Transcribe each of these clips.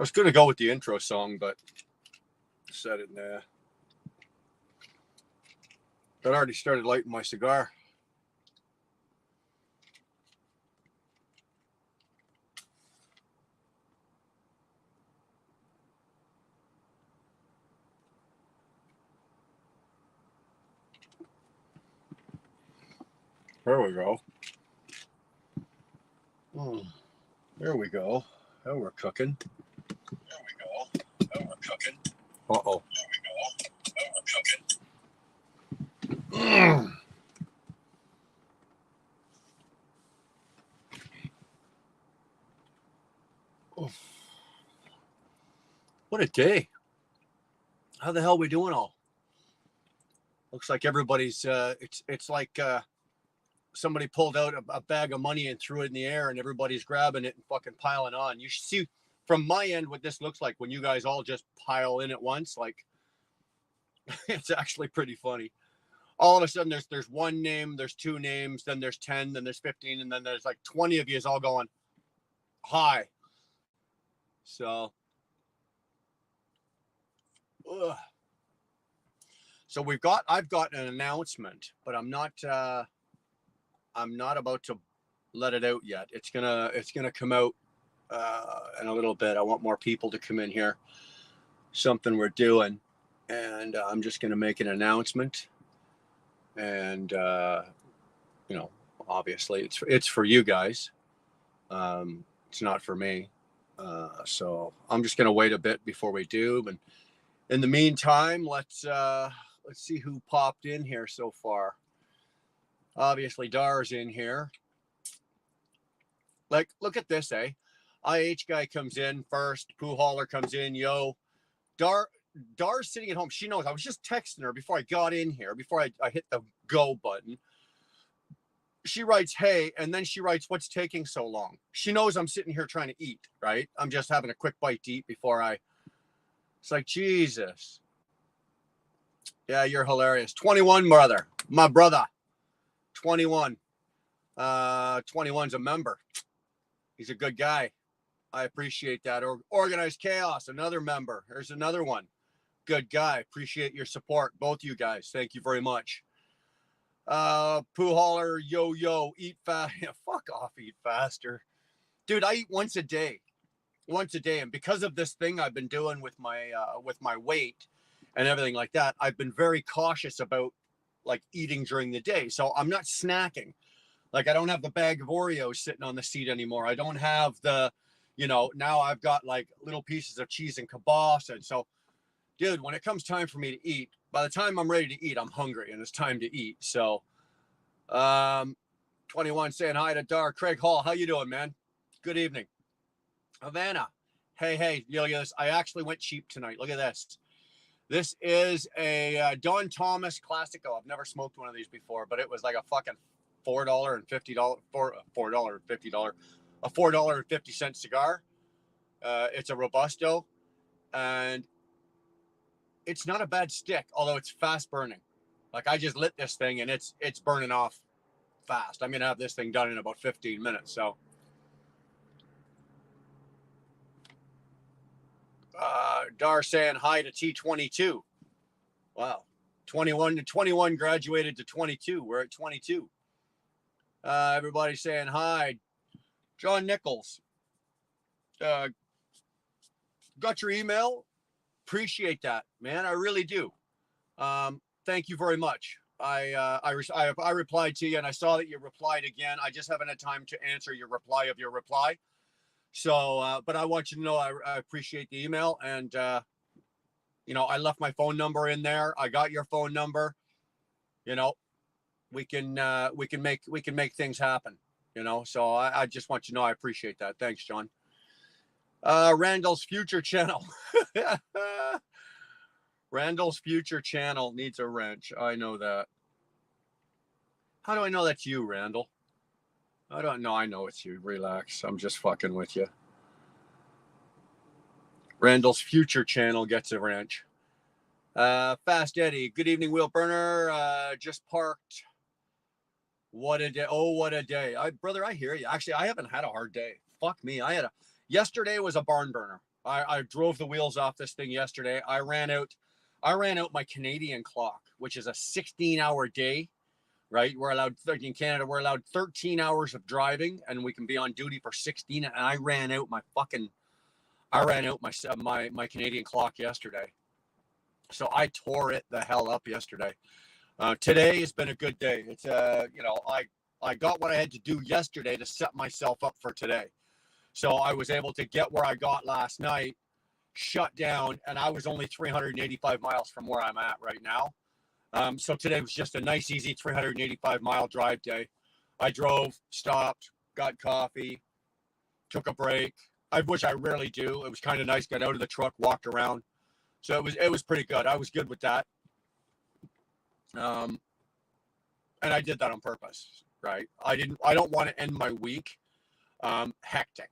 was going to go with the intro song, but said it there. I'd already started lighting my cigar. There we go. There we go. Now we're cooking. There we go. Now we're cooking. Uh-oh. There we go. Now we're cooking. What a day. How the hell are we doing all? Looks like everybody's, it's like somebody pulled out a bag of money and threw it in the air and everybody's grabbing it and fucking piling on. You should see from my end what this looks like when you guys all just pile in at once. Like, it's actually pretty funny. All of a sudden there's one name, there's two names, then there's 10, then there's 15, and then there's like 20 of you all going, hi. So, so I've got an announcement, but I'm not about to let it out yet. It's gonna come out in a little bit. I want more people to come in here. Something we're doing, and I'm just gonna make an announcement. And you know, obviously it's for you guys. It's not for me. So I'm just gonna wait a bit before we do. And in the meantime, let's see who popped in here so far. Obviously, Dar's in here. Like, look at this, eh? IH guy comes in first. Pooh Hauler comes in. Yo, Dar's sitting at home. She knows. I was just texting her before I got in here, before I hit the go button. She writes, hey, and then she writes, what's taking so long? She knows I'm sitting here trying to eat, right? I'm just having a quick bite to eat before it's like, Jesus. Yeah, you're hilarious. 21, brother. My brother. 21. 21's a member. He's a good guy. I appreciate that. Organized Chaos, another member. There's another one. Good guy. Appreciate your support. Both you guys. Thank you very much. Pooh Hauler, yo, eat fast. Fuck off, eat faster. Dude, I eat once a day. And because of this thing I've been doing with my weight and everything like that, I've been very cautious about like eating during the day. So I'm not snacking. Like, I don't have the bag of Oreos sitting on the seat anymore. I don't have the, now I've got like little pieces of cheese and kibosha. And so, dude, when it comes time for me to eat, by the time I'm ready to eat, I'm hungry and it's time to eat. So, 21 saying hi to Dar. Craig Hall, how you doing, man? Good evening. Havana, hey, look at this. I actually went cheap tonight. Look at this. This is a Don Thomas Classico. I've never smoked one of these before, but it was like a fucking $4.50 a $4.50 cigar. It's a Robusto, and it's not a bad stick, although it's fast burning. Like, I just lit this thing and it's burning off fast. I'm gonna have this thing done in about 15 minutes. So Dar saying hi to T22. Wow. 21 to 21 graduated to 22. We're at 22. Everybody saying hi. John Nichols. Got your email. Appreciate that, man. I really do. Thank you very much. I replied to you, and I saw that you replied again. I just haven't had time to answer your reply of your reply. So, but I want you to know I appreciate the email, and I left my phone number in there. I got your phone number. We can make things happen. So I just want you to know I appreciate that. Thanks, John. Randall's Future Channel. Randall's Future Channel needs a wrench. I know that. How do I know that's you, Randall? I don't know. I know it's you. Relax. I'm just fucking with you. Randall's Future Channel gets a wrench. Fast Eddie. Good evening, Wheel Burner. Just parked. What a day. Oh, what a day. Brother, I hear you. Actually, I haven't had a hard day. Fuck me. Yesterday was a barn burner. I drove the wheels off this thing yesterday. I ran out my Canadian clock, which is a 16-hour day, right? We're allowed in Canada, we're allowed 13 hours of driving, and we can be on duty for 16. And I ran out my my Canadian clock yesterday. So I tore it the hell up yesterday. Today has been a good day. It's I got what I had to do yesterday to set myself up for today. So I was able to get where I got last night, shut down, and I was only 385 miles from where I'm at right now. So today was just a nice, easy 385-mile drive day. I drove, stopped, got coffee, took a break, which I rarely do. It was kind of nice. Got out of the truck, walked around. So it was pretty good. I was good with that. And I did that on purpose, right? I don't want to end my week hectic.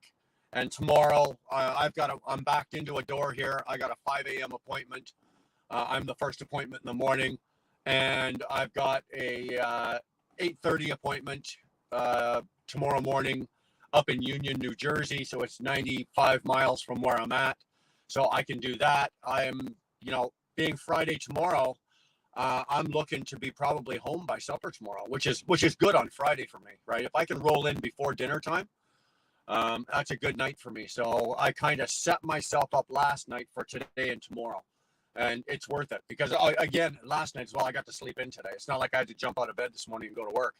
And tomorrow I'm backed into a door here. I got a 5 a.m. appointment. I'm the first appointment in the morning, and I've got a 8:30 appointment tomorrow morning up in Union, New Jersey. So it's 95 miles from where I'm at. So I can do that. I am, being Friday tomorrow, I'm looking to be probably home by supper tomorrow, which is good on Friday for me, right? If I can roll in before dinner time, that's a good night for me. So I kind of set myself up last night for today and tomorrow, and it's worth it because again, last night as well, I got to sleep in today. It's not like I had to jump out of bed this morning and go to work,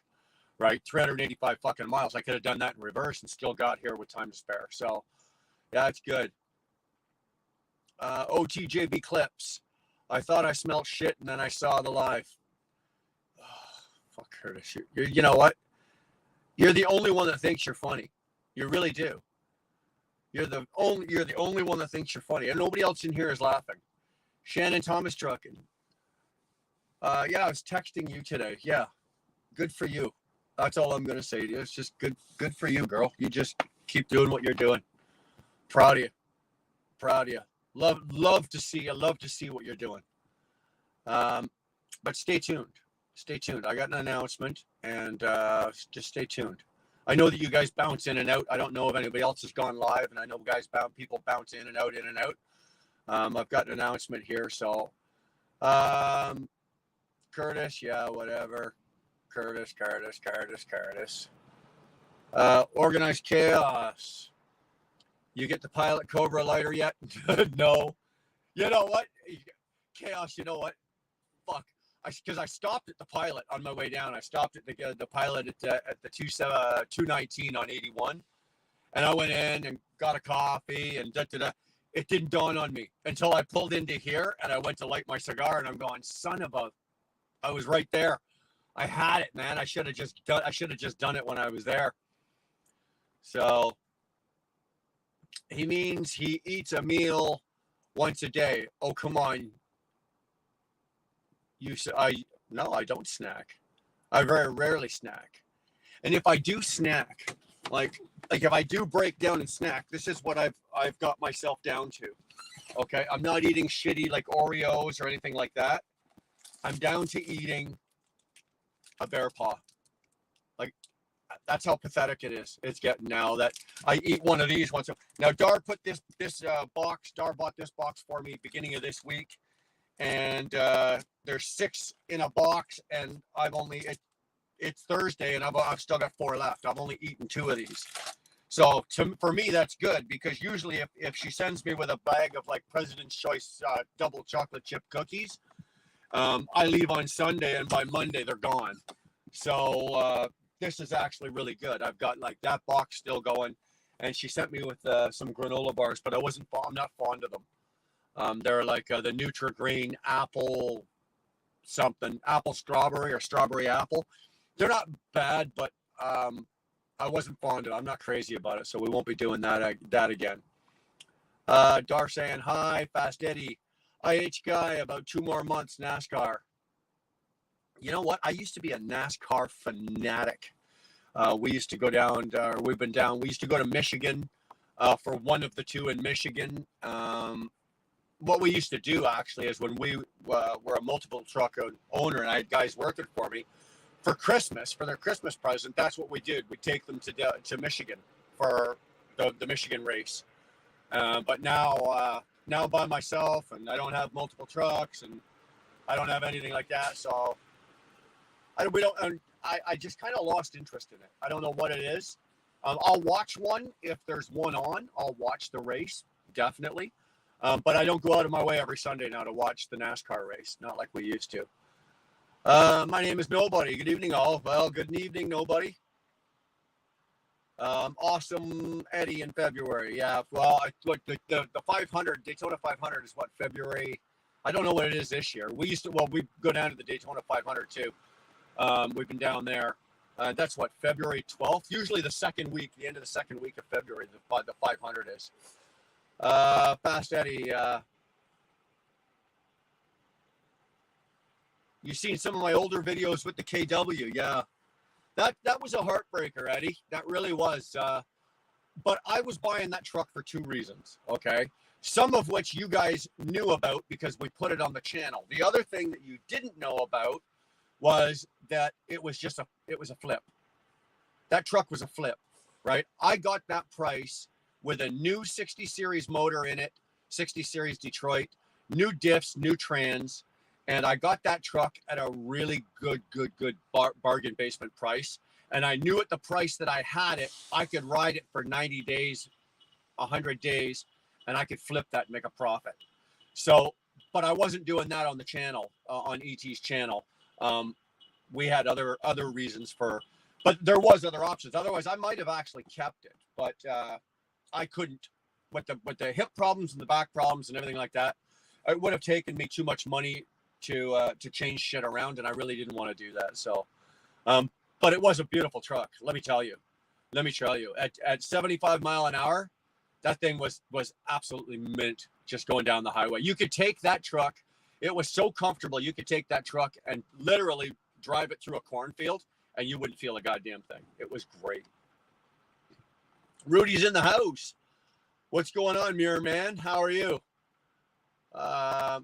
right? 385 fucking miles. I could have done that in reverse and still got here with time to spare. So yeah, it's good. OTJB clips. I thought I smelled shit, and then I saw the live. Oh, fuck Curtis. You know what? You're the only one that thinks you're funny. You really do. You're the only one that thinks you're funny, and nobody else in here is laughing. Shannon Thomas trucking. Yeah, I was texting you today. Yeah, good for you. That's all I'm gonna say to you. It's just good for you, girl. You just keep doing what you're doing. Proud of you. Proud of you. Love to see you. Love to see what you're doing. But stay tuned. Stay tuned. I got an announcement, and just stay tuned. I know that you guys bounce in and out. I don't know if anybody else has gone live, and I know people bounce in and out, in and out. I've got an announcement here, so Curtis, yeah, whatever. Curtis. Organized chaos. You get the pilot Cobra lighter yet? No. You know what? Chaos, you know what? Fuck. Because I stopped at the pilot on my way down. I stopped at the pilot at the 219 on 81. And I went in and got a coffee and da-da-da. It didn't dawn on me until I pulled into here and I went to light my cigar and I'm going, son of a... I was right there. I had it, man. I should have just done it when I was there. So... he means he eats a meal once a day. Oh, come on. No, I don't snack. I very rarely snack. And if I do snack, like if I do break down and snack, this is what I've got myself down to. Okay, I'm not eating shitty like Oreos or anything like that. I'm down to eating a bear paw. Like, that's how pathetic it is. It's getting now that I eat one of these once. Now, Dar put this box. Dar bought this box for me beginning of this week, and there's 6 in a box, and it's Thursday, and I've still got 4 left. I've only eaten 2 of these. So for me, that's good, because usually if she sends me with a bag of like President's Choice double chocolate chip cookies, I leave on Sunday, and by Monday they're gone. So this is actually really good. I've got like that box still going, and she sent me with some granola bars, but I'm not fond of them. They're like the Nutri-Grain apple strawberry or strawberry apple. They're not bad, but I wasn't fond of it. I'm not crazy about it, so we won't be doing that again. Dar saying, hi, Fast Eddie. IH guy, about 2 more months, NASCAR. You know what? I used to be a NASCAR fanatic. We used to go down, we used to go to Michigan for one of the 2 in Michigan. What we used to do, actually, is when we were a multiple truck owner and I had guys working for me, for Christmas, for their Christmas present, that's what we did. We'd take them to Michigan for the Michigan race. But now by myself, and I don't have multiple trucks, and I don't have anything like that. So I just kind of lost interest in it. I don't know what it is. I'll watch one if there's one on. I'll watch the race, definitely. But I don't go out of my way every Sunday now to watch the NASCAR race, not like we used to. My name is Nobody. Good evening, all. Well, good evening, Nobody. Awesome Eddie in February. Yeah, well, the 500, Daytona 500 is what, February? I don't know what it is this year. We go down to the Daytona 500 too. We've been down there. That's what, February 12th? Usually the second week, the end of the second week of February, the 500 is. Fast Eddie, you've seen some of my older videos with the KW. Yeah, that was a heartbreaker, Eddie. That really was. But I was buying that truck for two reasons, okay? Some of which you guys knew about because we put it on the channel. The other thing that you didn't know about was that it was a flip. That truck was a flip, right? I got that price with a new 60 series motor in it, 60 series Detroit, new diffs, new trans, and I got that truck at a really good bargain basement price. And I knew at the price that I had it, I could ride it for 90 days, 100 days, and I could flip that and make a profit. So, but I wasn't doing that on the channel, on ET's channel. We had other reasons but there was other options. Otherwise, I might have actually kept it, but I couldn't with the hip problems and the back problems and everything like that. It would have taken me too much money to change shit around, and I really didn't want to do that. So, but it was a beautiful truck. Let me tell you, at 75 mile an hour, that thing was absolutely mint just going down the highway. You could take that truck. It was so comfortable. You could take that truck and literally drive it through a cornfield and you wouldn't feel a goddamn thing. It was great. Rudy's in the house. What's going on, Mirror Man? How are you? Look at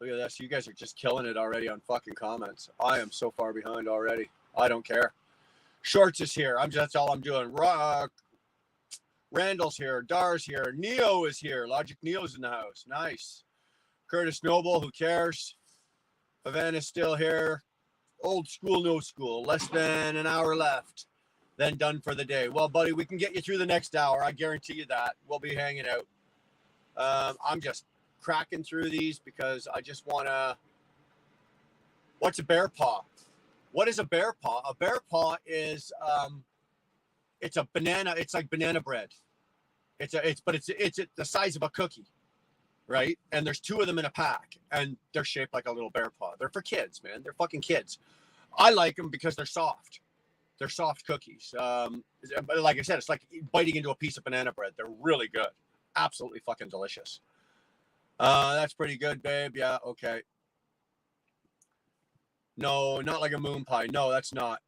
this. You guys are just killing it already on fucking comments. I am so far behind already. I don't care. Shorts is here. That's all I'm doing. Randall's here. Dar's here. Neo is here. Logic Neo's in the house. Nice. Curtis Noble, who cares? Havana's still here. Old school, no school. Less than an hour left. Then done for the day. Well, buddy, we can get you through the next hour. I guarantee you that. We'll be hanging out. I'm just cracking through these because I just want to... What's a bear paw? What is a bear paw? A bear paw is... it's a banana. It's like banana bread. It's the size of a cookie. Right? And there's two of them in a pack, and they're shaped like a little bear paw. They're for kids, man. They're fucking kids. I like them because they're soft. They're soft cookies. But like I said, it's like biting into a piece of banana bread. They're really good. Absolutely fucking delicious. That's pretty good, babe. Yeah, okay. No, not like a moon pie. No, that's not.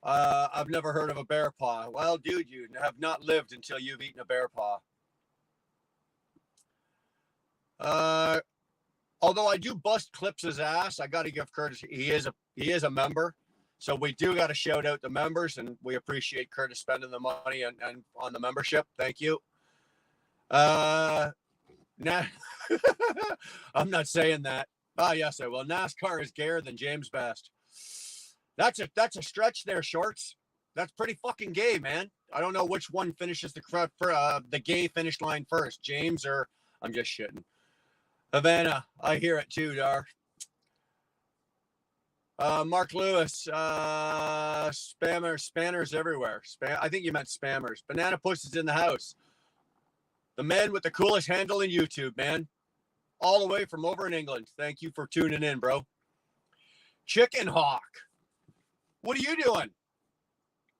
I've never heard of a bear paw. Well, dude, you have not lived until you've eaten a bear paw. Although I do bust Clips' ass, I got to give Curtis. He is a member, so we do got to shout out the members, and we appreciate Curtis spending the money and on the membership. Thank you. Nah, I'm not saying that. Ah, yes, I will. NASCAR is gayer than James Best. That's a stretch there, Shorts. That's pretty fucking gay, man. I don't know which one finishes the gay finish line first, James or I'm just shitting. Havana, I hear it too, Dar. Mark Lewis, spanners everywhere. I think you meant spammers. Banana Puss is in the house. The man with the coolest handle in YouTube, man. All the way from over in England. Thank you for tuning in, bro. Chicken Hawk. What are you doing?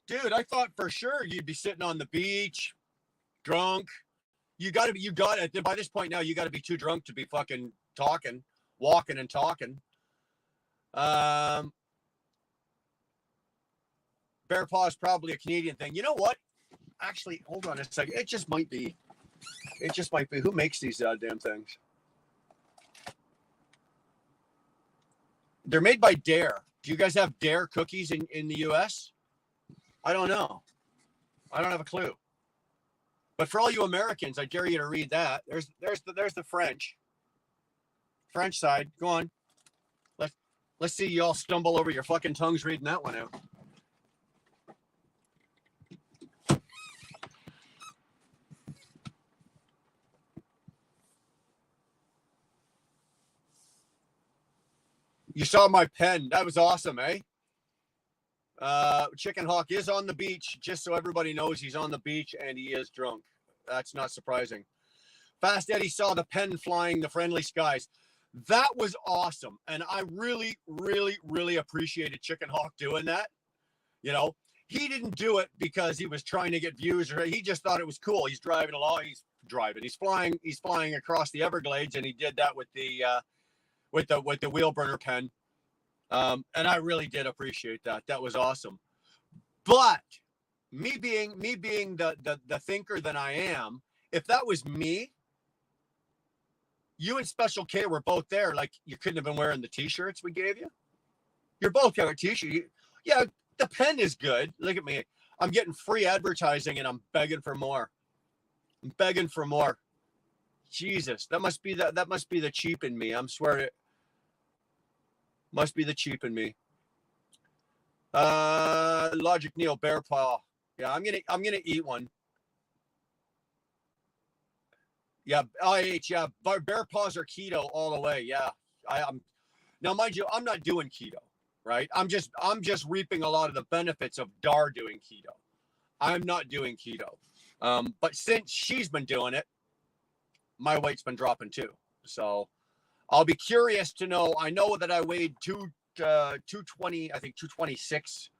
Dude, I thought for sure you'd be sitting on the beach, drunk. By this point now, you got to be too drunk to be fucking walking and talking. Bear paw is probably a Canadian thing. You know what? Actually, hold on a second. It just might be. Who makes these damn things? They're made by Dare. Do you guys have Dare cookies in the U.S.? I don't know. I don't have a clue. But for all you Americans, I dare you to read that. There's the French side. Go on. Let's see you all stumble over your fucking tongues reading that one out. You saw my pen. That was awesome, eh? Chicken Hawk is on the beach, just so everybody knows he's on the beach and he is drunk. That's not surprising. Fast Eddie saw the pen flying the friendly skies. That was awesome. And I really, really, really appreciated Chicken Hawk doing that. You know, he didn't do it because he was trying to get views, or he just thought it was cool. He's driving along, he's flying across the Everglades, and he did that with the wheel burner pen. And I really did appreciate that. That was awesome. But me being the thinker that I am, if that was me, you and Special K were both there. Like, you couldn't have been wearing the t-shirts we gave you. You're both wearing a t-shirt. Yeah, the pen is good. Look at me. I'm getting free advertising and I'm begging for more. I'm begging for more. Jesus, that must be the cheap in me. I'm swearing it. Must be the cheap in me. Logic Neo Bear Paw. Yeah, I'm gonna eat one. Yeah, IH. Yeah, bear paws are keto all the way. Yeah, I'm. Now, mind you, I'm not doing keto, right? I'm just reaping a lot of the benefits of Dar doing keto. I'm not doing keto, but since she's been doing it, my weight's been dropping too. So I'll be curious to know. I know that I weighed 220, I think 226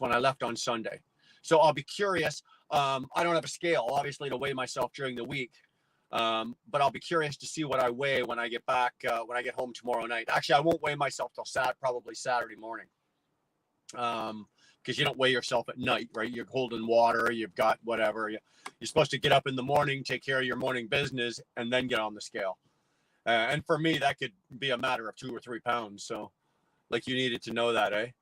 when I left on Sunday. So I'll be curious. I don't have a scale, obviously, to weigh myself during the week. But I'll be curious to see what I weigh when I get back, when I get home tomorrow night. Actually, I won't weigh myself till probably Saturday morning. Because you don't weigh yourself at night, right? You're holding water, you've got whatever. You're supposed to get up in the morning, take care of your morning business, and then get on the scale. And for me, that could be a matter of 2 or 3 pounds. So, like, you needed to know that, eh?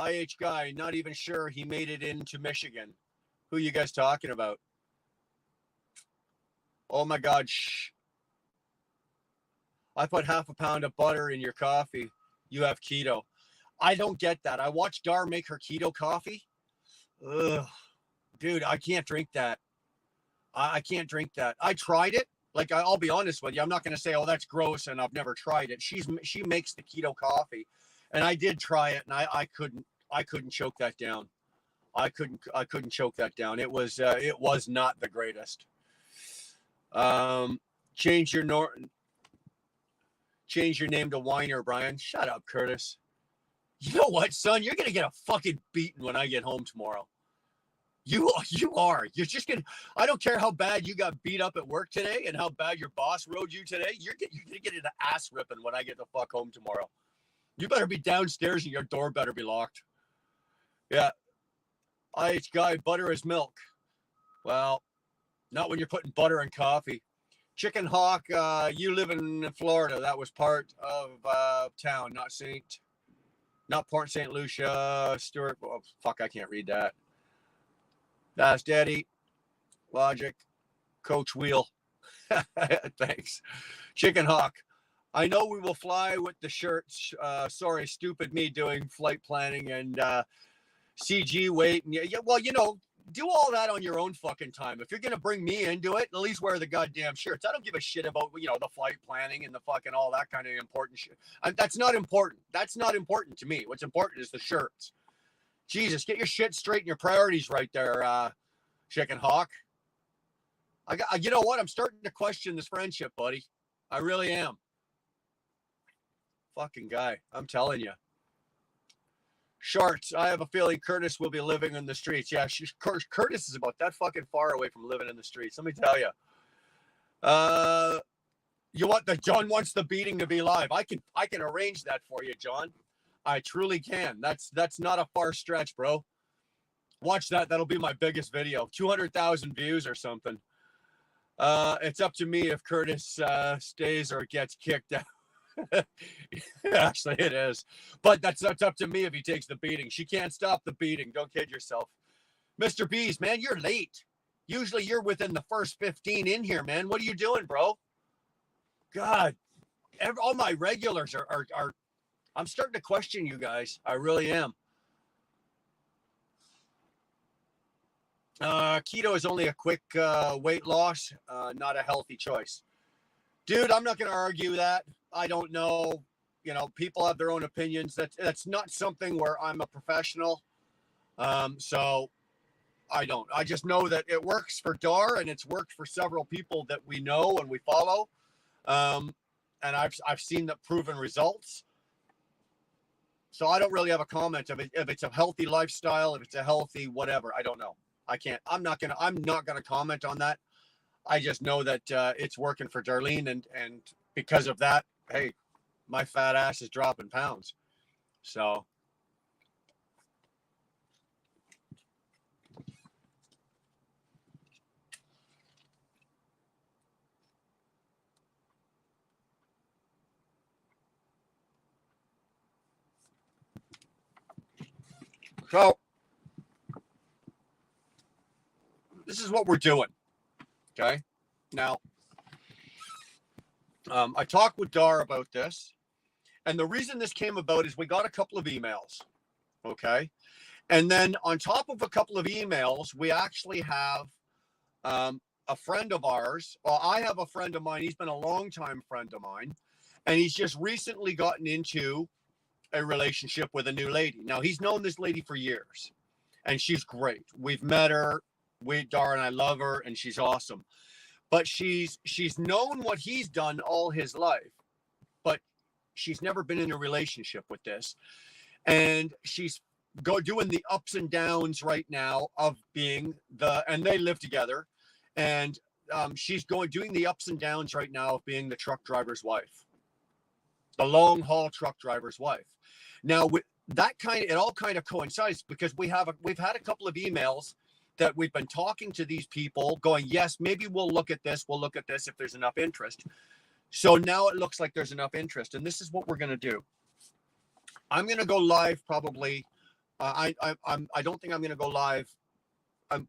IH guy, not even sure he made it into Michigan. Who you guys talking about? Oh my God, shh. I put half a pound of butter in your coffee. You have keto. I don't get that. I watched Dar make her keto coffee. Ugh. Dude, I can't drink that. I can't drink that. I tried it. Like, I'll be honest with you. I'm not going to say, oh, that's gross, and I've never tried it. She makes the keto coffee, and I did try it, and I couldn't choke that down. I couldn't choke that down. It was not the greatest. Change your name to Whiner, Brian. Shut up, Curtis. You know what, son? You're gonna get a fucking beating when I get home tomorrow. You are. You're just gonna. I don't care how bad you got beat up at work today and how bad your boss rode you today. You're gonna get an ass ripping when I get the fuck home tomorrow. You better be downstairs and your door better be locked. Yeah. IH guy, butter is milk. Well, not when you're putting butter in coffee. Chicken Hawk, you live in Florida. That was part of town, not Port St. Lucia, Stuart. Oh, fuck, I can't read that. That's Daddy. Logic. Coach Wheel. Thanks. Chicken Hawk. I know we will fly with the shirts. Sorry, stupid me doing flight planning and CG weight. And yeah, well, do all that on your own fucking time. If you're going to bring me into it, at least wear the goddamn shirts. I don't give a shit about, the flight planning and the fucking all that kind of important shit. That's not important. That's not important to me. What's important is the shirts. Jesus, get your shit straight and your priorities right there, Chicken Hawk. You know what? I'm starting to question this friendship, buddy. I really am. Fucking guy. I'm telling you. Shorts. I have a feeling Curtis will be living in the streets. Yeah, Curtis is about that fucking far away from living in the streets. Let me tell you. John wants the beating to be live. I can arrange that for you, John. I truly can. That's not a far stretch, bro. Watch that. That'll be my biggest video. 200,000 views or something. It's up to me if Curtis stays or gets kicked out. Actually, it is. But that's up to me if he takes the beating. She can't stop the beating. Don't kid yourself. Mr. Bees, man, you're late. Usually you're within the first 15 in here, man. What are you doing, bro? God, all my regulars are I'm starting to question you guys. I really am. Keto is only a quick weight loss, not a healthy choice. Dude, I'm not going to argue that. I don't know. You know, people have their own opinions. That's not something where I'm a professional. So I don't. I just know that it works for Dar, and it's worked for several people that we know and we follow. And I've seen the proven results. So I don't really have a comment of it, if it's a healthy lifestyle, if it's a healthy whatever. I don't know. I can't. I'm not gonna comment on that. I just know that it's working for Darlene, and because of that, hey, my fat ass is dropping pounds. So. So this is what we're doing. Okay. Now, I talked with Dar about this, and the reason this came about is we got a couple of emails. Okay. And then on top of a couple of emails, we actually have a friend of ours. Well, I have a friend of mine. He's been a longtime friend of mine, and he's just recently gotten into a relationship with a new lady. Now, he's known this lady for years, and she's great. We've met her. Dar and I love her, and she's awesome. But she's known what he's done all his life, but she's never been in a relationship with this. And she's doing the ups and downs right now of being and they live together. And she's doing the ups and downs right now of being the truck driver's wife, the long haul truck driver's wife. Now, with that it all kind of coincides because we've had a couple of emails that we've been talking to these people going, yes, maybe we'll look at this if there's enough interest. So now it looks like there's enough interest, and this is what we're going to do. I'm going to go live probably. I don't think I'm going to go live.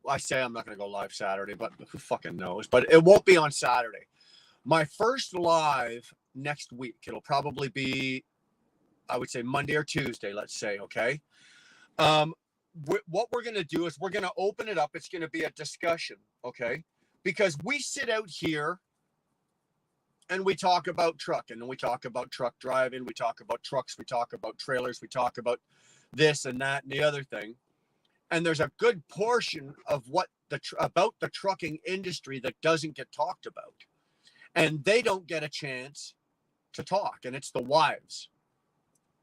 I say I'm not going to go live Saturday, but who fucking knows? But it won't be on Saturday. My first live next week, it'll probably be, I would say Monday or Tuesday, let's say, okay? What we're going to do is we're going to open it up. It's going to be a discussion, okay? Because we sit out here and we talk about trucking, and we talk about truck driving, we talk about trucks, we talk about trailers, we talk about this and that and the other thing. And there's a good portion of about the trucking industry that doesn't get talked about. And they don't get a chance to talk, and it's the wives.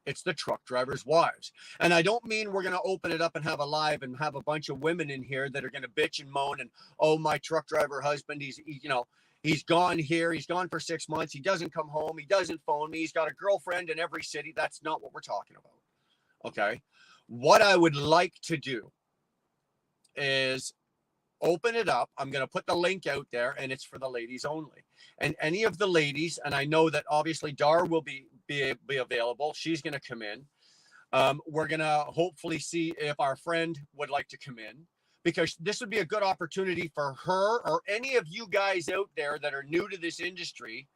It's the truck drivers' wives. And I don't mean we're going to open it up and have a live and have a bunch of women in here that are going to bitch and moan and, oh, my truck driver husband, he's gone here. He's gone for 6 months. He doesn't come home. He doesn't phone me. He's got a girlfriend in every city. That's not what we're talking about. Okay. What I would like to do is open it up. I'm going to put the link out there, and it's for the ladies only. And any of the ladies, and I know that obviously Dar will be available. She's going to come in. We're going to hopefully see if our friend would like to come in, because this would be a good opportunity for her or any of you guys out there that are new to this industry,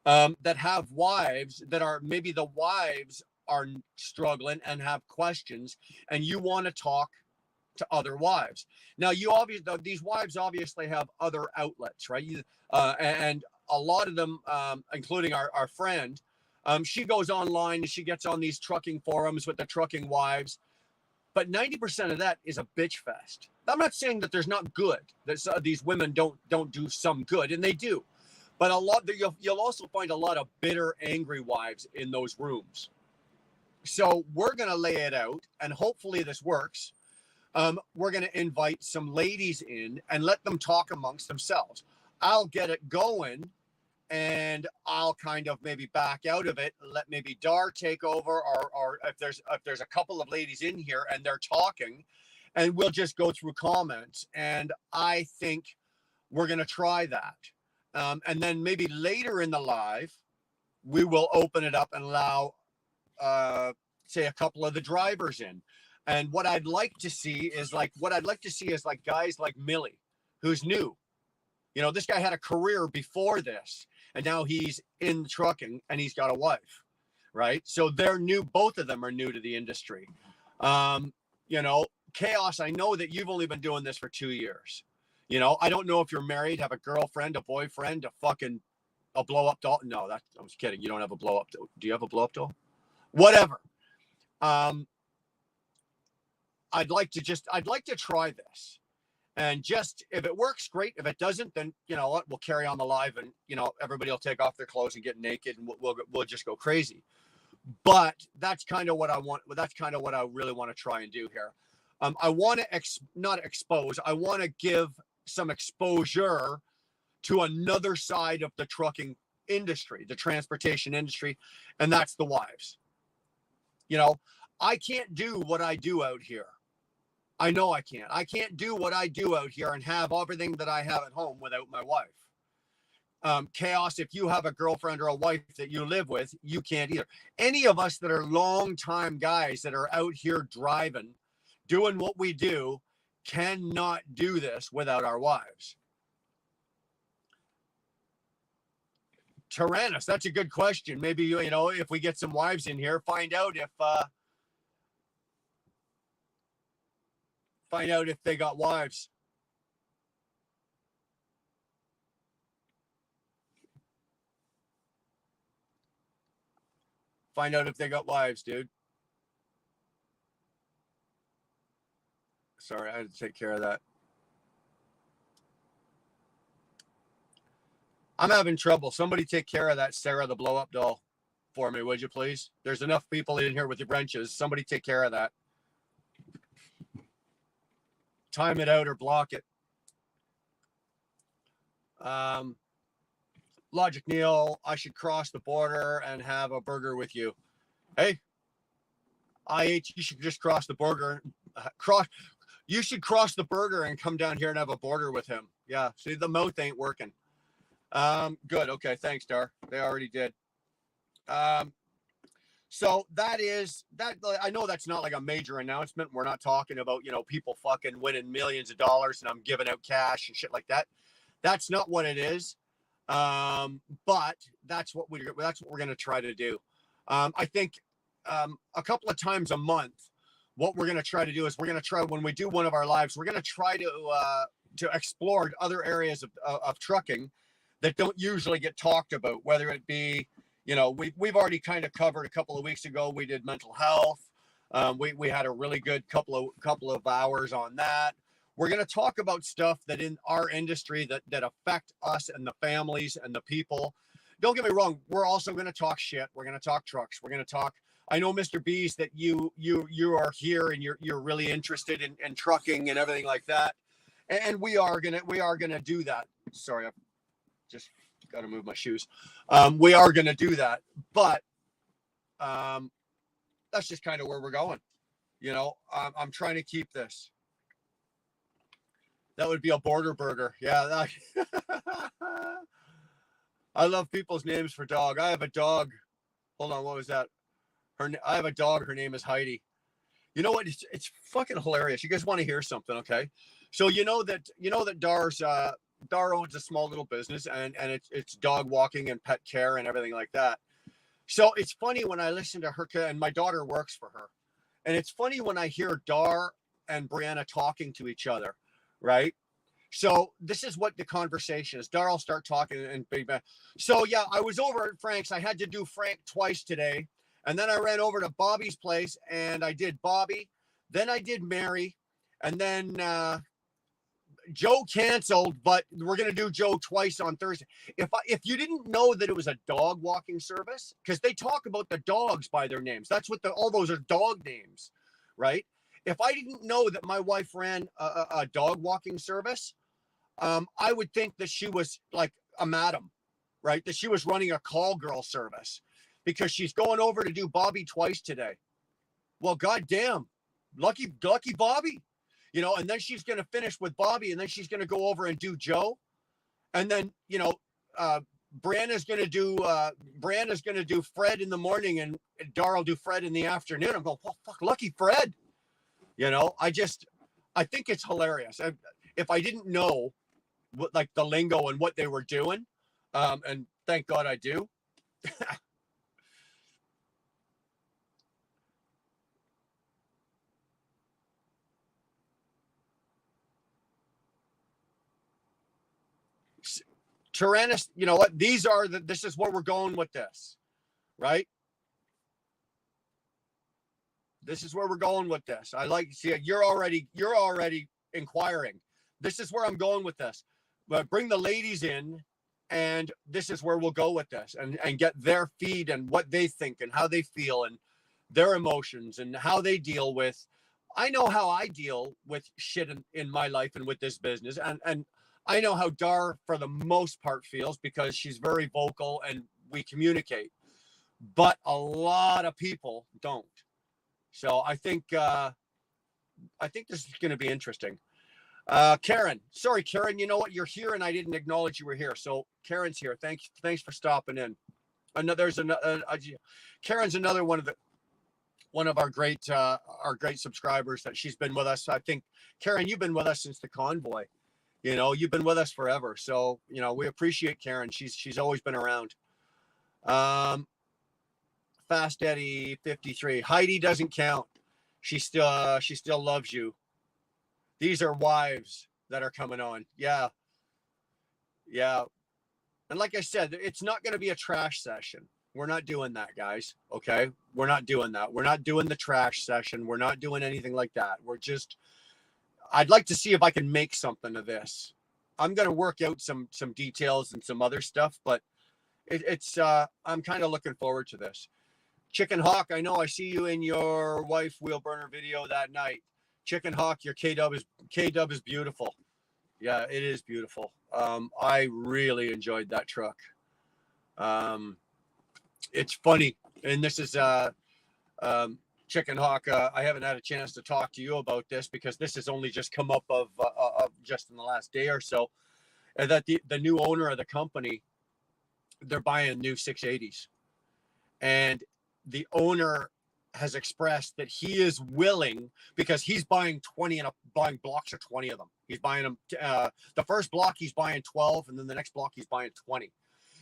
that have wives that are maybe the wives are struggling and have questions, and you want to talk to other wives. Now, these wives obviously have other outlets, right? And a lot of them, including our friend, she goes online and she gets on these trucking forums with the trucking wives, but 90% of that is a bitch fest. I'm not saying that there's not good, that these women don't do some good, and they do, but you'll also find a lot of bitter, angry wives in those rooms. So we're going to lay it out, and hopefully this works. We're going to invite some ladies in and let them talk amongst themselves. I'll get it going, and I'll kind of maybe back out of it, let maybe Dar take over, or if there's a couple of ladies in here and they're talking, and we'll just go through comments. And I think we're going to try that. And then maybe later in the live, we will open it up and allow, say, a couple of the drivers in. And what I'd like to see is like guys like Millie, who's new. You know, this guy had a career before this, and now he's in trucking and he's got a wife, right? So they're new. Both of them are new to the industry. You know, Chaos, I know that you've only been doing this for 2 years. You know, I don't know if you're married, have a girlfriend, a boyfriend, a blow up doll. No, I was kidding. You don't have a blow up doll. Do you have a blow up doll? Whatever. I'd like to try this, and just, if it works, great. If it doesn't, then you know what, we'll carry on the live, and you know, everybody will take off their clothes and get naked, and we'll just go crazy. But that's kind of what I want. That's kind of what I really want to try and do here. I want to not expose. I want to give some exposure to another side of the trucking industry, the transportation industry, and that's the wives. You know, I can't do what I do out here. I know I can't. I can't do what I do out here and have everything that I have at home without my wife. Chaos, if you have a girlfriend or a wife that you live with, you can't either. Any of us that are long-time guys that are out here driving, doing what we do, cannot do this without our wives. Tyrannus, that's a good question. Maybe, you know, if we get some wives in here, find out if they got wives. Find out if they got wives, dude. Sorry, I had to take care of that. I'm having trouble. Somebody take care of that Sarah the blow-up doll for me, would you please? There's enough people in here with the wrenches. Somebody take care of that. Time it out or block it. Logic Neil, I should cross the border and have a burger with you. Hey, you should just cross the border. You should cross the border and come down here and have a border with him. Yeah, see, the mouth ain't working. Good. Okay, thanks, Dar. They already did. So that is that. I know that's not like a major announcement. We're not talking about, you know, people fucking winning millions of dollars and I'm giving out cash and shit like that. That's not what it is. But that's what we're going to try to do. I think a couple of times a month, what we're going to try to do is we're going to try, when we do one of our lives, we're going to try to explore other areas of trucking that don't usually get talked about, whether it be, you know, we've already kind of covered a couple of weeks ago. We did mental health. We had a really good couple of hours on that. We're going to talk about stuff that in our industry that affect us and the families and the people. Don't get me wrong. We're also going to talk shit. We're going to talk trucks. We're going to talk. I know, Mr. Beast, that you are here and you're really interested in trucking and everything like that. And we are gonna do that. Sorry, I've just got to move my shoes. We are gonna do that, but that's just kind of where we're going. You know, I'm trying to keep this. That would be a border burger. Yeah. I love people's names for dog. I have a dog. Hold on, what was that? I have a dog. Her name is Heidi. You know what? It's fucking hilarious. You guys want to hear something? Okay. So you know that Dar owns a small little business and it's dog walking and pet care and everything like that. So it's funny when I listen to her, and my daughter works for her. And it's funny when I hear Dar and Brianna talking to each other, right? So this is what the conversation is. Dar will start talking and big bang. So yeah, I was over at Frank's. I had to do Frank twice today. And then I ran over to Bobby's place and I did Bobby. Then I did Mary. And then Joe canceled, but we're going to do Joe twice on Thursday. If you didn't know that it was a dog walking service, because they talk about the dogs by their names. That's what all those are, dog names, right? If I didn't know that my wife ran a dog walking service, I would think that she was like a madam, right? That she was running a call girl service because she's going over to do Bobby twice today. Well, goddamn, lucky Bobby, you know, and then she's going to finish with Bobby and then she's going to go over and do Joe. And then, you know, Brianna's gonna do Fred in the morning, and Dar will do Fred in the afternoon. I'm going, oh, fuck, lucky Fred. You know, I think it's hilarious. If I didn't know what, like, the lingo and what they were doing, and thank God I do. Tyrannus, you know what? This is where we're going with this, right? This is where we're going with this. I like, see, you're already inquiring. This is where I'm going with this. But bring the ladies in, and this is where we'll go with this, and get their feed and what they think and how they feel and their emotions and how they deal with. I know how I deal with shit in my life and with this business, and I know how Dar, for the most part, feels, because she's very vocal and we communicate. But a lot of people don't. So I think this is going to be interesting. Karen, sorry, Karen, you know what? You're here, and I didn't acknowledge you were here. So Karen's here. Thanks for stopping in. Karen's another one of our great subscribers that she's been with us. I think, Karen, you've been with us since the convoy. You know, you've been with us forever. So, you know, we appreciate Karen. She's always been around. Fast Eddie 53. Heidi doesn't count. She still loves you. These are wives that are coming on. Yeah. Yeah. And like I said, it's not going to be a trash session. We're not doing that, guys. Okay. We're not doing that. We're not doing the trash session. We're not doing anything like that. I'd like to see if I can make something of this. I'm going to work out some details and some other stuff, but I'm kind of looking forward to this. Chicken Hawk, I know I see you in your wife wheel burner video that night. Chicken Hawk, your K-Dub is beautiful. Yeah, it is beautiful. I really enjoyed that truck. It's funny, and this is Chicken Hawk. I haven't had a chance to talk to you about this, because this has only just come up of just in the last day or so. And that the new owner of the company, they're buying new 680s, and the owner has expressed that he is willing, because he's buying 20 and buying blocks of 20 of them. He's buying them. The first block he's buying 12, and then the next block he's buying 20.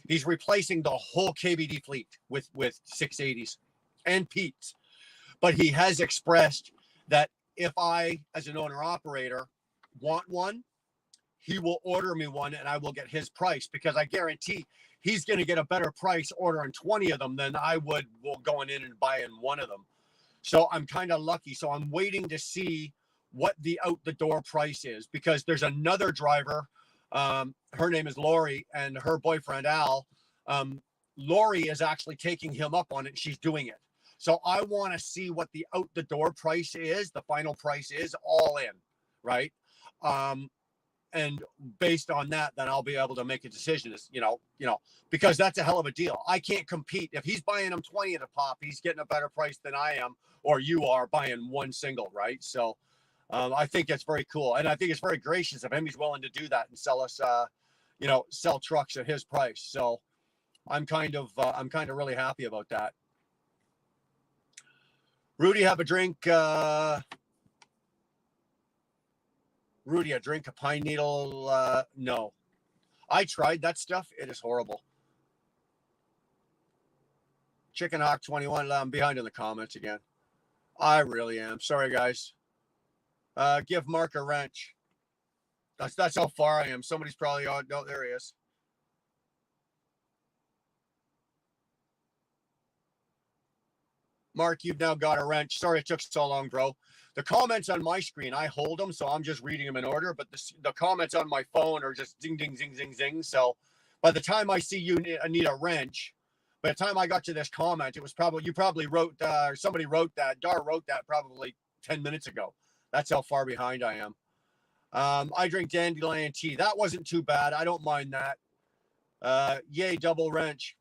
He's replacing the whole KBD fleet with 680s and Pete's. But he has expressed that if I, as an owner operator, want one, he will order me one, and I will get his price, because I guarantee he's going to get a better price ordering 20 of them than I would going in and buying one of them. So I'm kind of lucky. So I'm waiting to see what the out the door price is, because there's another driver. Her name is Lori, and her boyfriend Al. Lori is actually taking him up on it. She's doing it. So I want to see what the out the door price is, the final price is, all in, right? And based on that, then I'll be able to make a decision, because that's a hell of a deal. I can't compete. If he's buying them 20 at a pop, he's getting a better price than I am, or you are buying one single, right? So I think it's very cool. And I think it's very gracious of him. He's willing to do that and sell us, sell trucks at his price. So I'm kind of really happy about that. Rudy, have a drink. Rudy, a drink of pine needle? No. I tried that stuff. It is horrible. Chicken Hawk 21. I'm behind in the comments again. I really am. Sorry, guys. Give Mark a wrench. That's how far I am. Somebody's probably on. No, there he is. Mark, you've now got a wrench. Sorry it took so long, bro. The comments on my screen, I hold them, so I'm just reading them in order. But the comments on my phone are just ding, ding, zing, zing, zing. So by the time I see you need a wrench, by the time I got to this comment, it was you probably wrote, or somebody wrote that. Dar wrote that probably 10 minutes ago. That's how far behind I am. I drink dandelion tea. That wasn't too bad. I don't mind that. Yay, double wrench.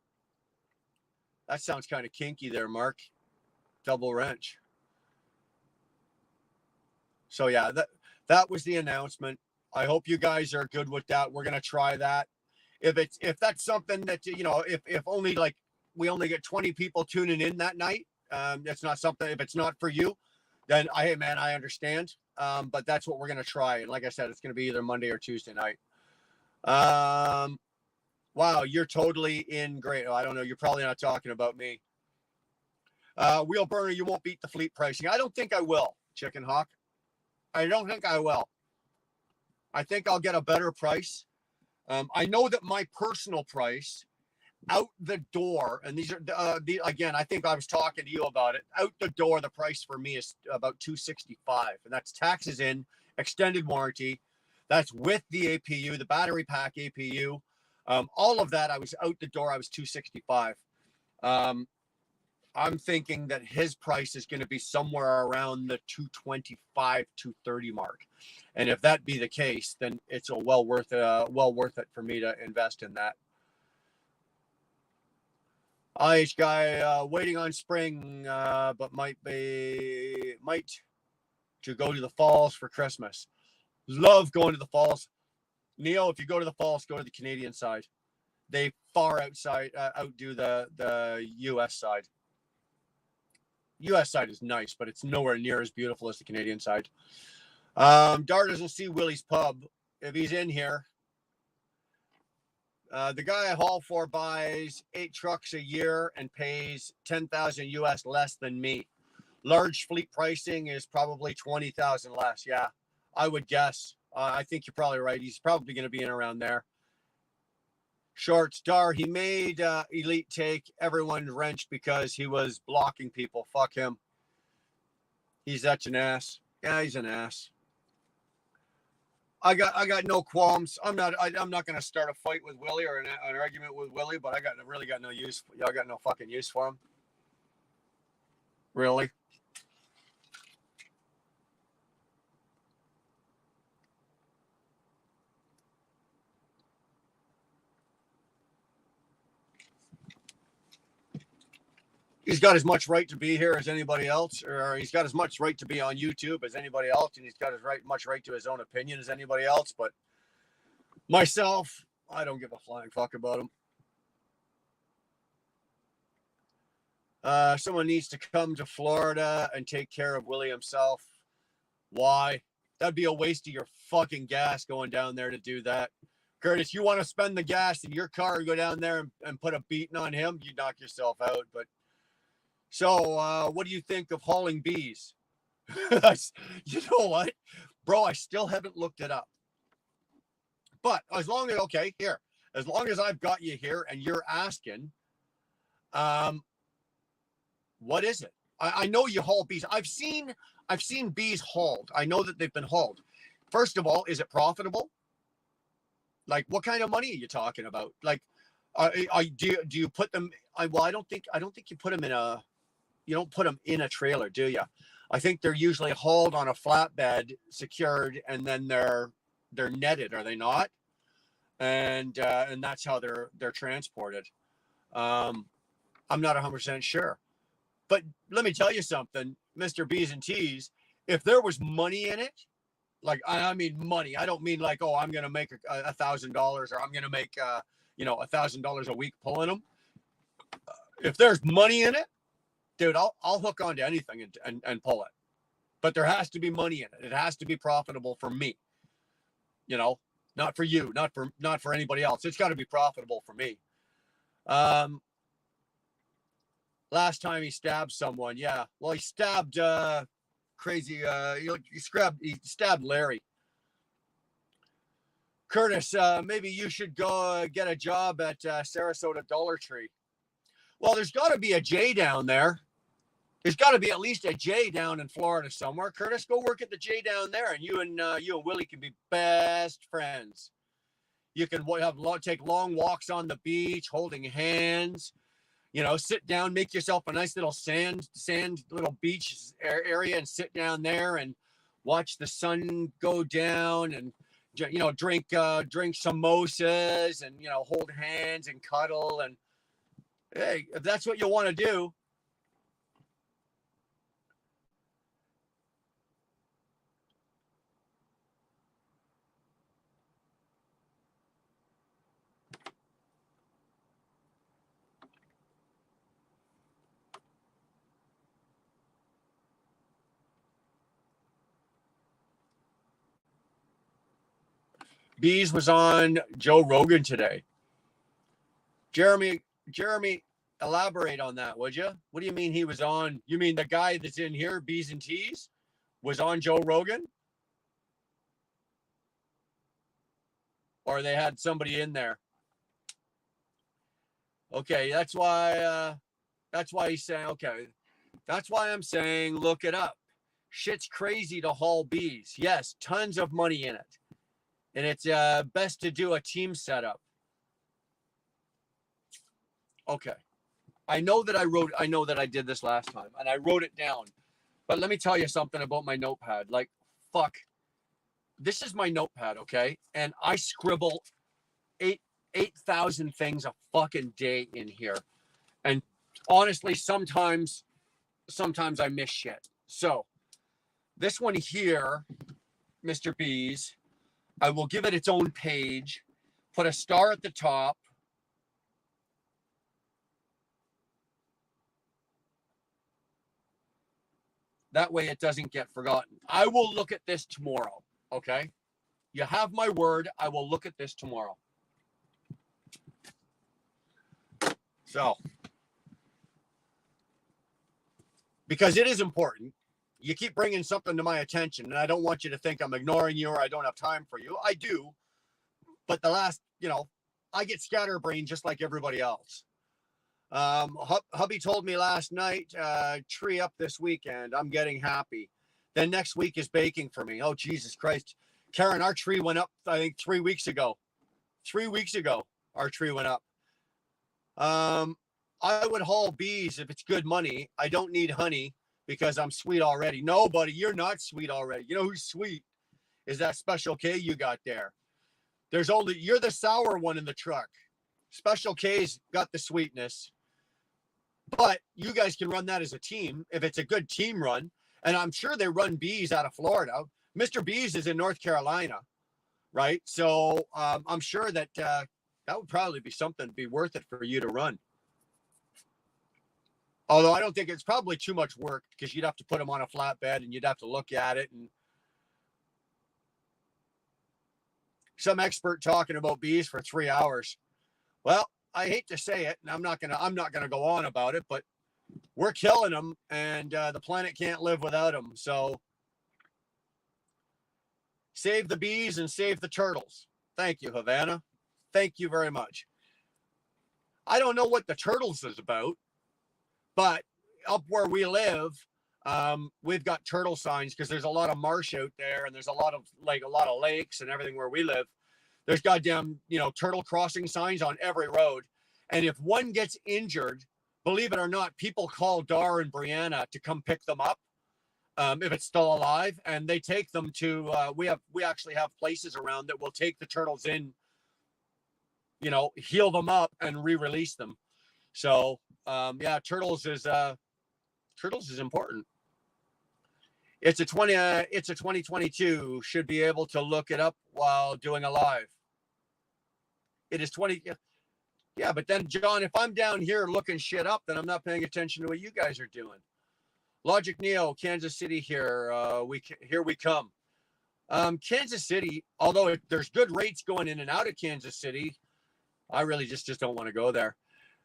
That sounds kind of kinky there, Mark. Double wrench. So yeah, that was the announcement. I hope you guys are good with that. We're gonna try that. if that's something that, you know, if only like we only get 20 people tuning in that night, that's not something. If it's not for you, then hey man, I understand. But that's what we're gonna try. And like I said, it's gonna be either Monday or Tuesday night. Wow, you're totally in great. Oh, I don't know. You're probably not talking about me. Wheel burner, you won't beat the fleet pricing. I don't think I will, Chicken Hawk. I don't think I will. I think I'll get a better price. I know that my personal price out the door, and these are again, I think I was talking to you about it. Out the door, the price for me is about $265, and that's taxes in, extended warranty. That's with the APU, the battery pack APU, all of that. I was out the door. I was $265. I'm thinking that his price is going to be somewhere around the 225, 230 mark. And if that be the case, then it's well worth it for me to invest in that. IH guy waiting on spring, but might to go to the falls for Christmas. Love going to the falls. Neo, if you go to the falls, go to the Canadian side. They far outdo the US side. US side is nice, but it's nowhere near as beautiful as the Canadian side. Dar doesn't see Willie's pub. If he's in here, the guy I haul for buys 8 trucks a year and pays 10,000 US less than me. Large fleet pricing is probably 20,000 less. Yeah, I would guess. I think you're probably right. He's probably going to be in around there. Short Dar, he made Elite take everyone wrenched because he was blocking people. Fuck him. He's such an ass. Yeah, he's an ass. I got no qualms. I'm not going to start a fight with Willie or an argument with Willie, but I really got no use. I got no fucking use for him. Really. He's got as much right to be here as anybody else, or he's got as much right to be on YouTube as anybody else, and he's got as much right to his own opinion as anybody else. But myself, I don't give a flying fuck about him. Someone needs to come to Florida and take care of Willie himself. Why? That'd be a waste of your fucking gas going down there to do that. Curtis, you want to spend the gas in your car and go down there and put a beating on him, you knock yourself out. But so, what do you think of hauling bees? You know what, bro? I still haven't looked it up. But as long as as long as I've got you here and you're asking, what is it? I know you haul bees. I've seen bees hauled. I know that they've been hauled. First of all, is it profitable? Like, what kind of money are you talking about? Like, do you put them? I don't think you put them in a. You don't put them in a trailer, do you? I think they're usually hauled on a flatbed, secured, and then they're netted, are they not? And that's how they're transported. I'm not 100% sure, but let me tell you something, Mr. B's and T's. If there was money in it, like I mean money, I don't mean like, oh, I'm gonna make $1,000 or I'm gonna make $1,000 a week pulling them. If there's money in it, dude, I'll hook onto anything and pull it. But there has to be money in it. It has to be profitable for me. You know, not for you, not for anybody else. It's got to be profitable for me. Last time he stabbed someone, yeah. Well, he stabbed crazy. He stabbed Larry. Curtis, maybe you should go get a job at Sarasota Dollar Tree. Well, there's got to be a J down there. There's got to be at least a J down in Florida somewhere. Curtis, go work at the J down there, and you and Willie can be best friends. You can take long walks on the beach, holding hands. You know, sit down, make yourself a nice little sand little beach area, and sit down there and watch the sun go down, and drink samosas, and hold hands and cuddle. And hey, if that's what you want to do. Bees was on Joe Rogan today. Jeremy, elaborate on that, would you? What do you mean he was on? You mean the guy that's in here, Bees and Teas, was on Joe Rogan? Or they had somebody in there? Okay, that's why he's saying, okay, that's why I'm saying look it up. Shit's crazy to haul bees. Yes, tons of money in it. And it's best to do a team setup. Okay. I know that I did this last time and I wrote it down. But let me tell you something about my notepad. Like, fuck. This is my notepad, okay? And I scribble 8,000 things a fucking day in here. And honestly, sometimes I miss shit. So this one here, Mr. Bees, I will give it its own page, put a star at the top. That way it doesn't get forgotten. I will look at this tomorrow, okay? You have my word. I will look at this tomorrow. So, because it is important. You keep bringing something to my attention, and I don't want you to think I'm ignoring you or I don't have time for you. I do. But I get scatterbrained just like everybody else. Hubby told me last night, tree up this weekend. I'm getting happy. Then next week is baking for me. Oh, Jesus Christ. Karen, our tree went up, I think 3 weeks ago. 3 weeks ago, our tree went up. I would haul bees if it's good money. I don't need honey because I'm sweet already. No, buddy, you're not sweet already. You know who's sweet is that Special K you got there. You're the sour one in the truck. Special K's got the sweetness. But you guys can run that as a team if it's a good team run. And I'm sure they run bees out of Florida. Mr. Bees is in North Carolina, right? So I'm sure that that would probably be something to be worth it for you to run. Although I don't think it's probably too much work because you'd have to put them on a flatbed and you'd have to look at it. And some expert talking about bees for 3 hours. Well, I hate to say it, and I'm not gonna go on about it, but we're killing them, and the planet can't live without them. So save the bees and save the turtles. Thank you, Havana. Thank you very much. I don't know what the turtles is about, but up where we live, we've got turtle signs because there's a lot of marsh out there, and there's a lot of lakes and everything where we live. There's goddamn, turtle crossing signs on every road. And if one gets injured, believe it or not, people call Dar and Brianna to come pick them up if it's still alive. And they take them to, we actually have places around that will take the turtles in, heal them up and re-release them. So, turtles is important. It's a 2022. Should be able to look it up while doing a live. It is 20. Yeah, but then, John, if I'm down here looking shit up, then I'm not paying attention to what you guys are doing. Logic Neo, Kansas City here. Here we come. Kansas City, although there's good rates going in and out of Kansas City, I really just don't want to go there.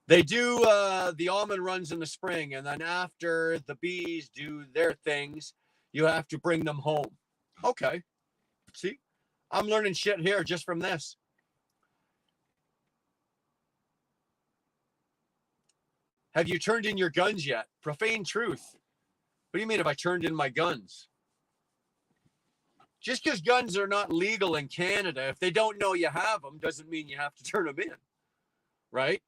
They do the almond runs in the spring, and then after the bees do their things, you have to bring them home. Okay. See, I'm learning shit here just from this. Have you turned in your guns yet? Profane truth. What do you mean have I turned in my guns? Just because guns are not legal in Canada, if they don't know you have them, doesn't mean you have to turn them in. Right?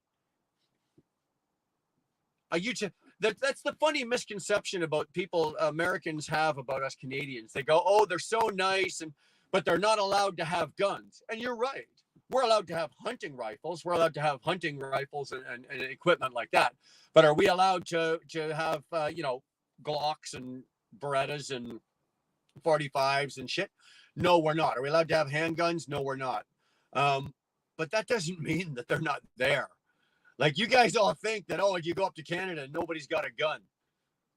That's the funny misconception about people, Americans have about us Canadians. They go, oh, they're so nice, but they're not allowed to have guns. And you're right. We're allowed to have hunting rifles. We're allowed to have hunting rifles and equipment like that. But are we allowed to have, Glocks and Berettas and 45s and shit? No, we're not. Are we allowed to have handguns? No, we're not. But that doesn't mean that they're not there. Like, you guys all think that, you go up to Canada and nobody's got a gun.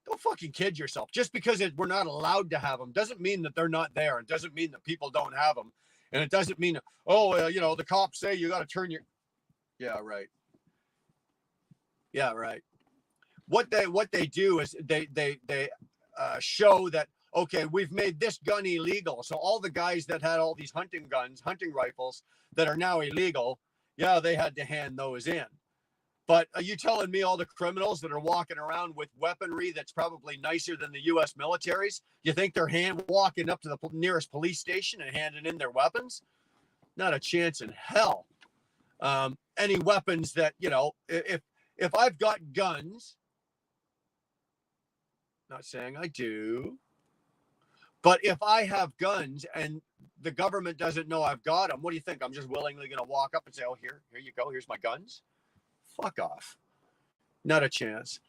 Don't fucking kid yourself. Just because we're not allowed to have them doesn't mean that they're not there. It doesn't mean that people don't have them. And it doesn't mean, oh, you know, the cops say you got to turn your, yeah, right. Yeah, right. What they do is they show that, okay, we've made this gun illegal. So all the guys that had all these hunting guns, hunting rifles that are now illegal, yeah, they had to hand those in. But are you telling me all the criminals that are walking around with weaponry that's probably nicer than the U.S. military's, you think they're walking up to the nearest police station and handing in their weapons? Not a chance in hell. Any weapons that, you know, if I've got guns, not saying I do, but if I have guns and the government doesn't know I've got them, what do you think? I'm just willingly going to walk up and say, oh, here you go. Here's my guns. Fuck off. Not a chance.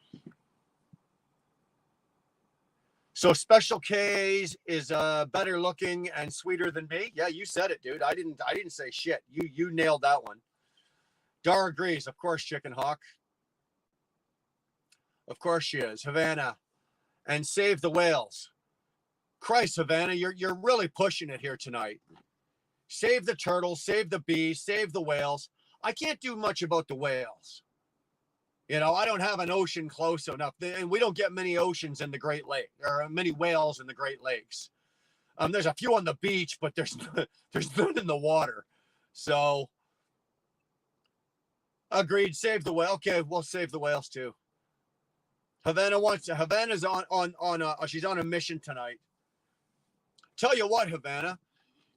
So Special K's is better looking and sweeter than me. Yeah, you said it, dude. I didn't say shit. You nailed that one. Dar agrees. Of course, Chicken Hawk. Of course she is. Havana. And save the whales. Christ, Havana, you're really pushing it here tonight. Save the turtles, save the bees, save the whales. I can't do much about the whales. You know, I don't have an ocean close enough, and we don't get many oceans in the Great Lake, or many whales in the Great Lakes. There's a few on the beach, but there's none in the water. So, agreed. Save the whale. Okay, we'll save the whales too. Havana's she's on a mission tonight. Tell you what, Havana,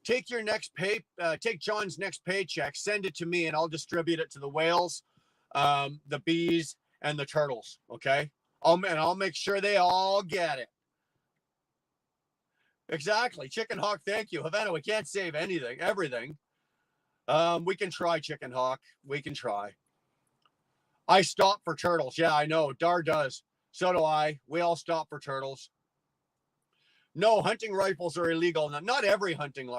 take John's next paycheck, send it to me, and I'll distribute it to the whales, the bees, and the turtles. Okay, I'll make sure they all get it. Exactly, Chicken Hawk. Thank you, Havana. We can't save everything. We can try, Chicken Hawk. We can try. I stop for turtles. Yeah, I know. Dar does. So do I. We all stop for turtles. No, hunting rifles are illegal. Not every hunting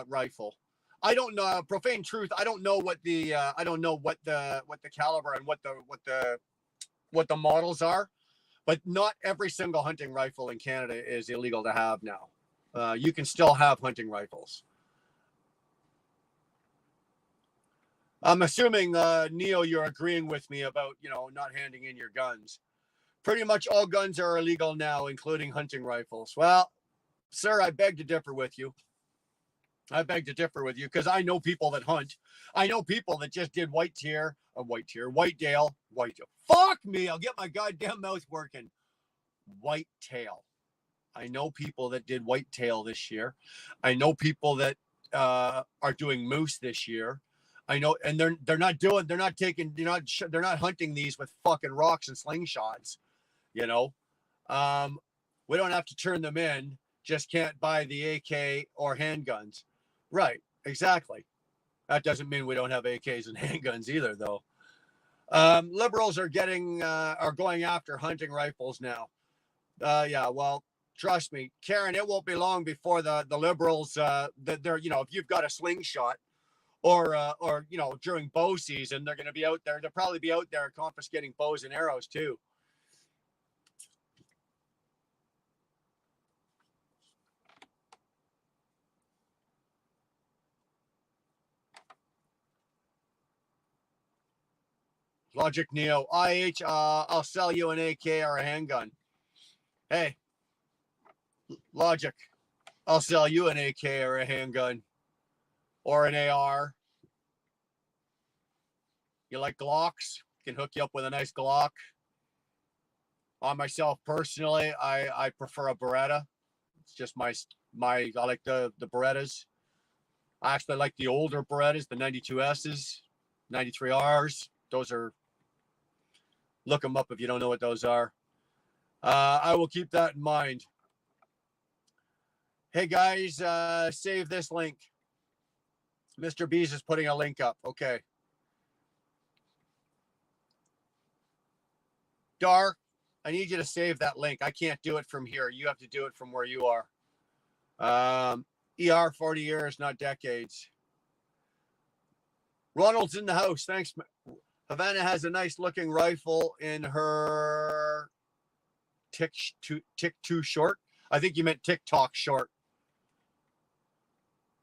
rifle. I don't know. Profane truth. I don't know what the caliber and what the models are, but not every single hunting rifle in Canada is illegal to have now. You can still have hunting rifles. I'm assuming, Neo, you're agreeing with me about, you know, not handing in your guns. Pretty much all guns are illegal now, including hunting rifles. Well, sir, I beg to differ with you. I beg to differ with you because I know people that hunt. I know people that just did whitetail. Fuck me, I'll get my goddamn mouth working. Whitetail. I know people that did whitetail this year. I know people that are doing moose this year. I know, and they're not hunting these with fucking rocks and slingshots. You know, we don't have to turn them in. Just can't buy the AK or handguns. Right, exactly. That doesn't mean we don't have AKs and handguns either, though. Liberals are going after hunting rifles now. Yeah, well, trust me, Karen, it won't be long before the liberals, they're, you know, if you've got a slingshot or you know, during bow season, they're going to be out there. They'll probably be out there confiscating bows and arrows too. Logic Neo, I'll sell you an AK or a handgun. Hey, Logic, I'll sell you an AK or a handgun or an AR. You like Glocks? Can hook you up with a nice Glock. On myself personally, I prefer a Beretta. It's just I like the Berettas. I actually like the older Berettas, the 92Ss, 93Rs. Those are, look them up if you don't know what those are. I will keep that in mind. Hey guys, save this link. Mr. Bees is putting a link up. Okay. Dar, I need you to save that link. I can't do it from here. You have to do it from where you are. ER 40 years, not decades. Ronald's in the house. Thanks. Havana has a nice looking rifle in her tick too short. I think you meant TikTok short.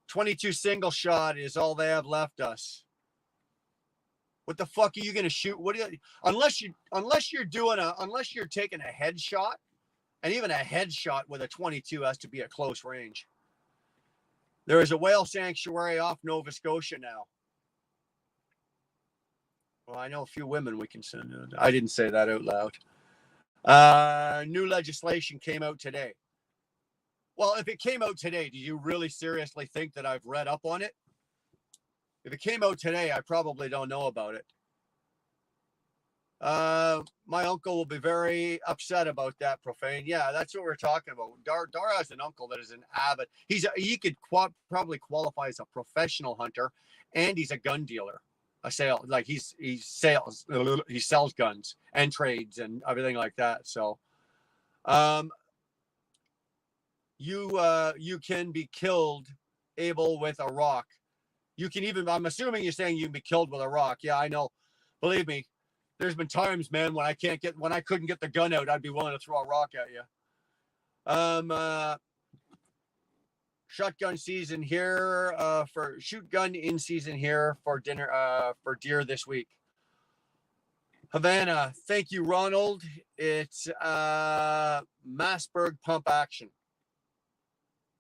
22 single shot is all they have left us. What the fuck are you gonna shoot? What do you, unless you're taking a headshot, and even a headshot with a 22 has to be at close range. There is a whale sanctuary off Nova Scotia now. Well, I know a few women we can send. I didn't say that out loud. New legislation came out today. Well, if it came out today, do you really seriously think that I've read up on it? If it came out today, I probably don't know about it. My uncle will be very upset about that, Profane. Yeah, that's what we're talking about. Dar has an uncle that is an avid. He could probably qualify as a professional hunter, and he's a gun dealer. He sells guns and trades and everything like that. So, you can be killed, Abel, with a rock. You can even, I'm assuming you're saying you can be killed with a rock. Yeah, I know. Believe me, there's been times, man, when I couldn't get the gun out, I'd be willing to throw a rock at you. Shotgun season here, for shoot gun in season here for dinner, for deer this week. Havana, thank you, Ronald. It's Massberg pump action.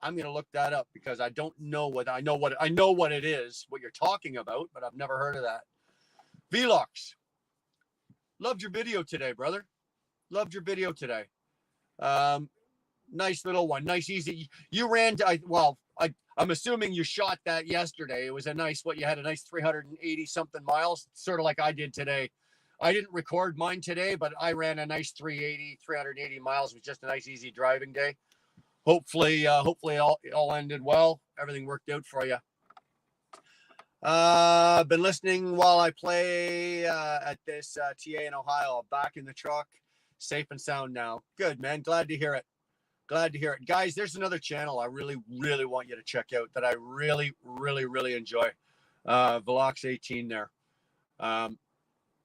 I'm going to look that up because I don't know I know what it is, what you're talking about, but I've never heard of that. Velox. Loved your video today, brother. Loved your video today. Nice little one. Nice, easy. You ran I'm assuming you shot that yesterday. It was you had a nice 380 something miles, sort of like I did today. I didn't record mine today, but I ran a nice 380 miles. It was just a nice, easy driving day. Hopefully it all ended well. Everything worked out for you. Been listening while I play at this TA in Ohio. Back in the truck, safe and sound now. Good, man. Glad to hear it. Guys, there's another channel I really, really want you to check out that I really, really, really enjoy. Velox 18 there.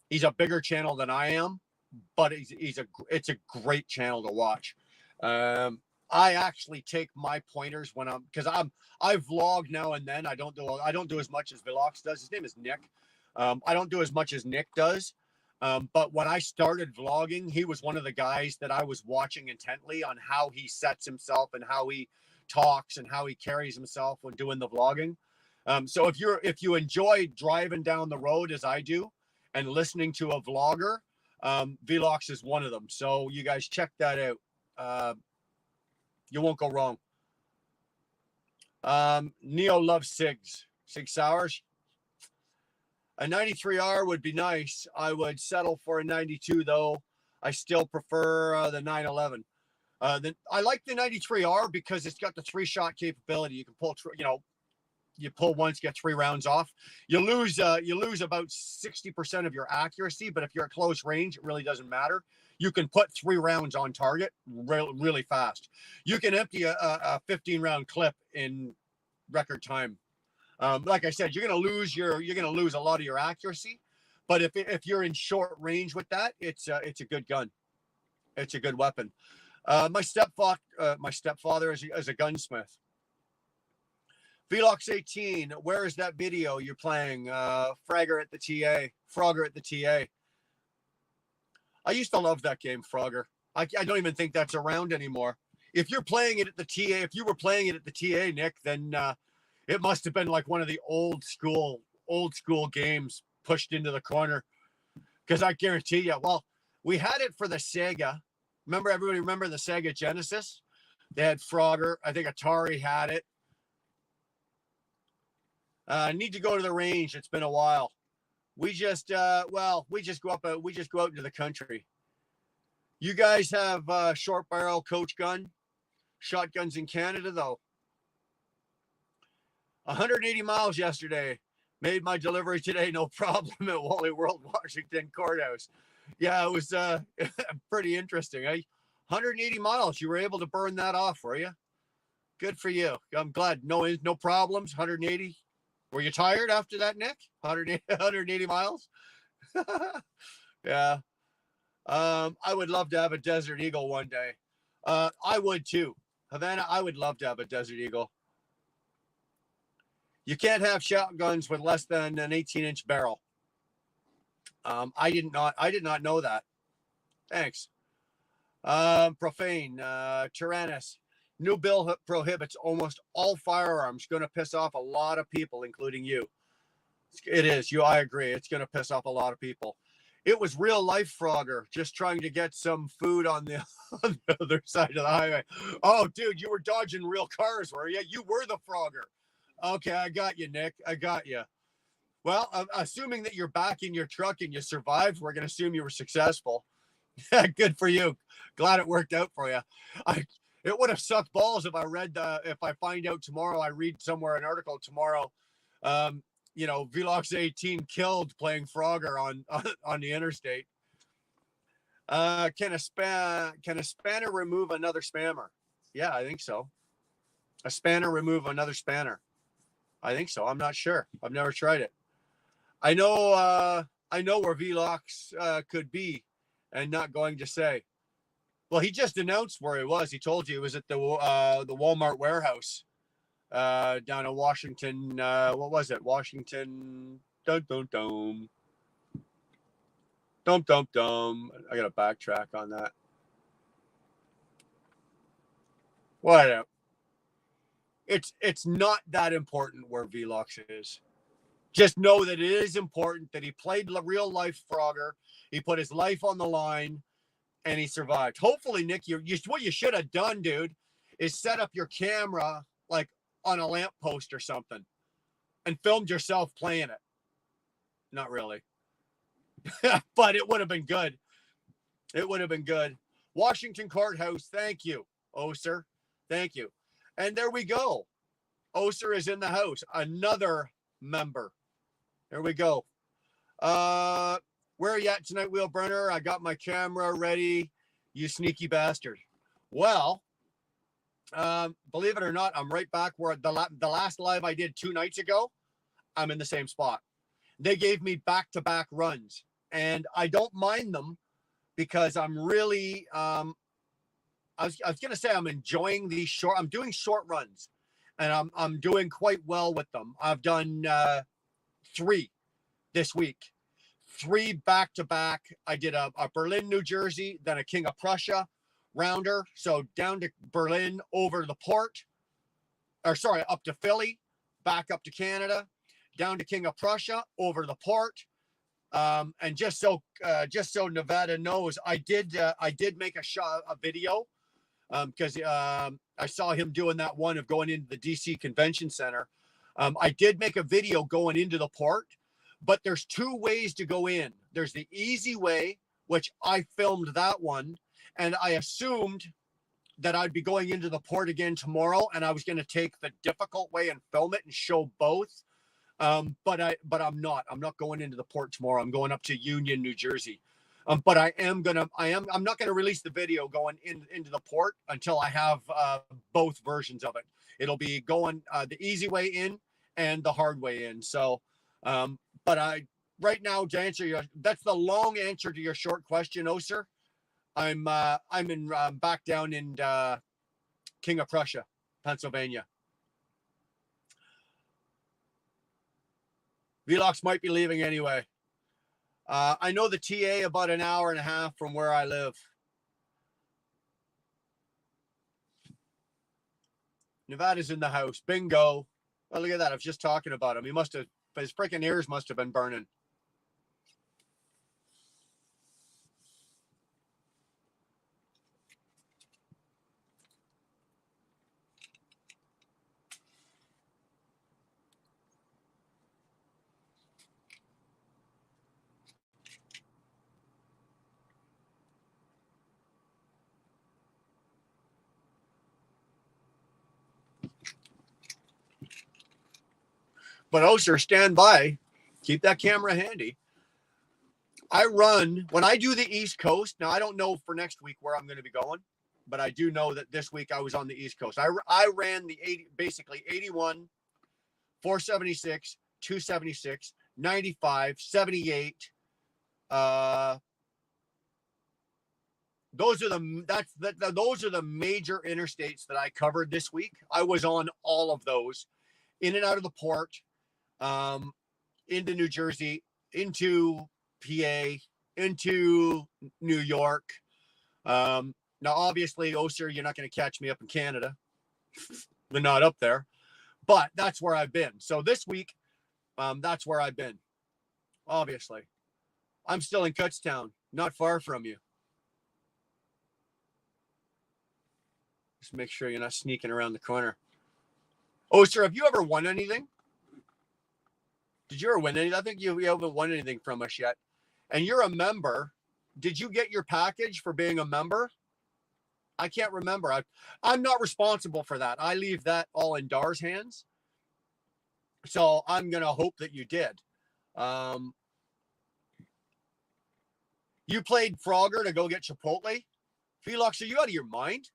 He's a bigger channel than I am, but it's a great channel to watch. I actually take my pointers because I vlog now and then. I don't do as much as Velox does. His name is Nick. I don't do as much as Nick does. But when I started vlogging, he was one of the guys that I was watching intently on how he sets himself and how he talks and how he carries himself when doing the vlogging. So if you enjoy driving down the road as I do and listening to a vlogger, Velox is one of them. So you guys check that out. You won't go wrong. Neo loves SIGs. SIG Sauers. A 93R would be nice. I would settle for a 92 though. I still prefer the 911. I like the 93R because it's got the 3-shot capability. You can pull, you pull once, get 3 rounds off. You lose about 60% of your accuracy, but if you're at close range, it really doesn't matter. You can put 3 rounds on target really fast. You can empty a 15-round clip in record time. Like I said, you're gonna lose a lot of your accuracy, but if you're in short range with that, it's a good gun. It's a good weapon. My stepfather is a gunsmith. Velox 18, where is that video you're playing? Frogger at the TA. I used to love that game, Frogger. I don't even think that's around anymore. If you're playing it at the TA, if you were playing it at the TA, Nick, then it must have been like one of the old school games pushed into the corner. Because I guarantee you, well, we had it for the Sega. Everybody remember the Sega Genesis? They had Frogger. I think Atari had it. I need to go to the range. It's been a while. We just go out into the country. You guys have short barrel coach gun, shotguns in Canada though. 180 miles yesterday. Made my delivery today, no problem at Wally World, Washington Courthouse. Yeah, it was pretty interesting. 180 miles. You were able to burn that off, were you? Good for you. I'm glad. No problems. 180. Were you tired after that, Nick? 180 miles? Yeah. I would love to have a Desert Eagle one day. I would too. Havana, I would love to have a Desert Eagle. You can't have shotguns with less than an 18-inch barrel. I did not know that. Thanks. Profane, Tyrannus. New bill prohibits almost all firearms. Going to piss off a lot of people, including you. It is. I agree. It's going to piss off a lot of people. It was real life Frogger just trying to get some food on the other side of the highway. Oh, dude, you were dodging real cars, were you? You were the Frogger. Okay, I got you, Nick. I got you. Well, assuming that you're back in your truck and you survived, we're going to assume you were successful. Good for you. Glad it worked out for you. It would have sucked balls if I find out tomorrow, I read somewhere an article tomorrow, Velox 18 killed playing Frogger on the interstate. Can a spanner remove another spammer? Yeah, I think so. A spanner remove another spanner? I think so. I'm not sure. I've never tried it. I know where Velox could be, and not going to say. Well, he just announced where he was. He told you it was at the Walmart warehouse down in Washington. What was it? Washington. Dum. I got to backtrack on that. Whatever. It's not that important where Velox is. Just know that it is important that he played real life Frogger. He put his life on the line, and he survived. Hopefully, Nick, what you should have done, dude, is set up your camera like on a lamppost or something, and filmed yourself playing it. Not really, but it would have been good. It would have been good. Washington Courthouse. Thank you, Oser. Thank you. And there we go. Oser is in the house. Another member. There we go. Where are you at tonight, Wheelburner? I got my camera ready. You sneaky bastard. Well, believe it or not, I'm right back where the last live I did 2 nights ago. I'm in the same spot. They gave me back-to-back runs, and I don't mind them because I'm really, I was going to say I'm enjoying these I'm doing short runs, and I'm doing quite well with them. I've done 3 this week. 3 back-to-back. I did a Berlin, New Jersey, then a King of Prussia rounder. So down to Berlin, over the port, up to Philly, back up to Canada, down to King of Prussia, over the port. And just so Nevada knows, I did make a video because I saw him doing that one of going into the DC Convention Center. I did make a video going into the port. But there's 2 ways to go in. There's the easy way, which I filmed that one, and I assumed that I'd be going into the port again tomorrow, and I was going to take the difficult way and film it and show both. But I'm not. I'm not going into the port tomorrow. I'm going up to Union, New Jersey. But I'm not gonna release the video going into the port until I have both versions of it. It'll be going the easy way in and the hard way in. So. But right now, to answer that's the long answer to your short question, Oser. I'm back down in King of Prussia, Pennsylvania. Velox might be leaving anyway. I know the TA about an hour and a half from where I live. Nevada's in the house. Bingo. Oh, look at that. I was just talking about him. His freaking ears must have been burning. But Oser, stand by. Keep that camera handy. I run, when I do the East Coast, now I don't know for next week where I'm going to be going, but I do know that this week I was on the East Coast. I ran the 81, 476, 276, 95, 78. Those are the major interstates that I covered this week. I was on all of those. in and out of the port, into New Jersey, into PA, into New York. Now, obviously, Oser, you're not going to catch me up in Canada. We're not up there, but that's where I've been. So this week, that's where I've been. Obviously, I'm still in Kutztown, not far from you. Just make sure you're not sneaking around the corner. Oser, have you ever won anything? Did you ever win anything? I think you haven't won anything from us yet. And you're a member. Did you get your package for being a member? I can't remember. I'm not responsible for that. I leave that all in Dar's hands. So I'm going to hope that you did. You played Frogger to go get Chipotle? Felix, are you out of your mind?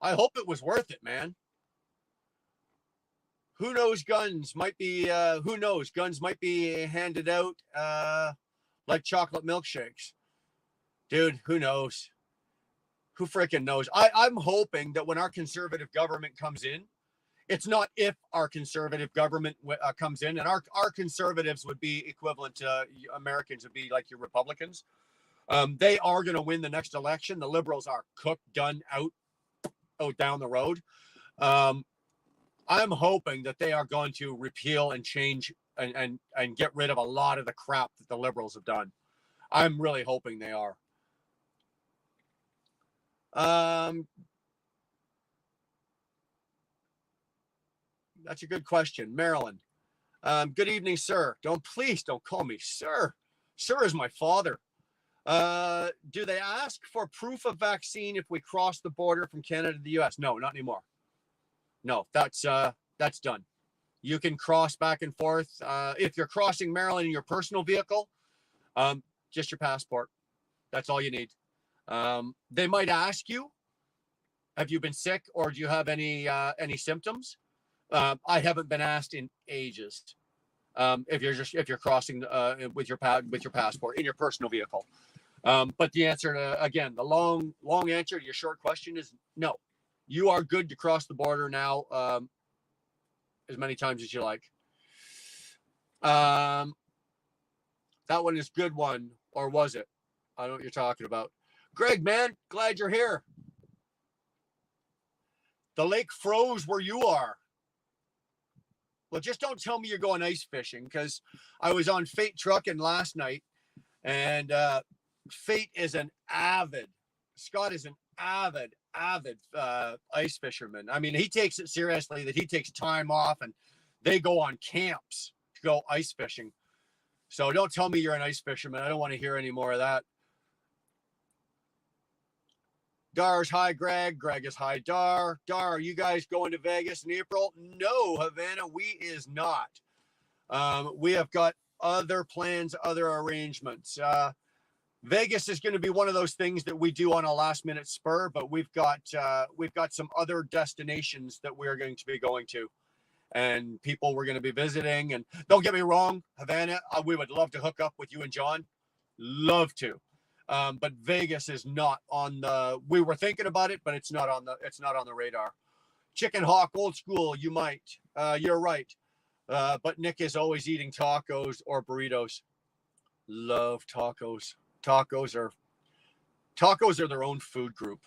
I hope it was worth it, man. Who knows? Guns might be handed out like chocolate milkshakes. Dude, who knows? Who freaking knows? I'm hoping that when our conservative government comes in, it's not if our conservative government comes in, and our conservatives would be equivalent to Americans would be like your Republicans. They are going to win the next election. The Liberals are cooked, done, out down the road. I'm hoping that they are going to repeal and change and get rid of a lot of the crap that the Liberals have done. I'm really hoping they are. That's a good question. Marilyn. Good evening, sir. Please don't call me sir. Sir is my father. Do they ask for proof of vaccine if we cross the border from Canada to the US? No, not anymore. No, that's done. You can cross back and forth. If you're crossing Maryland in your personal vehicle, just your passport. That's all you need. They might ask you, have you been sick or do you have any symptoms? I haven't been asked in ages. If you're crossing with your passport in your personal vehicle. But the answer to, again, the long answer to your short question is no. You are good to cross the border now as many times as you like. That one is good one, or was it? I don't know what you're talking about. Greg, man, glad you're here. The lake froze where you are. Well, just don't tell me you're going ice fishing, because I was on Fate Trucking last night, and Fate is Scott is an avid ice fisherman. I mean, he takes it seriously that he takes time off and they go on camps to go ice fishing. So don't tell me you're an ice fisherman. I don't want to hear any more of that. Dar's hi, Greg. Greg is hi, Dar. Dar, are you guys going to Vegas in April? No, Havana, we is not. We have got other plans, other arrangements. Vegas is going to be one of those things that we do on a last minute spur, but we've got some other destinations that we're going to be going to, and people we're going to be visiting. And don't get me wrong, Havana, we would love to hook up with you and John. Love to. But Vegas is not on the, we were thinking about it, but it's not on the radar. Chicken Hawk, old school. You might, you're right. But Nick is always eating tacos or burritos. Love tacos. Tacos are their own food group.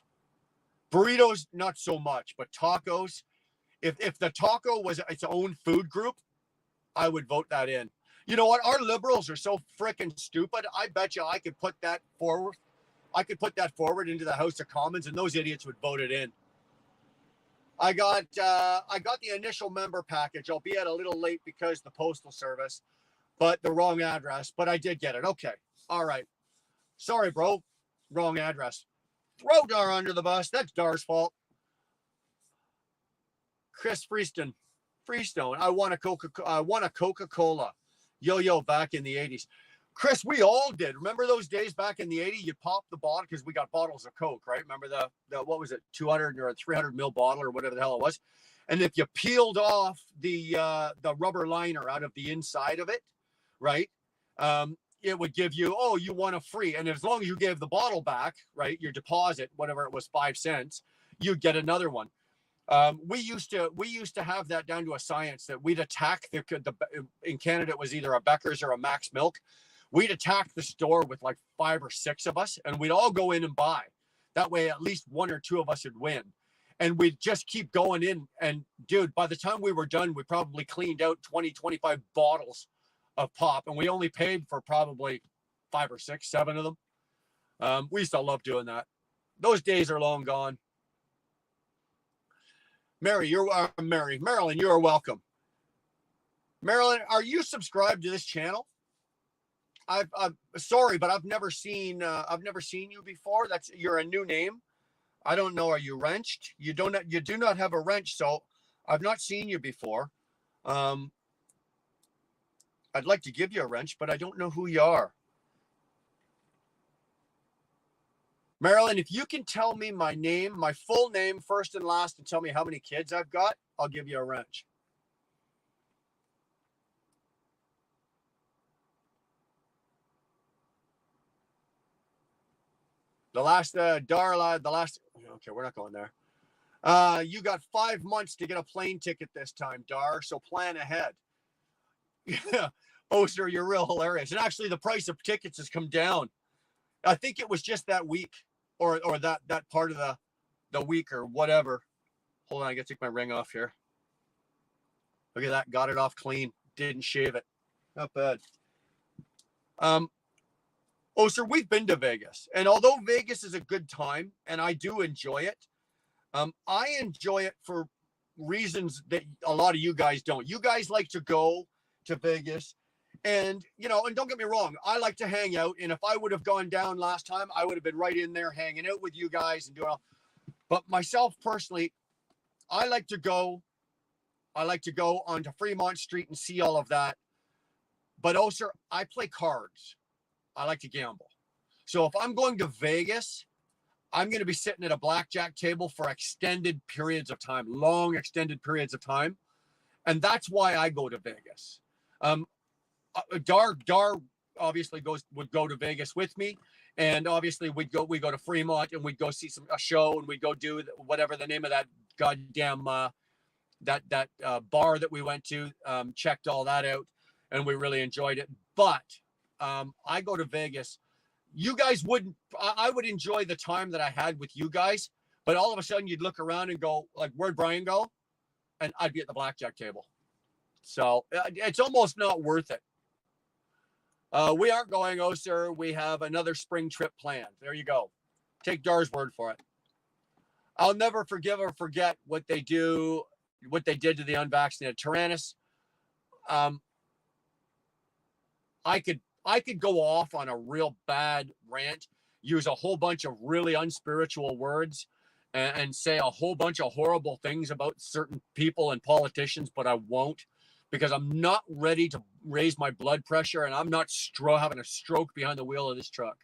Burritos, not so much, but tacos, if the taco was its own food group, I would vote that in. You know what? Our Liberals are so freaking stupid. I bet you I could put that forward. I could put that forward into the House of Commons, and those idiots would vote it in. I got the initial member package, albeit a little late because the postal service, but the wrong address. But I did get it. Okay. All right. Sorry, bro. Wrong address. Throw Dar under the bus. That's Dar's fault. Chris Freestone. I want a Coca-Cola. Yo, back in the 80s. Chris, we all did. Remember those days back in the 80s? You pop the bottle because we got bottles of Coke, right? Remember the what was it, 200 or 300 ml bottle or whatever the hell it was? And if you peeled off the rubber liner out of the inside of it, right? It would give you, oh, you want a free. And as long as you gave the bottle back, right, your deposit, whatever it was, 5 cents, you'd get another one. We used to have that down to a science that we'd attack the in Canada it was either a Becker's or a Max Milk. We'd attack the store with like 5 or 6 of us, and we'd all go in and buy. That way, at least 1 or 2 of us would win, and we'd just keep going in. And dude, by the time we were done, we probably cleaned out 20, 25 bottles of pop, and we only paid for probably 5 or 6, 7 of them. We used to love doing that. Those days are long gone. Marilyn, you are welcome. Marilyn, are you subscribed to this channel? I'm sorry, but I've never seen you before. You're a new name. I don't know. Are you wrenched? You do not have a wrench, so I've not seen you before. I'd like to give you a wrench, but I don't know who you are. Marilyn, if you can tell me my name, my full name, first and last, and tell me how many kids I've got, I'll give you a wrench. Okay, we're not going there. You got 5 months to get a plane ticket this time, Dar, so plan ahead. Yeah. Oh, sir, you're real hilarious. And actually, the price of tickets has come down. I think it was just that week or that part of the week or whatever. Hold on, I gotta take my ring off here. Look at that, got it off clean. Didn't shave it. Not bad. Oh, sir, we've been to Vegas. And although Vegas is a good time, and I do enjoy it, I enjoy it for reasons that a lot of you guys don't. You guys like to go to Vegas. And, and don't get me wrong, I like to hang out. And if I would have gone down last time, I would have been right in there hanging out with you guys and doing all. But myself personally, I like to go onto Fremont Street and see all of that. But oh, sir, I play cards. I like to gamble. So if I'm going to Vegas, I'm going to be sitting at a blackjack table for extended periods of time, long extended periods of time. And that's why I go to Vegas. Dar obviously would go to Vegas with me. And obviously we go to Fremont and we'd go see a show and we'd go do whatever the name of that goddamn, that bar that we went to, checked all that out and we really enjoyed it. But I go to Vegas. You guys wouldn't, I would enjoy the time that I had with you guys, but all of a sudden you'd look around and go like, where'd Brian go? And I'd be at the blackjack table. So it's almost not worth it. We aren't going, oh, sir. We have another spring trip planned. There you go. Take Dar's word for it. I'll never forgive or forget what they did to the unvaccinated. Tyrannus, I could go off on a real bad rant, use a whole bunch of really unspiritual words, and say a whole bunch of horrible things about certain people and politicians, but I won't, because I'm not ready to raise my blood pressure and I'm not having a stroke behind the wheel of this truck.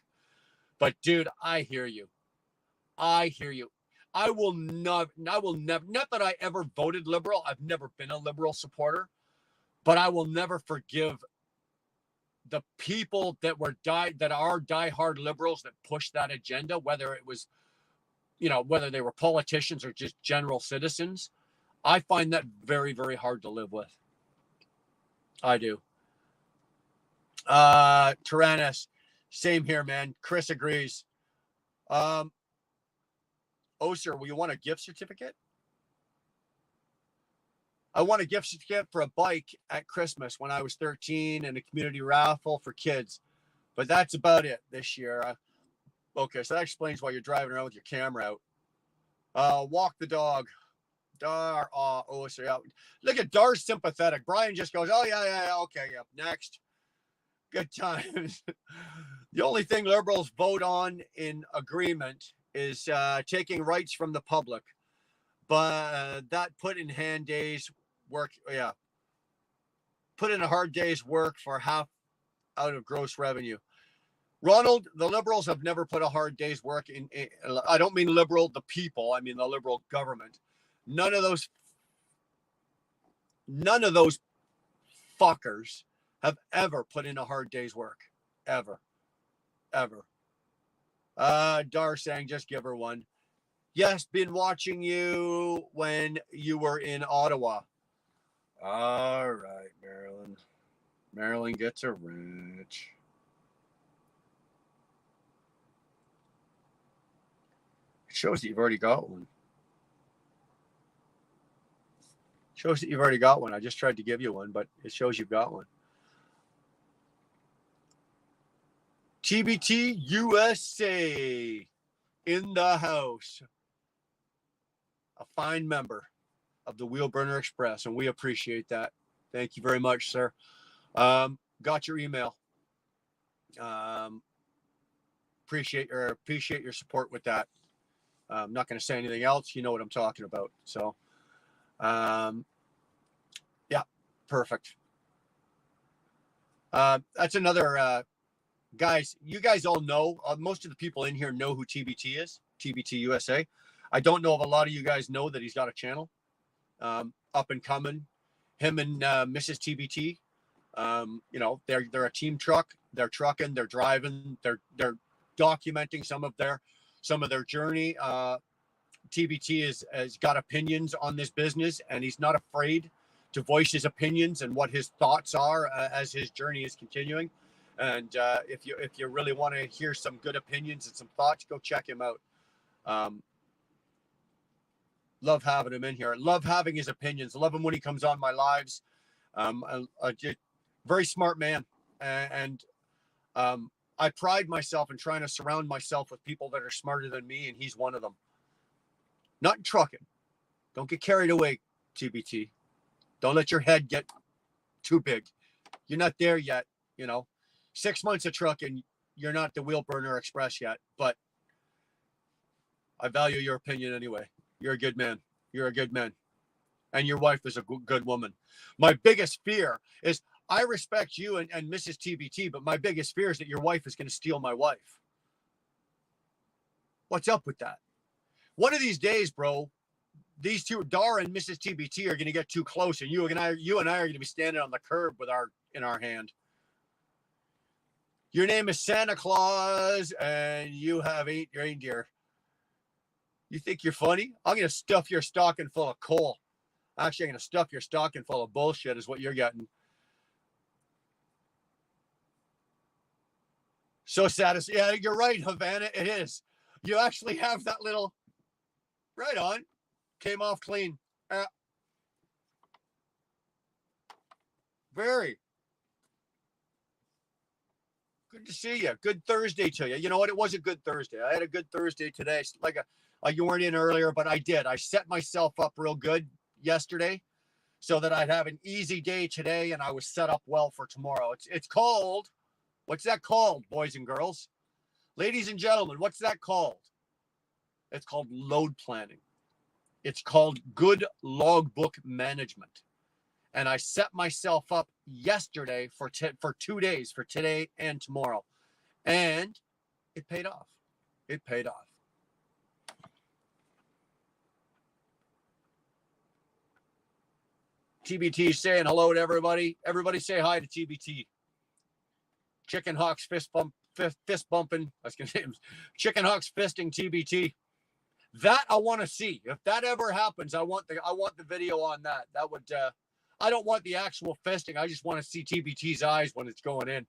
But dude, I hear you. I will never, not that I ever voted liberal. I've never been a liberal supporter, but I will never forgive the people that are diehard liberals that push that agenda, whether it was, whether they were politicians or just general citizens. I find that very, very hard to live with. I do. Tyrannus, same here, man. Chris agrees. Oh, sir, will you want a gift certificate? I won a gift certificate for a bike at Christmas when I was 13 and a community raffle for kids. But that's about it this year. Okay, so that explains why you're driving around with your camera out. Walk the dog. Dar, oh, so yeah. Look at Dar's sympathetic. Brian just goes, oh, yeah, okay, yeah, next. Good times. The only thing liberals vote on in agreement is taking rights from the public. But that put in hand days work, yeah. Put in a hard day's work for half out of gross revenue. Ronald, the liberals have never put a hard day's work in. I don't mean liberal, the people. I mean the liberal government. None of those fuckers have ever put in a hard day's work. Ever. Dar saying, just give her one. Yes, been watching you when you were in Ottawa. All right, Marilyn. Marilyn gets a ranch. It shows that you've already got one. Shows that you've already got one. I just tried to give you one, but it shows you've got one. TBT USA in the house. A fine member of the Wheel Burner Express, and we appreciate that. Thank you very much, sir. Got your email. Appreciate your support with that. I'm not going to say anything else. You know what I'm talking about. So, yeah, perfect. That's another, guys. You guys all know. Most of the people in here know who TBT is. TBT USA. I don't know if a lot of you guys know that he's got a channel, up and coming. Him and Mrs. TBT. You know, they're a team truck. They're trucking. They're driving. They're documenting some of their journey. TBT has got opinions on this business, and he's not afraid to voice his opinions and what his thoughts are as his journey is continuing. And if you really want to hear some good opinions and some thoughts, go check him out. Love having him in here. Love having his opinions. Love him when he comes on my lives. Very smart man, and I pride myself in trying to surround myself with people that are smarter than me, and he's one of them. Not in trucking. Don't get carried away, TBT. Don't let your head get too big. You're not there yet. You know, 6 months of trucking, you're not the Wheel Burner Express yet, but I value your opinion anyway. You're a good man. You're a good man. And your wife is a good woman. My biggest fear is I respect you and Mrs. TBT, but my biggest fear is that your wife is going to steal my wife. What's up with that? One of these days, bro, these two, Dar and Mrs. TBT, are going to get too close, and you and I are going to be standing on the curb with in our hand. Your name is Santa Claus, and you have 8 reindeer. You think you're funny? I'm going to stuff your stocking full of coal. Actually, I'm going to stuff your stocking full of bullshit is what you're getting. So satisfying. Yeah, you're right, Havana. It is. You actually have that little... Right on. Came off clean. Very. Good to see you. Good Thursday to you. You know what? It was a good Thursday. I had a good Thursday today. Like you weren't in earlier, but I did. I set myself up real good yesterday so that I'd have an easy day today, and I was set up well for tomorrow. It's called... What's that called, boys and girls? Ladies and gentlemen, what's that called? It's called load planning. It's called good logbook management. And I set myself up yesterday for 2 days, for today and tomorrow. And it paid off. It paid off. TBT saying hello to everybody. Everybody say hi to TBT. Chicken Hawks fist bumping. I was gonna say Chicken Hawks fisting TBT. That I want to see. If that ever happens, I want the video on that. That would I don't want the actual fisting. I just want to see TBT's eyes when it's going in.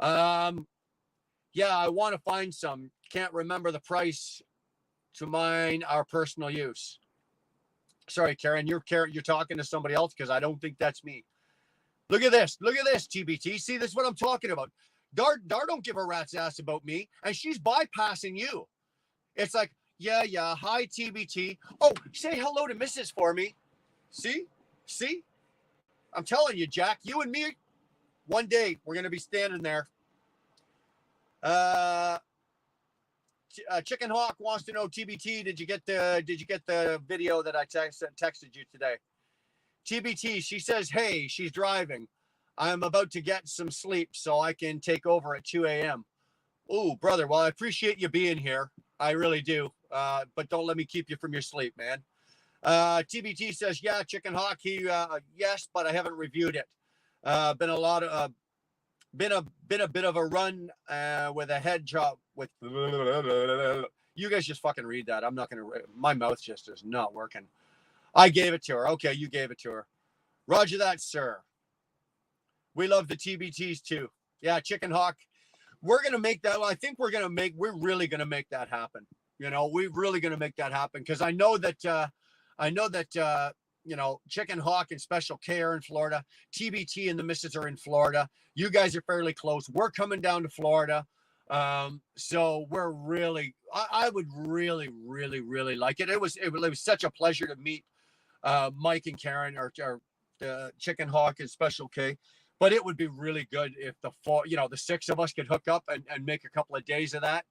Yeah, I want to find some. Can't remember the price to mine our personal use. Sorry, Karen. You're talking to somebody else because I don't think that's me. Look at this. Look at this, TBT. See, this is what I'm talking about. Dar don't give a rat's ass about me, and she's bypassing you. It's like, yeah, hi, TBT. Oh, say hello to Mrs. for me. See? I'm telling you, Jack, you and me, one day, we're going to be standing there. Chicken Hawk wants to know, TBT, did you get the video that I texted you today? TBT, she says, hey, she's driving. I'm about to get some sleep so I can take over at 2 a.m. Oh, brother, well, I appreciate you being here. I really do. But don't let me keep you from your sleep, man. TBT says, yeah, Chicken Hawk, yes, but I haven't reviewed it. Been a bit of a run with a head job with You guys just fucking read that. I'm not going to, my mouth just is not working. I gave it to her. Okay, you gave it to her. Roger that, sir. We love the TBTs too. Yeah, Chicken Hawk. We're going to make that. I think we're really going to make that happen. You know, we're really going to make that happen because I know that, you know, Chicken Hawk and Special K are in Florida. TBT and the missus are in Florida. You guys are fairly close. We're coming down to Florida. So we're really, I would really, really, really like it. It was such a pleasure to meet Mike and Karen, or Chicken Hawk and Special K. But it would be really good if the 6 of us could hook up and make a couple of days of that.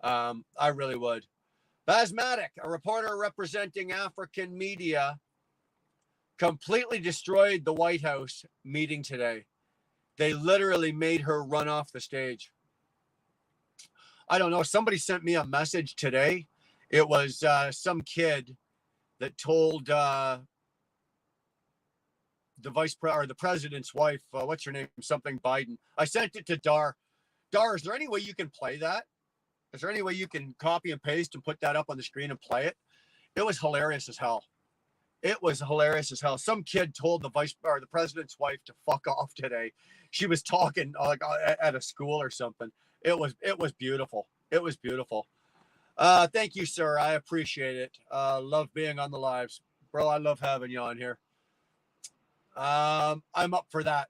I really would. Basmatic, a reporter representing African media, completely destroyed the White House meeting today. They literally made her run off the stage. I don't know. Somebody sent me a message today. It was some kid that told the president's wife, what's her name? Something Biden. I sent it to Dar. Dar, is there any way you can play that? Is there any way you can copy and paste and put that up on the screen and play it? It was hilarious as hell. It was hilarious as hell. Some kid told the president's wife to fuck off today. She was talking like at a school or something. It was beautiful. It was beautiful. Thank you, sir. I appreciate it. Love being on the lives, bro. I love having you on here. I'm up for that.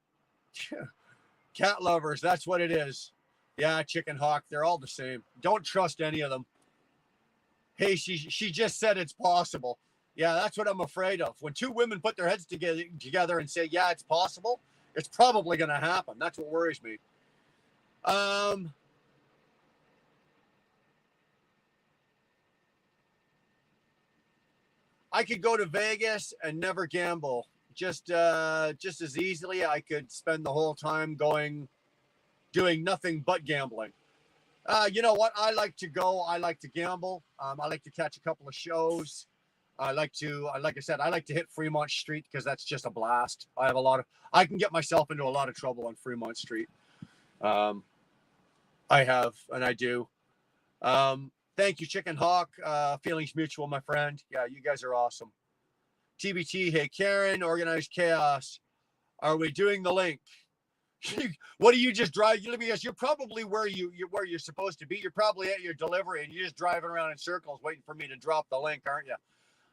Cat lovers, that's what it is. Yeah, Chicken Hawk, they're all the same. Don't trust any of them. Hey, she just said it's possible. Yeah, that's what I'm afraid of. When two women put their heads together and say, yeah, it's possible, it's probably going to happen. That's what worries me. I could go to Vegas and never gamble. Just as easily, I could spend the whole time doing nothing but gambling. You know what? I like to go. I like to gamble. I like to catch a couple of shows. like I said, I like to hit Fremont Street because that's just a blast. I can get myself into a lot of trouble on Fremont Street. I have, and I do. Thank you, Chicken Hawk. Feelings mutual, my friend. Yeah, you guys are awesome. TBT, hey, Karen, Organized Chaos. Are we doing the link? What do you just drive? Because you're probably where you're supposed to be. You're probably at your delivery and you're just driving around in circles waiting for me to drop the link, aren't you?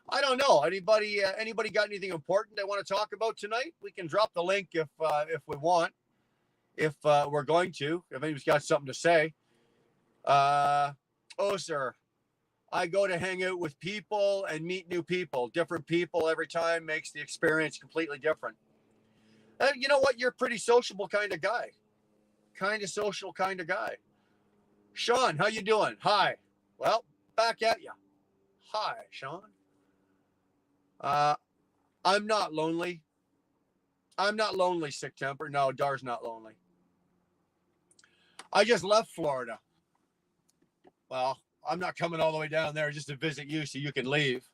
I don't know. Anybody got anything important they want to talk about tonight? We can drop the link if we want. If we're going to. If anybody's got something to say. Oh, sir. I go to hang out with people and meet new people. Different people every time makes the experience completely different. You know what? You're a pretty sociable kind of guy. Kind of social kind of guy. Sean, how you doing? Hi. Well, back at you. Hi, Sean. I'm not lonely. I'm not lonely, sick temper. No, Dar's not lonely. I just left Florida. Well, I'm not coming all the way down there just to visit you so you can leave.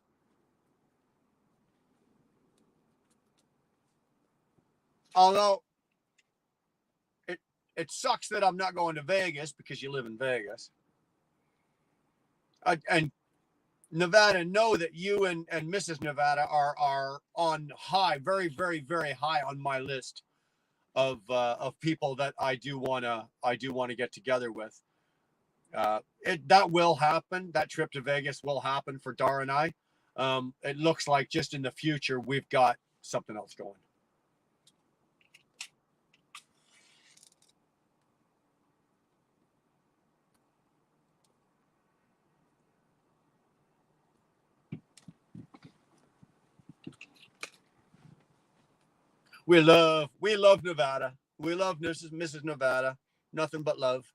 Although it sucks that I'm not going to Vegas because you live in Vegas. And Nevada, know that you and Mrs. Nevada are on high, very, very, very high on my list of people that I do want to get together with. That will happen. That trip to Vegas will happen for Dar and I. It looks like just in the future we've got something else going. We love Nevada. We love Mrs. Nevada. Nothing but love.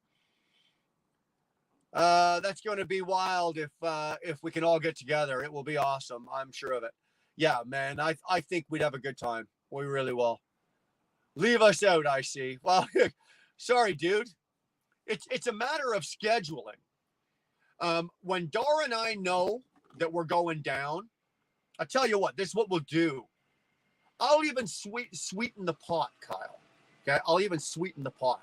That's going to be wild if we can all get together. It will be awesome. I'm sure of it. Yeah, man. I think we'd have a good time. We really will. Leave us out, I see. Well, sorry, dude. It's a matter of scheduling. When Dara and I know that we're going down, I'll tell you what, this is what we'll do. I'll even sweeten the pot, Kyle. Okay, I'll even sweeten the pot.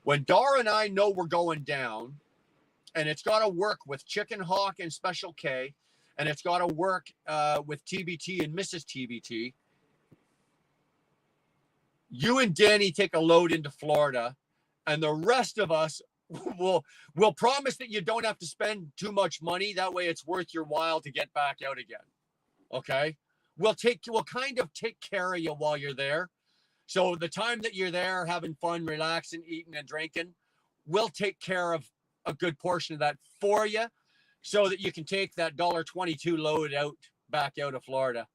When Dara and I know we're going down, and it's got to work with Chicken Hawk and Special K, and it's got to work with TBT and Mrs. TBT. You and Danny take a load into Florida, and the rest of us will promise that you don't have to spend too much money. That way it's worth your while to get back out again. Okay? We'll kind of take care of you while you're there. So the time that you're there having fun, relaxing, eating and drinking, we'll take care of a good portion of that for you so that you can take that $1.22 load back out of Florida.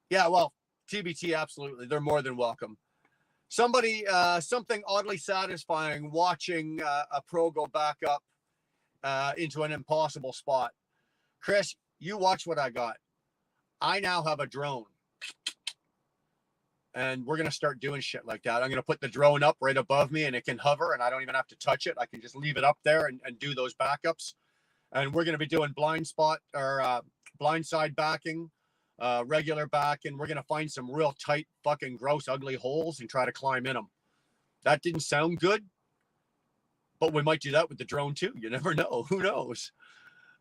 Yeah, well, TBT, absolutely. They're more than welcome. Something oddly satisfying watching a pro go back up into an impossible spot. Chris, you watch what I got. I now have a drone. And we're going to start doing shit like that. I'm going to put the drone up right above me and it can hover and I don't even have to touch it. I can just leave it up there and do those backups. And we're going to be doing blind side backing, regular backing. We're going to find some real tight, fucking gross, ugly holes and try to climb in them. That didn't sound good, but we might do that with the drone too. You never know. Who knows?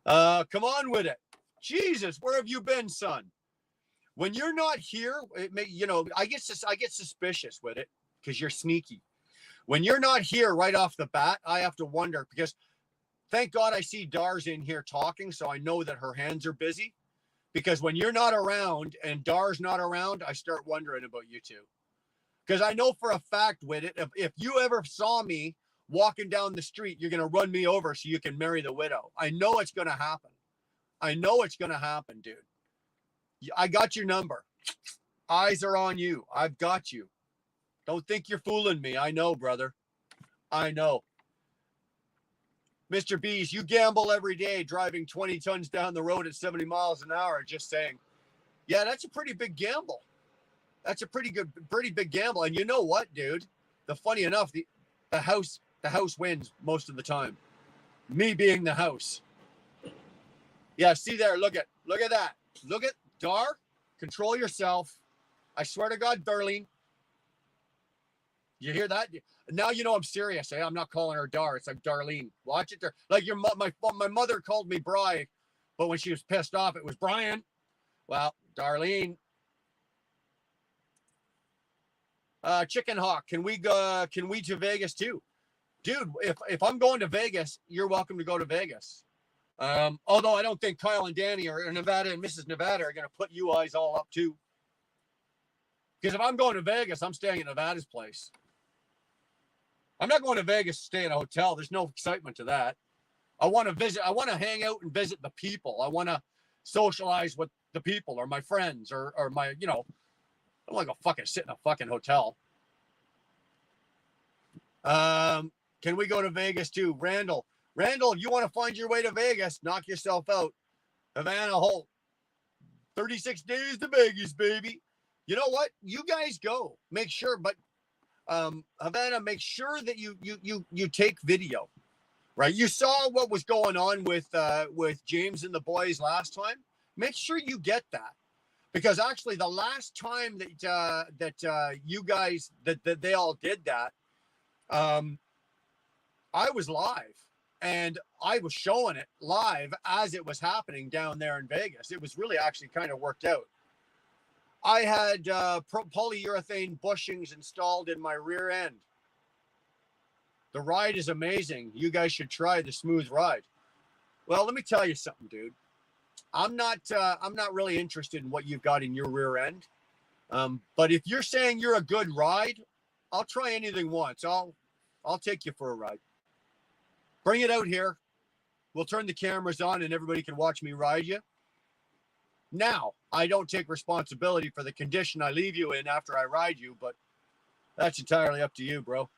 Come on with it. Jesus, where have you been, son? When you're not here, I get suspicious with it because you're sneaky. When you're not here right off the bat, I have to wonder because thank God I see Dar's in here talking, so I know that her hands are busy. Because when you're not around and Dar's not around, I start wondering about you two. Because I know for a fact with it, if you ever saw me walking down the street, you're going to run me over so you can marry the widow. I know it's going to happen. I know it's going to happen, dude. I got your number. Eyes are on you. I've got you. Don't think you're fooling me. I know, brother. I know. Mr. Bees, you gamble every day driving 20 tons down the road at 70 miles an hour. Just saying. Yeah, that's a pretty big gamble. That's a pretty big gamble. And you know what, dude? Funny enough, the house wins most of the time. Me being the house. Yeah, see there. Look at that. Look at Dar. Control yourself. I swear to God, Darlene. You hear that? Now you know I'm serious. I'm not calling her Dar. It's like Darlene. Watch it there. Like my mother called me Bri, but when she was pissed off, it was Brian. Well, Darlene. Chicken Hawk, can we to Vegas too? Dude, if I'm going to Vegas, you're welcome to go to Vegas. Although I don't think Kyle and Danny or Nevada and Mrs. Nevada are going to put you guys all up too. Because if I'm going to Vegas, I'm staying at Nevada's place. I'm not going to Vegas to stay in a hotel. There's no excitement to that. I want to visit. I want to hang out and visit the people. I want to socialize with the people or my friends or my, I don't want to go fucking sit in a fucking hotel. Can we go to Vegas too? Randall, you want to find your way to Vegas? Knock yourself out. Havana Holt. 36 days to Vegas, baby. You know what? You guys go. Make sure, but Havana, make sure that you take video. Right? You saw what was going on with James and the boys last time. Make sure you get that. Because actually the last time that you guys that they all did that, I was live and I was showing it live as it was happening down there in Vegas. It was really actually kind of worked out. I had polyurethane bushings installed in my rear end. The ride is amazing. You guys should try the smooth ride. Well, let me tell you something, dude. I'm not really interested in what you've got in your rear end. But if you're saying you're a good ride, I'll try anything once. I'll take you for a ride. Bring it out here. We'll turn the cameras on and everybody can watch me ride you. Now, I don't take responsibility for the condition I leave you in after I ride you, but that's entirely up to you, bro.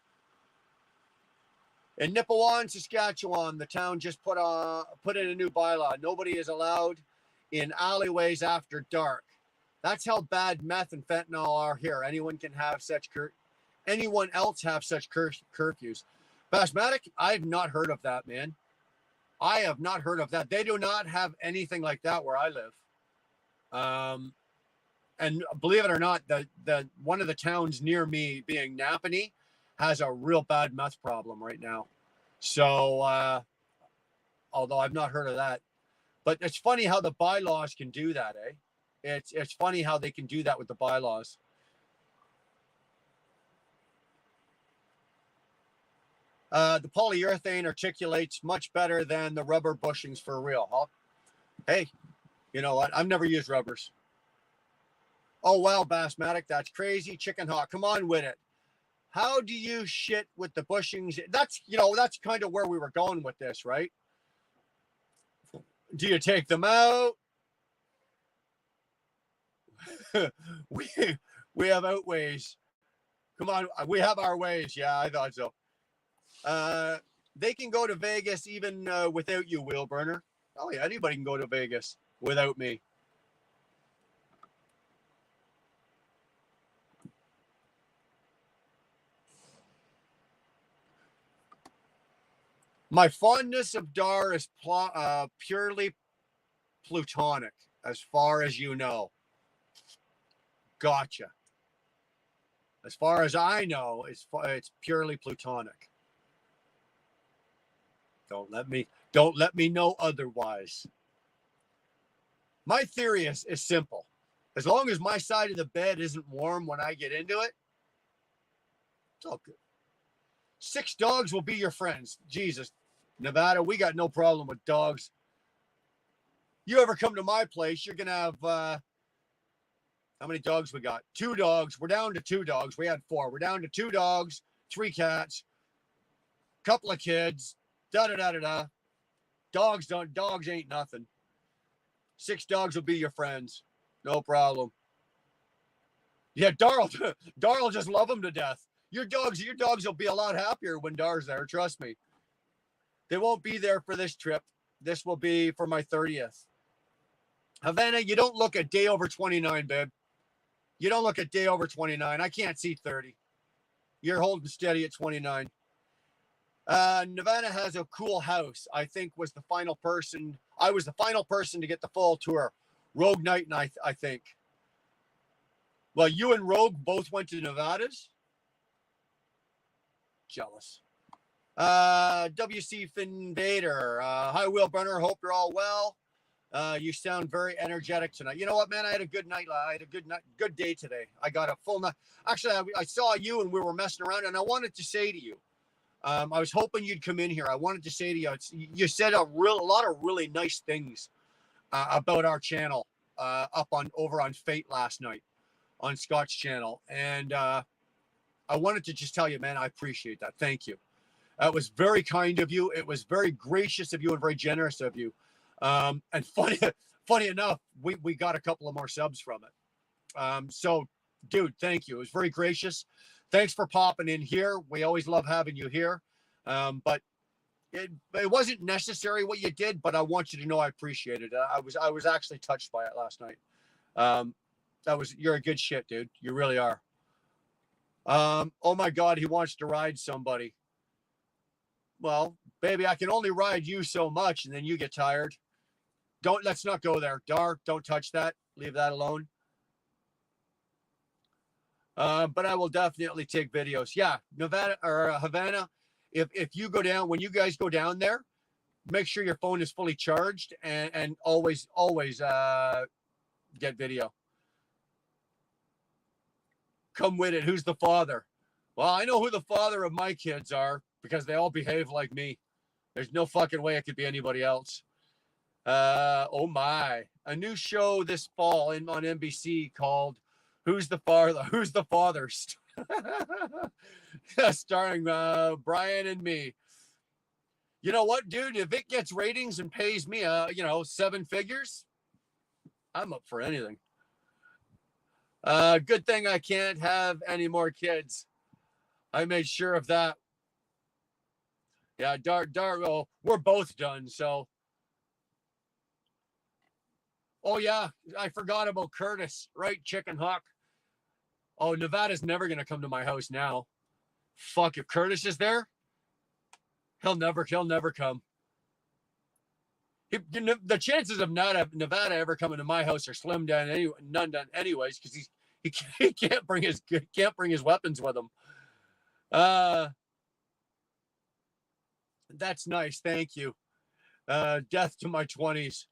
In Nipawin, Saskatchewan, the town just put in a new bylaw. Nobody is allowed in alleyways after dark. That's how bad meth and fentanyl are here. Anyone else have such curfews. Basmatic, I've not heard of that, man. I have not heard of that. They do not have anything like that where I live. And believe it or not, the one of the towns near me, being Napanee, has a real bad meth problem right now. So, although I've not heard of that, but it's funny how the bylaws can do that, eh? It's funny how they can do that with the bylaws. The polyurethane articulates much better than the rubber bushings for real, huh? Hey, you know what? I've never used rubbers. Oh, wow, Bassmatic, that's crazy. Chicken Hawk, come on with it. How do you shit with the bushings? That's, you know, that's kind of where we were going with this, right? Do you take them out? we we have outways. Come on, we have our ways. Yeah, I thought so. They can go to Vegas even without you, Wheelburner. Oh yeah, anybody can go to Vegas without me. My fondness of Dar is purely plutonic, as far as you know. Gotcha. As far as I know, it's purely plutonic. Don't let me know otherwise. My theory is simple. As long as my side of the bed isn't warm when I get into it, it's all good. 6 dogs will be your friends. Jesus, Nevada, we got no problem with dogs. You ever come to my place, you're gonna have how many dogs we got? 2 dogs. We're down to 2 dogs. We had 4. We're down to 2 dogs, 3 cats, couple of kids. Da da da da da. Dogs ain't nothing. 6 dogs will be your friends. No problem. Yeah, Dar'll just love them to death. Your dogs will be a lot happier when Dar's there. Trust me. They won't be there for this trip. This will be for my 30th. Havana, you don't look a day over 29, babe. You don't look a day over 29. I can't see 30. You're holding steady at 29. Nevada has a cool house. I think I was the final person to get the full tour. Rogue Knight and I think. Well, you and Rogue both went to Nevada's. Jealous. WC Finvader. Hi, Wheelburner. Hope you're all well. You sound very energetic tonight. You know what, man? I had a good night. I had a good day today. I got a full night. Actually, I saw you and we were messing around, and I wanted to say to you, I was hoping you'd come in here. I wanted to say to you, you said a lot of really nice things about our channel over on Fate last night on Scott's channel, and I wanted to just tell you, man, I appreciate that. Thank you. It was very kind of you. It was very gracious of you and very generous of you. And funny enough, we got a couple of more subs from it. So, dude, thank you. It was very gracious. Thanks for popping in here. We always love having you here. But it wasn't necessary what you did, but I want you to know I appreciate it. I was actually touched by it last night. You're a good shit, dude. You really are. Oh my God, he wants to ride somebody. Well, baby, I can only ride you so much, and then you get tired. Let's not go there. Dar, don't touch that. Leave that alone. But I will definitely take videos. Yeah, Nevada or Havana. If you go down, when you guys go down there, make sure your phone is fully charged and always get video. Come with it. Who's the father? Well, I know who the father of my kids are because they all behave like me. There's no fucking way it could be anybody else. Oh my. A new show this fall on NBC called Who's the Father? Who's the Father? Starring Brian and me. You know what, dude? If it gets ratings and pays me, 7 figures, I'm up for anything. Good thing I can't have any more kids. I made sure of that. Yeah, Dargo, we're both done, so. Oh, yeah, I forgot about Curtis, right, Chicken Hawk? Oh, Nevada's never going to come to my house now. Fuck, if Curtis is there, he'll never come. The chances of Nevada ever coming to my house are slim down none done anyways, because he can't bring his weapons with him. That's nice, thank you. Death to my 20s.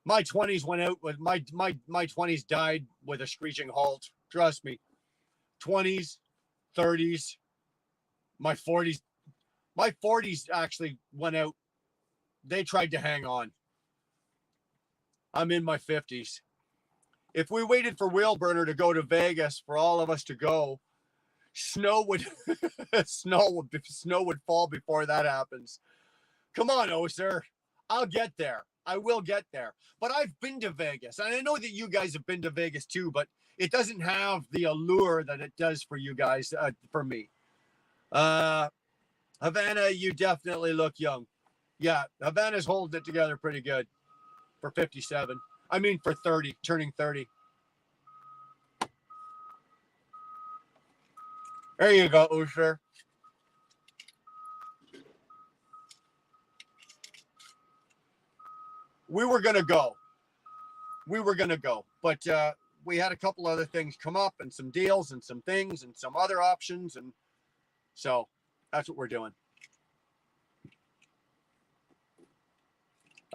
My 20s went out with my 20s died with a screeching halt. Trust me. 20s, 30s, my 40s. My 40s actually went out. They tried to hang on. I'm in my 50s. If we waited for Wheelburner to go to Vegas for all of us to go, snow would fall before that happens. Come on, Oser. I'll get there. I will get there. But I've been to Vegas, and I know that you guys have been to Vegas too, but it doesn't have the allure that it does for you guys, for me. Havana, you definitely look young. Yeah, Havana's holding it together pretty good for 57. I mean, for 30, turning 30. There you go, Usher. We were going to go. But we had a couple other things come up and some deals and some things and some other options. And so that's what we're doing.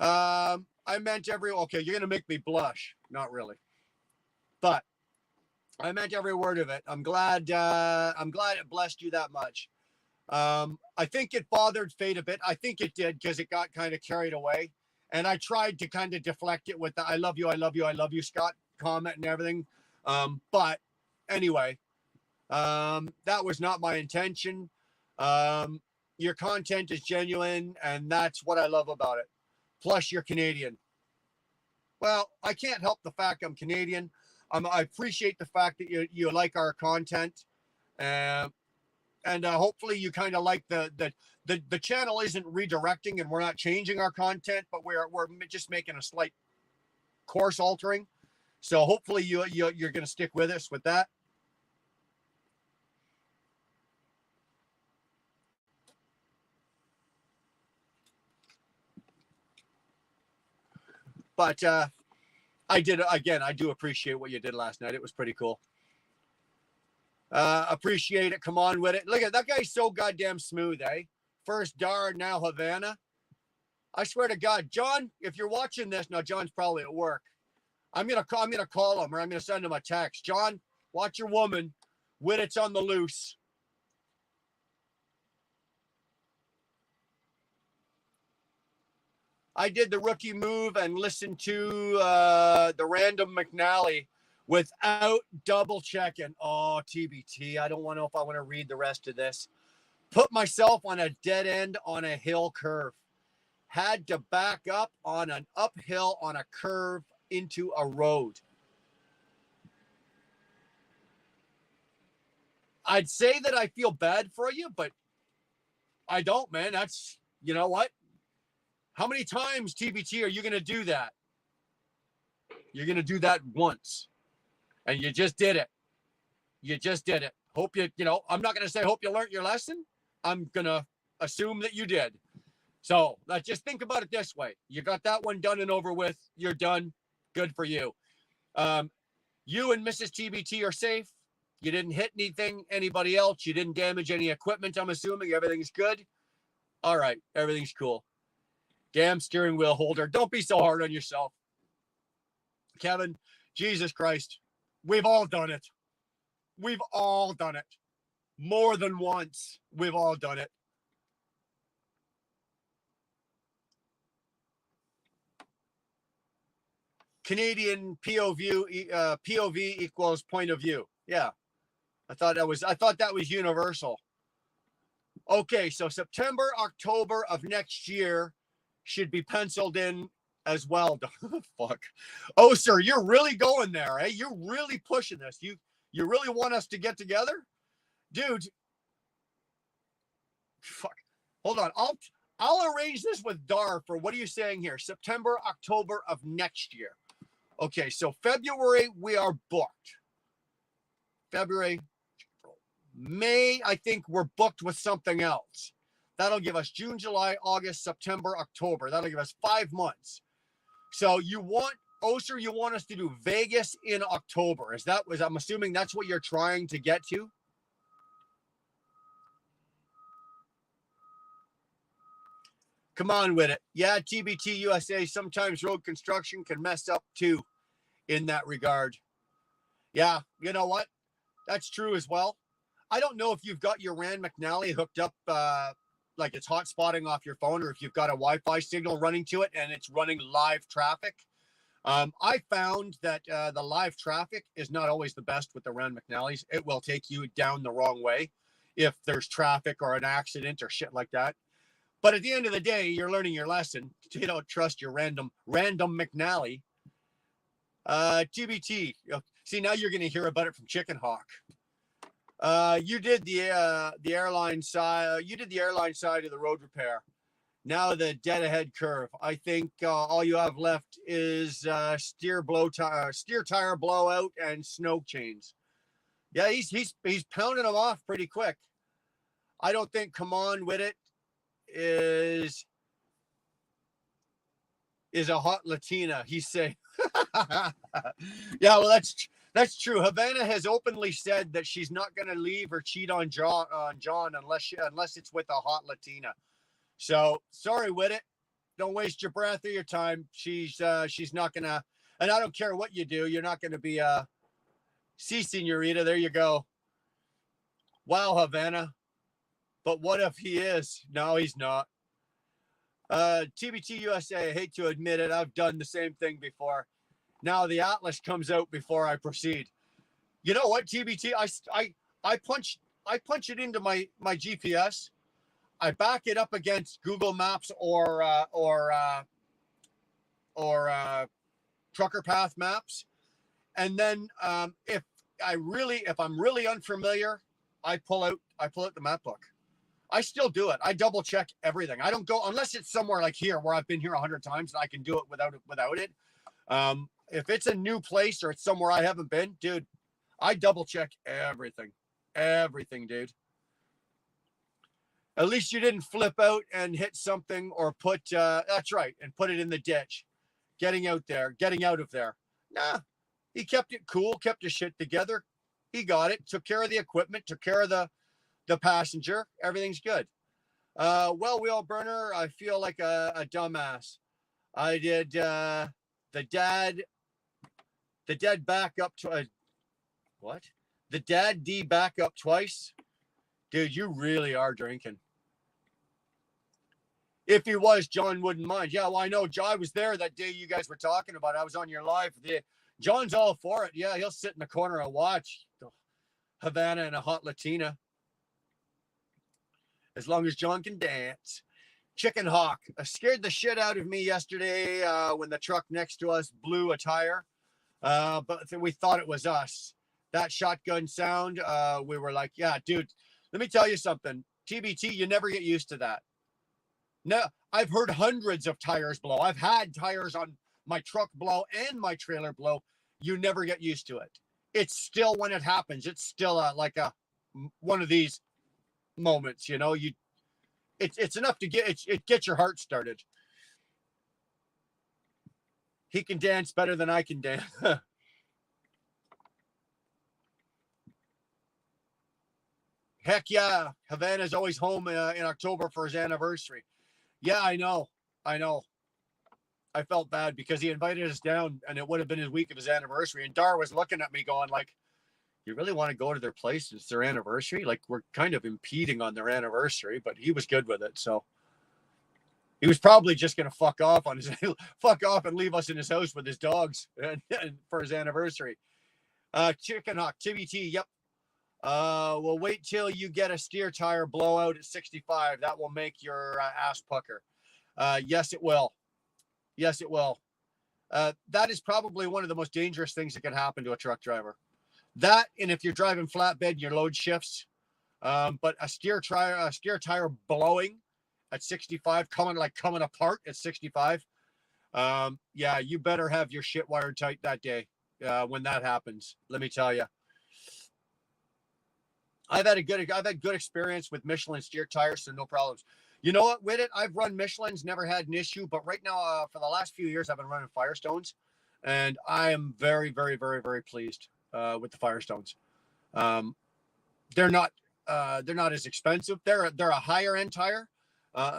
I meant okay, you're going to make me blush. Not really. But I meant every word of it. I'm glad it blessed you that much. I think it bothered Fate a bit. I think it did because it got kind of carried away. And I tried to kind of deflect it with the I love you, Scott comment and everything. But anyway, that was not my intention. Your content is genuine, and that's what I love about it. Plus, you're Canadian. Well, I can't help the fact I'm Canadian. I appreciate the fact that you like our content. And hopefully you kind of like the channel isn't redirecting and we're not changing our content, but we're just making a slight course altering. So hopefully you're going to stick with us with that. But I do appreciate what you did last night. It was pretty cool. Appreciate it. Come on with it. Look at that guy's so goddamn smooth, eh? First Dar, now Havana. I swear to God, John, if you're watching this, now John's probably at work. I'm gonna call him, or I'm gonna send him a text. John, watch your woman. Wittit's on the loose. I did the rookie move and listened to the random McNally without double checking. Oh, TBT. I don't know if I want to read the rest of this. Put myself on a dead end on a hill curve. Had to back up on an uphill on a curve into a road. I'd say that I feel bad for you, but I don't, man. That's, you know what? How many times, TBT, are you going to do that? You're going to do that once. And you just did it. Hope I'm not going to say hope you learned your lesson. I'm going to assume that you did. So let's just think about it this way. You got that one done and over with. You're done. Good for you. You and Mrs. TBT are safe. You didn't hit anybody else. You didn't damage any equipment, I'm assuming. Everything's good. All right. Everything's cool. Damn steering wheel holder. Don't be so hard on yourself. Kevin, Jesus Christ. We've all done it. More than once. We've all done it. Canadian POV equals point of view. Yeah. I thought that was universal. Okay, so September, October of next year should be penciled in as well. Fuck. Oh, sir, you're really going there, eh? You're really pushing this. You really want us to get together? Dude. Fuck. Hold on. I'll arrange this with Dar for, what are you saying here? September, October of next year. Okay, so February, we are booked. February, May, I think we're booked with something else. That'll give us June, July, August, September, October. That'll give us 5 months. So you want us to do Vegas in October. I'm assuming that's what you're trying to get to? Come on with it. Yeah, TBT USA, sometimes road construction can mess up too in that regard. Yeah, you know what? That's true as well. I don't know if you've got your Rand McNally hooked up, like it's hot spotting off your phone, or if you've got a Wi-Fi signal running to it and it's running live traffic. I found that the live traffic is not always the best with the Rand McNallys. It will take you down the wrong way if there's traffic or an accident or shit like that. But at the end of the day, you're learning your lesson. You don't trust your random McNally. TBT. See, now you're going to hear about it from Chicken Hawk. You did the airline side. You did the airline side of the road repair. Now the dead ahead curve. I think all you have left is steer tire blowout and snow chains. Yeah, he's pounding them off pretty quick. I don't think come on with it is a hot Latina. He's saying. Yeah, well, that's true. Havana has openly said that she's not going to leave or cheat on John unless it's with a hot Latina. So sorry with it. Don't waste your breath or your time. She's not gonna, and I don't care what you do. You're not going to be si, senorita. There you go. Wow, Havana. But what if he is? No, he's not. TBT USA, I hate to admit it, I've done the same thing before. Now the Atlas comes out before I proceed. You know what, TBT? I punch it into my GPS. I back it up against Google Maps or Trucker Path Maps, and then if I'm really unfamiliar, I pull out the map book. I still do it. I double check everything. I don't go unless it's somewhere like here where I've been here 100 times and I can do it without it. If it's a new place or it's somewhere I haven't been, dude, I double check everything, dude. At least you didn't flip out and hit something or that's right, and put it in the ditch. Getting out of there. Nah, he kept it cool, kept his shit together. He got it, took care of the equipment, took care of the passenger. Everything's good. Well, wheel burner, I feel like a dumbass. I did the dad back up to what? The dad D back up twice. Dude, you really are drinking. If he was, John wouldn't mind. Yeah, well, I know. I was there that day you guys were talking about. I was on your live. John's all for it. Yeah, he'll sit in the corner and watch Havana and a hot Latina. As long as John can dance. Chicken Hawk scared the shit out of me yesterday when the truck next to us blew a tire. But we thought it was us. That shotgun sound, we were like, yeah, dude, let me tell you something. TBT, you never get used to that. No, I've heard hundreds of tires blow. I've had tires on my truck blow and my trailer blow. You never get used to it. It's still, when it happens, it's still like one of these moments, you know. It's enough to get your heart started. He can dance better than I can dance. Heck yeah, Havana's always home in October for his anniversary. Yeah, I know. I felt bad because he invited us down and it would have been his week of his anniversary. And Dar was looking at me going like, you really want to go to their place? It's their anniversary. Like, we're kind of impeding on their anniversary, but he was good with it. So he was probably just going to fuck off and leave us in his house with his dogs and for his anniversary. Chicken Hawk, TBT. Yep. Well, wait till you get a steer tire blowout at 65. That will make your ass pucker. Yes, it will. Yes, it will. That is probably one of the most dangerous things that can happen to a truck driver. That, and if you're driving flatbed, your load shifts. But a steer tire blowing at 65, coming apart at 65. Yeah, you better have your shit wired tight that day when that happens. Let me tell you. I've had good experience with Michelin steer tires, so no problems. You know what? With it, I've run Michelin's, never had an issue. But right now, for the last few years, I've been running Firestones, and I am very, very, very, very pleased with the Firestones. Um, they're not as expensive. They're a higher end tire.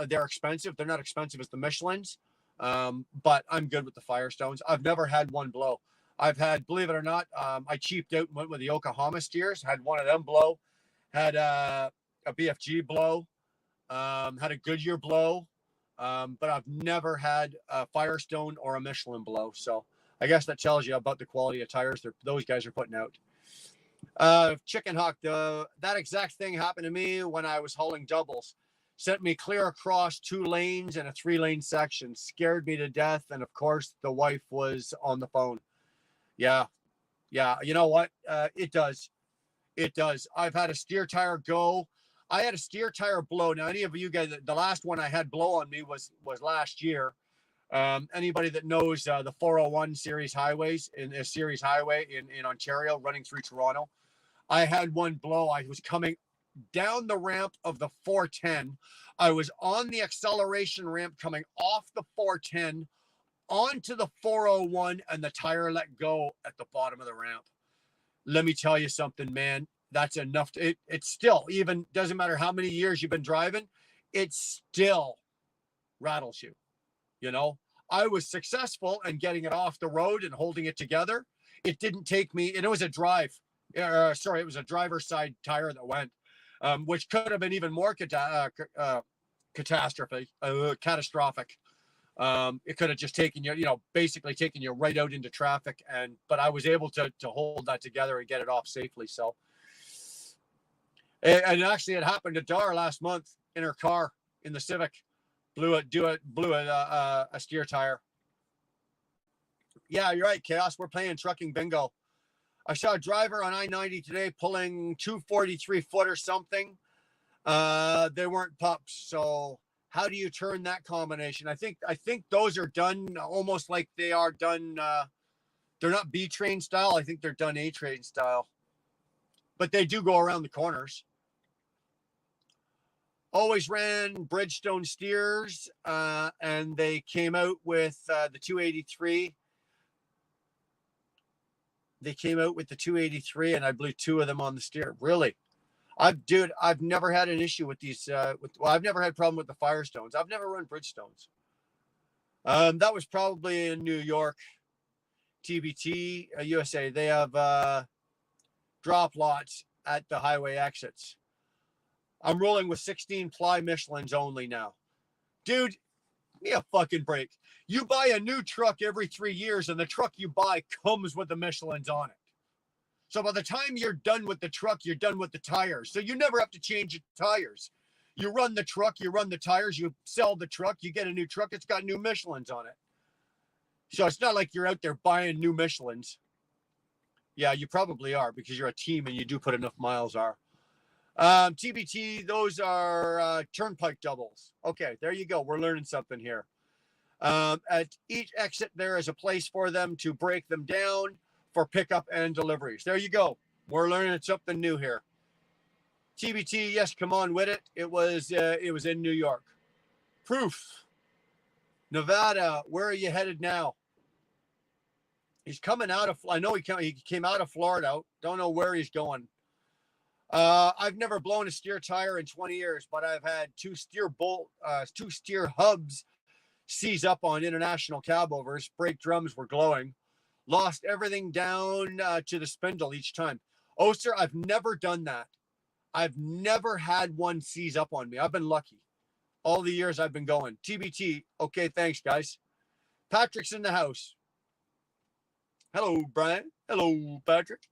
They're expensive. They're not expensive as the Michelin's, but I'm good with the Firestones. I've never had one blow. I've had, believe it or not, I cheaped out and went with the Yokohama steers. Had one of them blow. Had a BFG blow. Had a Goodyear blow. But I've never had a Firestone or a Michelin blow. So I guess that tells you about the quality of tires those guys are putting out. Chicken Hawk, that exact thing happened to me when I was hauling doubles. Sent me clear across 2 lanes and a 3-lane section. Scared me to death. And of course, the wife was on the phone. Yeah. Yeah. You know what? It does. It does. I've had a steer tire go. I had a steer tire blow. Now, any of you guys, the last one I had blow on me was last year. Anybody that knows the 401 series highways in a series highway in Ontario running through Toronto, I had one blow. I was coming down the ramp of the 410. I was on the acceleration ramp coming off the 410 onto the 401, and the tire let go at the bottom of the ramp. Let me tell you something, man. That's enough. It still, even doesn't matter how many years you've been driving, it still rattles you. You know, I was successful in getting it off the road and holding it together. It didn't take me, and it was a drive. It was a driver's side tire that went, which could have been even more catastrophic. It could have just taken you, basically taken you right out into traffic. But I was able to hold that together and get it off safely. So, and actually, it happened to Dar last month in her car in the Civic. Blew a steer tire. Yeah, you're right, Chaos. We're playing trucking bingo. I saw a driver on I-90 today pulling 243 foot or something. They weren't pups. So how do you turn that combination? I think those are done almost like they are done. They're not B-train style. I think they're done A-train style. But they do go around the corners. Always ran Bridgestone steers, and they came out with the 283. They came out with the 283, and I blew 2 of them on the steer. Really? I've never had an issue with these. I've never had a problem with the Firestones. I've never run Bridgestones. That was probably in New York, TBT, USA. They have drop lots at the highway exits. I'm rolling with 16 ply Michelins only now. Dude, give me a fucking break. You buy a new truck every 3 years, and the truck you buy comes with the Michelins on it. So by the time you're done with the truck, you're done with the tires. So you never have to change your tires. You run the truck, you run the tires, you sell the truck, you get a new truck, it's got new Michelins on it. So it's not like you're out there buying new Michelins. Yeah, you probably are because you're a team and you do put enough miles on. TBT, those are turnpike doubles. Okay, there you go. We're learning something here. At each exit, there is a place for them to break them down for pickup and deliveries. There you go. We're learning something new here. TBT, yes, come on with it. It was in New York. Proof. Nevada, where are you headed now? He's coming out of, I know he came out of Florida. Don't know where he's going. I've never blown a steer tire in 20 years, but I've had 2 steer hubs seize up on international cabovers. Brake drums were glowing. Lost everything down to the spindle each time. Oh, sir, I've never done that. I've never had one seize up on me. I've been lucky all the years I've been going. TBT. Okay, thanks, guys. Patrick's in the house. Hello, Brian. Hello, Patrick.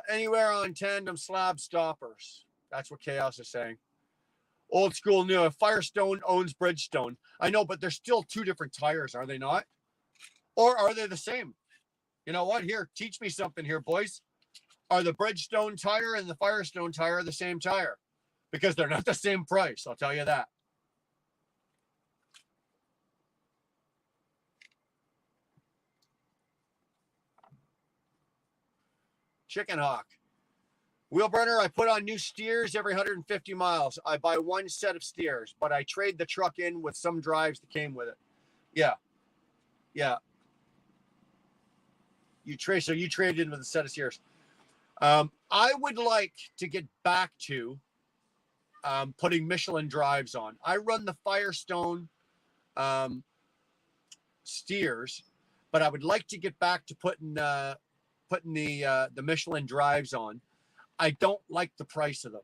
Anywhere on tandem slab stoppers. That's what Chaos is saying. Old school new. Firestone owns Bridgestone. I know, but they're still 2 different tires, are they not? Or are they the same? You know what? Here, teach me something here, boys. Are the Bridgestone tire and the Firestone tire the same tire? Because they're not the same price, I'll tell you that. Chicken Hawk. Wheel burner, I put on new steers every 150 miles. I buy one set of steers, but I trade the truck in with some drives that came with it. Yeah. Yeah. You traded in with a set of steers. I would like to get back to putting Michelin drives on. I run the Firestone steers, but I would like to get back to putting the Michelin drives on. I don't like the price of them,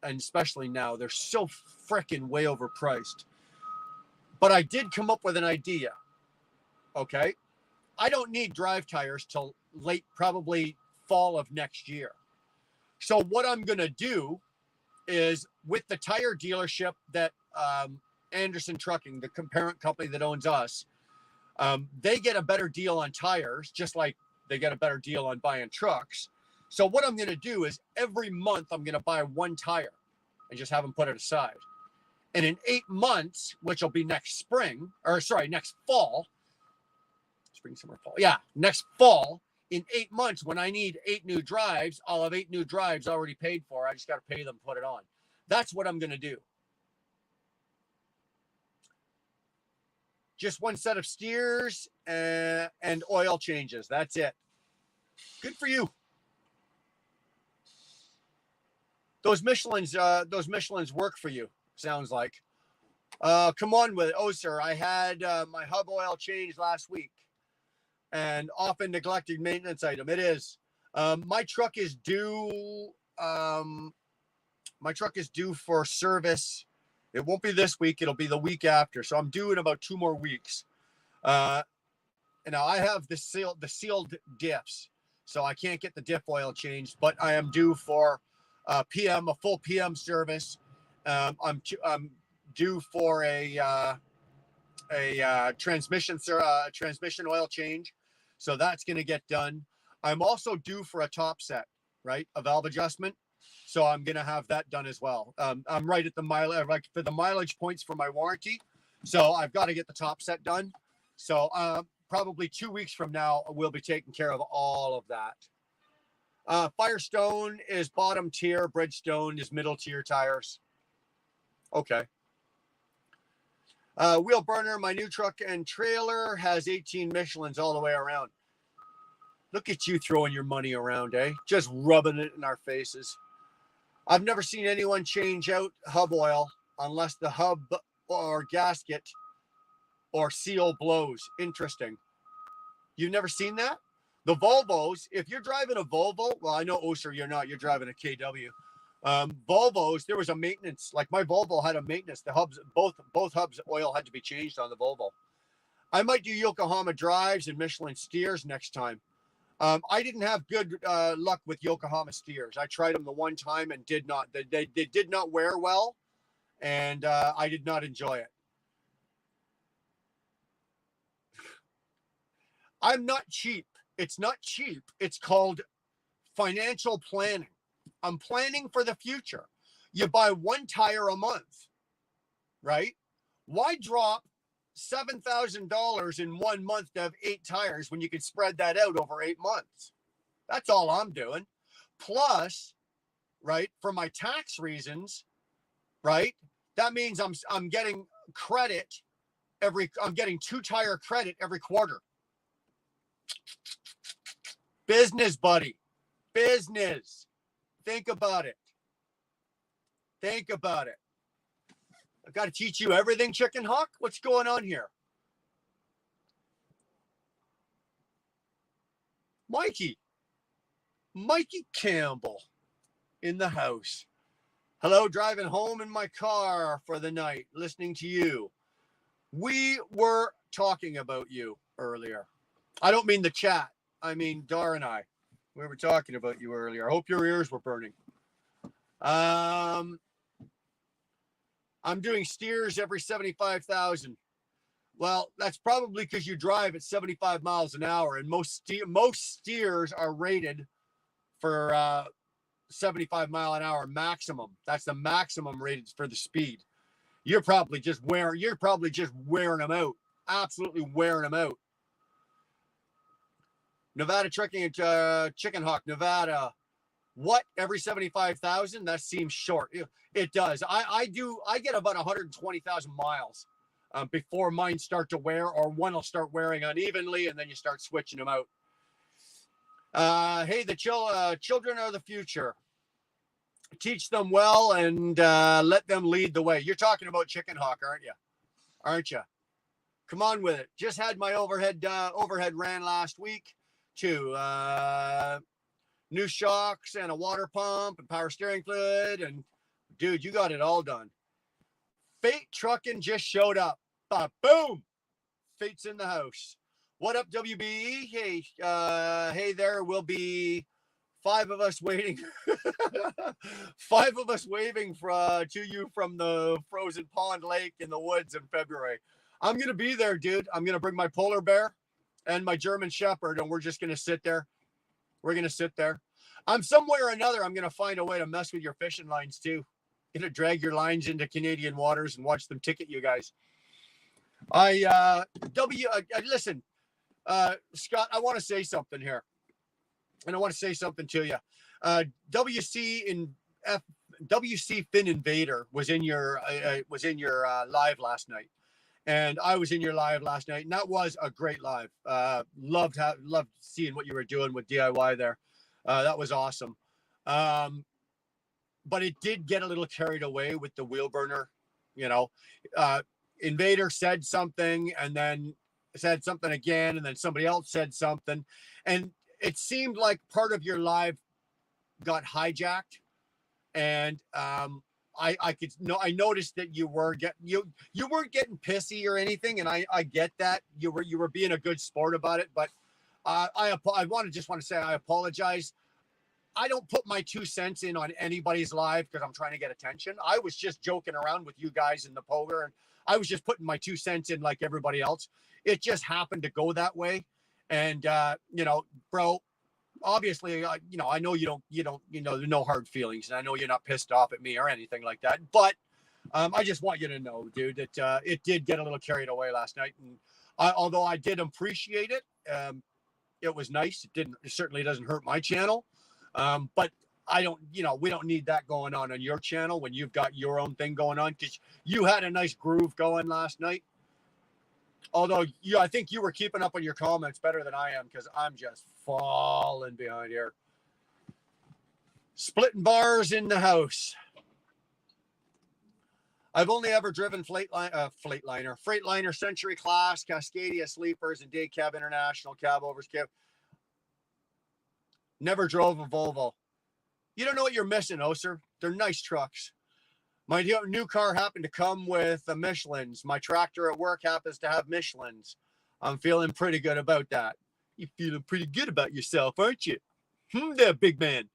and especially now they're so freaking way overpriced. But I did come up with an idea. Okay, I don't need drive tires till late, probably fall of next year. So what I'm gonna do is with the tire dealership that Anderson Trucking, the parent company that owns us, they get a better deal on tires, just like they get a better deal on buying trucks. So what I'm going to do is every month I'm going to buy one tire and just have them put it aside. And in 8 months, which will be next fall, spring, summer, fall. Yeah, next fall, in 8 months, when I need 8 new drives, I'll have 8 new drives already paid for. I just got to pay them, put it on. That's what I'm going to do. Just one set of steers and oil changes. That's it. Good for you. Those Michelins work for you, sounds like. Come on with it. Oh, sir, I had my hub oil changed last week. And often neglected maintenance item. It is. My truck is due for service. It won't be this week. It'll be the week after. So I'm due in about 2 more weeks. And now I have the sealed diffs, so I can't get the diff oil changed. But I am due for a full PM service. I'm due for a transmission oil change, so that's going to get done. I'm also due for a top set, right, a valve adjustment. So I'm going to have that done as well. I'm right at the mileage, like for the mileage points for my warranty. So I've got to get the top set done. So probably 2 weeks from now, we'll be taking care of all of that. Firestone is bottom tier. Bridgestone is middle tier tires. Okay. Wheel burner, my new truck and trailer has 18 Michelins all the way around. Look at you throwing your money around, eh? Just rubbing it in our faces. I've never seen anyone change out hub oil unless the hub or gasket or seal blows. Interesting. You've never seen that? The Volvos, if you're driving a Volvo, well, I know, Oser, you're not. You're driving a KW. Volvos, there was a maintenance. Like my Volvo had a maintenance. The hubs, both hubs oil had to be changed on the Volvo. I might do Yokohama drives and Michelin steers next time. I didn't have good luck with Yokohama steers. I tried them the one time and did not. They did not wear well, and I did not enjoy it. I'm not cheap. It's not cheap. It's called financial planning. I'm planning for the future. You buy one tire a month, right? Why drop $7,000 in 1 month to have 8 tires when you could spread that out over 8 months? That's all I'm doing. Plus, right, for my tax reasons, right, that means I'm getting credit I'm getting 2 tire credit every quarter. Business, buddy. Business. Think about it. Think about it. I've got to teach you everything, Chicken Hawk. What's going on here? Mikey Campbell in the house. Hello, driving home in my car for the night, listening to you. We were talking about you earlier. I don't mean the chat. I mean, Dar and I. We were talking about you earlier. I hope your ears were burning. I'm doing steers every 75,000. Well, that's probably because you drive at 75 miles an hour, and most steers are rated for 75 mile an hour maximum. That's the maximum rated for the speed. You're probably just wearing them out. Absolutely wearing them out. Nevada Trucking, Chicken Hawk, Nevada. What, every 75,000? That seems short. It does. I get about 120,000 miles before mine start to wear, or one will start wearing unevenly, and then you start switching them out. Hey, the children are the future. Teach them well and let them lead the way. You're talking about Chicken Hawk, aren't you? Aren't you? Come on with it. Just had my overhead ran last week too. New shocks and a water pump and power steering fluid, and dude, you got it all done. Fate Trucking just showed up. Boom! Fate's in the house. What up, WBE? Hey there. Will be 5 of us waiting. 5 of us waving to you from the frozen pond lake in the woods in February. I'm gonna be there, dude. I'm gonna bring my polar bear and my German Shepherd, and we're just gonna sit there. We're gonna sit there. I'm somewhere or another. I'm gonna find a way to mess with your fishing lines too. Gonna drag your lines into Canadian waters and watch them ticket you guys. Listen, Scott. I want to say something here, and I want to say something to you. WC Fin Invader was in your live last night, and I was in your live last night, and that was a great live. Loved seeing what you were doing with DIY there. That was awesome. But it did get a little carried away with the wheel burner. You know, Invader said something and then said something again, and then somebody else said something, and it seemed like part of your live got hijacked. And I noticed that you weren't getting pissy or anything, and I get that you were being a good sport about it, but I want to say I apologize. I don't put my 2 cents in on anybody's live because I'm trying to get attention. I was just joking around with you guys in the poker, and I was just putting my 2 cents in like everybody else. It just happened to go that way, and bro. Obviously, I know you don't, there's no hard feelings, and I know you're not pissed off at me or anything like that. But I just want you to know, dude, that it did get a little carried away last night, and although I did appreciate it, it was nice. It certainly doesn't hurt my channel, but we don't need that going on your channel when you've got your own thing going on, because you had a nice groove going last night. Although I think you were keeping up on your comments better than I am, because I'm just falling behind here. Splitting bars in the house. I've only ever driven Freightliner, Century Class, Cascadia Sleepers, and Day Cab International, Cab Overs, Cab. Never drove a Volvo. You don't know what you're missing, Oser. They're nice trucks. My new car happened to come with a Michelin's. My tractor at work happens to have Michelin's. I'm feeling pretty good about that. You're feeling pretty good about yourself, aren't you? There, big man.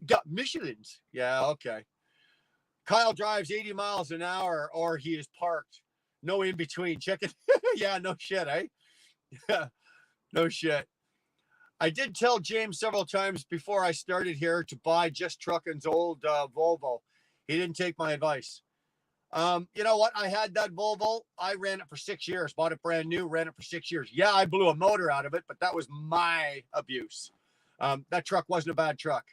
Got Michelin's. Yeah, okay. Kyle drives 80 miles an hour, or he is parked. No in between. Check it. Yeah, no shit, eh? No shit. I did tell James several times before I started here to buy Just Trucking's old Volvo. He didn't take my advice. You know what? I had that Volvo. I ran it for 6 years, bought it brand new, ran it for 6 years. Yeah, I blew a motor out of it, but that was my abuse. That truck wasn't a bad truck.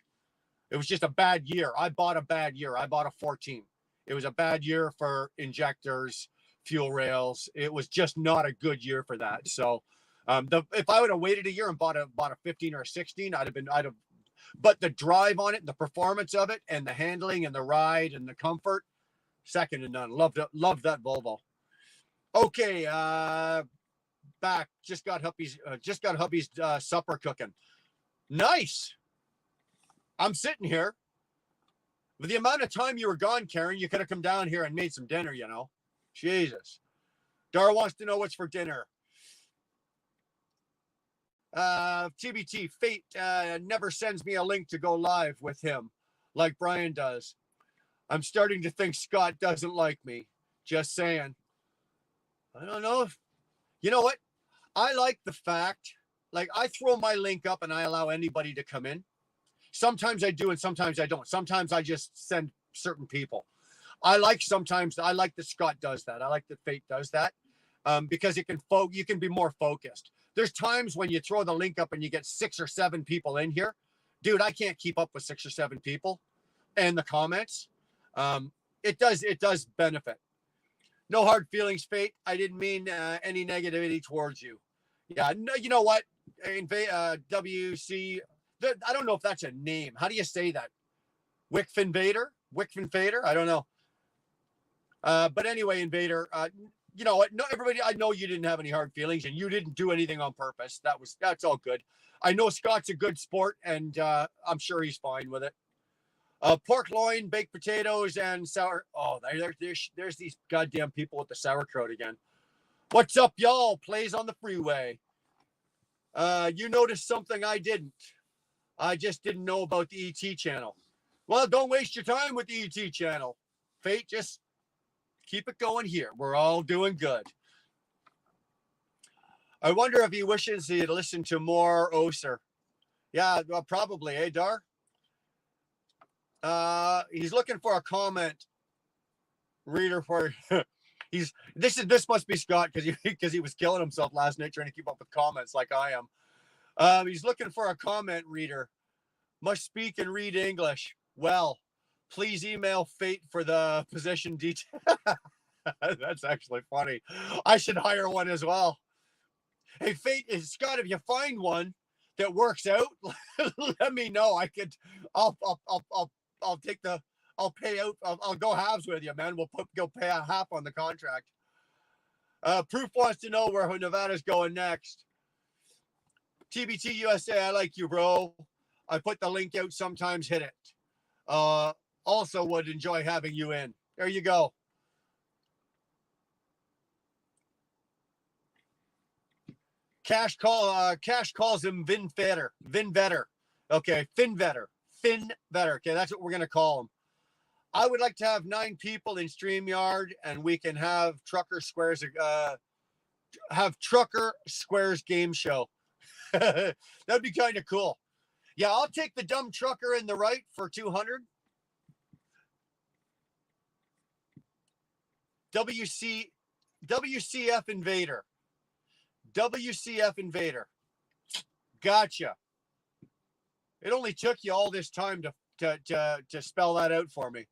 It was just a bad year. I bought a bad year. I bought a 14. It was a bad year for injectors, fuel rails. It was just not a good year for that. So if I would have waited a year and bought a 15 or a 16, but the drive on it, the performance of it, and the handling and the ride and the comfort, second to none. Loved that Volvo. Okay, back. Just got hubby's supper cooking. Nice. I'm sitting here. With the amount of time you were gone, Karen, you could have come down here and made some dinner, Jesus. Dar wants to know what's for dinner. TBT, Fate never sends me a link to go live with him like Brian does. I'm starting to think Scott doesn't like me. Just saying. I don't know if, you know what? I like the fact, like, I throw my link up and I allow anybody to come in. Sometimes I do and sometimes I don't. Sometimes I just send certain people. I like that Scott does that. I like that Fate does that because you can be more focused. There's times when you throw the link up and you get 6 or 7 people in here. dude, I can't keep up with 6 or 7 people and the comments. It does benefit. No hard feelings, Fate. I didn't mean any negativity towards you. Yeah, no, you know what? WC, I don't know if that's a name. How do you say that? Wickfin Vader? Wickfin Fader? I don't know. But anyway, Invader, you know what? No, everybody, I know you didn't have any hard feelings and you didn't do anything on purpose. That's all good. I know Scott's a good sport and I'm sure he's fine with it. Pork loin, baked potatoes, and sour. Oh, there's these goddamn people with the sauerkraut again. What's up, y'all? Plays on the freeway. You noticed something I didn't. I just didn't know about the ET channel. Well, don't waste your time with the ET channel. Fate, just keep it going here. We're all doing good. I wonder if he wishes he'd listen to more Oser. Yeah, well, probably, eh, Dar? He's looking for a comment reader for this must be Scott because he was killing himself last night trying to keep up with comments like I am. He's looking for a comment reader. Must speak and read English. Well, please email Fate for the position detail. That's actually funny. I should hire one as well. Hey, Fate, Scott, if you find one that works out, let me know. I'll pay out. I'll go halves with you, man. Go pay a half on the contract. Proof wants to know where Nevada's going next. TBT USA, I like you, bro. I put the link out. Sometimes hit it. Also would enjoy having you in. There you go. Cash calls him Vin Vetter. Okay, Finn Vetter. Okay, that's what we're gonna call him. I would like to have 9 people in StreamYard, and we can have Trucker Squares game show. That'd be kind of cool. Yeah, I'll take the dumb trucker in the right for 200. WCF Invader. WCF Invader. Gotcha. It only took you all this time to spell that out for me.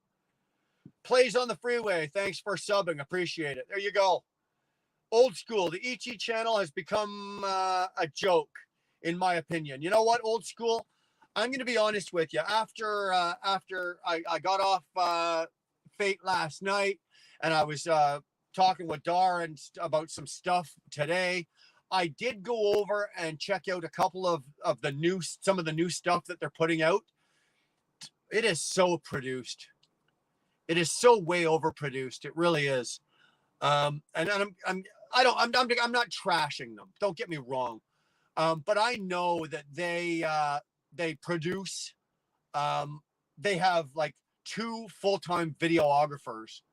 Plays on the freeway. Thanks for subbing. Appreciate it. There you go. Old school. The ET channel has become a joke, in my opinion. You know what, old school? I'm going to be honest with you. After I got off Fate last night, and I was talking with Dar about some stuff today, I did go over and check out a couple of some of the new stuff that they're putting out. It is so produced. It is so way overproduced. It really is. And I'm not trashing them. Don't get me wrong. But I know that they produce. They have like 2 full-time videographers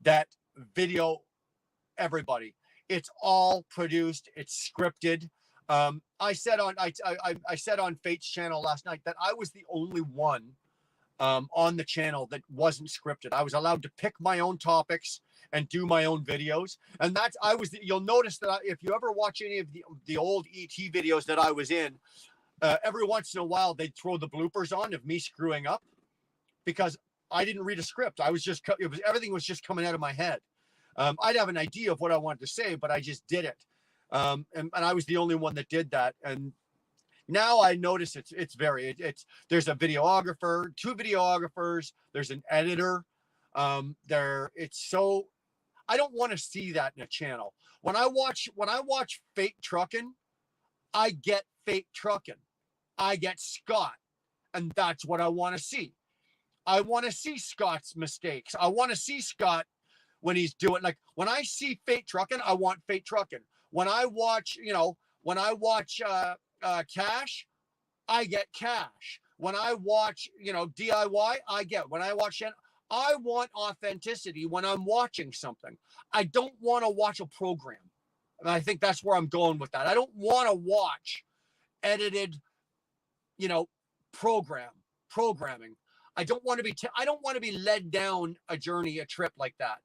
that video everybody. It's all produced. It's scripted. I said on Fate's channel last night that I was the only one on the channel that wasn't scripted. I was allowed to pick my own topics and do my own videos. And you'll notice that if you ever watch any of the old ET videos that I was in, every once in a while they'd throw the bloopers on of me screwing up because I didn't read a script. Everything was just coming out of my head. I'd have an idea of what I wanted to say, but I just did it. And I was the only one that did that. And now I notice there's a videographer, 2 videographers, there's an editor. I don't want to see that in a channel. When I watch Fate Trucking, I get Fate Trucking. I get Scott. And that's what I want to see. I want to see Scott's mistakes. I want to see Scott when he's doing, like, when I see Fate Trucking, I want Fate Trucking. When I watch, Cash, I get Cash. When I watch, DIY, I get. When I watch, I want authenticity when I'm watching something. I don't want to watch a program. And I think that's where I'm going with that. I don't want to watch edited, programming. I don't want to be led down a journey, a trip like that.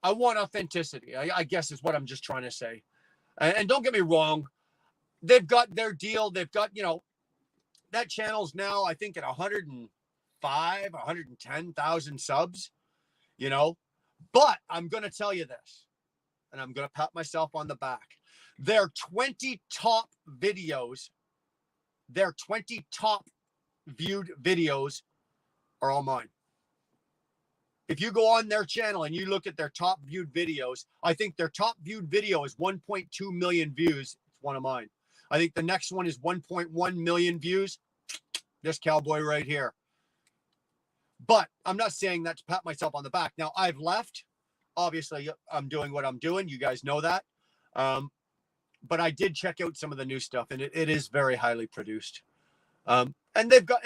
I want authenticity, I guess is what I'm just trying to say. And don't get me wrong. They've got their deal. They've That channel's now, I think, at 105, 110,000 subs, you know. But I'm going to tell you this, and I'm going to pat myself on the back. Their 20 top videos, their 20 top viewed videos are all mine. If you go on their channel and you look at their top viewed videos, I think their top viewed video is 1.2 million views. It's one of mine. I think the next one is 1.1 million views. This cowboy right here. But I'm not saying that to pat myself on the back. Now, I've left. Obviously, I'm doing what I'm doing. You guys know that. But I did check out some of the new stuff, and it is very highly produced. And they've got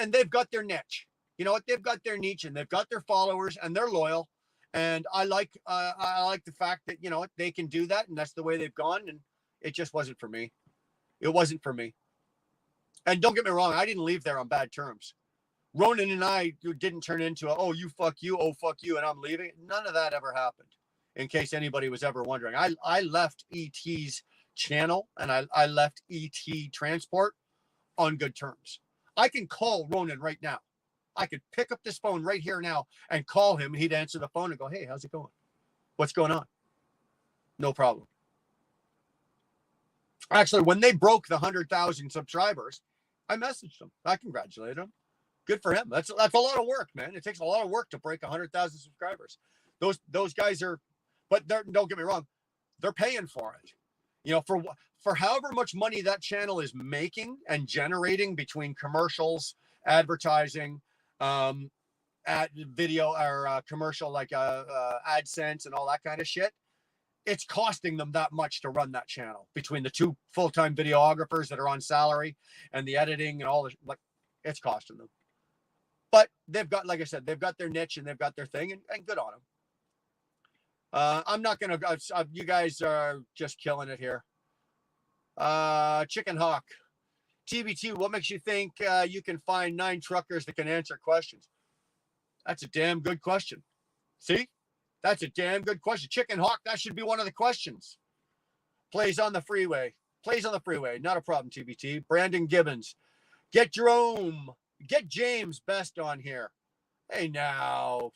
their niche. You know what? They've got their niche, and they've got their followers, and they're loyal. And I like the fact that, you know, they can do that, and that's the way they've gone. And it just wasn't for me. It wasn't for me. And don't get me wrong, I didn't leave there on bad terms. Ronan and I didn't turn into oh, you, oh, fuck you, and I'm leaving. None of that ever happened, in case anybody was ever wondering. I left ET's channel, and I left ET Transport on good terms. I can call Ronan right now. I could pick up this phone right here now and call him, and he'd answer the phone and go, hey, how's it going? What's going on? No problem. Actually, when they broke the 100,000 subscribers, I messaged him. I congratulated him. Good for him. That's a lot of work, man. It takes a lot of work to break 100,000 subscribers. Those guys are, but don't get me wrong, they're paying for it. You know, for however much money that channel is making and generating between commercials, advertising, ad video or commercial like AdSense and all that kind of shit. It's costing them that much to run that channel between the two full-time videographers that are on salary and the editing and all this. Like, it's costing them. But they've got, like I said, they've got their niche and they've got their thing, and good on them. I'm not going to, you guys are just killing it here. Chicken Hawk. TBT, what makes you think you can find 9 truckers that can answer questions? That's a damn good question. See? That's a damn good question. Chicken Hawk, that should be one of the questions. Plays on the freeway. Plays on the freeway. Not a problem, TBT. Brandon Gibbons. Get James Best on here. Hey, now.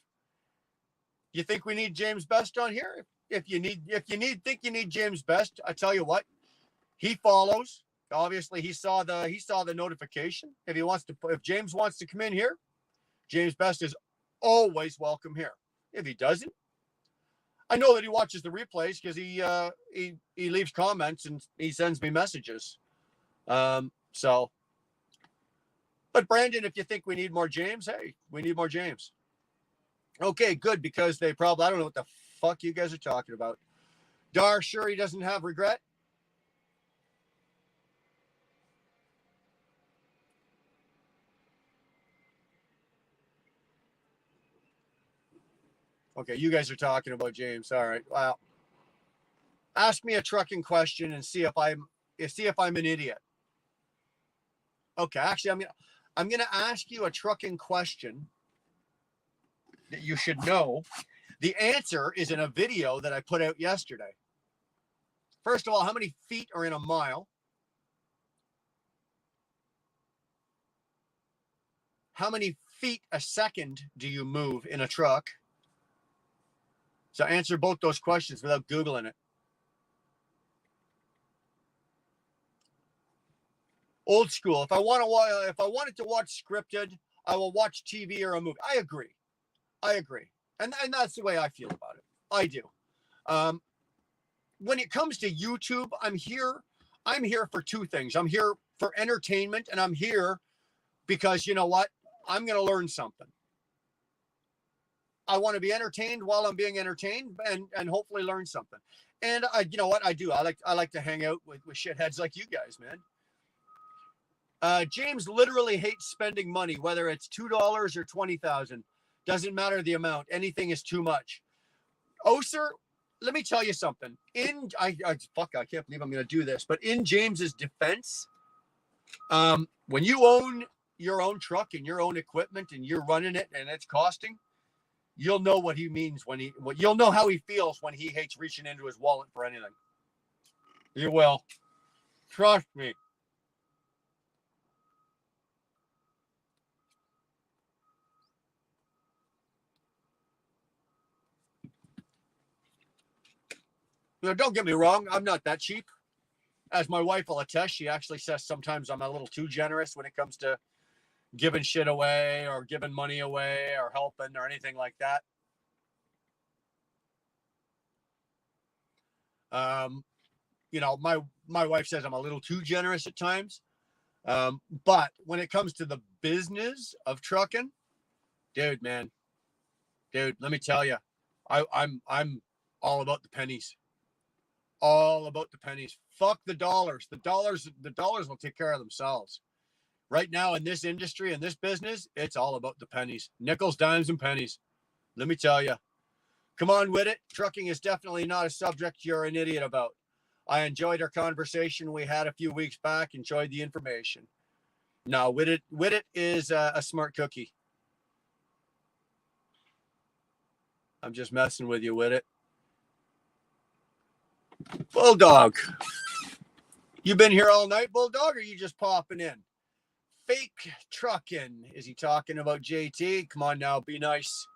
You think we need James Best on here? If you think you need James Best, I tell you what. He follows. Obviously, he saw the notification. If James wants to come in here, James Best is always welcome here. If he doesn't, I know that he watches the replays because he leaves comments and he sends me messages. So, but Brandon, if you think we need more James, hey, we need more James. Okay, good, because I don't know what the fuck you guys are talking about. Dar, sure he doesn't have regret. Okay, you guys are talking about James. All right. Well, ask me a trucking question and see if I'm an idiot. Okay, actually, I'm gonna ask you a trucking question that you should know. The answer is in a video that I put out yesterday. First of all, how many feet are in a mile? How many feet a second do you move in a truck? So answer both those questions without Googling it. Old school. If I wanted to watch scripted, I will watch TV or a movie. I agree. And that's the way I feel about it. I do. When it comes to YouTube, I'm here for two things. I'm here for entertainment, and I'm here because, you know what? I'm going to learn something. I want to be entertained while I'm being entertained, and hopefully learn something. And you know what I do? I like to hang out with shitheads like you guys, man. James literally hates spending money, whether it's $2 or $20,000. Doesn't matter the amount. Anything is too much. Oh, sir, let me tell you something. I can't believe I'm going to do this, but in James's defense, when you own your own truck and your own equipment and you're running it and it's costing, you'll know what he means you'll know how he feels when he hates reaching into his wallet for anything. You will. Trust me. Now, don't get me wrong, I'm not that cheap. As my wife will attest, she actually says sometimes I'm a little too generous when it comes to giving shit away or giving money away or helping or anything like that. You know, my wife says I'm a little too generous at times. But when it comes to the business of trucking, dude, let me tell you, I'm all about the pennies. All about the pennies. Fuck the dollars. The dollars will take care of themselves. Right now in this industry, in this business, it's all about the pennies. Nickels, dimes, and pennies. Let me tell you. Come on with it. Trucking is definitely not a subject you're an idiot about. I enjoyed our conversation we had a few weeks back. Enjoyed the information. No, Whittit is a smart cookie. I'm just messing with you, Whittit. Bulldog. You been here all night, Bulldog, or you just popping in? Fake trucking. Is he talking about JT? Come on now, be nice.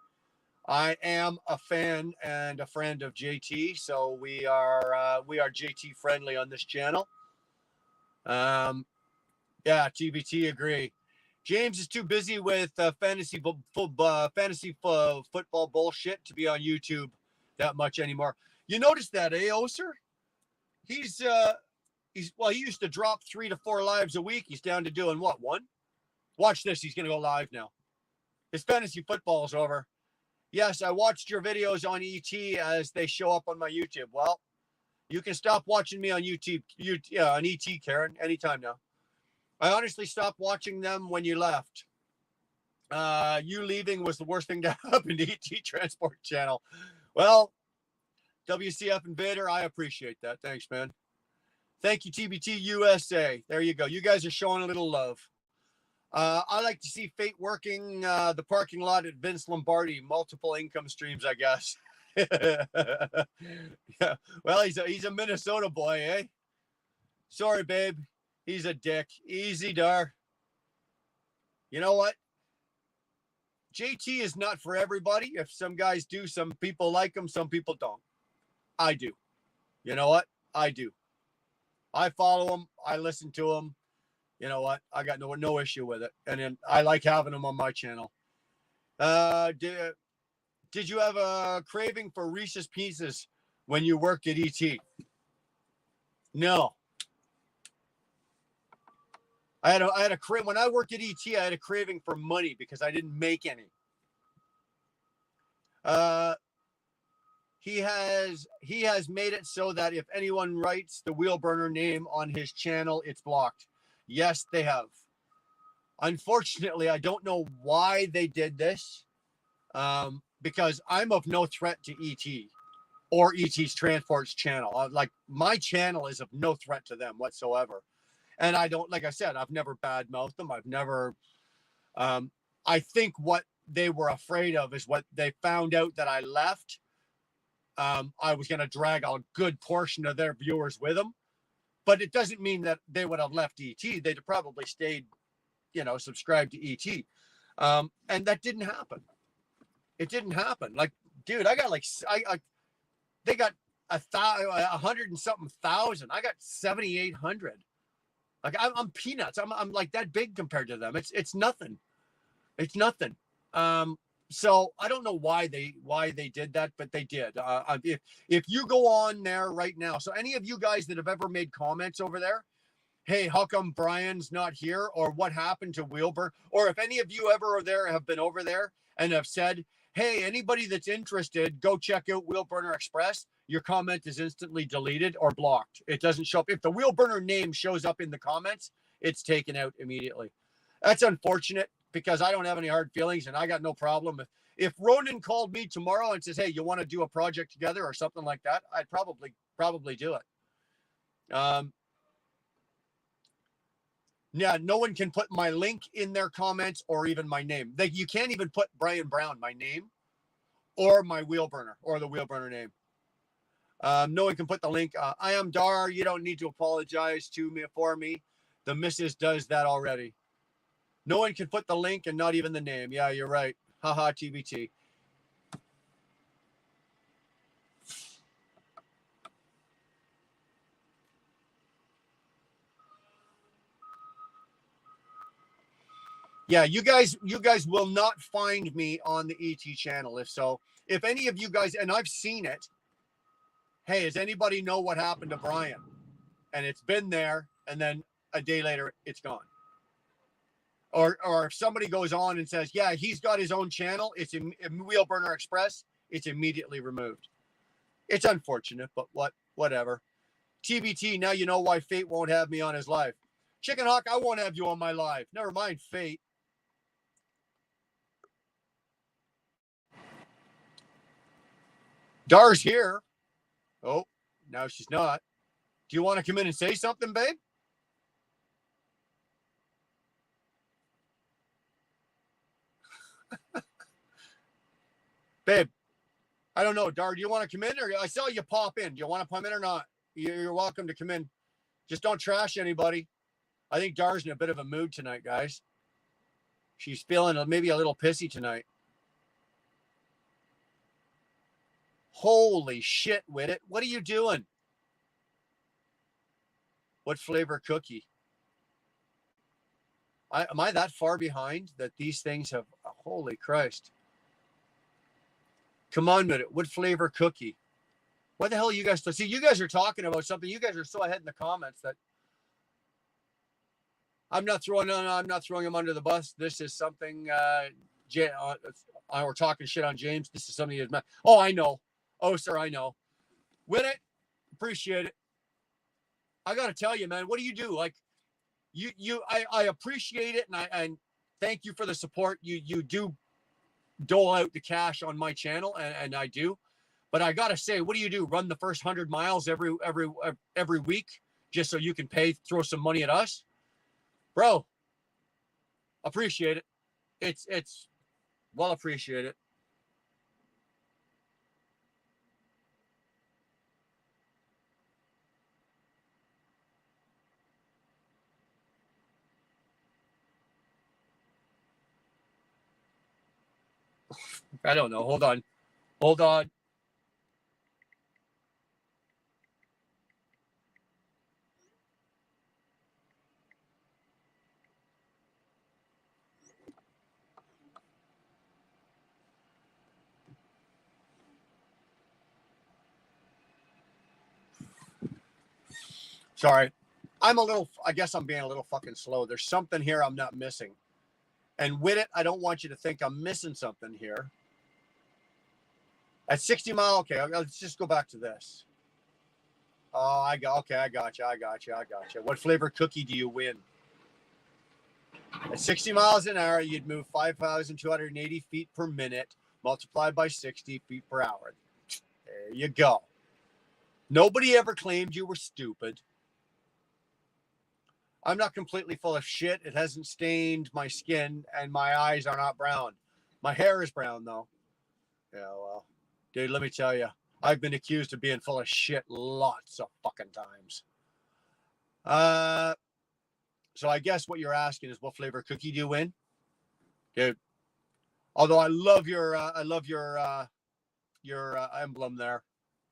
I am a fan and a friend of JT, so we are JT friendly on this channel. Yeah, TBT agree. James is too busy with fantasy football bullshit to be on YouTube that much anymore. You notice that, eh, Oser? He used to drop 3 to 4 lives a week. He's down to doing what, 1? Watch this. He's gonna go live now. His fantasy football is over. Yes, I watched your videos on ET as they show up on my YouTube. Well, you can stop watching me on YouTube, on ET, Karen, anytime now. I honestly stopped watching them when you left. You leaving was the worst thing to happen to ET Transport Channel. Well, WCF Invader, I appreciate that. Thanks, man. Thank you, TBT USA. There you go. You guys are showing a little love. I like to see Fate working the parking lot at Vince Lombardi. Multiple income streams, I guess. Yeah. Well, he's a Minnesota boy, eh? Sorry, babe. He's a dick. Easy, dar. You know what? JT is not for everybody. If some guys do, some people like him, some people don't. I do. You know what? I do. I follow him. I listen to him. You know what? I got no issue with it. And then I like having him on my channel. Did you have a craving for Reese's Pieces when you worked at ET? No. I had a when I worked at ET, I had a craving for money because I didn't make any. He has made it so that if anyone writes the Wheelburner name on his channel, it's blocked. Yes, they have. Unfortunately, I don't know why they did this, because I'm of no threat to ET or ET's Transport's channel. Like, my channel is of no threat to them whatsoever. And I don't, like I said, I've never badmouthed them. I've never, I think what they were afraid of is what they found out that I left. I was going to drag a good portion of their viewers with them. But it doesn't mean that they would have left ET. They'd have probably stayed, subscribed to ET. And that didn't happen. It didn't happen. Like, dude, I got they got 100 and something thousand. I got 7,800. Like, I'm peanuts. I'm like that big compared to them. It's nothing. It's nothing. So I don't know why they did that, but they did. If you go on there right now, so any of you guys that have ever made comments over there, hey, how come Brian's not here, or what happened to Wheelburner, or if any of you ever have been over there and have said, hey, anybody that's interested, go check out Wheelburner Express, your comment is instantly deleted or blocked. It doesn't show up. If the Wheelburner name shows up in the comments, it's taken out immediately. That's unfortunate, because I don't have any hard feelings, and I got no problem. If Ronan called me tomorrow and says, hey, you want to do a project together or something like that, I'd probably do it. Yeah, no one can put my link in their comments or even my name. You can't even put Brian Brown, my name, or my Wheelburner, or the Wheelburner name. No one can put the link. I am Dar. You don't need to apologize for me. The missus does that already. No one can put the link and not even the name. Yeah, you're right. Haha, TBT. Yeah, you guys will not find me on the ET channel. If any of you guys, and I've seen it, hey, does anybody know what happened to Brian? And it's been there, and then a day later, it's gone. Or if somebody goes on and says, yeah, he's got his own channel, it's in Wheel Burner Express, it's immediately removed. It's unfortunate, but whatever. TBT, now you know why Fate won't have me on his live. Chicken Hawk, I won't have you on my live. Never mind Fate. Dar's here. Oh, now she's not. Do you want to come in and say something, babe? Babe, I don't know. Dar, do you want to come in? Or I saw you pop in. Do you want to come in or not? You're welcome to come in. Just don't trash anybody. I think Dar's in a bit of a mood tonight, guys. She's feeling maybe a little pissy tonight. Holy shit, Whittet. What are you doing? What flavor cookie? Am I that far behind that these things have... Holy Christ. Come on, Whittet. What flavor cookie? What the hell are you guys... See, you guys are talking about something. You guys are so ahead in the comments that... I'm not throwing him under the bus. This is something... we're talking shit on James. This is something... Oh, I know. Oh, sir, I know. Whittet, appreciate it. I got to tell you, man, what do you do? Like, I appreciate it, and I thank you for the support. You do dole out the cash on my channel, and I do. But I got to say, what do you do? Run the first 100 miles every week just so you can throw some money at us? Bro, appreciate it. It's well appreciated. I don't know. Hold on. Sorry. I guess I'm being a little fucking slow. There's something here I'm not missing. And with it, I don't want you to think I'm missing something here. At 60 mile, okay, let's just go back to this. Oh, I got you. What flavor cookie do you win? At 60 miles an hour, you'd move 5,280 feet per minute, multiplied by 60 feet per hour. There you go. Nobody ever claimed you were stupid. I'm not completely full of shit. It hasn't stained my skin, and my eyes are not brown. My hair is brown, though. Yeah, well, dude, let me tell you, I've been accused of being full of shit lots of fucking times. So I guess what you're asking is, what flavor cookie do you win, dude? Although I love your emblem there,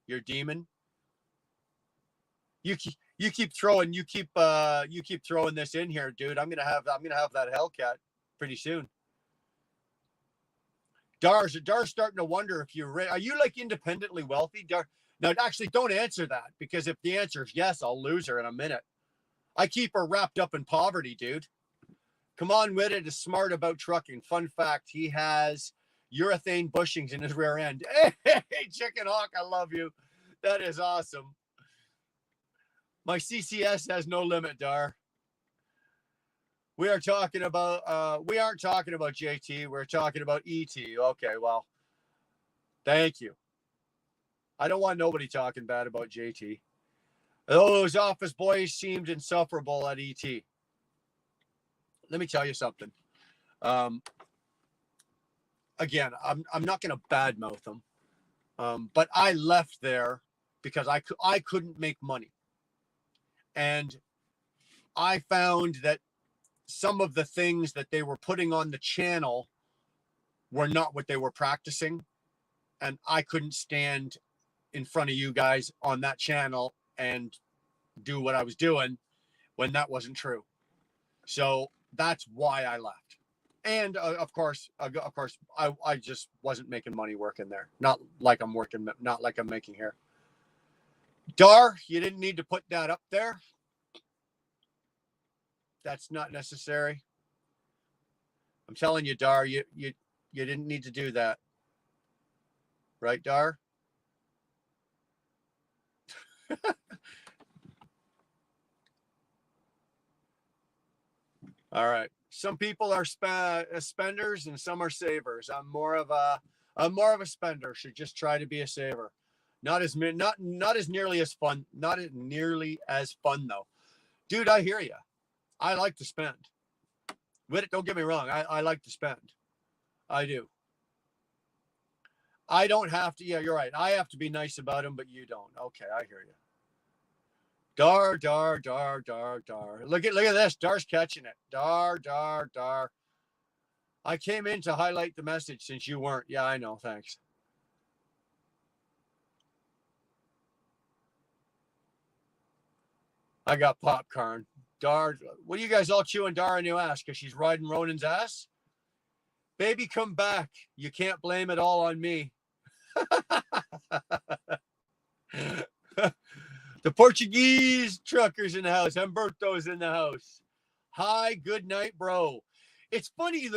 your demon. You keep throwing this in here, dude. I'm gonna have that Hellcat pretty soon. Dar's starting to wonder if are you like independently wealthy, Dar? No, actually, don't answer that, because if the answer is yes, I'll lose her in a minute. I keep her wrapped up in poverty, dude. Come on, Whittet is smart about trucking. Fun fact: he has urethane bushings in his rear end. Hey, Chicken Hawk, I love you. That is awesome. My CCS has no limit, Dar. We aren't talking about JT. We're talking about ET. Okay, well, thank you. I don't want nobody talking bad about JT. Those office boys seemed insufferable at ET. Let me tell you something. Again, I'm not going to badmouth them, but I left there because I couldn't make money. And I found that some of the things that they were putting on the channel were not what they were practicing. And I couldn't stand in front of you guys on that channel and do what I was doing when that wasn't true. So that's why I left. And of course, I just wasn't making money working there. Not like I'm making here. Dar, you didn't need to put that up there. That's not necessary. I'm telling you, Dar, you didn't need to do that. Right, Dar? All right. Some people are spenders and some are savers. I'm more of a spender. Should just try to be a saver. Not as nearly as fun. Not as nearly as fun though. Dude, I hear you. I like to spend. With it, don't get me wrong. I like to spend. I do. I don't have to. Yeah, you're right. I have to be nice about them, but you don't. Okay, I hear you. Dar. Look at this. Dar's catching it. Dar. I came in to highlight the message since you weren't. Yeah, I know. Thanks. I got popcorn. Dar, what are you guys all chewing Dar in your ass? Because she's riding Ronan's ass? Baby, come back. You can't blame it all on me. The Portuguese truckers in the house. Humberto's in the house. Hi, good night, bro. It's funny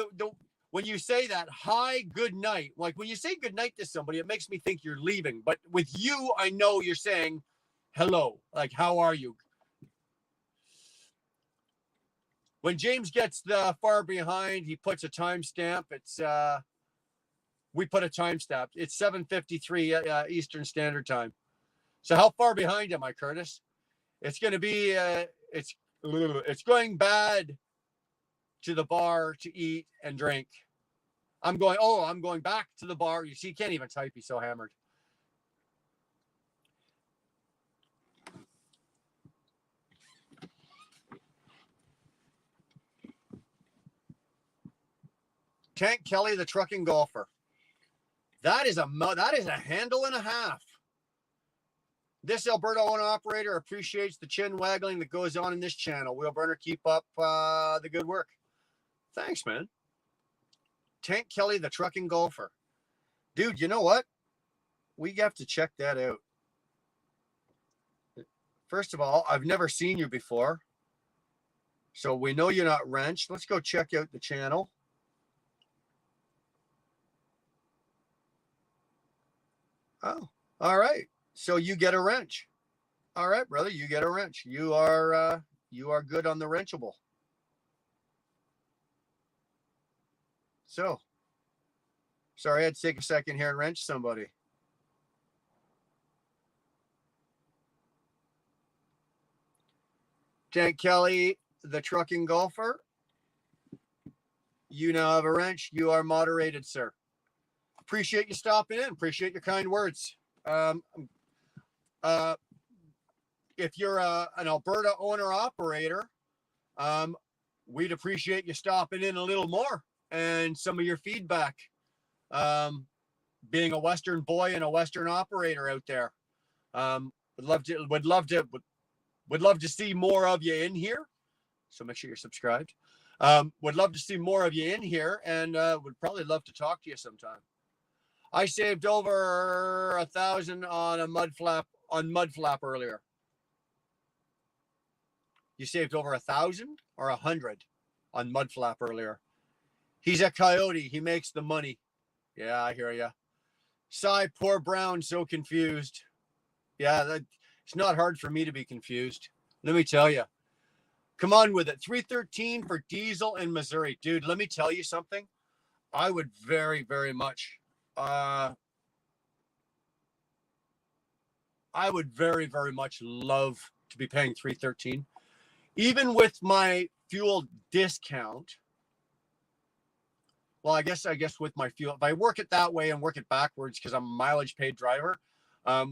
when you say that, hi, good night. Like when you say good night to somebody, it makes me think you're leaving. But with you, I know you're saying hello. Like, how are you? When James gets the far behind, he puts a timestamp. It's we put a timestamp. It's 7:53 Eastern Standard Time. So how far behind am I, Curtis? It's going to be it's going bad to the bar to eat and drink. I'm going back to the bar. You see, he can't even type. He's so hammered. Tank Kelly, the trucking golfer. That is a handle and a half. This Alberta owner operator appreciates the chin waggling that goes on in this channel. Wheelburner, keep up the good work. Thanks, man. Tank Kelly, the trucking golfer. Dude, you know what? We have to check that out. First of all, I've never seen you before. So we know you're not wrenched. Let's go check out the channel. Oh, all right. So you get a wrench. All right, brother, you get a wrench. You are good on the wrenchable. So, sorry, I had to take a second here and wrench somebody. Tank Kelly, the trucking golfer. You now have a wrench. You are moderated, sir. Appreciate you stopping in. Appreciate your kind words. If you're an Alberta owner operator, we'd appreciate you stopping in a little more and some of your feedback. Being a Western boy and a Western operator out there, would love to see more of you in here. So make sure you're subscribed. Would love to see more of you in here, and would probably love to talk to you sometime. I saved over 1,000 on a mud flap earlier. You saved over 1,000 or 100 on mud flap earlier. He's a coyote. He makes the money. Yeah, I hear you. Sigh, poor Brown, so confused. Yeah, it's not hard for me to be confused. Let me tell you. Come on with it. 313 for diesel in Missouri. Dude, let me tell you something. I would very, very much I would very, very much love to be paying $3.13, even with my fuel discount. Well, I guess with my fuel, if I work it that way and work it backwards, because I'm a mileage paid driver,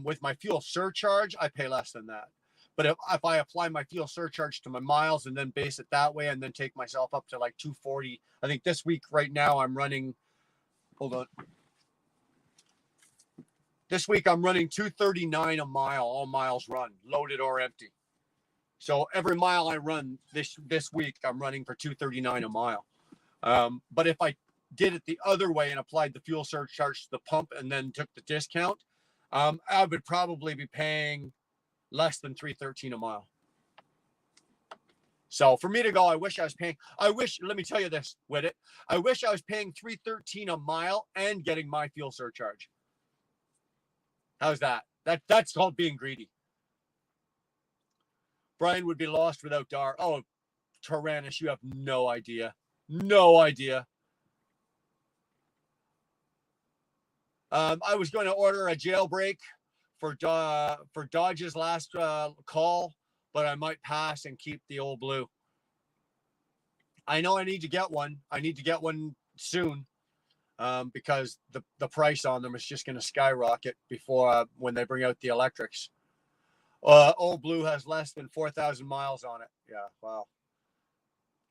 with my fuel surcharge, I pay less than that. But if I apply my fuel surcharge to my miles and then base it that way and then take myself up to like 240, I think this week right now I'm running, hold on. This week I'm running 239 a mile, all miles run, loaded or empty. So every mile I run this week, I'm running for 239 a mile, But if I did it the other way and applied the fuel surcharge to the pump and then took the discount, I would probably be paying less than $3.13 a mile. So for me to go, let me tell you this, Whittit. I wish I was paying $3.13 a mile and getting my fuel surcharge. How's that? That's called being greedy. Brian would be lost without Dar. Oh, Tyrannus, you have no idea. No idea. I was going to order a jailbreak for Dodge's last call, but I might pass and keep the old blue. I know I need to get one. I need to get one soon because the price on them is just going to skyrocket before when they bring out the electrics. Old blue has less than 4,000 miles on it. Yeah, wow.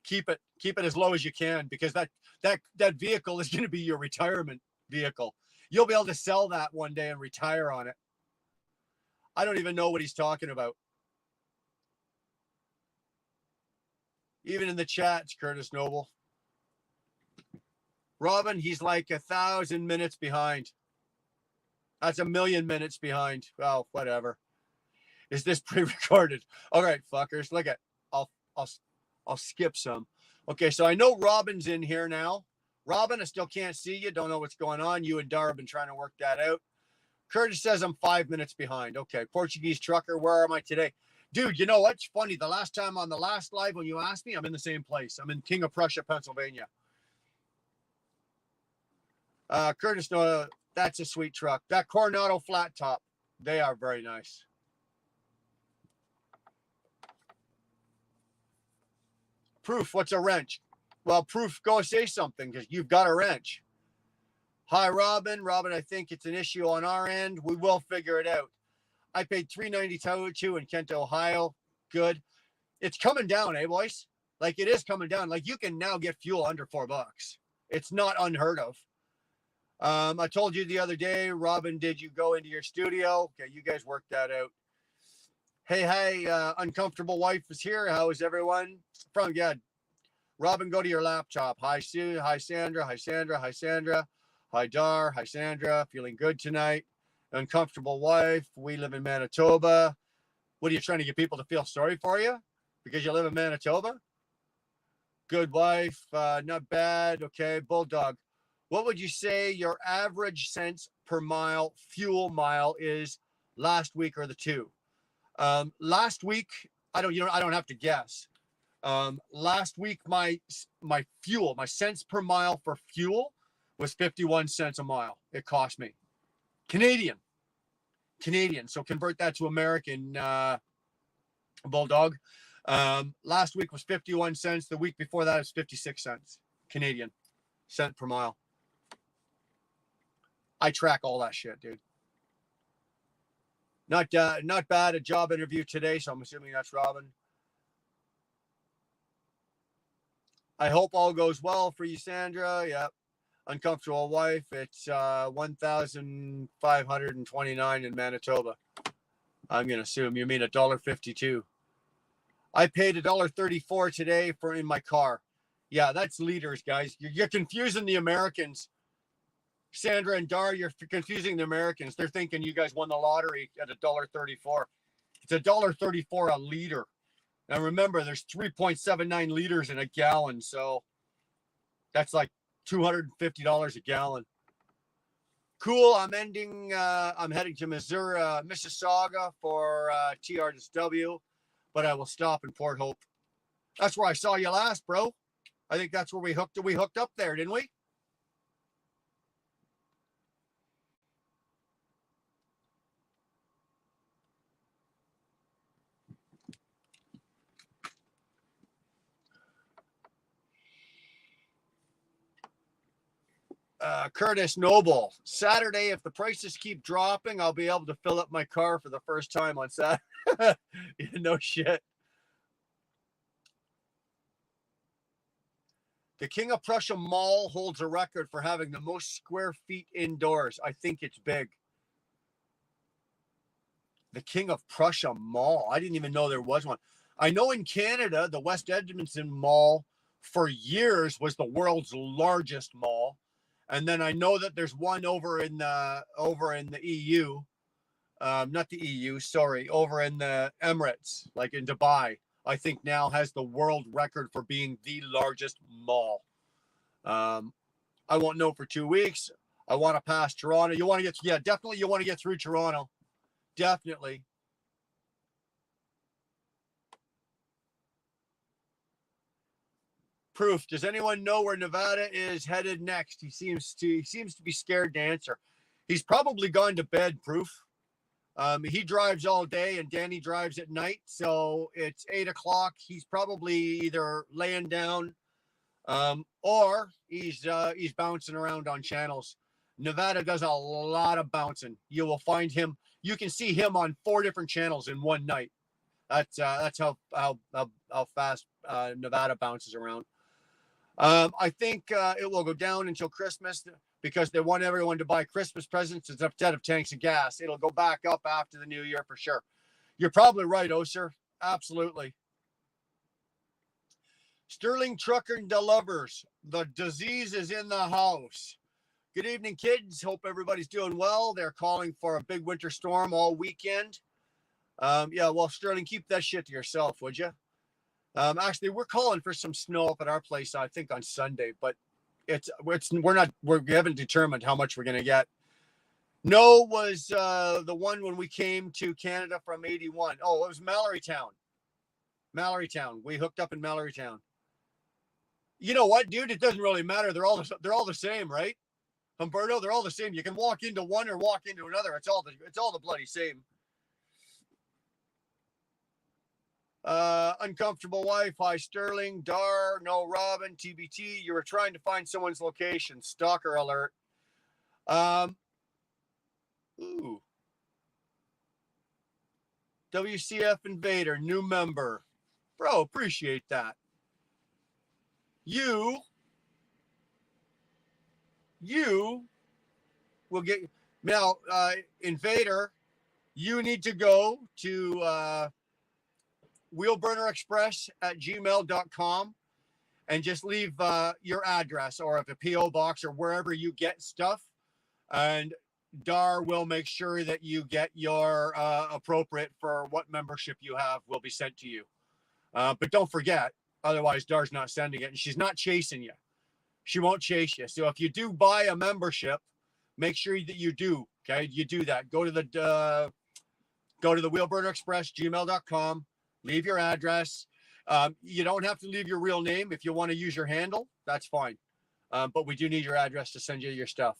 Keep it as low as you can, because that vehicle is going to be your retirement vehicle. You'll be able to sell that one day and retire on it. I don't even know what he's talking about. Even in the chats, Curtis Noble. Robin, he's like 1,000 minutes behind. That's 1,000,000 minutes behind. Well, whatever. Is this pre-recorded? All right, fuckers. Look at. I'll skip some. Okay, so I know Robin's in here now. Robin, I still can't see you. Don't know what's going on. You and Dar have been trying to work that out. Curtis says I'm 5 minutes behind. Okay, Portuguese trucker, where am I today? Dude, you know what's funny? The last time on the last live when you asked me, I'm in the same place. I'm in King of Prussia, Pennsylvania. Curtis, no, that's a sweet truck. That Coronado flat top, they are very nice. Proof, what's a wrench? Well, Proof, go say something, because you've got a wrench. Hi, Robin. Robin, I think it's an issue on our end. We will figure it out. I paid $3.92 in Kent, Ohio. Good. It's coming down, eh, boys? Like, it is coming down. Like, you can now get fuel under $4. It's not unheard of. I told you the other day, Robin, did you go into your studio? Okay, you guys worked that out. Hey, uncomfortable wife is here. How is everyone? Robin, go to your laptop. Hi, Sue. Hi, Sandra. Hi, Sandra. Hi, Sandra. Hi, Dar. Hi, Sandra. Feeling good tonight. Uncomfortable wife. We live in Manitoba. What are you trying to get people to feel sorry for you because you live in Manitoba? Good wife. Not bad. Okay. Bulldog. What would you say your average cents per mile fuel mile is last week or the two? Last week, I don't have to guess. Last week, my fuel, my cents per mile for fuel was 51 cents a mile. It cost me. Canadian. So convert that to American, Bulldog. Last week was 51 cents. The week before that was 56 cents Canadian cent per mile. I track all that shit, dude. Not bad. A job interview today, so I'm assuming that's Robin. I hope all goes well for you, Sandra. Yep. Uncomfortable wife. It's 1,529 in Manitoba. I'm gonna assume you mean $1.52. I paid $1.34 today in my car. Yeah, that's liters, guys. You're confusing the Americans. Sandra and Dar, you're confusing the Americans. They're thinking you guys won the lottery at $1.34. It's $1.34 a liter. Now remember, there's 3.79 liters in a gallon, so that's like $250 a gallon. Cool. I'm heading to Missouri, Mississauga for TRSW, but I will stop in Port Hope. That's where I saw you last, bro. I think that's where we hooked up there, didn't we? Curtis Noble, Saturday, if the prices keep dropping, I'll be able to fill up my car for the first time on Saturday. No shit. The King of Prussia Mall holds a record for having the most square feet indoors. I think it's big. The King of Prussia Mall. I didn't even know there was one. I know in Canada, the West Edmonton Mall for years was the world's largest mall. And then I know that there's one over in the EU, not the EU, sorry, over in the Emirates, like in Dubai. I think now has the world record for being the largest mall. I won't know for 2 weeks. I want to pass Toronto. You want to get, yeah, definitely. You want to get through Toronto. Definitely. Proof. Does anyone know where Nevada is headed next? He seems to be scared to answer. He's probably gone to bed. Proof. He drives all day and Danny drives at night. So it's 8 o'clock. He's probably either laying down, or he's bouncing around on channels. Nevada does a lot of bouncing. You will find him. You can see him on 4 different channels in one night. That's how fast Nevada bounces around. I think it will go down until Christmas because they want everyone to buy Christmas presents instead of tanks of gas. It'll go back up after the new year for sure. You're probably right, Oser. Absolutely. Sterling Trucker and the Lovers. The disease is in the house. Good evening, kids. Hope everybody's doing well. They're calling for a big winter storm all weekend. Yeah, well, Sterling, keep that shit to yourself, would you? Actually, we're calling for some snow up at our place, I think, on Sunday, but we haven't determined how much we're going to get. No was the one when we came to Canada from 81. Oh, it was Mallorytown. Mallorytown. We hooked up in Mallorytown. You know what, dude? It doesn't really matter. They're all the same, right? Humberto, they're all the same. You can walk into one or walk into another. It's all the bloody same. Uncomfortable wife. Hi, Sterling. Dar. No, Robin. TBT. You were trying to find someone's location. Stalker alert. Ooh. WCF Invader. New member. Bro, appreciate that. You will get... Now, Invader, you need to go to... wheelburnerexpress@gmail.com and just leave your address or if a PO box or wherever you get stuff, and Dar will make sure that you get your appropriate for what membership you have will be sent to you. But don't forget, otherwise Dar's not sending it and she's not chasing you. She won't chase you. So if you do buy a membership, make sure that you do. Okay, you do that. Go to the wheelburnerexpress@gmail.com. Leave your address. You don't have to leave your real name. If you want to use your handle, that's fine. But we do need your address to send you your stuff.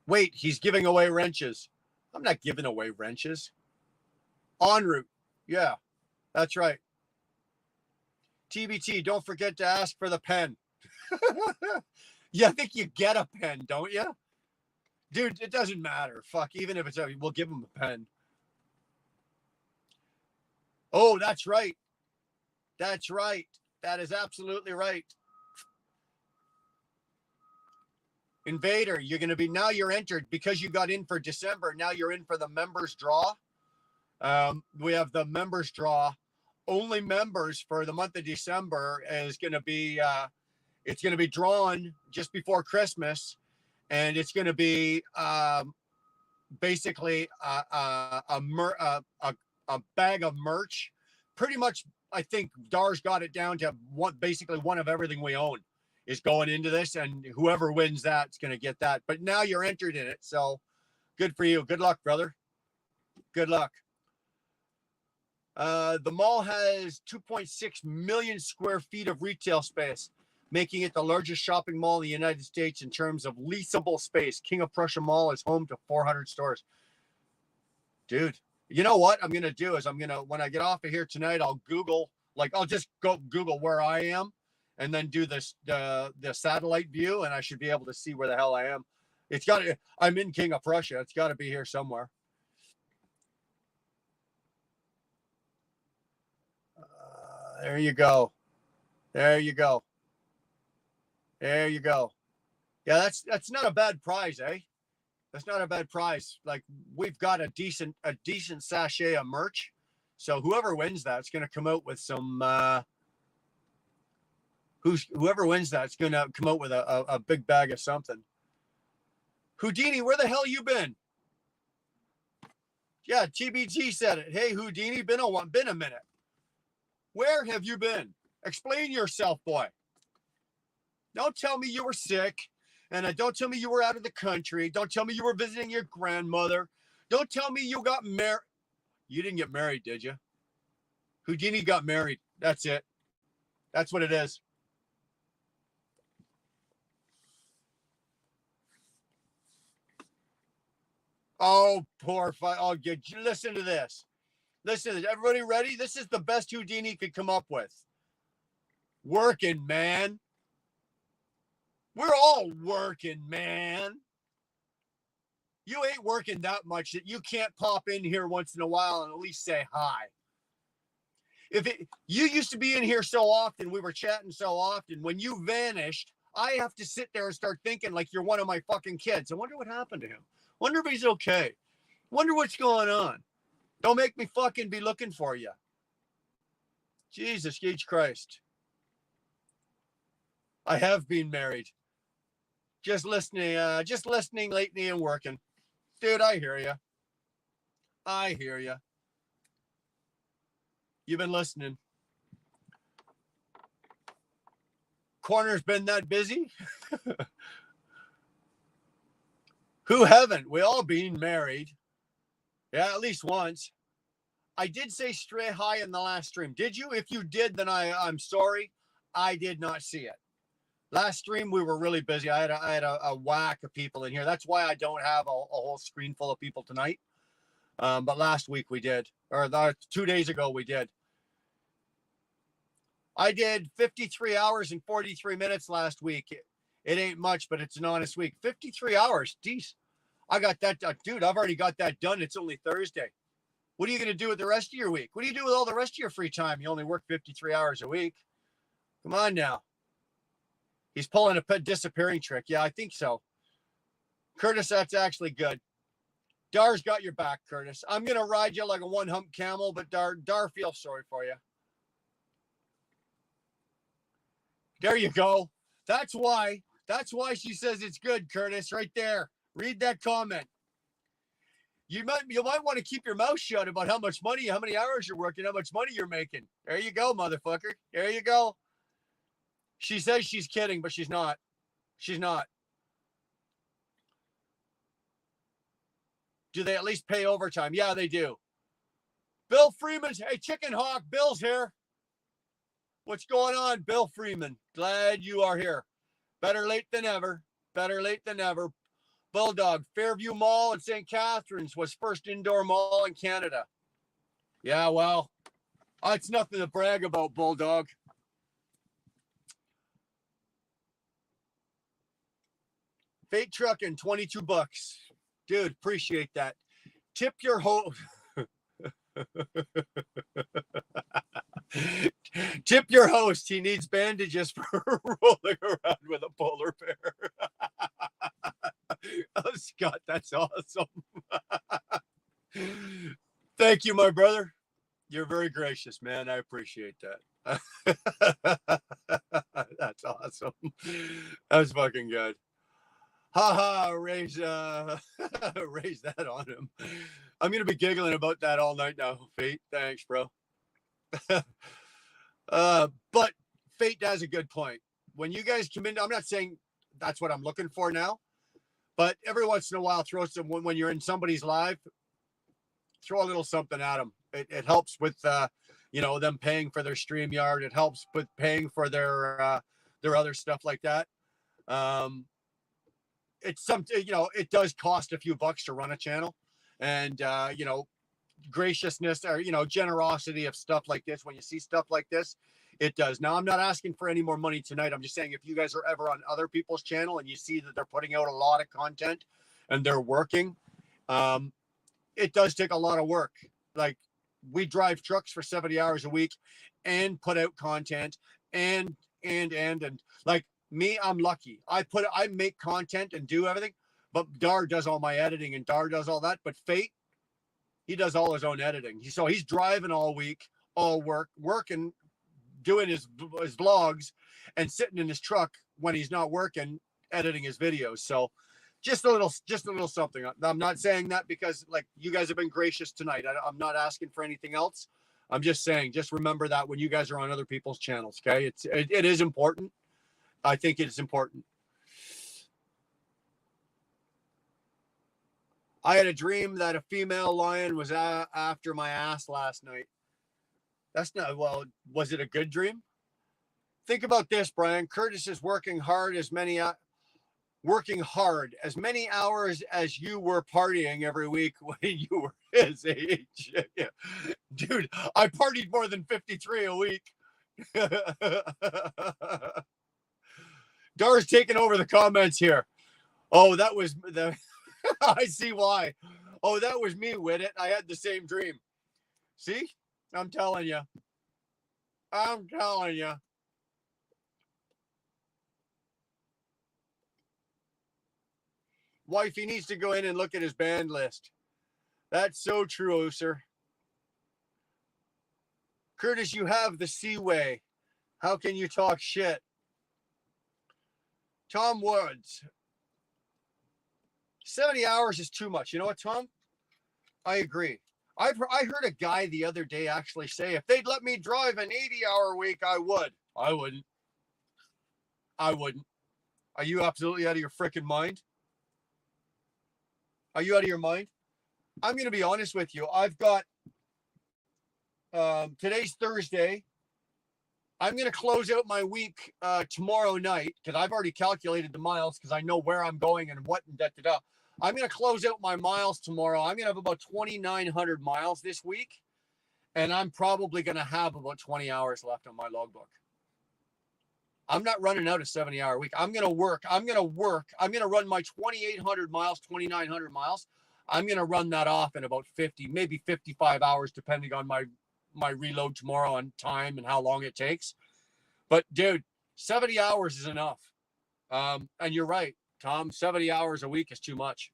Wait, he's giving away wrenches. I'm not giving away wrenches. En route. Yeah, that's right. TBT, don't forget to ask for the pen. Yeah, I think you get a pen, don't you? Dude, it doesn't matter. Fuck, even if it's we'll give him a pen. Oh, that's right. That's right. That is absolutely right. Invader, you're going to be... Now you're entered because you got in for December. Now you're in for the members draw. We have the members draw. Only members for the month of December is going to be... it's going to be drawn just before Christmas. And it's going to be basically a bag of merch. Pretty much, I think Dar's got it down to basically one of everything we own is going into this, and whoever wins that's going to get that. But now you're entered in it, so good for you. Good luck, brother. Good luck. The mall has 2.6 million square feet of retail space, making it the largest shopping mall in the United States in terms of leasable space. King of Prussia Mall is home to 400 stores. Dude, you know what I'm going to do is when I get off of here tonight, I'll just go Google where I am and then do this, the satellite view, and I should be able to see where the hell I am. I'm in King of Prussia. It's got to be here somewhere. There you go. There you go. There you go. Yeah, that's not a bad prize, eh? That's not a bad prize. Like, we've got a decent sachet of merch. So whoever wins that's going to come out with some. Whoever wins that's going to come out with a big bag of something. Houdini, where the hell you been? Yeah, TBG said it. Hey, Houdini, been a minute. Where have you been? Explain yourself, boy. Don't tell me you were sick, and don't tell me you were out of the country. Don't tell me you were visiting your grandmother. Don't tell me you got married. You didn't get married, did you? Houdini got married. That's it. That's what it is. Oh, poor oh, listen to this. Listen to this. Everybody ready? This is the best Houdini could come up with. Working, man. We're all working, man. You ain't working that much that you can't pop in here once in a while and at least say hi. You used to be in here so often, we were chatting so often. When you vanished, I have to sit there and start thinking like you're one of my fucking kids. I wonder what happened to him. Wonder if he's okay. Wonder what's going on. Don't make me fucking be looking for you. Jesus Christ. I have been married. Just listening lately and working. Dude, I hear you. I hear you. You've been listening. Corner's been that busy? Who haven't? We all been married. Yeah, at least once. I did say stray high in the last stream. Did you? If you did, then I'm sorry. I did not see it. Last stream, we were really busy. I had a whack of people in here. That's why I don't have a whole screen full of people tonight. But last week we did. Or 2 days ago we did. I did 53 hours and 43 minutes last week. It ain't much, but it's an honest week. 53 hours. Jeez. I got that. Dude, I've already got that done. It's only Thursday. What are you going to do with the rest of your week? What do you do with all the rest of your free time? You only work 53 hours a week. Come on now. He's pulling a disappearing trick. Yeah, I think so. Curtis, that's actually good. Dar's got your back, Curtis. I'm going to ride you like a one-hump camel, but Dar feels sorry for you. There you go. That's why she says it's good, Curtis, right there. Read that comment. You might want to keep your mouth shut about how much money, how many hours you're working, how much money you're making. There you go, motherfucker. There you go. She says she's kidding, but she's not. She's not. Do they at least pay overtime? Yeah, they do. Bill Freeman. Hey, Chicken Hawk. Bill's here. What's going on, Bill Freeman? Glad you are here. Better late than ever. Better late than ever. Bulldog, Fairview Mall in St. Catharines was first indoor mall in Canada. Yeah, well, it's nothing to brag about, Bulldog. Fate trucking, $22. Dude, appreciate that. Tip your host. Tip your host. He needs bandages for rolling around with a polar bear. Oh, Scott, that's awesome. Thank you, my brother. You're very gracious, man. I appreciate that. That's awesome. That's fucking good. Ha raise raise that on him. I'm gonna be giggling about that all night now. Fate, thanks, bro. But Fate has a good point. When you guys come in, I'm not saying that's what I'm looking for now, but every once in a while, throw some when you're in somebody's live, throw a little something at them. It helps with them paying for their StreamYard. It helps with paying for their other stuff like that. It's something, it does cost a few bucks to run a channel, and graciousness or generosity of stuff like this. When you see stuff like this, it does. Now, I'm not asking for any more money tonight. I'm just saying, if you guys are ever on other people's channel and you see that they're putting out a lot of content and they're working, it does take a lot of work. Like, we drive trucks for 70 hours a week and put out content and like me, I'm lucky. I make content and do everything, but Dar does all my editing and Dar does all that. But Fate, He does all his own editing. So he's driving all week, all working, doing his vlogs, and sitting in his truck when he's not working, editing his videos. So just a little something. I'm not saying that because like you guys have been gracious tonight. I'm not asking for anything else. I'm just saying, just remember that when you guys are on other people's channels, okay? It is important. I think it's important. I had a dream that a female lion was after my ass last night. That's not, well, was it a good dream? Think about this, Brian. Curtis is working hard as many hours as you were partying every week when you were his age. Dude, I partied more than 53 a week. Dar's taking over the comments here. Oh, that was the I see why. Oh, that was me with it. I had the same dream. See? I'm telling you. Wife, he needs to go in and look at his band list. That's so true, sir. Curtis, you have the Seaway. How can you talk shit? Tom Woods. 70 hours is too much. You know what, Tom? I agree. I heard a guy the other day actually say, if they'd let me drive an 80-hour week, I would. I wouldn't. Are you absolutely out of your freaking mind? Are you out of your mind? I'm going to be honest with you. I've got, today's Thursday. I'm going to close out my week tomorrow night because I've already calculated the miles because I know where I'm going and what and da-da-da. I'm going to close out my miles tomorrow. I'm going to have about 2,900 miles this week, and I'm probably going to have about 20 hours left on my logbook. I'm not running out a 70-hour week. I'm going to work. I'm going to run my 2,800 miles, 2,900 miles. I'm going to run that off in about 50, maybe 55 hours, depending on my reload tomorrow on time and how long it takes. But dude, 70 hours is enough. And you're right, Tom, 70 hours a week is too much.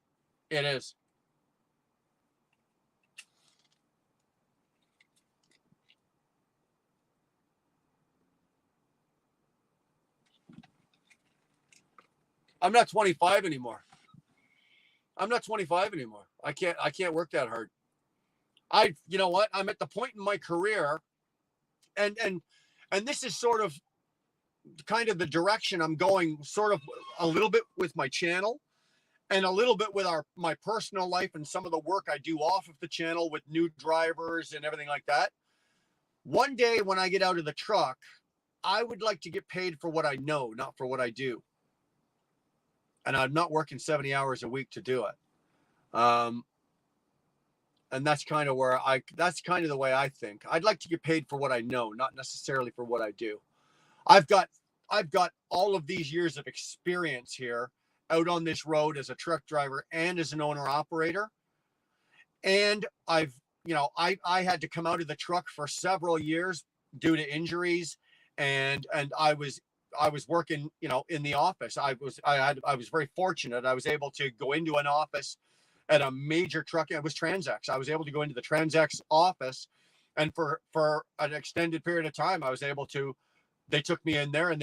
It is. I'm not 25 anymore. I can't work that hard. You know what? I'm at the point in my career and this is sort of kind of the direction I'm going, sort of a little bit with my channel and a little bit with my personal life and some of the work I do off of the channel with new drivers and everything like that. One day when I get out of the truck, I would like to get paid for what I know, not for what I do. And I'm not working 70 hours a week to do it. And that's kind of the way I think. I'd like to get paid for what I know, not necessarily for what I do. I've got all of these years of experience here out on this road as a truck driver and as an owner operator. And I had to come out of the truck for several years due to injuries. And I was working, in the office. I was very fortunate. I was able to go into an office at a major truck. It was Transex. I was able to go into the Transex office, and for an extended period of time, they took me in there and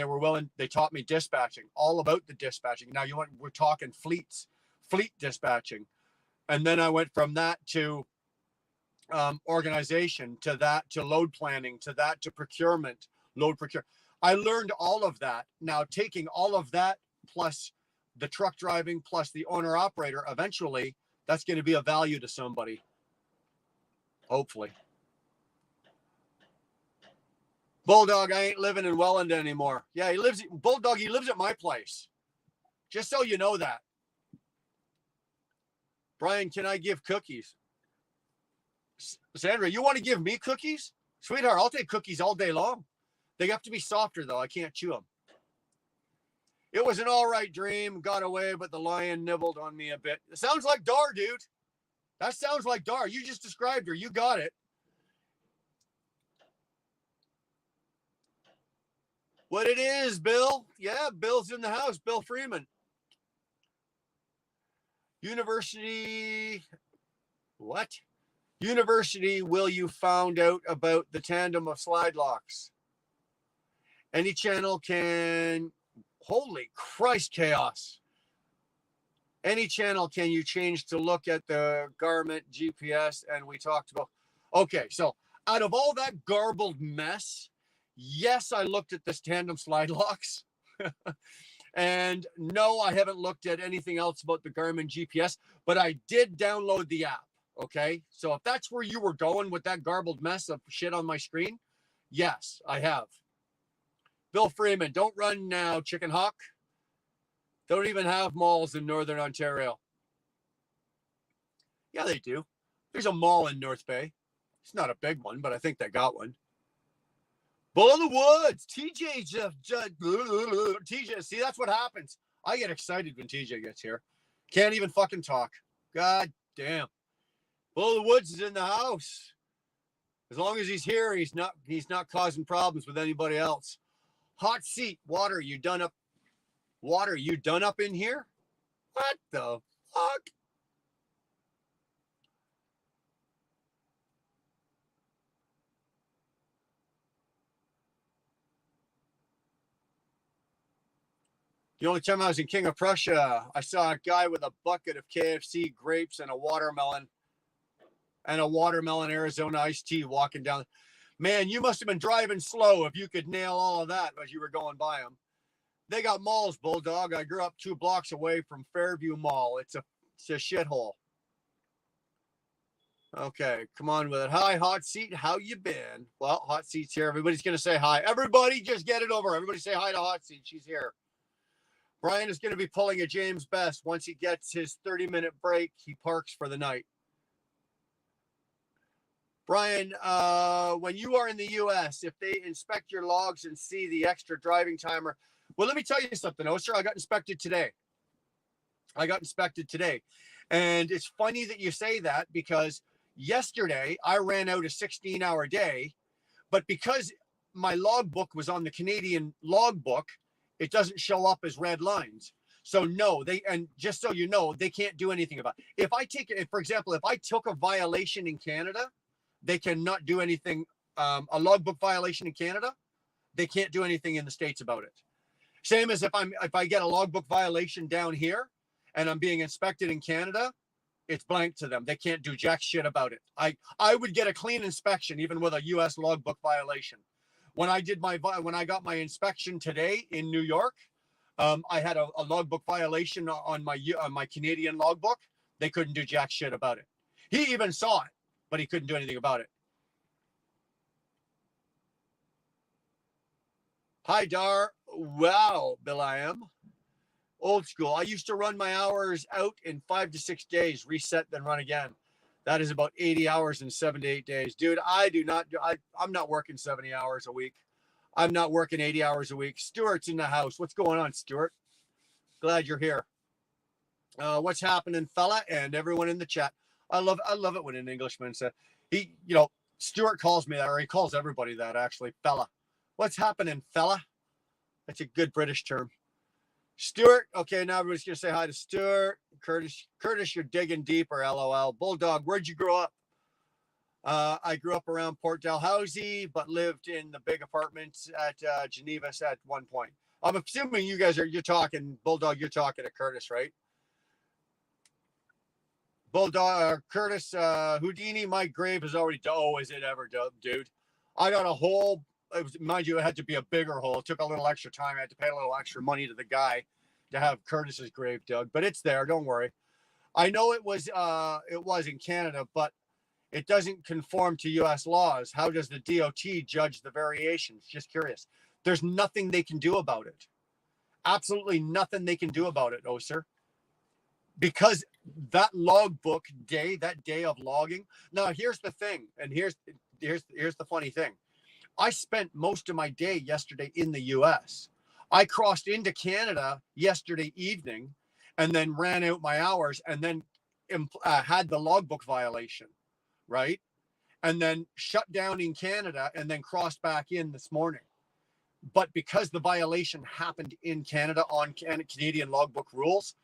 they taught me dispatching, all about the dispatching. Now we're talking fleet dispatching. And then I went from that to organization, to that, to load planning, to that, to procurement, load procure. I learned all of that. Now taking all of that plus the truck driving, plus the owner operator, eventually that's going to be of value to somebody. Hopefully. Bulldog, I ain't living in Welland anymore. Yeah, Bulldog, he lives at my place. Just so you know that. Brian, can I give cookies? Sandra, you want to give me cookies? Sweetheart, I'll take cookies all day long. They have to be softer, though. I can't chew them. It was an all right dream. Got away, but the lion nibbled on me a bit. It sounds like Dar, dude. That sounds like Dar. You just described her. You got it. What it is, Bill? Yeah, Bill's in the house. Bill Freeman. University. What? University will you found out about the tandem of slide locks? Any channel can, holy Christ, chaos. Any channel can you change to look at the garment GPS? And we talked about, okay, so out of all that garbled mess, yes, I looked at this tandem slide locks. And no, I haven't looked at anything else about the Garmin GPS, but I did download the app. Okay. So if that's where you were going with that garbled mess of shit on my screen, yes, I have. Bill Freeman, don't run now, Chicken Hawk. Don't even have malls in Northern Ontario. Yeah, they do. There's a mall in North Bay. It's not a big one, but I think they got one. Bull of the Woods. TJ, TJ. See, that's what happens. I get excited when TJ gets here. Can't even fucking talk. God damn. Bull of the Woods is in the house. As long as he's here, he's not causing problems with anybody else. Hot seat. Water, you done up? Water, you done up in here? What the fuck? The only time I was in King of Prussia, I saw a guy with a bucket of KFC grapes and a watermelon Arizona iced tea walking down. Man, you must have been driving slow if you could nail all of that as you were going by them. They got malls, Bulldog. I grew up 2 blocks away from Fairview Mall. It's a shithole. Okay, come on with it. Hi, Hot Seat. How you been? Well, Hot Seat's here. Everybody's going to say hi. Everybody just get it over. Everybody say hi to Hot Seat. She's here. Brian is going to be pulling a James Best. Once he gets his 30-minute break, he parks for the night. Brian, when you are in the U.S., if they inspect your logs and see the extra driving timer, well, let me tell you something, Oster. I got inspected today. And it's funny that you say that because yesterday I ran out a 16-hour day, but because my logbook was on the Canadian logbook, it doesn't show up as red lines. So no, and just so you know, they can't do anything about it. If I take it, for example, if I took a violation in Canada, they cannot do anything. A logbook violation in Canada, they can't do anything in the States about it. Same as if I get a logbook violation down here and I'm being inspected in Canada, it's blank to them. They can't do jack shit about it. I would get a clean inspection even with a US logbook violation. When I got my inspection today in New York, I had a logbook violation on my Canadian logbook. They couldn't do jack shit about it. He even saw it, but he couldn't do anything about it. Hi, Dar. Wow, Bill, I am. Old school. I used to run my hours out in 5 to 6 days, reset, then run again. That is about 80 hours in 7 to 8 days. Dude, I'm not working 70 hours a week. I'm not working 80 hours a week. Stuart's in the house. What's going on, Stuart? Glad you're here. What's happening, fella? And everyone in the chat. I love it when an Englishman says, Stuart calls me that, or he calls everybody that, actually, fella. What's happening, fella? That's a good British term. Stuart, okay, now everybody's going to say hi to Stuart. Curtis, you're digging deeper, LOL. Bulldog, where'd you grow up? I grew up around Port Dalhousie, but lived in the big apartments at Geneva at one point. I'm assuming you're talking, Bulldog, you're talking to Curtis, right? Bulldog, Curtis, Houdini, my grave is already, is it ever, dude? I got a hole. Mind you, it had to be a bigger hole. It took a little extra time. I had to pay a little extra money to the guy to have Curtis's grave dug, but it's there. Don't worry. I know it was in Canada, but it doesn't conform to U.S. laws. How does the DOT judge the variations? Just curious. There's nothing they can do about it. Absolutely nothing they can do about it, sir. Because that logbook day, that day of logging. Now, here's the thing, and here's the funny thing. I spent most of my day yesterday in the U.S. I crossed into Canada yesterday evening and then ran out my hours and then had the logbook violation, right? And then shut down in Canada and then crossed back in this morning. But because the violation happened in Canada on Canadian logbook rules,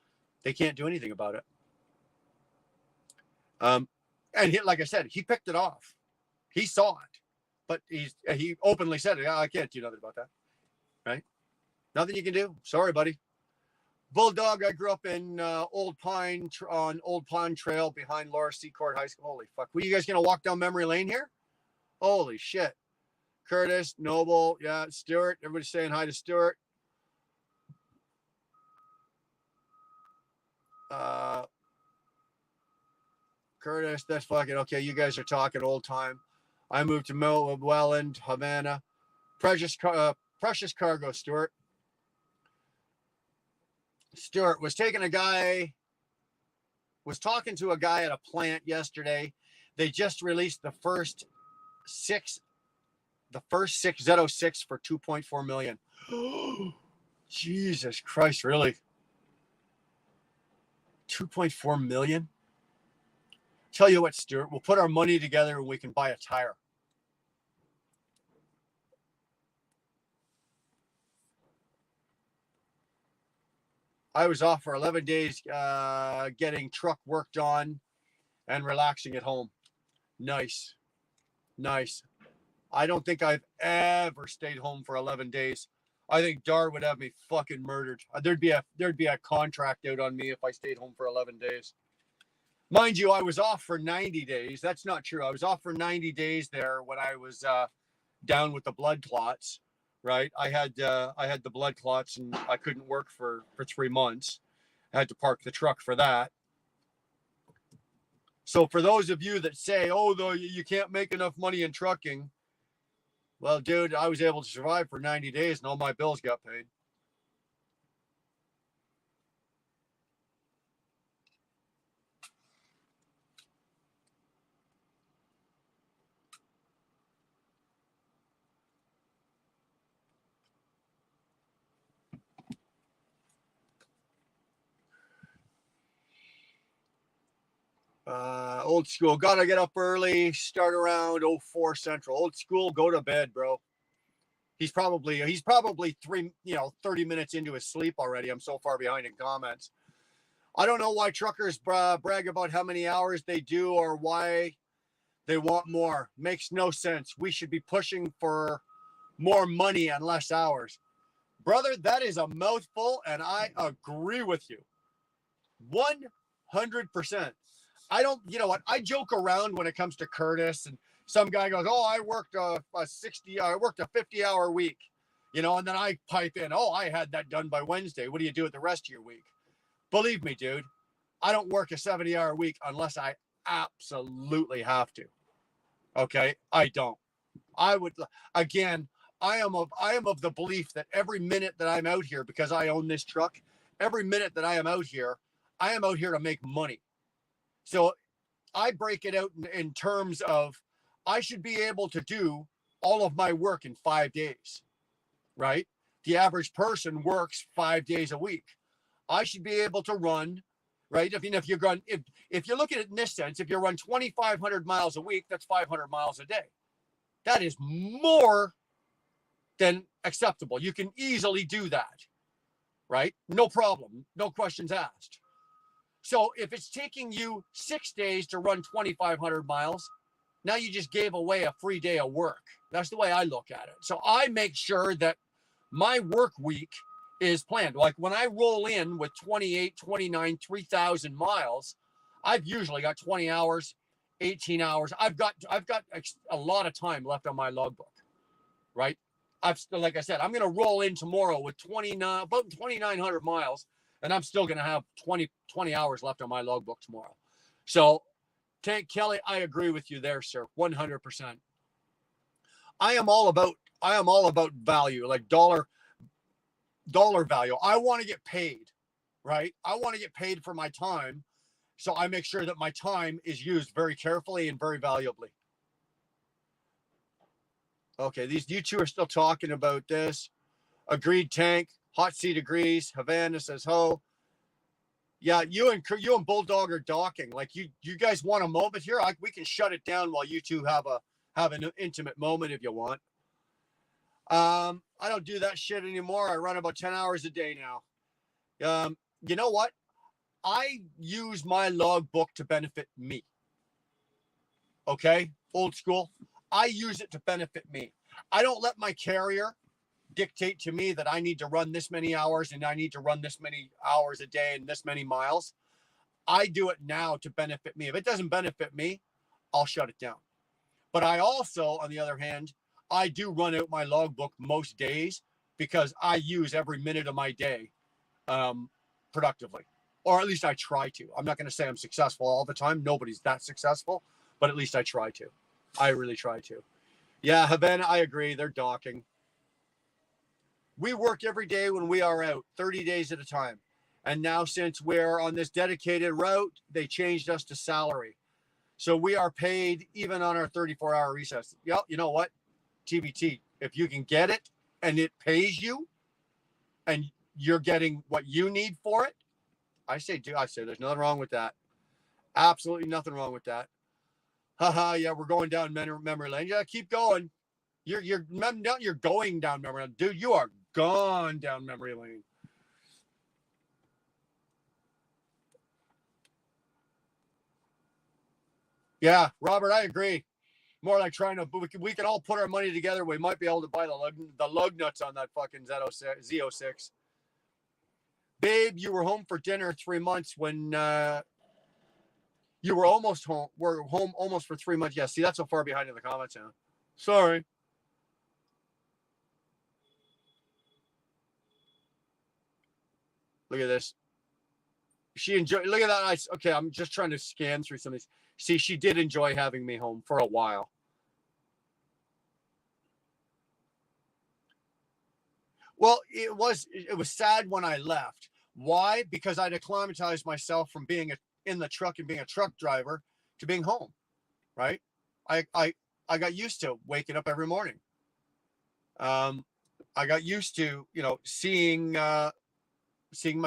they can't do anything about it. And like I said, he picked it off. He saw it, but he openly said it. I can't do nothing about that, right? Nothing you can do. Sorry, buddy. Bulldog, I grew up in Old Pine Trail behind Laura Seacourt High School. Holy fuck. Were you guys going to walk down memory lane here? Holy shit. Curtis, Noble, yeah, Stuart. Everybody's saying hi to Stuart. Curtis, that's fucking okay. You guys are talking old time. I moved to Welland, Havana. Precious cargo, Stuart. Stuart was talking to a guy at a plant yesterday. They just released the first six Z06 for 2.4 million. Jesus Christ, really? 2.4 million? Tell you what, Stuart, we'll put our money together and we can buy a tire. I was off for 11 days getting truck work done and relaxing at home. Nice. I don't think I've ever stayed home for 11 days. I think Dar would have me fucking murdered. There'd be a contract out on me if I stayed home for 11 days. Mind you, I was off for 90 days. That's not true. I was off for 90 days there when I was down with the blood clots, right? I had the blood clots and I couldn't work for 3 months. I had to park the truck for that. So for those of you that say, oh, though you can't make enough money in trucking, well, dude, I was able to survive for 90 days and all my bills got paid. Old school, gotta get up early, start around 04 Central. Old school, go to bed, bro. He's probably 30 minutes into his sleep already. I'm so far behind in comments. I don't know why truckers brag about how many hours they do or why they want more. Makes no sense. We should be pushing for more money and less hours. Brother, that is a mouthful, and I agree with you. 100%. I don't, you know what? I joke around when it comes to Curtis, and some guy goes, "Oh, I worked a 50-hour week," and then I pipe in, "Oh, I had that done by Wednesday. What do you do with the rest of your week?" Believe me, dude, I don't work a 70-hour week unless I absolutely have to. Okay, I don't. I would, again, I am of the belief that every minute that I'm out here, because I own this truck, every minute that I am out here to make money. So I break it out in terms of I should be able to do all of my work in 5 days, right? The average person works 5 days a week. I should be able to run, right? If you look at it in this sense, if you run 2,500 miles a week, that's 500 miles a day. That is more than acceptable. You can easily do that, right? No problem. No questions asked. So if it's taking you 6 days to run 2,500 miles, now you just gave away a free day of work. That's the way I look at it. So I make sure that my work week is planned. Like when I roll in with 28, 29, 3,000 miles, I've usually got 20 hours, 18 hours. I've got a lot of time left on my logbook, right? Like I said, I'm going to roll in tomorrow with about 2,900 miles. And I'm still going to have 20 hours left on my logbook tomorrow. So, Tank Kelly, I agree with you there, sir. 100%. I am all about value, like dollar value. I want to get paid, right? I want to get paid for my time. So I make sure that my time is used very carefully and very valuably. Okay, you two are still talking about this. Agreed, Tank. Hot seat agrees. Havana says, "Ho." Yeah, you and Bulldog are docking. Like you guys want a moment here? We can shut it down while you two have an intimate moment if you want. I don't do that shit anymore. I run about 10 hours a day now. You know what? I use my logbook to benefit me. Okay, old school. I use it to benefit me. I don't let my carrier dictate to me that I need to run this many hours and I need to run this many hours a day and this many miles. I do it now to benefit me. If it doesn't benefit me, I'll shut it down. But I also, on the other hand, I do run out my logbook most days because I use every minute of my day productively, or at least I try to. I'm not going to say I'm successful all the time. Nobody's that successful, but at least I try to. I really try to. Yeah, Havana, I agree. They're docking. We work every day when we are out, 30 days at a time. And now since we're on this dedicated route, they changed us to salary. So we are paid even on our 34-hour recess. Yep, you know what? TBT. If you can get it and it pays you and you're getting what you need for it, I say there's nothing wrong with that. Absolutely nothing wrong with that. Haha, yeah, we're going down memory lane. Yeah, keep going. You're going down memory lane. Dude, you are gone down memory lane. Yeah, Robert, I agree. More like trying to, we can all put our money together. We might be able to buy the lug nuts on that fucking Z06. Babe, you were home for dinner 3 months when you were almost home. We're home almost for 3 months. Yeah, see, that's so far behind in the comments now. Sorry. Look at this. She enjoyed. Look at that. Okay, I'm just trying to scan through some of these. See, she did enjoy having me home for a while. Well, it was sad when I left. Why? Because I'd acclimatized myself from being in the truck and being a truck driver to being home. Right? I got used to waking up every morning. I got used to seeing my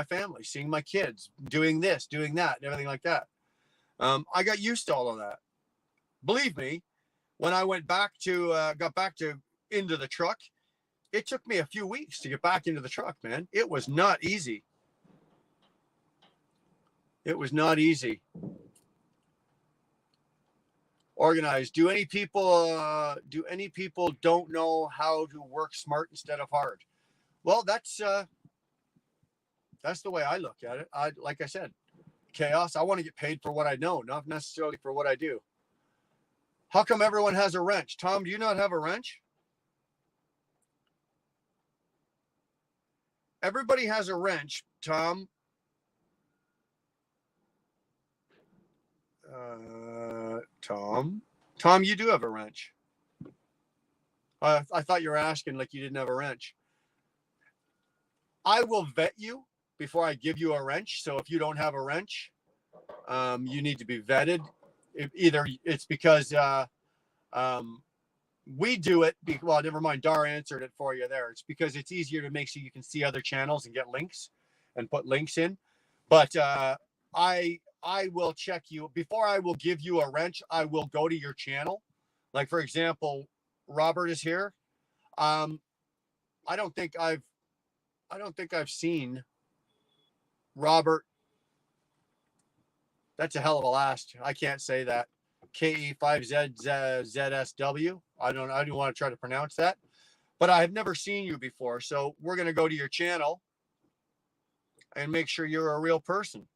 family, seeing my kids, doing this, doing that, and everything like that. I got used to all of that. Believe me, when I got back to into the truck, it took me a few weeks to get back into the truck, man. It was not easy. It was not easy. Organized. Do any people don't know how to work smart instead of hard? Well, that's the way I look at it. Like I said, chaos. I want to get paid for what I know, not necessarily for what I do. How come everyone has a wrench? Tom, do you not have a wrench? Everybody has a wrench, Tom. Tom, you do have a wrench. I thought you were asking like you didn't have a wrench. I will vet you before I give you a wrench. So if you don't have a wrench, you need to be vetted. Either it's because we do it. Well, never mind. Dar answered it for you there. It's because it's easier to make sure you can see other channels and get links and put links in. But I will check you before I will give you a wrench. I will go to your channel. Like, for example, Robert is here. I don't think I've seen Robert. That's a hell of a last. I can't say that. KE5ZZSW. I don't want to try to pronounce that, but I have never seen you before. So we're going to go to your channel and make sure you're a real person.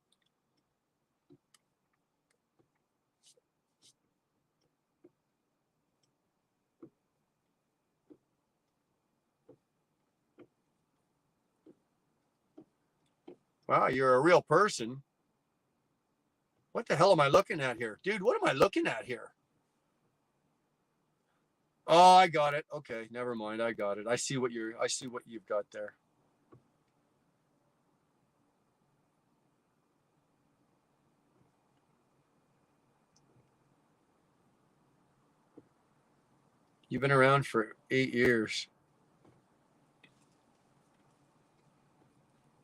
Wow, you're a real person. What the hell am I looking at here? Dude, what am I looking at here? Oh, I got it. Okay, never mind. I got it. I see what you've got there. You've been around for 8 years.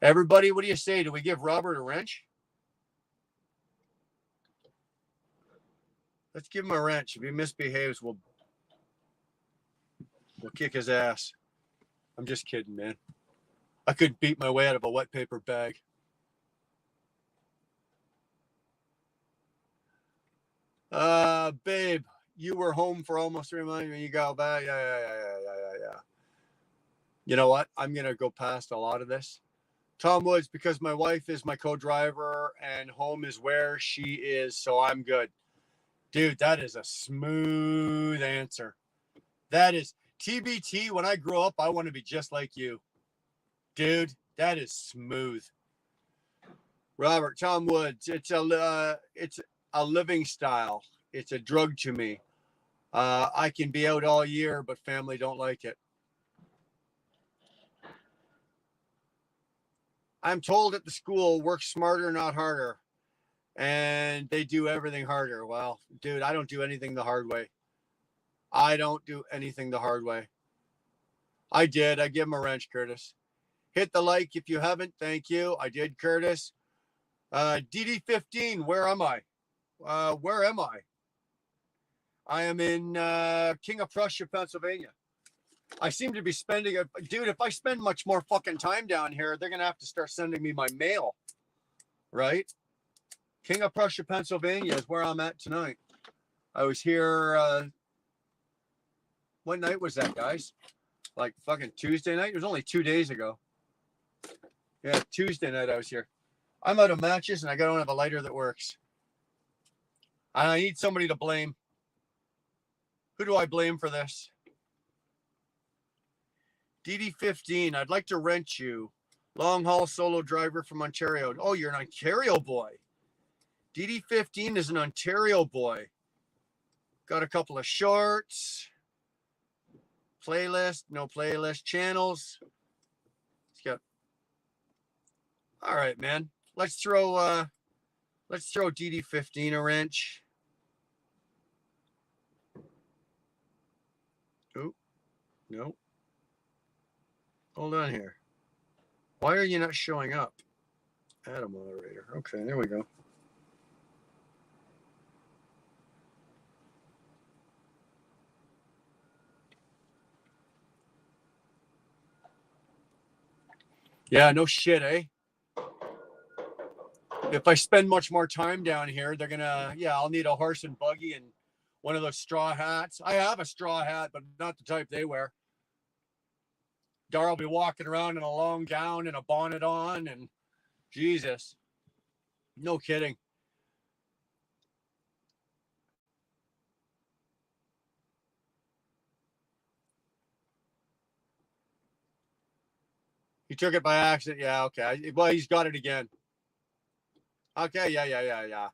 Everybody, what do you say? Do we give Robert a wrench? Let's give him a wrench. If he misbehaves, we'll kick his ass. I'm just kidding, man. I could beat my way out of a wet paper bag. Babe, you were home for almost 3 months when you got back. Yeah. You know what? I'm going to go past a lot of this. Tom Woods, because my wife is my co-driver and home is where she is, so I'm good. Dude, that is a smooth answer. That is TBT. When I grow up, I want to be just like you. Dude, that is smooth. Robert, Tom Woods, it's a living style. It's a drug to me. I can be out all year, but family don't like it. I'm told at the school, work smarter, not harder. And they do everything harder. Well, dude, I don't do anything the hard way. I don't do anything the hard way. I did. I give him a wrench, Curtis. Hit the like if you haven't. Thank you. I did, Curtis. DD15, where am I? Where am I? I am in King of Prussia, Pennsylvania. I seem to be spending a dude. If I spend much more fucking time down here, they're gonna have to start sending me my mail, right? King of Prussia, Pennsylvania is where I'm at tonight. I was here. What night was that, guys? Like fucking Tuesday night. It was only 2 days ago. Yeah, Tuesday night I was here. I'm out of matches and I don't have a lighter that works. I need somebody to blame. Who do I blame for this? DD15, I'd like to rent you. Long haul solo driver from Ontario. Oh, you're an Ontario boy. DD15 is an Ontario boy. Got a couple of shorts. Playlist, no playlist. Channels. It's got. All right, man. Let's throw DD15 a wrench. Oh, no. Hold on here. Why are you not showing up? Add a moderator. Okay, there we go. Yeah, no shit, eh? If I spend much more time down here, they're gonna, I'll need a horse and buggy and one of those straw hats. I have a straw hat, but not the type they wear. Dar will be walking around in a long gown and a bonnet on, and Jesus. No kidding. He took it by accident. Yeah, okay. Well, he's got it again. Okay, yeah.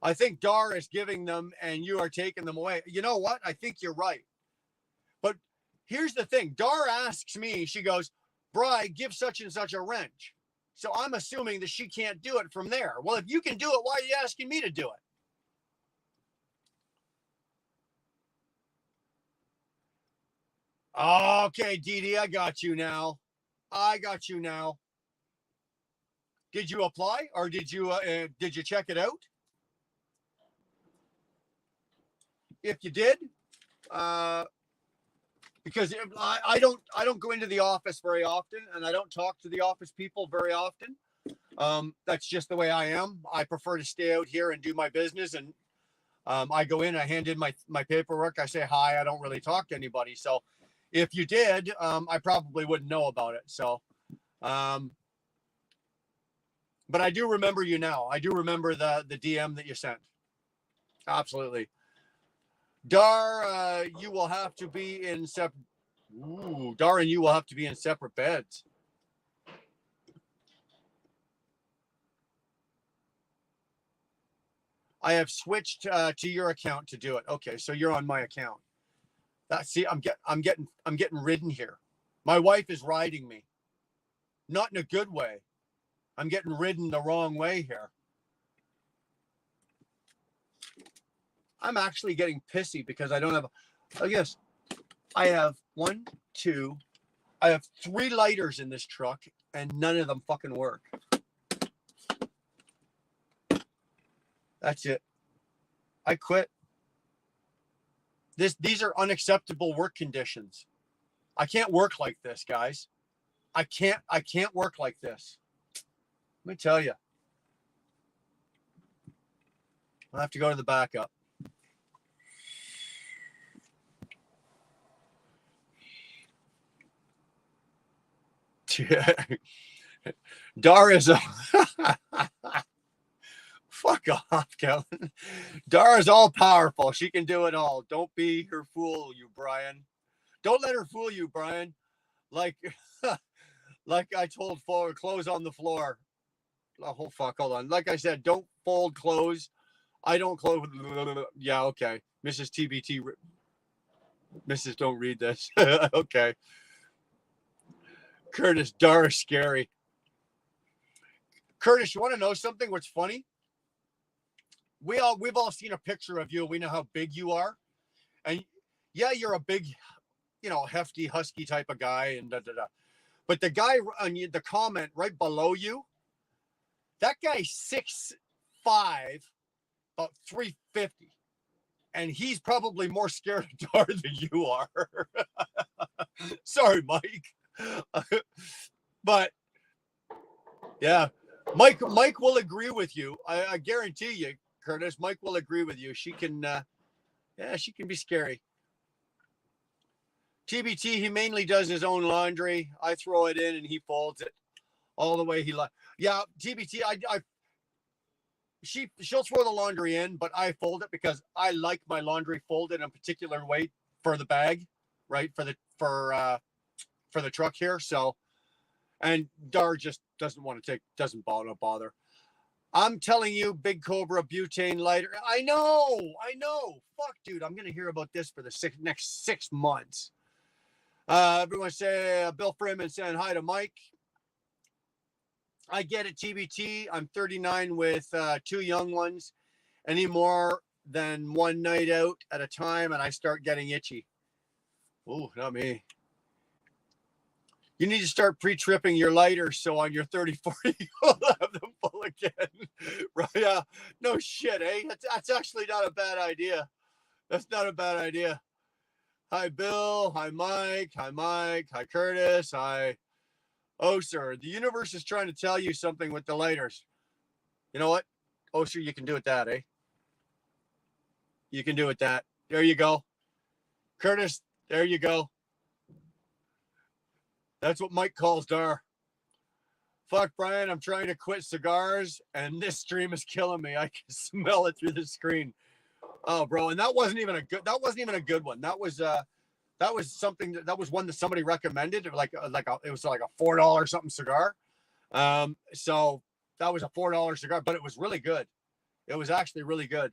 I think Dar is giving them and you are taking them away. You know what? I think you're right. But here's the thing. Dar asks me, she goes, Bri, give such and such a wrench. So I'm assuming that she can't do it from there. Well, if you can do it, why are you asking me to do it? Okay, Dee, I got you now. Did you apply or did you check it out? If you did, because I don't go into the office very often and I don't talk to the office people very often. That's just the way I am. I prefer to stay out here and do my business. And I go in, I hand in my paperwork. I say hi. I don't really talk to anybody. So if you did, I probably wouldn't know about it. So, but I do remember you now. I do remember the DM that you sent. Absolutely. Dar, you will have to be in separate. Dar and you will have to be in separate beds. I have switched to your account to do it. Okay, so you're on my account. See, I'm getting ridden here. My wife is riding me, not in a good way. I'm getting ridden the wrong way here. I'm actually getting pissy because I don't have. I guess I have I have 3 lighters in this truck, and none of them fucking work. That's it. I quit. These are unacceptable work conditions. I can't work like this, guys. I can't work like this. Let me tell you. I'll have to go to the backup. Dara's a fuck off, Kellen. Dara's all powerful. She can do it all. Don't be her fool, you Brian. Don't let her fool you, Brian. Like, like I told forward, clothes on the floor. Oh fuck, hold on. Like I said, don't fold clothes. I don't close. Yeah, okay. Mrs. TBT. Mrs. Don't read this. Okay. Curtis, Dara's scary. Curtis, you want to know something? What's funny? We've all seen a picture of you. We know how big you are, and yeah, you're a big, hefty, husky type of guy, and da da da. But the guy on the comment right below you, that guy's 6'5", about 350, and he's probably more scared of Dar than you are. Sorry, Mike, but yeah, Mike will agree with you. I guarantee you, Curtis. Mike will agree with you. She can, she can be scary. TBT, he mainly does his own laundry. I throw it in and he folds it all the way he likes. Yeah, TBT, she'll throw the laundry in, but I fold it because I like my laundry folded in a particular way for the bag, right? For the truck here. So, and Dar just doesn't bother. I'm telling you, Big Cobra butane lighter. I know. Fuck, dude, I'm gonna hear about this for the next 6 months. Everyone say Bill Freeman saying hi to Mike. I get it, TBT. I'm 39 with 2 young ones. Any more than one night out at a time, and I start getting itchy. Oh, not me. You need to start pre-tripping your lighter so on your 30-40 you'll have them full again. Right? Yeah. No shit, eh? That's actually not a bad idea. That's not a bad idea. Hi, Bill. Hi, Mike. Hi, Curtis. Hi. Oh, sir. The universe is trying to tell you something with the lighters. You know what? Oh, sir, you can do it that, eh? You can do it that. There you go. Curtis, there you go. That's what Mike calls Dar. Fuck, Brian, I'm trying to quit cigars, and this stream is killing me. I can smell it through the screen. Oh, bro, and that wasn't even a good one. That was something that was one that somebody recommended. It was like a $4 something cigar. So that was a $4 cigar, but it was really good. It was actually really good.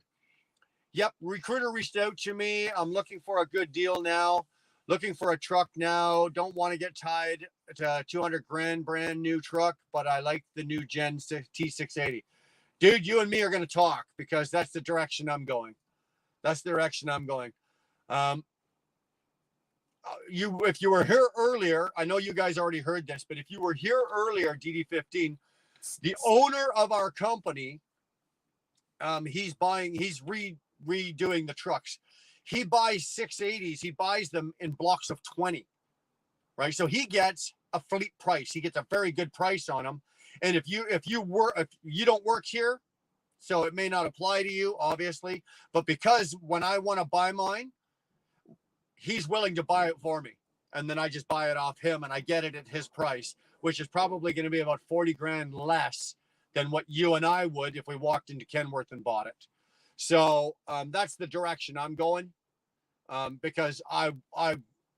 Yep, recruiter reached out to me. I'm looking for a good deal now. Looking for a truck now. Don't want to get tied to 200 grand brand new truck, but I like the new Gen T680. Dude, you and me are going to talk because that's the direction I'm going. If you were here earlier, I know you guys already heard this, but if you were here earlier, DD15, the owner of our company, he's redoing the trucks. He buys 680s. He buys them in blocks of 20, right? So he gets a fleet price. He gets a very good price on them. And if you don't work here, so it may not apply to you, obviously, but because when I want to buy mine, he's willing to buy it for me. And then I just buy it off him and I get it at his price, which is probably going to be about 40 grand less than what you and I would if we walked into Kenworth and bought it. So that's the direction I'm going because I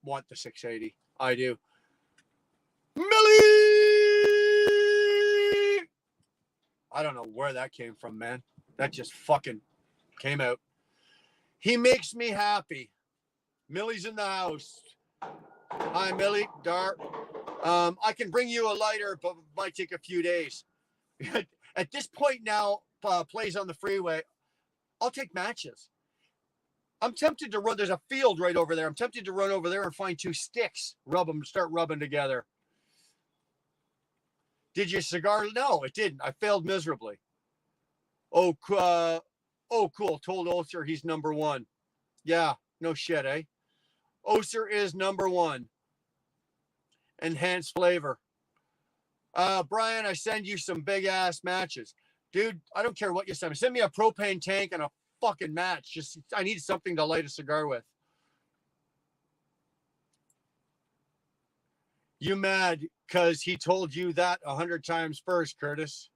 want the 680. I do. Millie! I don't know where that came from, man. That just fucking came out. He makes me happy. Millie's in the house. Hi, Millie. Dar. I can bring you a lighter, but it might take a few days. At this point now, plays on the freeway. I'll take matches. I'm tempted to run. There's a field right over there. I'm tempted to run over there and find 2 sticks, start rubbing together. Did your cigar? No, it didn't. I failed miserably. Oh, cool. Told Ulcer he's number 1. Yeah, no shit, eh? Oser is number 1. Enhanced flavor. Brian, I send you some big ass matches. Dude, I don't care what you send me. Send me a propane tank and a fucking match. I need something to light a cigar with. You mad because he told you that 100 times first, Curtis.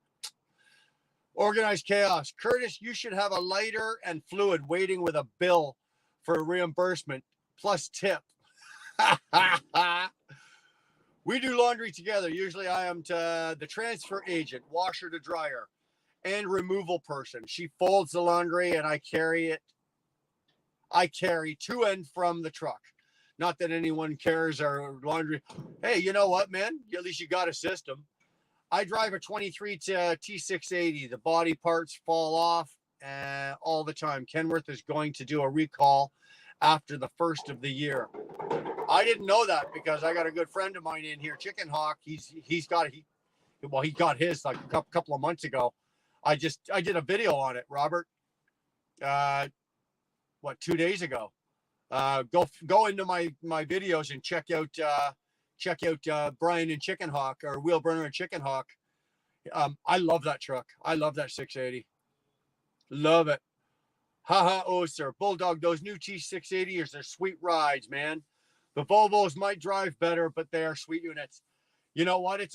Organized chaos. Curtis, you should have a lighter and fluid waiting with a bill for reimbursement plus tip. We do laundry together. Usually I am the transfer agent, washer to dryer, and removal person. She folds the laundry and I carry it. I carry to and from the truck. Not that anyone cares our laundry. Hey, you know what, man? At least you got a system. I drive a 23 T680. The body parts fall off all the time. Kenworth is going to do a recall after the first of the year. I didn't know that because I got a good friend of mine in here, Chicken Hawk. He got his like a couple of months ago. I did a video on it, Robert. 2 days ago. Go into my videos and check out Brian and Chicken Hawk, or Wheelburner and Chicken Hawk. I love that truck. I love that 680. Love it. Haha, oh sir, Bulldog. Those new T680s are sweet rides, man. The Volvos might drive better, but they are sweet units. You know what? I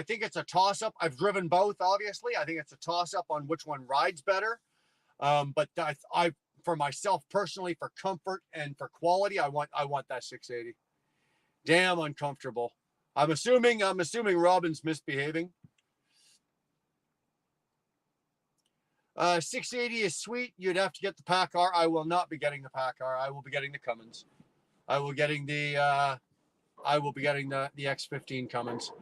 think it's a toss up. I've driven both, obviously. I think it's a toss up on which one rides better. But I for myself personally, for comfort and for quality, I want that 680. Damn uncomfortable. I'm assuming Robin's misbehaving. 680 is sweet. You'd have to get the PACCAR. I will not be getting the PACCAR. I will be getting the Cummins. I will be getting the X15 Cummins.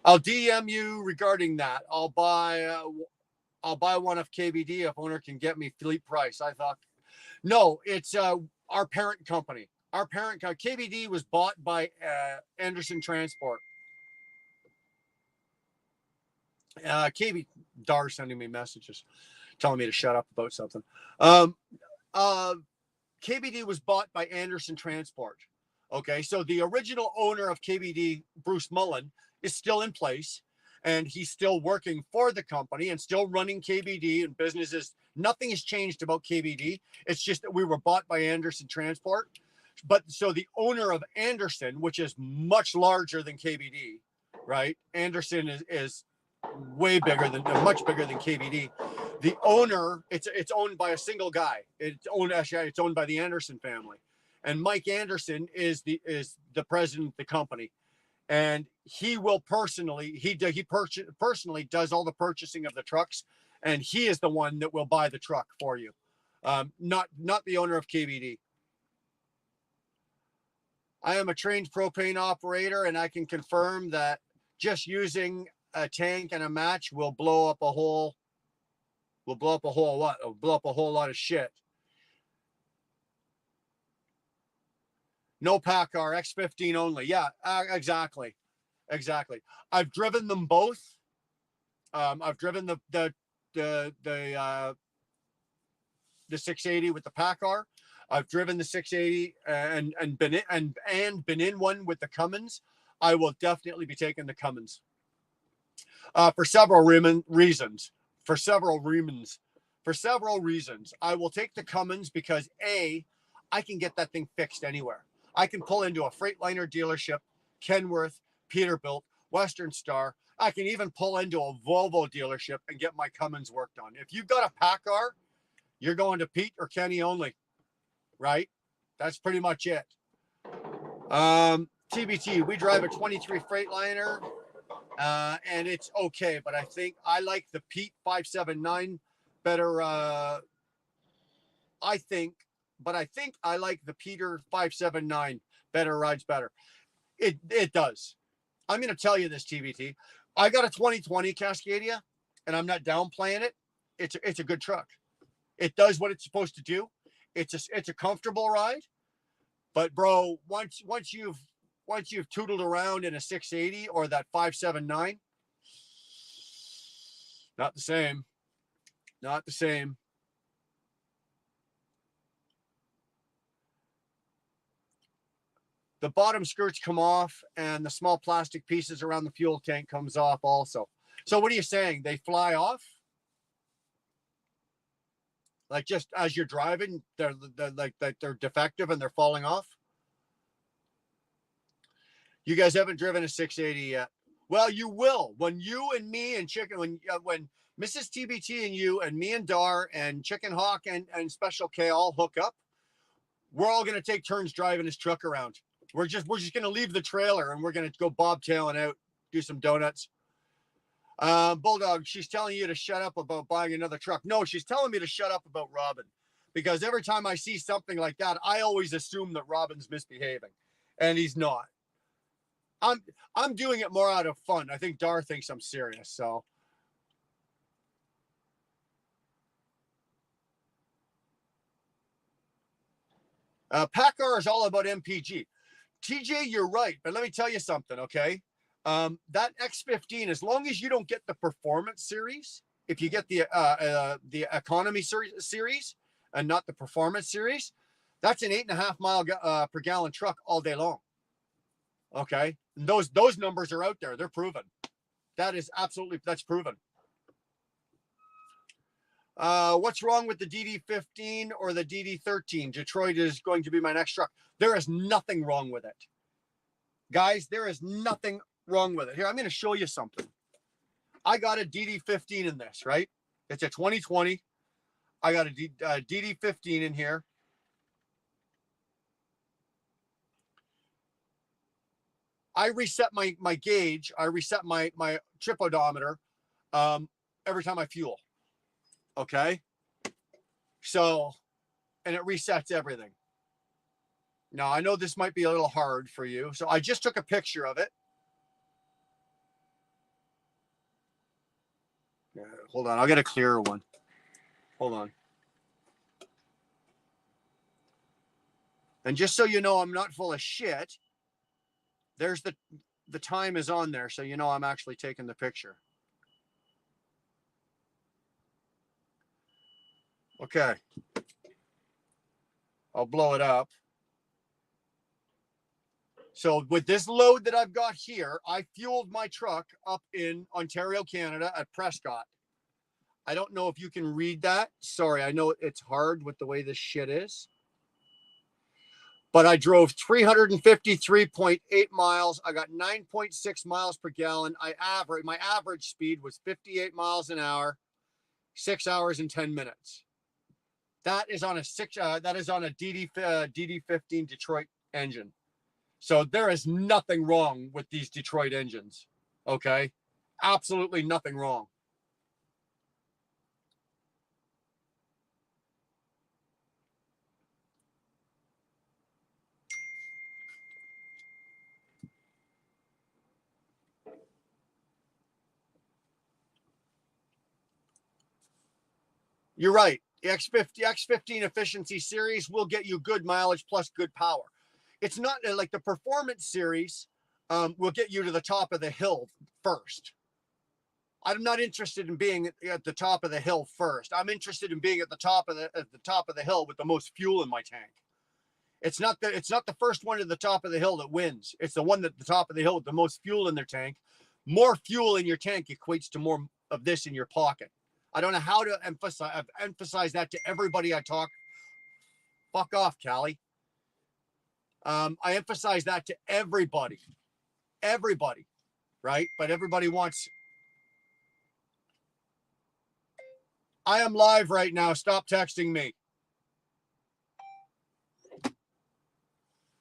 I'll DM you regarding that. I'll buy one of KBD if owner can get me fleet price. I thought, no, it's our parent company. Our parent company, KBD, was bought by Anderson Transport. KB Dar sending me messages telling me to shut up about something. KBD was bought by Anderson Transport. Okay, so the original owner of KBD, Bruce Mullen, is still in place, and he's still working for the company and still running KBD and businesses. Nothing has changed about KBD. It's just that we were bought by Anderson Transport. But so the owner of Anderson, which is much larger than KBD, right? Anderson is way bigger than, much bigger than KBD. The owner, it's owned by a single guy. It's owned by the Anderson family, and Mike Anderson is the president of the company, and he will personally personally does all the purchasing of the trucks, and he is the one that will buy the truck for you, not the owner of KBD. I am a trained propane operator, and I can confirm that just using a tank and a match will blow up a whole lot of shit. No PACCAR, X15 only. Yeah, exactly. I've driven them both. I've driven the 680 with the PACCAR. I've driven the 680 and been in one with the Cummins. I will definitely be taking the Cummins for several reasons. For several reasons, I will take the Cummins because I can get that thing fixed anywhere. I can pull into a Freightliner dealership, Kenworth, Peterbilt, Western Star. I can even pull into a Volvo dealership and get my Cummins worked on. If you've got a PACCAR, you're going to Pete or Kenny only, right? That's pretty much it. TBT, we drive a 23 Freightliner, and it's okay, but I think I like the Pete 579 better. I think I like the Peter 579 better, rides better. It does. I'm going to tell you this, TBT. I got a 2020 Cascadia, and I'm not downplaying it. It's a good truck. It does what it's supposed to do. It's a comfortable ride. But bro, once you've tootled around in a 680 or that 579, not the same. Not the same. The bottom skirts come off and the small plastic pieces around the fuel tank comes off also. So what are you saying? They fly off? Like just as you're driving, they're defective and they're falling off? You guys haven't driven a 680 yet. Well, you will when you and me and Chicken, when Mrs. TBT and you and me and Dar and Chicken Hawk and Special K all hook up, we're all going to take turns driving his truck around. We're just going to leave the trailer and we're going to go bobtailing out, do some donuts. Bulldog, she's telling you to shut up about buying another truck. No, she's telling me to shut up about Robin, because every time I see something like that, I always assume that Robin's misbehaving, and he's not. I'm doing it more out of fun. I think Dar thinks I'm serious, so. PACCAR is all about MPG. TJ, you're right, but let me tell you something, okay? That X15, as long as you don't get the performance series, if you get the economy series and not the performance series, that's an 8.5 mile per gallon truck all day long. Okay, and those numbers are out there. They're proven. That's proven. What's wrong with the DD15 or the DD13? Detroit is going to be my next truck. There is nothing wrong with it, guys. There is nothing wrong with it. Here, I'm going to show you something. I got a DD15 in this, right? It's a 2020. I got a DD15 in here. I reset my gauge. I reset my trip odometer every time I fuel. Okay. So, and it resets everything. Now, I know this might be a little hard for you. So I just took a picture of it. Hold on. I'll get a clearer one. Hold on. And just so you know, I'm not full of shit. There's the time is on there. So, you know, I'm actually taking the picture. Okay. I'll blow it up. So with this load that I've got here, I fueled my truck up in Ontario, Canada at Prescott. I don't know if you can read that. Sorry, I know it's hard with the way this shit is. But I drove 353.8 miles. I got 9.6 miles per gallon. My average speed was 58 miles an hour, 6 hours and 10 minutes. That is on a DD15 Detroit engine. So there is nothing wrong with these Detroit engines. Okay? Absolutely nothing wrong. You're right. The X15 efficiency series will get you good mileage plus good power. It's not like the performance series will get you to the top of the hill first. I'm not interested in being at the top of the hill first. I'm interested in being at the top of the hill with the most fuel in my tank. It's not the first one to the top of the hill that wins. It's the one at the top of the hill with the most fuel in their tank. More fuel in your tank equates to more of this in your pocket. I don't know how to emphasize. I've emphasized that to everybody I talk. Fuck off, Callie. I emphasize that to everybody, right? But everybody wants. I am live right now. Stop texting me.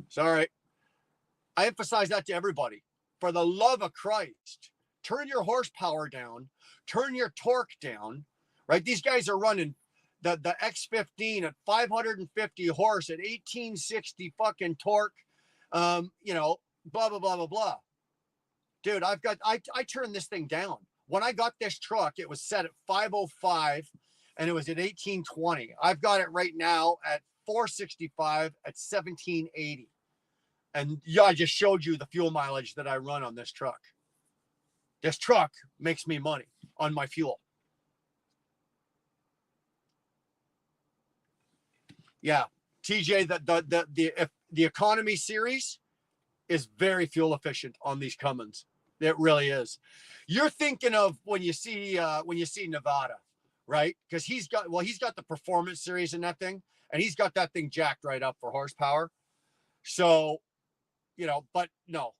Sorry. I emphasize that to everybody. For the love of Christ, turn your horsepower down, turn your torque down, right? These guys are running the X15 at 550 horse at 1860 fucking torque, you know, blah, blah, blah, blah, blah. Dude, I turned this thing down. When I got this truck, it was set at 505 and it was at 1820. I've got it right now at 465 at 1780. And yeah, I just showed you the fuel mileage that I run on this truck. This truck makes me money on my fuel. Yeah, TJ, the economy series is very fuel efficient on these Cummins. It really is. You're thinking of when you see Nevada, right? Because he's got the performance series in that thing, and he's got that thing jacked right up for horsepower. So, you know, but no,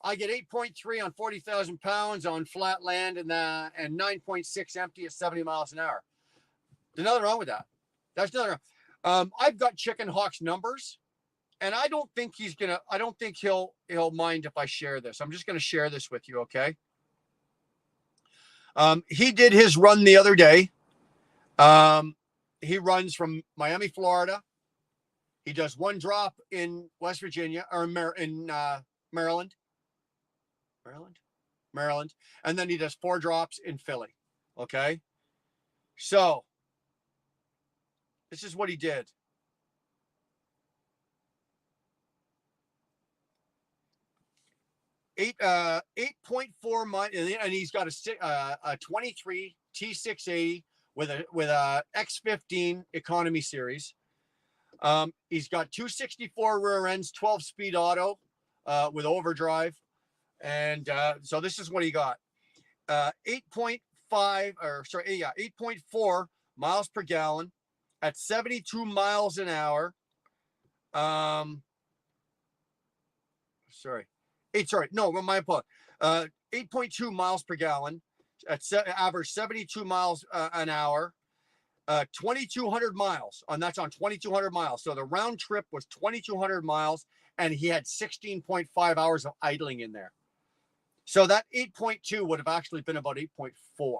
I get 8.3 on 40,000 pounds on flat land and 9.6 empty at 70 miles an hour. There's nothing wrong with that. That's nothing wrong. I've got Chicken Hawk's numbers, and I don't think he'll mind if I share this. I'm just gonna share this with you, okay? He did his run the other day. He runs from Miami, Florida. He does one drop in West Virginia or in Maryland, and then he does 4 drops in Philly. Okay, so this is what he did. 8.4 months, and he's got a 23 T680 with a X15 economy series. He's got 264 rear ends, 12-speed auto with overdrive, and so this is what he got: 8.4 miles per gallon at 72 miles an hour. My apologies. 8.2 miles per gallon at average 72 miles an hour. 2,200 miles, and that's on 2,200 miles. So the round trip was 2,200 miles, and he had 16.5 hours of idling in there. So that 8.2 would have actually been about 8.4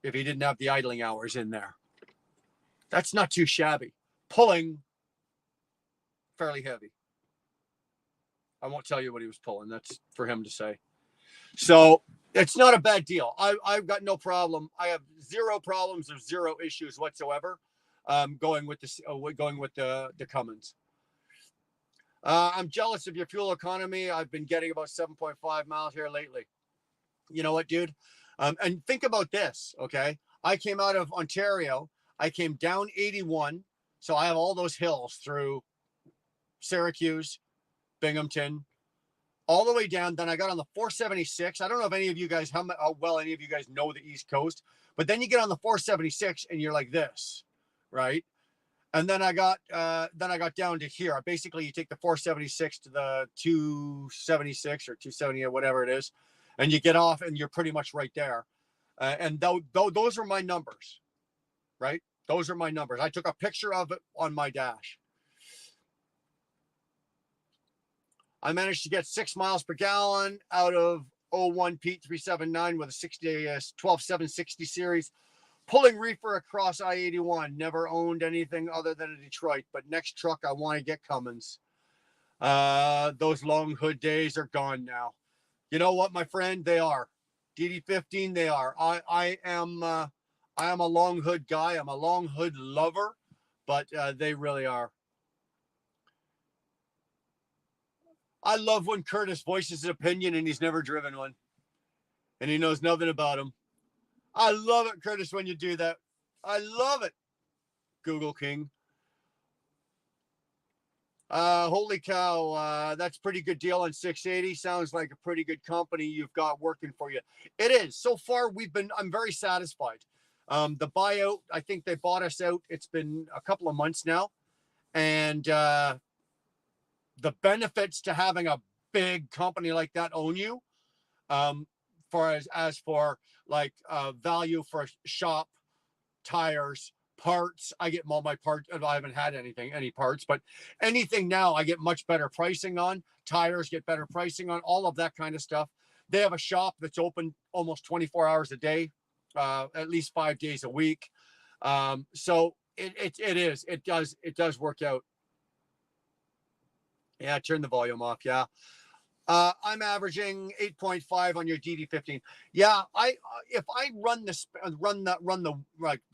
if he didn't have the idling hours in there. That's not too shabby. Pulling fairly heavy. I won't tell you what he was pulling. That's for him to say. So it's not a bad deal. I've got no problem. I have zero problems or zero issues whatsoever. Going with the Cummins. I'm jealous of your fuel economy. I've been getting about 7.5 miles here lately. You know what, dude? And think about this, okay? I came out of Ontario. I came down 81. So I have all those hills through Syracuse, Binghamton, all the way down. Then I got on the 476. I don't know if any of you guys, how well any of you guys know the East Coast, but then you get on the 476 and you're like this, right? And then I got down to here. Basically, you take the 476 to the 276 or 270 or whatever it is, and you get off, and you're pretty much right there. And those are my numbers, right? Those are my numbers. I took a picture of it on my dash. I managed to get 6 miles per gallon out of 01 Pete 379 with a 12760 series. Pulling reefer across I-81. Never owned anything other than a Detroit, but next truck I want to get Cummins. Those long hood days are gone now. You know what, my friend? They are. DD15, they are. I am a long hood guy. I'm a long hood lover, but they really are. I love when Curtis voices his opinion and he's never driven one, and he knows nothing about them. I love it, Curtis, when you do that. I love it. Google King. Holy cow. That's pretty good deal on 680. Sounds like a pretty good company you've got working for you. It is. So far, I'm very satisfied. The buyout, I think they bought us out. It's been a couple of months now. And the benefits to having a big company like that own you, for value for shop, tires, parts. I get all my parts. I haven't had any parts, but anything now I get much better pricing on. Tires get better pricing on, all of that kind of stuff. They have a shop that's open almost 24 hours a day, at least 5 days a week. So it does work out. Yeah, turn the volume off. Yeah. I'm averaging 8.5 on your DD15. Yeah, if I run the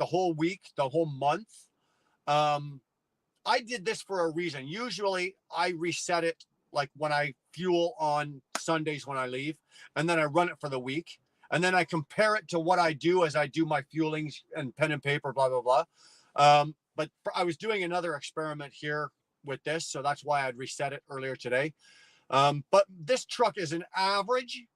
whole week, the whole month, I did this for a reason. Usually I reset it like when I fuel on Sundays when I leave, and then I run it for the week, and then I compare it to what I do as I do my fuelings and pen and paper, blah blah blah. But I was doing another experiment here with this, so that's why I'd reset it earlier today. But this truck is an average,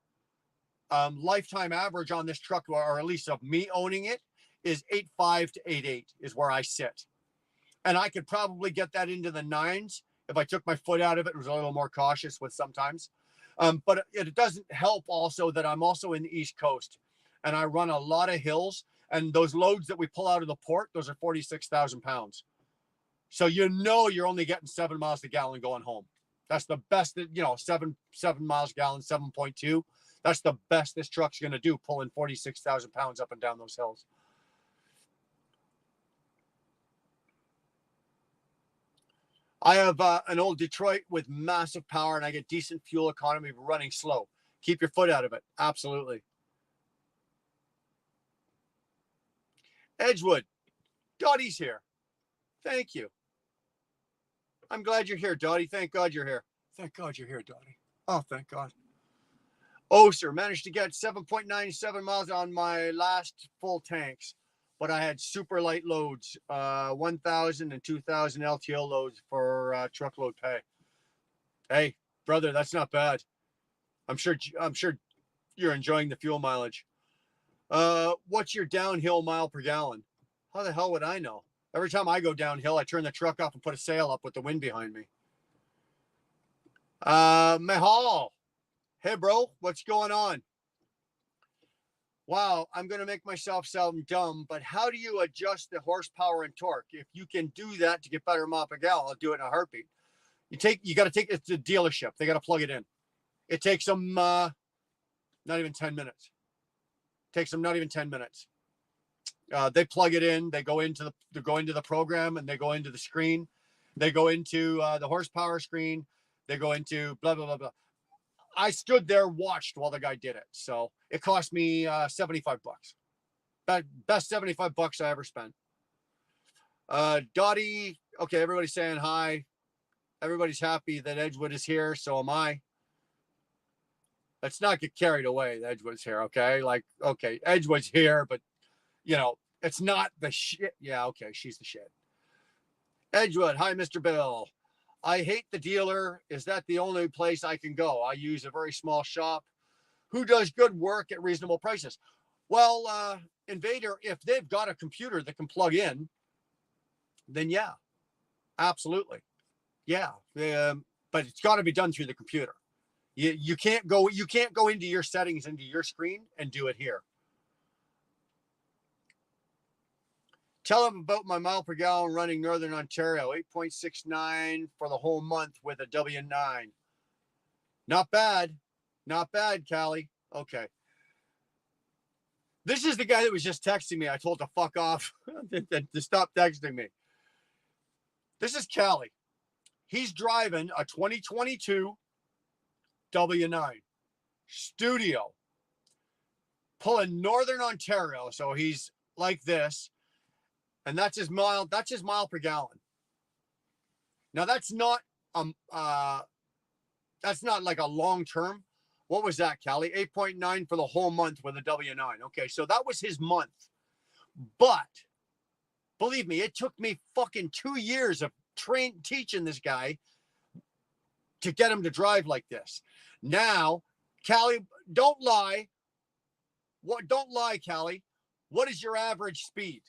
lifetime average on this truck, or at least of me owning it, is 8.5 to 8.8 is where I sit. And I could probably get that into the 9s if I took my foot out of it. It was a little more cautious with sometimes. But it doesn't help also that I'm also in the East Coast and I run a lot of hills, and those loads that we pull out of the port, those are 46,000 pounds. So you're only getting 7 miles a gallon going home. That's the best, 7 miles a gallon, 7.2. That's the best this truck's going to do, pulling 46,000 pounds up and down those hills. I have an old Detroit with massive power, and I get decent fuel economy running slow. Keep your foot out of it. Absolutely. Edgewood. Dottie's here. Thank you. I'm glad you're here, Dottie. Thank God you're here. Thank God you're here, Dottie. Oh, thank God. Oh, sir, managed to get 7.97 miles on my last full tanks, but I had super light loads, 1,000 and 2,000 LTO loads for truckload pay. Hey, brother, that's not bad. I'm sure you're enjoying the fuel mileage. What's your downhill mile per gallon? How the hell would I know? Every time I go downhill, I turn the truck off and put a sail up with the wind behind me. Mahal. Hey, bro, what's going on? Wow, I'm going to make myself sound dumb, but how do you adjust the horsepower and torque? If you can do that to get better mile per gallon, I'll do it in a heartbeat. You got to take it to the dealership. They got to plug it in. It takes them not even 10 minutes. Takes them not even 10 minutes. They plug it in. They go into the program, and they go into the screen. They go into the horsepower screen. They go into blah blah blah blah. I stood there, watched while the guy did it. So it cost me $75. Best $75 I ever spent. Dottie. Okay, everybody's saying hi. Everybody's happy that Edgewood is here. So am I. Let's not get carried away. Edgewood's here. Okay. Okay, Edgewood's here, but it's not the shit. Yeah, okay, she's the shit. Edgewood, hi, Mr. Bill. I hate the dealer. Is that the only place I can go? I use a very small shop who does good work at reasonable prices. Well, Invader, if they've got a computer that can plug in, then yeah, absolutely. Yeah, but it's got to be done through the computer. You can't go into your settings, into your screen, and do it here. Tell them about my mile per gallon running Northern Ontario, 8.69 for the whole month with a W9. Not bad. Not bad, Callie. Okay. This is the guy that was just texting me. I told to fuck off to stop texting me. This is Callie. He's driving a 2022 W9 Studio, pulling Northern Ontario. So he's like this. And that's his mile per gallon. Now that's not like a long term. What was that, Callie? 8.9 for the whole month with a W9. Okay, so that was his month. But believe me, it took me fucking 2 years of teaching this guy to get him to drive like this. Now, Callie, don't lie. Don't lie, Callie. What is your average speed?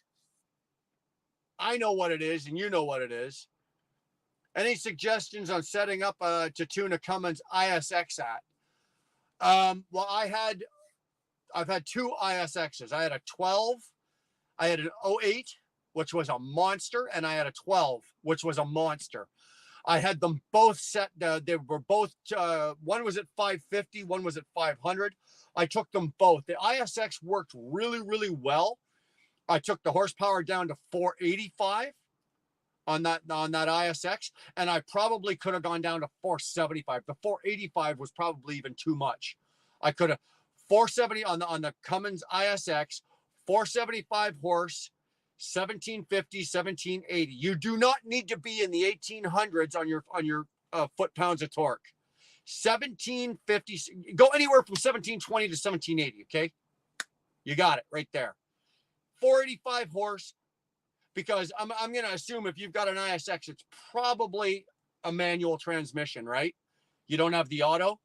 I know what it is, and you know what it is. Any suggestions on setting up to tune a Cummins ISX at? Well, I've had two ISXs. I had a 12, I had an 08, which was a monster, and I had a 12, which was a monster. I had them both set. They were both, one was at 550, one was at 500. I took them both. The ISX worked really, really well. I took the horsepower down to 485 on that ISX, and I probably could have gone down to 475. The 485 was probably even too much. I could have 470 on the Cummins ISX, 475 horse, 1750, 1780. You do not need to be in the 1800s on your foot pounds of torque. 1750, go anywhere from 1720 to 1780. Okay, you got it right there. 485 horse, because I'm going to assume if you've got an ISX, it's probably a manual transmission, right? You don't have the auto.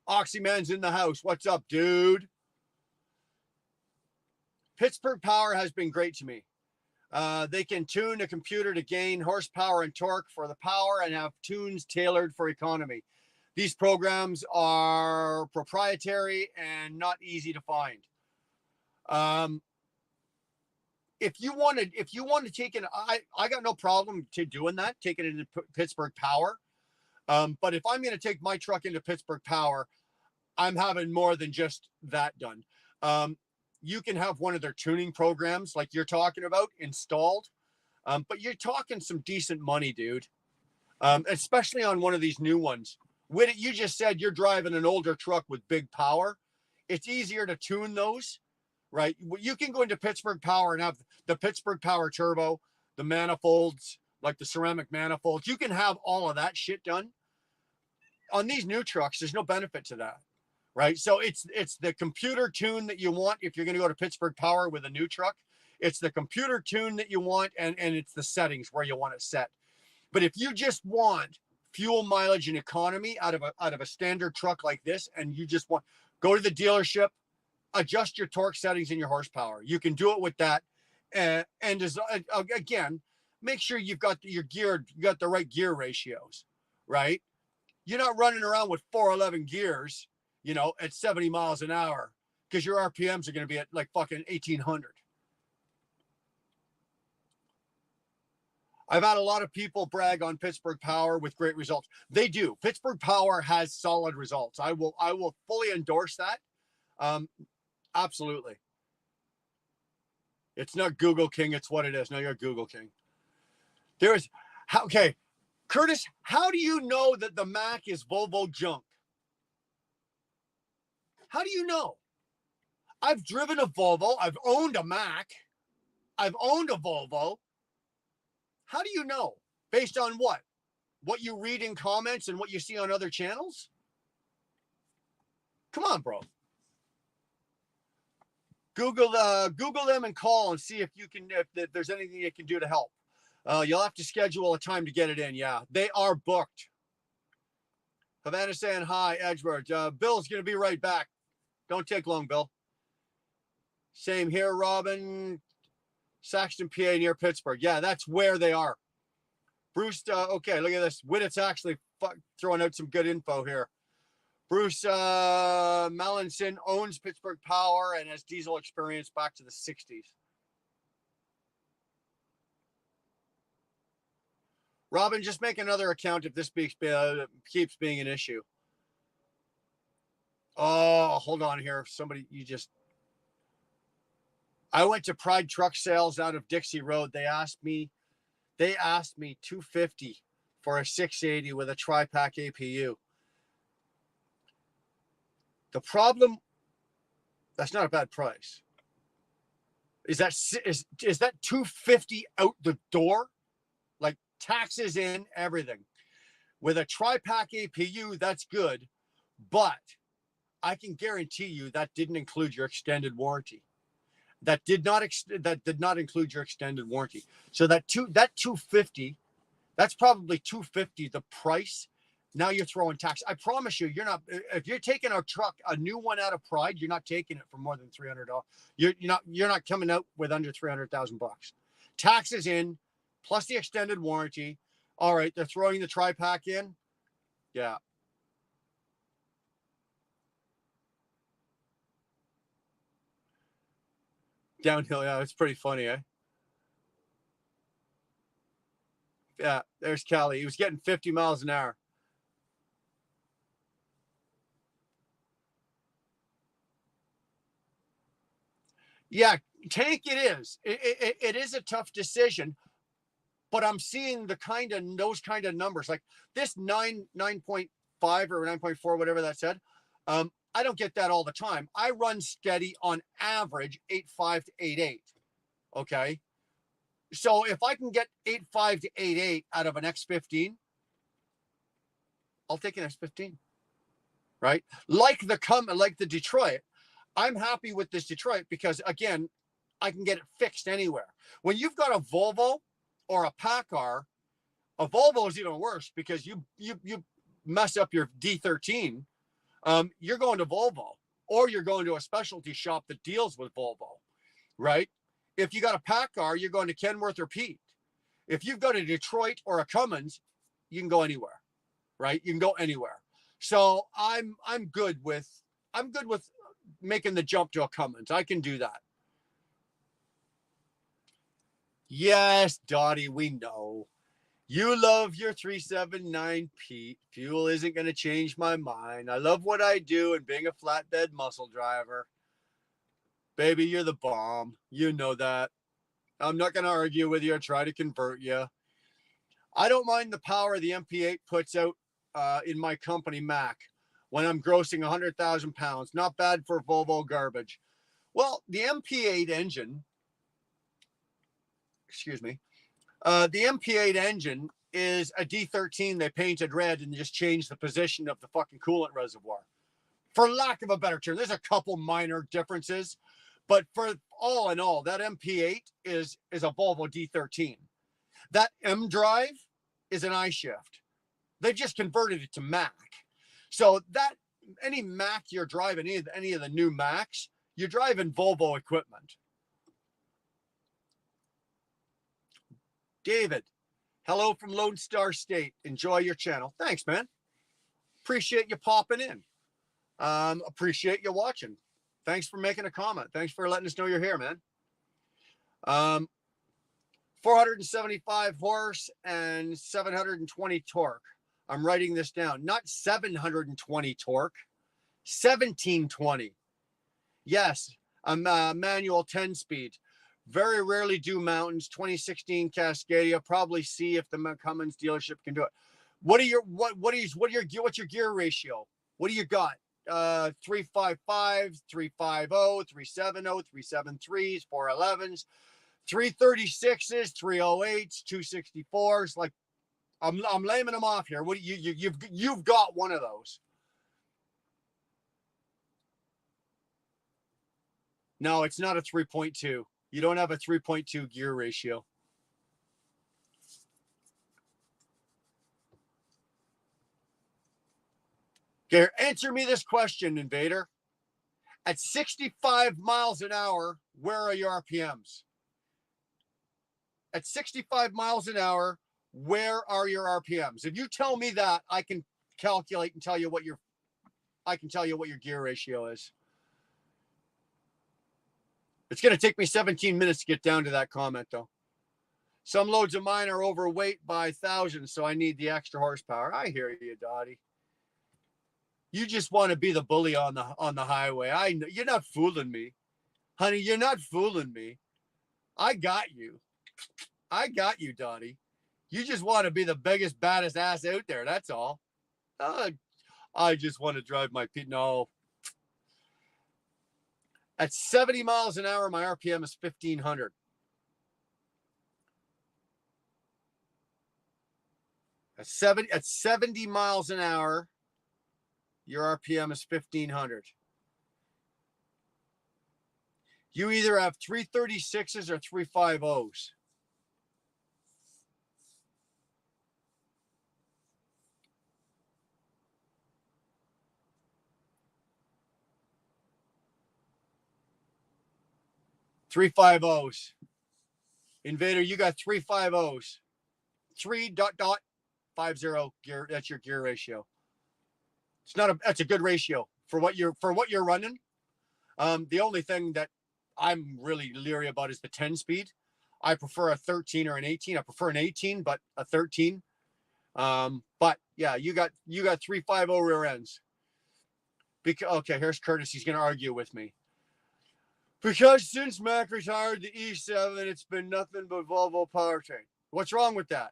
Oxyman's in the house. What's up, dude? Pittsburgh Power has been great to me. They can tune a computer to gain horsepower and torque for the power and have tunes tailored for economy. These programs are proprietary and not easy to find. If you want to take it, I got no problem to doing that, taking it into Pittsburgh Power. But if I'm going to take my truck into Pittsburgh Power, I'm having more than just that done. You can have one of their tuning programs like you're talking about installed, but you're talking some decent money, dude. Especially on one of these new ones. With it, you just said you're driving an older truck with big power. It's easier to tune those, right? You can go into Pittsburgh Power and have the Pittsburgh Power Turbo, the manifolds, like the ceramic manifolds. You can have all of that shit done. On these new trucks, there's no benefit to that, right? So it's the computer tune that you want if you're going to go to Pittsburgh Power with a new truck. It's the computer tune that you want, and it's the settings where you want it set. But if you just want fuel mileage and economy out of a standard truck like this, and you just want go to the dealership, adjust your torque settings and your horsepower. You can do it with that, and again, make sure you've got your gear, you got the right gear ratios, right? You're not running around with 411 gears, at 70 miles an hour, because your RPMs are going to be at like fucking 1800. I've had a lot of people brag on Pittsburgh Power with great results. They do. Pittsburgh Power has solid results. I will fully endorse that. Absolutely. It's not Google King. It's what it is. No, you're Google King. Okay. Curtis, how do you know that the Mac is Volvo junk? How do you know? I've driven a Volvo. I've owned a Mac. I've owned a Volvo. How do you know? Based on what? What you read in comments and what you see on other channels? Come on, bro. Google them and call and see if there's anything you can do to help. You'll have to schedule a time to get it in. Yeah, they are booked. Havana saying hi, Edgeworth. Bill's going to be right back. Don't take long, Bill. Same here, Robin. Saxton, PA, near Pittsburgh. Yeah, that's where they are. Bruce, okay, look at this. Wittit's actually throwing out some good info here. Bruce Mallinson owns Pittsburgh Power and has diesel experience back to the 60s. Robin, just make another account if this keeps being an issue. Oh, hold on here. I went to Pride Truck Sales out of Dixie Road. They asked me $250 for a 680 with a tri-pack APU. The problem, that's not a bad price. Is that $250 out the door? Like taxes in, everything. With a tri-pack APU, that's good, but I can guarantee you that didn't include your extended warranty. That did not include your extended warranty. So that $250, that's probably $250 the price. Now you're throwing tax. I promise you, if you're taking a new one out of Pride, you're not taking it for more than $300. You're not coming out with under $300,000. Taxes in, plus the extended warranty. All right, they're throwing the tri-pack in. Yeah. Downhill, yeah, it's pretty funny, eh? Yeah, there's Callie. He was getting 50 miles an hour. Yeah, tank it is. It is a tough decision, but I'm seeing those kind of numbers. Like this 9.5 or 9.4, whatever that said. I don't get that all the time. I run steady on average 8.5 to 8.8. Okay. So if I can get 8.5 to 8.8 out of an X15, I'll take an X15. Right? Like the Detroit. I'm happy with this Detroit because again, I can get it fixed anywhere. When you've got a Volvo or a PACCAR, a Volvo is even worse because you mess up your D13. You're going to Volvo or you're going to a specialty shop that deals with Volvo, right? If you got a PACCAR, you're going to Kenworth or Pete. If you've got a Detroit or a Cummins, you can go anywhere, right? You can go anywhere. So I'm good with making the jump to a Cummins. I can do that. Yes, Dottie, we know. You love your 379 Pete. Fuel isn't going to change my mind. I love what I do and being a flatbed muscle driver. Baby, you're the bomb. You know that. I'm not going to argue with you or try to convert you. I don't mind the power the MP8 puts out in my company, Mac, when I'm grossing 100,000 pounds. Not bad for Volvo garbage. Well, the MP8 engine, excuse me, the MP8 engine is a D13 they painted red and just changed the position of the fucking coolant reservoir. For lack of a better term, there's a couple minor differences, but for all in all, that MP8 is a Volvo D13. That M drive is an iShift. They've just converted it to Mac. So that any Mac you're driving, any of the new Macs, you're driving Volvo equipment. David, hello from Lone Star State. Enjoy your channel. Thanks, man. Appreciate you popping in. Appreciate you watching. Thanks for making a comment. Thanks for letting us know you're here, man. 475 horse and 720 torque. I'm writing this down. Not 720 torque, 1720. Yes, a manual 10-speed. Very rarely do mountains. 2016 Cascadia. Probably see if the Cummins dealership can do it. What's your gear ratio? What do you got? 355, 350, 370, 373s, 411s, 336s, 308s, 264s. Like I'm laming them off here. What you've got one of those? No, it's not a 3.2. You don't have a 3.2 gear ratio. Okay, answer me this question, Invader. At 65 miles an hour, where are your RPMs? At 65 miles an hour, where are your RPMs? If you tell me that, I can calculate and tell you what your gear ratio is. It's going to take me 17 minutes to get down to that comment, though. Some loads of mine are overweight by thousands, so I need the extra horsepower. I hear you, Dottie. You just want to be the bully on the highway. I know you're not fooling me, honey. You're not fooling me. I got you. I got you, Dottie. You just want to be the biggest, baddest ass out there. That's all. I just want to drive my Pete. No. At 70 miles an hour, my RPM is 1,500. At 70 miles an hour, your RPM is 1,500. You either have 336s or 350s. Three 5.0s. Invader, you got 3.50s. 3.50 gear. That's your gear ratio. That's a good ratio for what you're running. The only thing that I'm really leery about is the 10-speed. I prefer a 13 or an 18. I prefer an 18, but a 13. But yeah, you got 3.50 rear ends. Okay, here's Curtis. He's going to argue with me. Because since Mac retired the E7, it's been nothing but Volvo powertrain. What's wrong with that?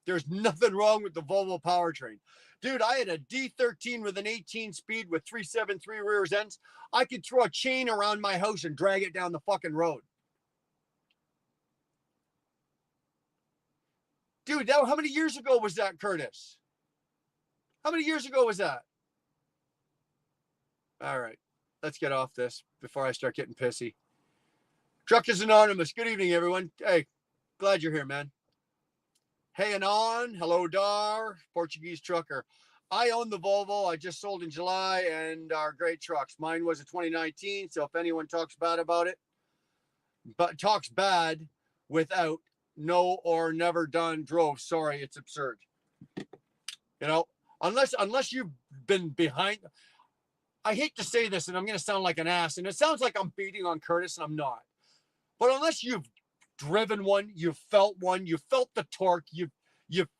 There's nothing wrong with the Volvo powertrain. Dude, I had a D13 with an 18 speed with 373 rear ends. I could throw a chain around my house and drag it down the fucking road. Dude, how many years ago was that, Curtis? How many years ago was that? All right, let's get off this before I start getting pissy. Truck is Anonymous. Good evening, everyone. Hey, glad you're here, man. Hey, Anon. Hello, Dar. Portuguese trucker. I own the Volvo. I just sold in July and are great trucks. Mine was a 2019, so if anyone talks bad about it, but talks bad without no or never done drove, sorry, it's absurd. You know, Unless you've been behind. I hate to say this, and I'm going to sound like an ass, and it sounds like I'm beating on Curtis, and I'm not. But unless you've driven one, you've felt one, you felt the torque, you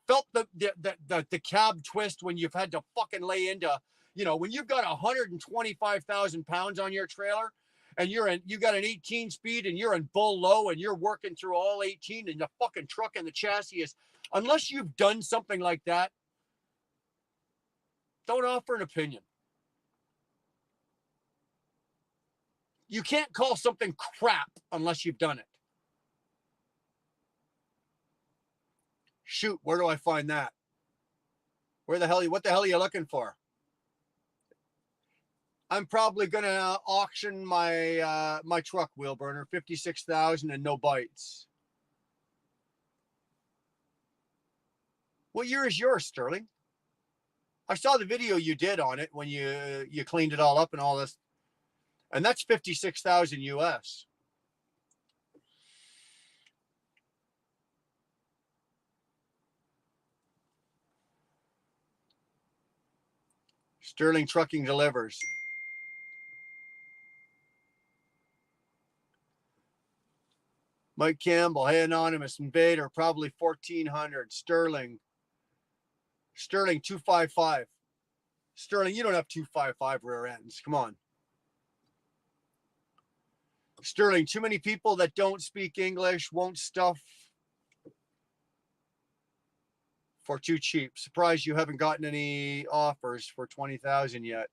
felt the cab twist when you've had to fucking lay into, when you've got 125,000 pounds on your trailer, and you got an 18 speed, and you're in bull low, and you're working through all 18, and the fucking truck and the chassis is. Unless you've done something like that, don't offer an opinion. You can't call something crap unless you've done it. Shoot, where do I find that? What the hell are you looking for? I'm probably gonna auction my my truck wheel burner, 56,000 and no bites. What year is yours, Sterling? I saw the video you did on it when you cleaned it all up and all this. And that's 56,000 US. Sterling Trucking delivers. Mike Campbell, hey Anonymous, Invader, probably 1,400. Sterling 255. Sterling, you don't have 255 rear ends. Come on. Sterling, too many people that don't speak English won't stuff for too cheap. Surprised you haven't gotten any offers for 20,000 yet.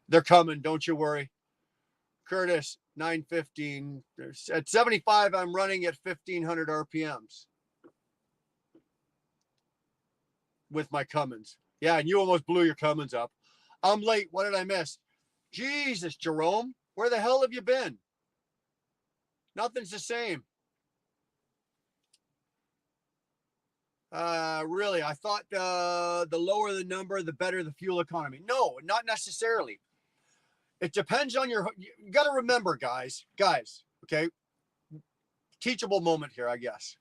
They're coming, don't you worry. Curtis, 915. At 75, I'm running at 1,500 RPMs with my Cummins. Yeah, and you almost blew your Cummins up. I'm late. What did I miss? Jesus, Jerome, where the hell have you been? Nothing's the same. Really, I thought the lower the number, the better the fuel economy. No, not necessarily. It depends on you got to remember, guys, okay? Teachable moment here, I guess.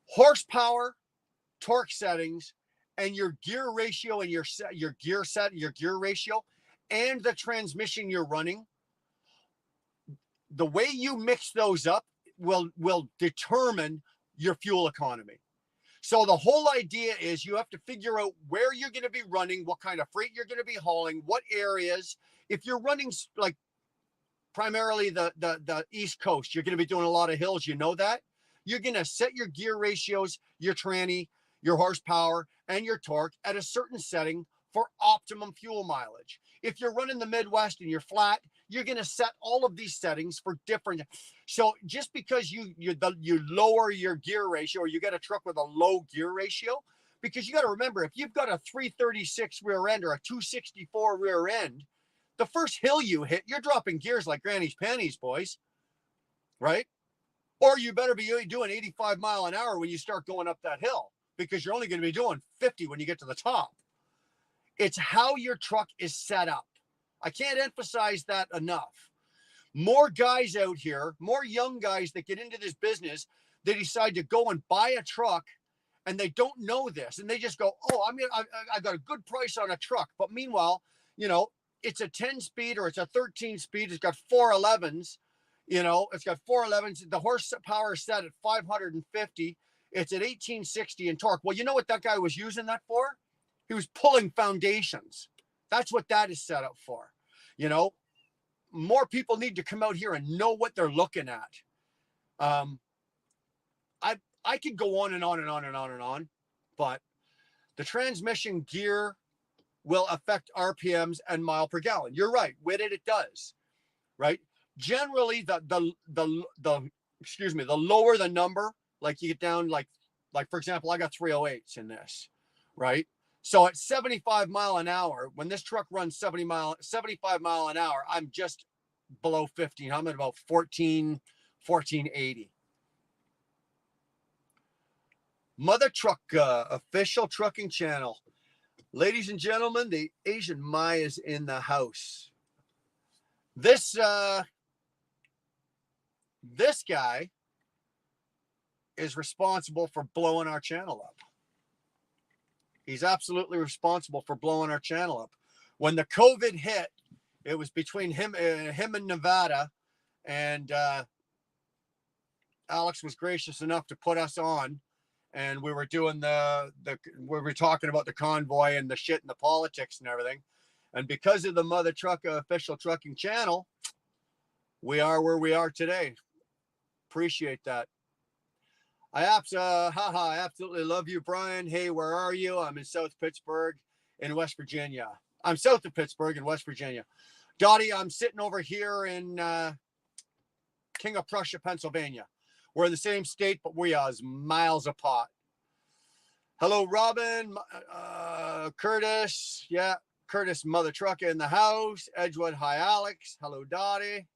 Horsepower, torque settings, and your gear ratio and your gear ratio, and the transmission you're running. The way you mix those up will determine your fuel economy. So the whole idea is you have to figure out where you're going to be running, what kind of freight you're going to be hauling, what areas. If you're running like primarily the East Coast, you're going to be doing a lot of hills. You know that. You're going to set your gear ratios, your tranny, your horsepower, and your torque at a certain setting for optimum fuel mileage. If you're running the Midwest and you're flat, you're going to set all of these settings for different. So just because you lower your gear ratio, or you get a truck with a low gear ratio, because you got to remember, if you've got a 336 rear end or a 264 rear end, the first hill you hit, you're dropping gears like granny's panties, boys, right? Or you better be doing 85 mile an hour when you start going up that hill, because you're only going to be doing 50 when you get to the top. It's how your truck is set up. I can't emphasize that enough. More guys out here, more young guys that get into this business, they decide to go and buy a truck, and they don't know this, and they just go, "Oh, I got a good price on a truck." But meanwhile, it's a 10-speed or it's a 13-speed. It's got 411s. It's got 411s. The horsepower is set at 550. It's at 1860 in torque. Well, you know what that guy was using that for? He was pulling foundations. That's what that is set up for. More people need to come out here and know what they're looking at. I could go on and on and on and on and on, but the transmission gear will affect RPMs and mile per gallon. You're right. With it does. Right. Generally, the lower the number, like you get down, like for example, I got 308s in this, right? So at 75 mile an hour, when this truck runs 75 mile an hour, I'm just below 15. I'm at about 1480. Mother Truck, official trucking channel. Ladies and gentlemen, the Asian Maya's in the house. This guy is responsible for blowing our channel up. He's absolutely responsible for blowing our channel up. When the COVID hit, it was between him and Nevada, and Alex was gracious enough to put us on, and we were doing we were talking about the convoy and the shit and the politics and everything. And because of the Mother Trucka official trucking channel, we are where we are today. Appreciate that. I absolutely love you, Brian. Hey, where are you? I'm in South Pittsburgh in West Virginia. I'm south of Pittsburgh in West Virginia. Dottie, I'm sitting over here in King of Prussia, Pennsylvania. We're in the same state, but we are miles apart. Hello, Robin, Curtis. Yeah, Curtis, Mother Trucka in the house. Edgewood, hi, Alex. Hello, Dottie.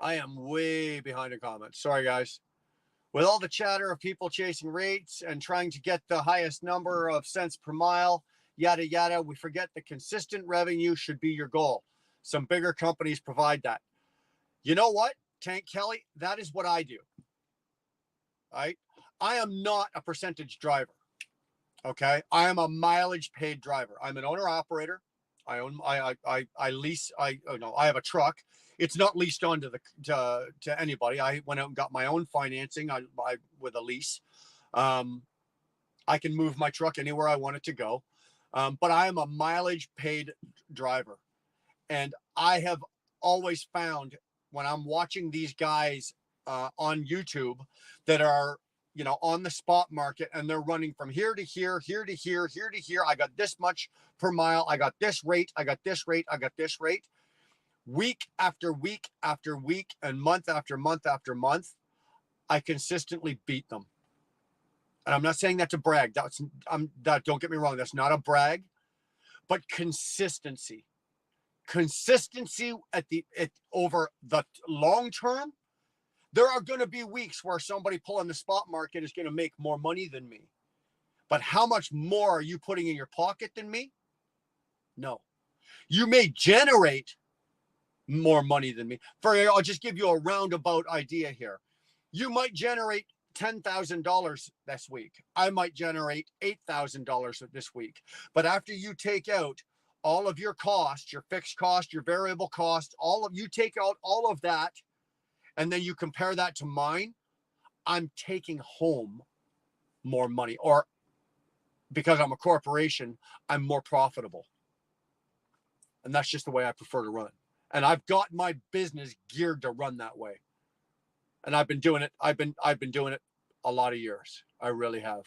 I am way behind in comments. Sorry, guys. With all the chatter of people chasing rates and trying to get the highest number of cents per mile, yada, yada, we forget the consistent revenue should be your goal. Some bigger companies provide that. You know what, Tank Kelly? That is what I do. Right? I am not a percentage driver. Okay? I am a mileage paid driver. I'm an owner operator. I lease. I have a truck. It's not leased on to anybody. I went out and got my own financing. I with a lease. I can move my truck anywhere I want it to go. But I am a mileage paid driver. And I have always found when I'm watching these guys on YouTube that are, on the spot market, and they're running from here to here, here to here, here to here. I got this much per mile. I got this rate. I got this rate. I got this rate. Week after week after week and month after month after month, I consistently beat them. And I'm not saying that to brag. Don't get me wrong. That's not a brag, but consistency over the long term. There are going to be weeks where somebody pulling the spot market is going to make more money than me. But how much more are you putting in your pocket than me? No. You may generate more money than me. I'll just give you a roundabout idea here. You might generate $10,000 this week. I might generate $8,000 this week. But after you take out all of your costs, your fixed cost, your variable cost, you take out all of that, and then you compare that to mine, I'm taking home more money. Or because I'm a corporation, I'm more profitable. And that's just the way I prefer to run. And I've got my business geared to run that way. And I've been doing it. I've been doing it a lot of years. I really have.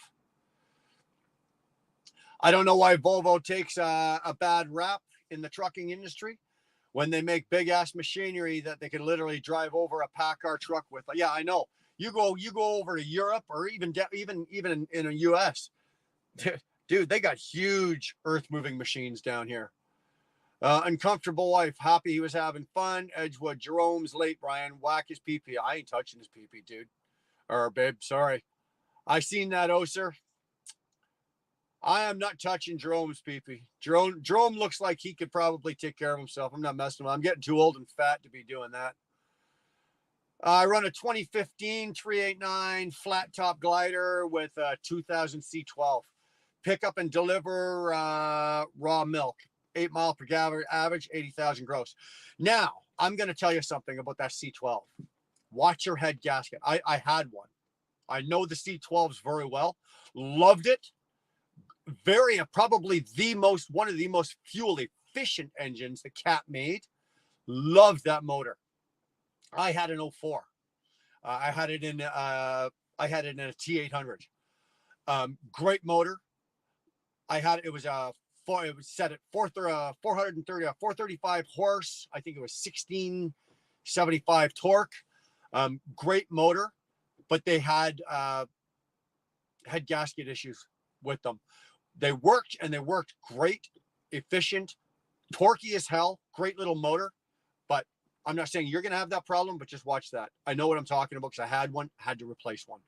I don't know why Volvo takes a bad rap in the trucking industry when they make big ass machinery that they can literally drive over a PACCAR truck with. Yeah, I know. You go over to Europe or even in the US, dude, they got huge earth moving machines down here. Uncomfortable wife, happy he was having fun. Edgewood, Jerome's late, Brian, whack his PP. I ain't touching his PP, dude. Or babe, sorry. I seen that, sir. I am not touching Jerome's PP. Jerome looks like he could probably take care of himself. I'm not messing with him. I'm getting too old and fat to be doing that. I run a 2015 389 flat top glider with a 2000 C12. Pick up and deliver raw milk. 8 mile per gallon average, 80,000 gross. Now, I'm going to tell you something about that C12. Watch your head gasket. I had one. I know the C12s very well. Loved it. Probably one of the most fuel efficient engines the Cat made. Loved that motor. I had an 04. I had it in a T800. Great motor. It was set at 435 horse. I think it was 1675 torque. Great motor, but they had gasket issues with them. They worked great, efficient, torquey as hell, great little motor. But I'm not saying you're going to have that problem, but just watch that. I know what I'm talking about because I had one, had to replace one.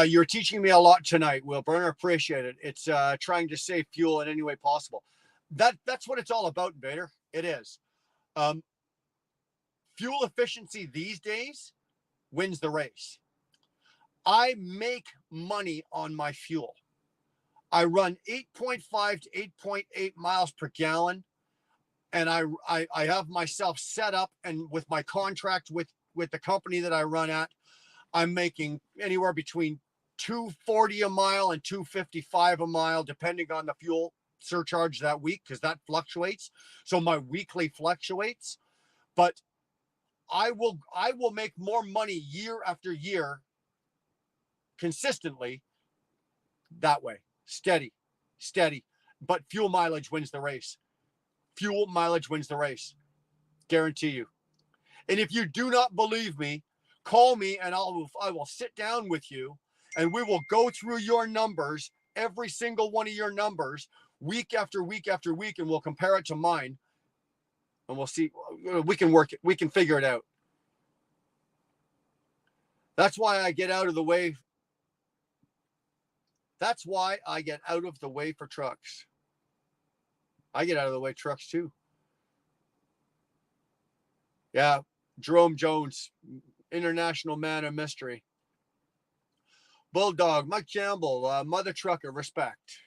You're teaching me a lot tonight, Will Burner. Appreciate it. It's trying to save fuel in any way possible. That's what it's all about, Vader. It is. Fuel efficiency these days wins the race. I make money on my fuel. I run 8.5 to 8.8 miles per gallon. And I have myself set up, and with my contract with the company that I run at, I'm making anywhere between 240 a mile and 255 a mile, depending on the fuel surcharge that week, because that fluctuates. So my weekly fluctuates, but I will make more money year after year consistently that way. Steady. But fuel mileage wins the race. Fuel mileage wins the race. Guarantee you. And if you do not believe me, call me and I will sit down with you and we will go through your numbers, every single one of your numbers, week after week after week, and we'll compare it to mine. And we'll see. We can work it. We can figure it out. That's why I get out of the way. That's why I get out of the way for trucks. I get out of the way trucks too. Yeah, Jerome Jones, international man of mystery. Bulldog, Mike Campbell, mother trucker, respect.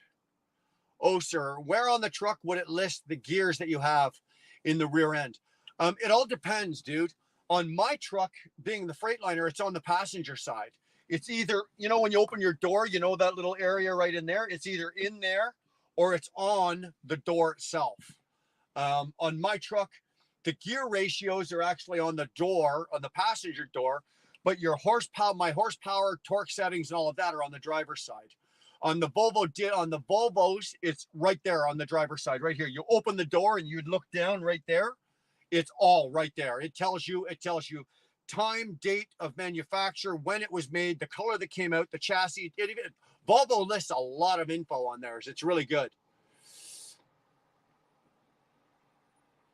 Oh, sir, where on the truck would it list the gears that you have in the rear end? It all depends, dude. On my truck, being the Freightliner, it's on the passenger side. It's either, when you open your door, that little area right in there, it's either in there or it's on the door itself. On my truck, the gear ratios are actually on the door, on the passenger door, but my horsepower, torque settings, and all of that are on the driver's side. On the Volvos, it's right there on the driver's side, right here. You open the door and you look down right there. It's all right there. It tells you time, date of manufacture, when it was made, the color that came out, the chassis. Volvo lists a lot of info on theirs. It's really good.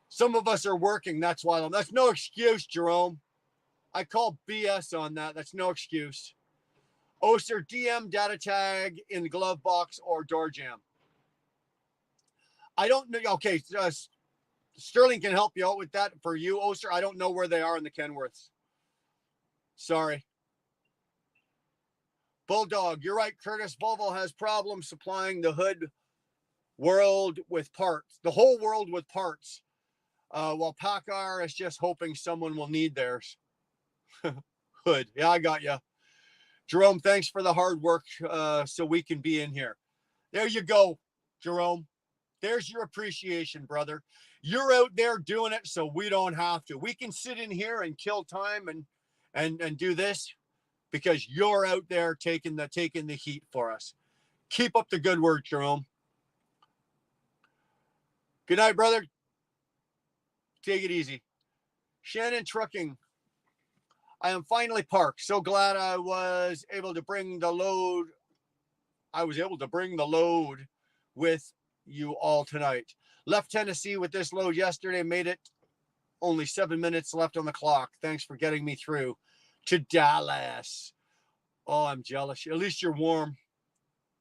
Some of us are working. That's why. That's no excuse, Jerome. I call BS on that. That's no excuse. Oh, sir, DM data tag in the glove box or door jam. I don't know. Okay, Sterling can help you out with that for you. Oh, sir, I don't know where they are in the Kenworths. Sorry. Bulldog, you're right, Curtis. Volvo has problems supplying the hood world with parts, the whole world with parts, while PACCAR is just hoping someone will need theirs. Hood. Yeah, I got you. Jerome, thanks for the hard work so we can be in here. There you go, Jerome. There's your appreciation, brother. You're out there doing it so we don't have to. We can sit in here and kill time and do this because you're out there taking the heat for us. Keep up the good work, Jerome. Good night, brother. Take it easy. Shannon Trucking. I am finally parked. So glad I was able to bring the load. With you all tonight. Left Tennessee with this load yesterday. Made it. Only 7 minutes left on the clock. Thanks for getting me through to Dallas. Oh, I'm jealous. At least you're warm.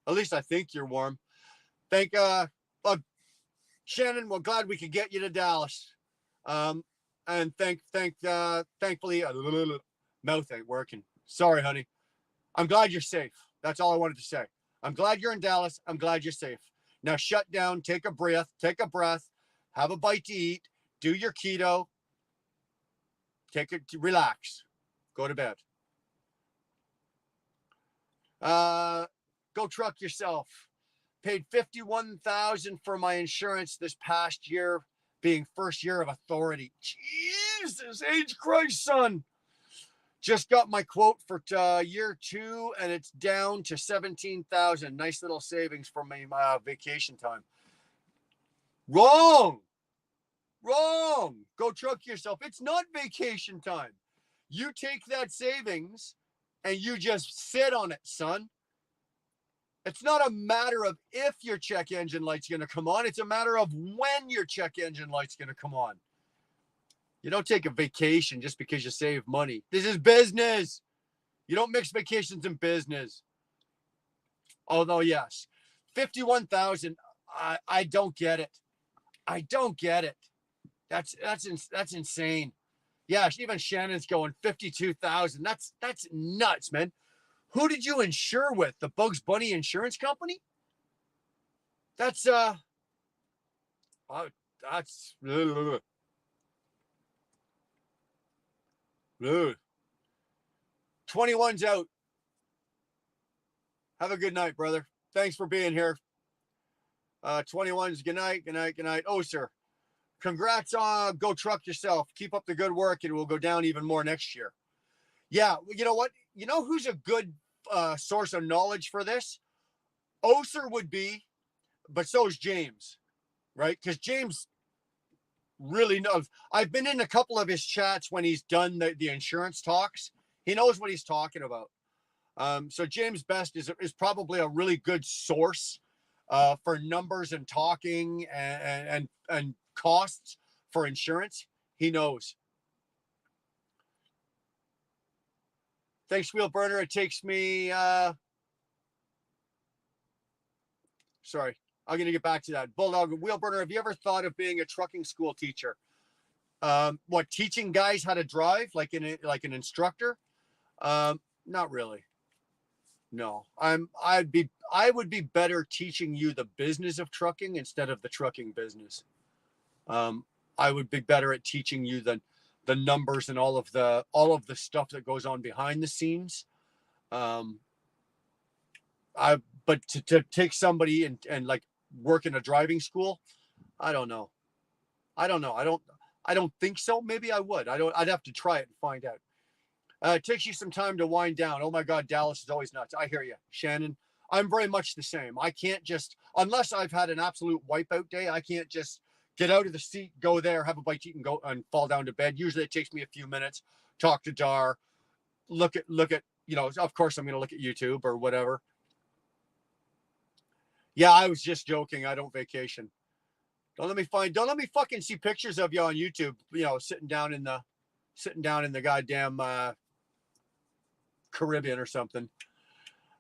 At least I think you're warm. Shannon, we're glad we could get you to Dallas. And thankfully, mouth ain't working. Sorry, honey. I'm glad you're safe. That's all I wanted to say. I'm glad you're in Dallas. I'm glad you're safe. Now shut down, take a breath, have a bite to eat, do your keto, relax, go to bed. Go truck yourself. Paid $51,000 for my insurance this past year, being first year of authority. Jesus H. Christ, son. Just got my quote for year 2, and it's down to $17,000. Nice little savings for my vacation time. Wrong. Go truck yourself. It's not vacation time. You take that savings and you just sit on it, son. It's not a matter of if your check engine light's going to come on. It's a matter of when your check engine light's going to come on. You don't take a vacation just because you save money. This is business. You don't mix vacations and business. Although, yes, $51,000. I don't get it. I don't get it. That's insane. Yeah, even Shannon's going $52,000. That's nuts, man. Who did you insure with? The Bugs Bunny Insurance Company? That's that's 21's out. Have a good night, brother. Thanks for being here. 21's good night, good night, good night. Oh, sir. Congrats on Go Truck yourself. Keep up the good work. It will go down even more next year. Yeah, you know what? You know who's a good source of knowledge for this? Oser would be, but so is James, right? Because James really knows. I've been in a couple of his chats when he's done the insurance talks. He knows what he's talking about. So James Best is probably a really good source for numbers and talking and costs for insurance. He knows. Thanks, Wheel Burner. It takes me. Sorry, I'm going to get back to that. Bulldog, Wheel Burner, have you ever thought of being a trucking school teacher? What, teaching guys how to drive, like an instructor? Not really. No, I would be better teaching you the business of trucking instead of the trucking business. I would be better at teaching you the numbers and all of the stuff that goes on behind the scenes. But to take somebody and like work in a driving school, I don't know. I don't think so. Maybe I would. I'd have to try it and find out. It takes you some time to wind down. Oh my God, Dallas is always nuts. I hear you, Shannon. I'm very much the same. I can't just, unless I've had an absolute wipeout day, I can't just get out of the seat, go there, have a bite to eat, and go and fall down to bed. Usually it takes me a few minutes, talk to Dar, look at, of course I'm going to look at YouTube or whatever. Yeah, I was just joking. I don't vacation. Don't let me fucking see pictures of you on YouTube, sitting down in the goddamn Caribbean or something.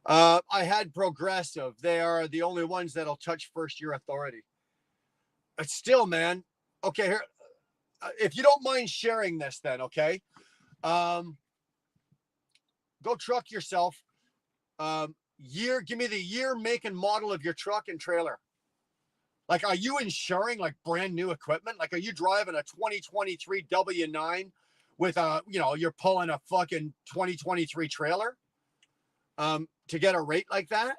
I had Progressive. They are the only ones that'll touch first year authority. But still, man. Okay, here, if you don't mind sharing this, then okay. Go truck yourself. Give me the year, make, and model of your truck and trailer. Like, are you insuring like brand new equipment? Like, are you driving a 2023 W9 with you're pulling a fucking 2023 trailer to get a rate like that?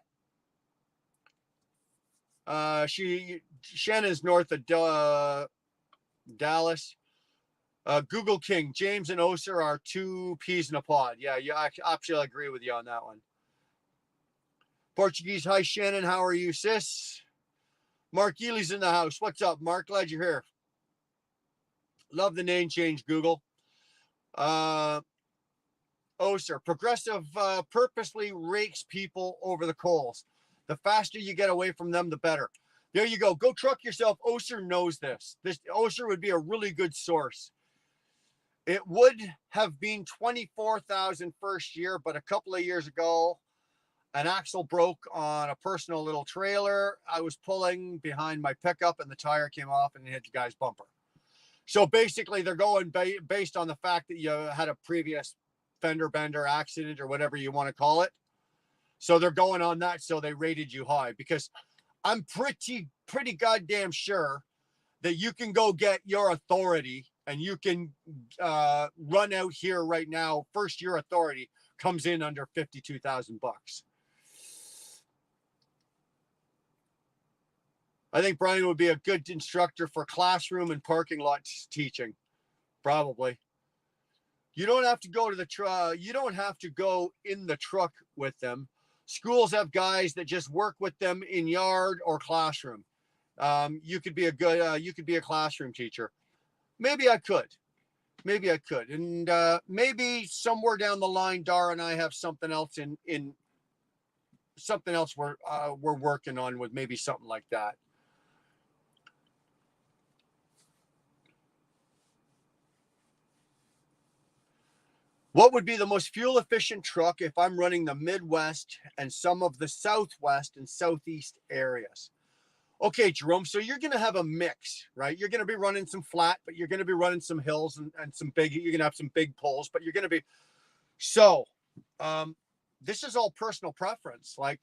Shannon's north of Dallas. Google King, James and Oser are two peas in a pod. Yeah, I absolutely agree with you on that one. Portuguese, hi Shannon, how are you, sis? Mark Ely's in the house. What's up, Mark? Glad you're here. Love the name change, Google. Oser, Progressive purposely rakes people over the coals. The faster you get away from them, the better. There you go. Go truck yourself. Oser knows this. Oser would be a really good source. It would have been $24,000 first year, but a couple of years ago, an axle broke on a personal little trailer. I was pulling behind my pickup and the tire came off and hit the guy's bumper. So basically they're going based on the fact that you had a previous fender bender accident or whatever you want to call it. So they're going on that. So they rated you high because I'm pretty goddamn sure that you can go get your authority and you can run out here right now. First year authority comes in under $52,000. I think Brian would be a good instructor for classroom and parking lot teaching. Probably. You don't have to go to the truck. You don't have to go in the truck with them. Schools have guys that just work with them in yard or classroom. You could be a classroom teacher. Maybe I could. And maybe somewhere down the line, Dar and I have something else in something else we're working on with maybe something like that. What would be the most fuel efficient truck if I'm running the Midwest and some of the Southwest and Southeast areas? Okay, Jerome, so you're going to have a mix, right? You're going to be running some flat, but you're going to be running some hills and some big, you're going to have some big pulls, but you're going to be, so this is all personal preference. Like,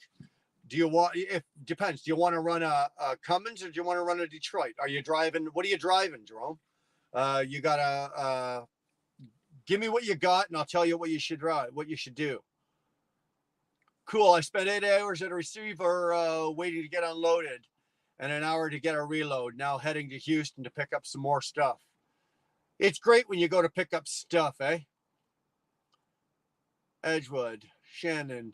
do you want, it depends. Do you want to run a Cummins or do you want to run a Detroit? Are you driving, what are you driving, Jerome? You gotta, give me what you got and I'll tell you what you should ride, what you should do. Cool. I spent 8 hours at a receiver waiting to get unloaded and an hour to get a reload. Now heading to Houston to pick up some more stuff. It's great when you go to pick up stuff, eh? Edgewood, Shannon,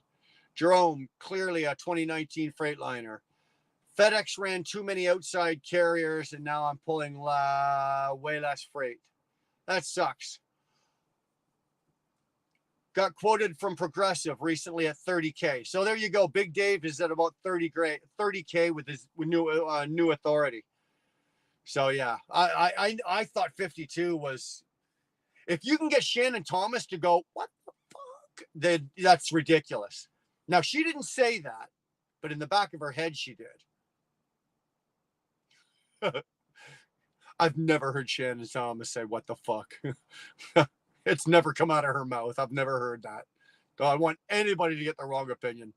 Jerome, clearly a 2019 Freightliner. FedEx ran too many outside carriers and now I'm pulling way less freight. That sucks. Got quoted from Progressive recently at 30K. So there you go. Big Dave is at about 30K with his new authority. So yeah, I thought 52 was, if you can get Shannon Thomas to go, what the fuck? Then that's ridiculous. Now she didn't say that, but in the back of her head she did. I've never heard Shannon Thomas say what the fuck. It's never come out of her mouth. I've never heard that. Don't I want anybody to get the wrong opinion.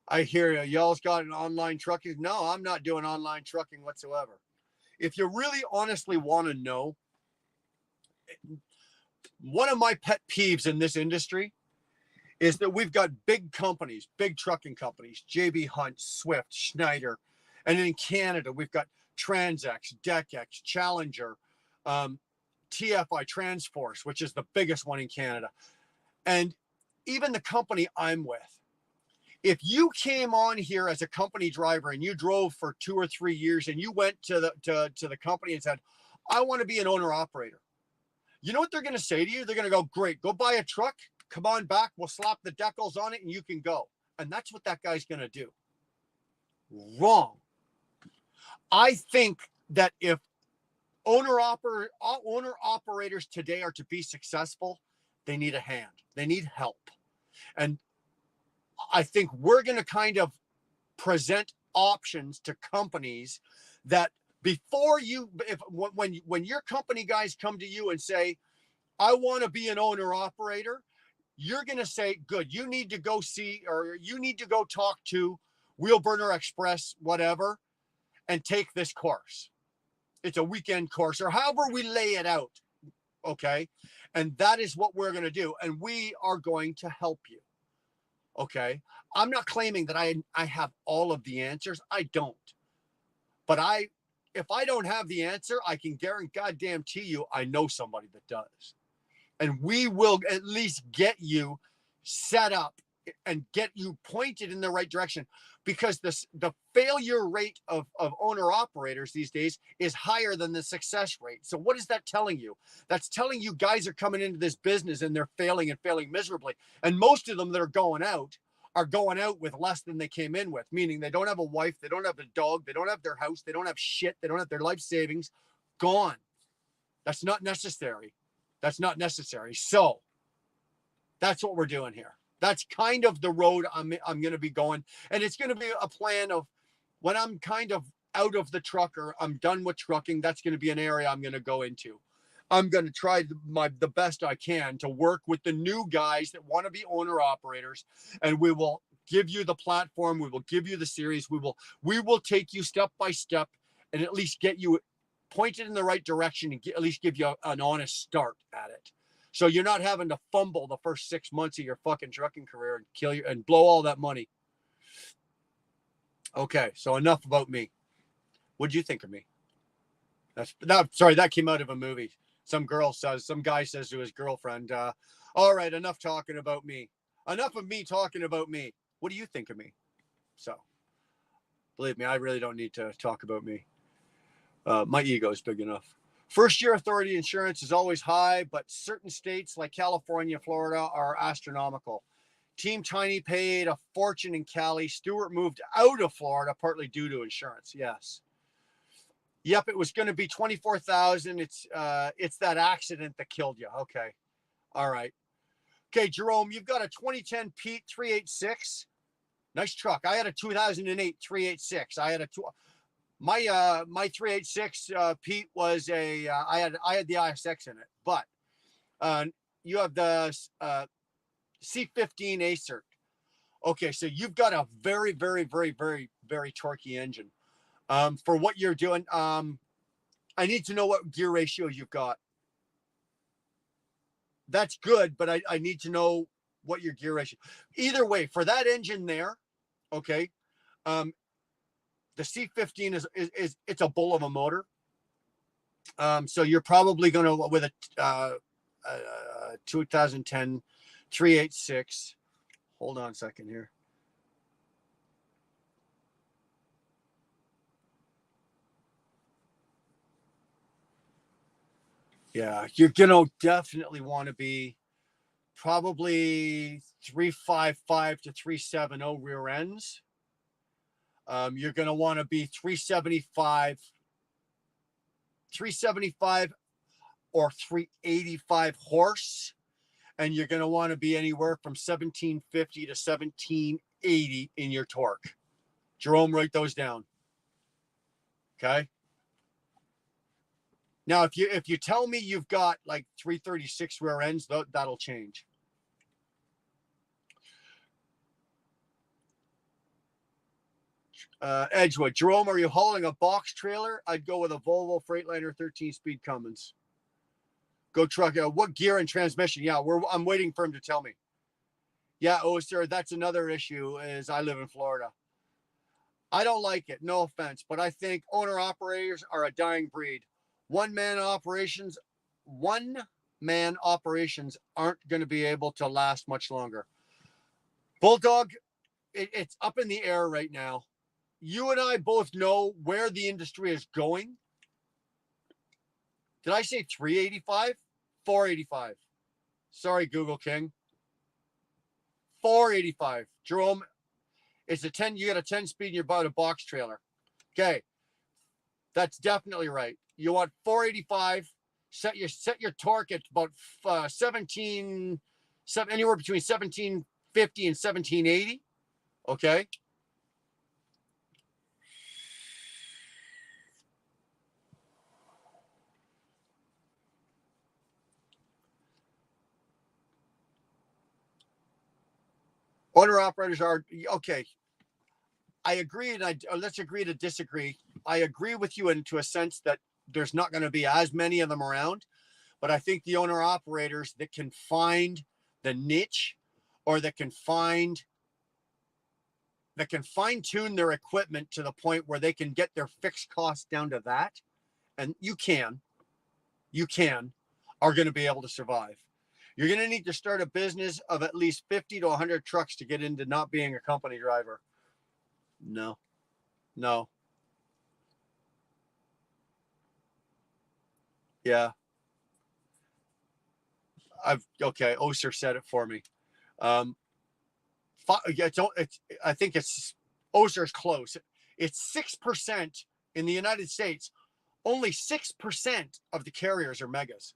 I hear you. Y'all's got an online trucking. No, I'm not doing online trucking whatsoever. If you really honestly want to know, one of my pet peeves in this industry is that we've got big companies, big trucking companies, JB Hunt, Swift, Schneider. And in Canada, we've got TransX, DeckX, Challenger, TFI, Transforce, which is the biggest one in Canada. And even the company I'm with, if you came on here as a company driver and you drove for 2 or 3 years and you went to the company and said, I want to be an owner operator, you know what they're going to say to you? They're going to go, great, go buy a truck, come on back, we'll slap the decals on it and you can go. And that's what that guy's going to do. Wrong. I think that if owner operators today are to be successful, they need a hand. They need help. And I think we're going to kind of present options to companies that before you, when your company guys come to you and say, I want to be an owner operator, you're going to say, good, you need to go see, or you need to go talk to Wheelburner Express, whatever, and take this course. It's a weekend course or however we lay it out. Okay. And that is what we're going to do. And we are going to help you. Okay. I'm not claiming that I have all of the answers. I don't. But if I don't have the answer, I can guarantee you I know somebody that does. And we will at least get you set up and get you pointed in the right direction, because the failure rate of owner operators these days is higher than the success rate. So what is that telling you? That's telling you guys are coming into this business and they're failing miserably. And most of them that are going out with less than they came in with, meaning they don't have a wife, they don't have a dog, they don't have their house, they don't have shit, they don't have their life savings. Gone. That's not necessary. So that's what we're doing here. That's kind of the road I'm going to be going. And it's going to be a plan of when I'm kind of out of the trucker, I'm done with trucking. That's going to be an area I'm going to go into. I'm going to try the best I can to work with the new guys that want to be owner operators. And we will give you the platform. We will give you the series. We will take you step by step and at least get you pointed in the right direction and at least give you an honest start at it. So you're not having to fumble the first 6 months of your fucking trucking career and kill you and blow all that money. Okay, so enough about me. What'd you think of me? That came out of a movie. Some guy says to his girlfriend, all right, enough talking about me. Enough of me talking about me. What do you think of me? So, believe me, I really don't need to talk about me. My ego is big enough. First year authority insurance is always high, but certain states like California, Florida are astronomical. Team Tiny paid a fortune in Cali. Stewart moved out of Florida partly due to insurance. Yes. Yep, it was going to be $24,000. It's that accident that killed you. Okay. All right. Okay, Jerome, you've got a 2010 Pete 386. Nice truck. I had a 2008 386. My 386 Pete was I had the ISX in it, but C15 Acer. Okay, so you've got a very, very, very, very, very torquey engine. For what you're doing, I need to know what gear ratio you've got. That's good, but I need to know what your gear ratio. Either way, for that engine there, okay, the C15 is it's a bull of a motor. So you're probably going to with a 2010 386. Hold on a second here. Yeah, you're gonna definitely want to be probably 355 to 370 rear ends. You're gonna want to be 375 or 385 horse, and you're gonna want to be anywhere from 1750 to 1780 in your torque. Jerome, write those down. Okay. Now, if you tell me you've got like 336 rear ends, that'll change. Edgewood, Jerome, are you hauling a box trailer? I'd go with a Volvo Freightliner 13-speed Cummins. Go truck. What gear and transmission? Yeah, I'm waiting for him to tell me. Yeah, oh, sir, that's another issue. Is I live in Florida. I don't like it. No offense, but I think owner operators are a dying breed. One-man operations aren't going to be able to last much longer. Bulldog, it's up in the air right now. You and I both know where the industry is going. Did I say 385? 485. Sorry, Google King. 485. Jerome, it's a 10. You got a 10-speed and you're about a box trailer. Okay. That's definitely right. You want 485. Set your torque at about 17, anywhere between 1750 and 1780. Okay. Owner operators are okay. I agree, and let's agree to disagree. I agree with you into a sense that there's not going to be as many of them around, but I think the owner operators that can find the niche, or that can fine tune their equipment to the point where they can get their fixed costs down to that, and you are going to be able to survive. You're going to need to start a business of at least 50 to 100 trucks to get into not being a company driver. No. Yeah. Oser said it for me. I think it's Oser's close. It's 6% in the United States. Only 6% of the carriers are megas.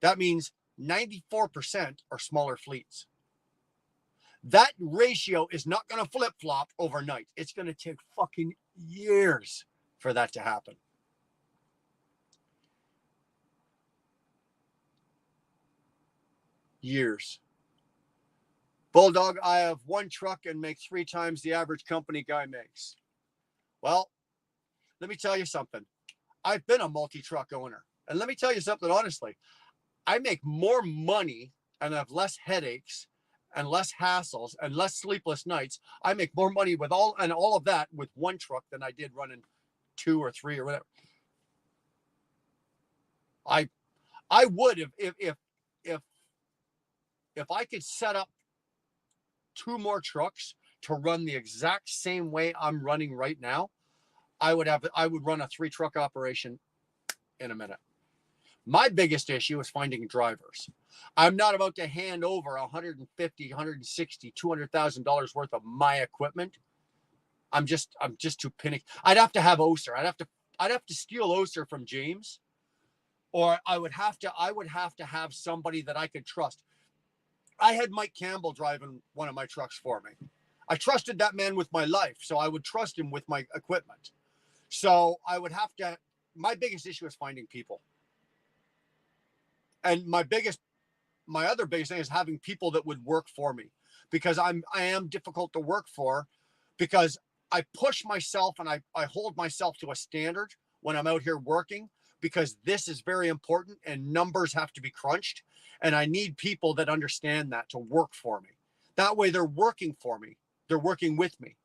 That means 94% are smaller fleets. That ratio is not going to flip-flop overnight. It's going to take fucking years for that to happen. Years. Bulldog, I have one truck and make 3 times the average company guy makes. Well, let me tell you something. I've been a multi-truck owner. And let me tell you something honestly. I make more money and have less headaches and less hassles and less sleepless nights. I make more money with all of that with one truck than I did running 2 or 3 or whatever. I would if I could set up 2 more trucks to run the exact same way I'm running right now, I would run a 3 truck operation in a minute. My biggest issue is finding drivers. I'm not about to hand over $150, $160, $200,000 worth of my equipment. I'm just too panicked. I'd have to have Oser. I'd have to steal Oser from James, or I would have to have somebody that I could trust. I had Mike Campbell driving one of my trucks for me. I trusted that man with my life, so I would trust him with my equipment. So I would have to. My biggest issue is finding people. And my other biggest thing is having people that would work for me, because I am difficult to work for, because I push myself and I hold myself to a standard when I'm out here working, because this is very important and numbers have to be crunched. And I need people that understand that to work for me. That way they're working for me. They're working with me.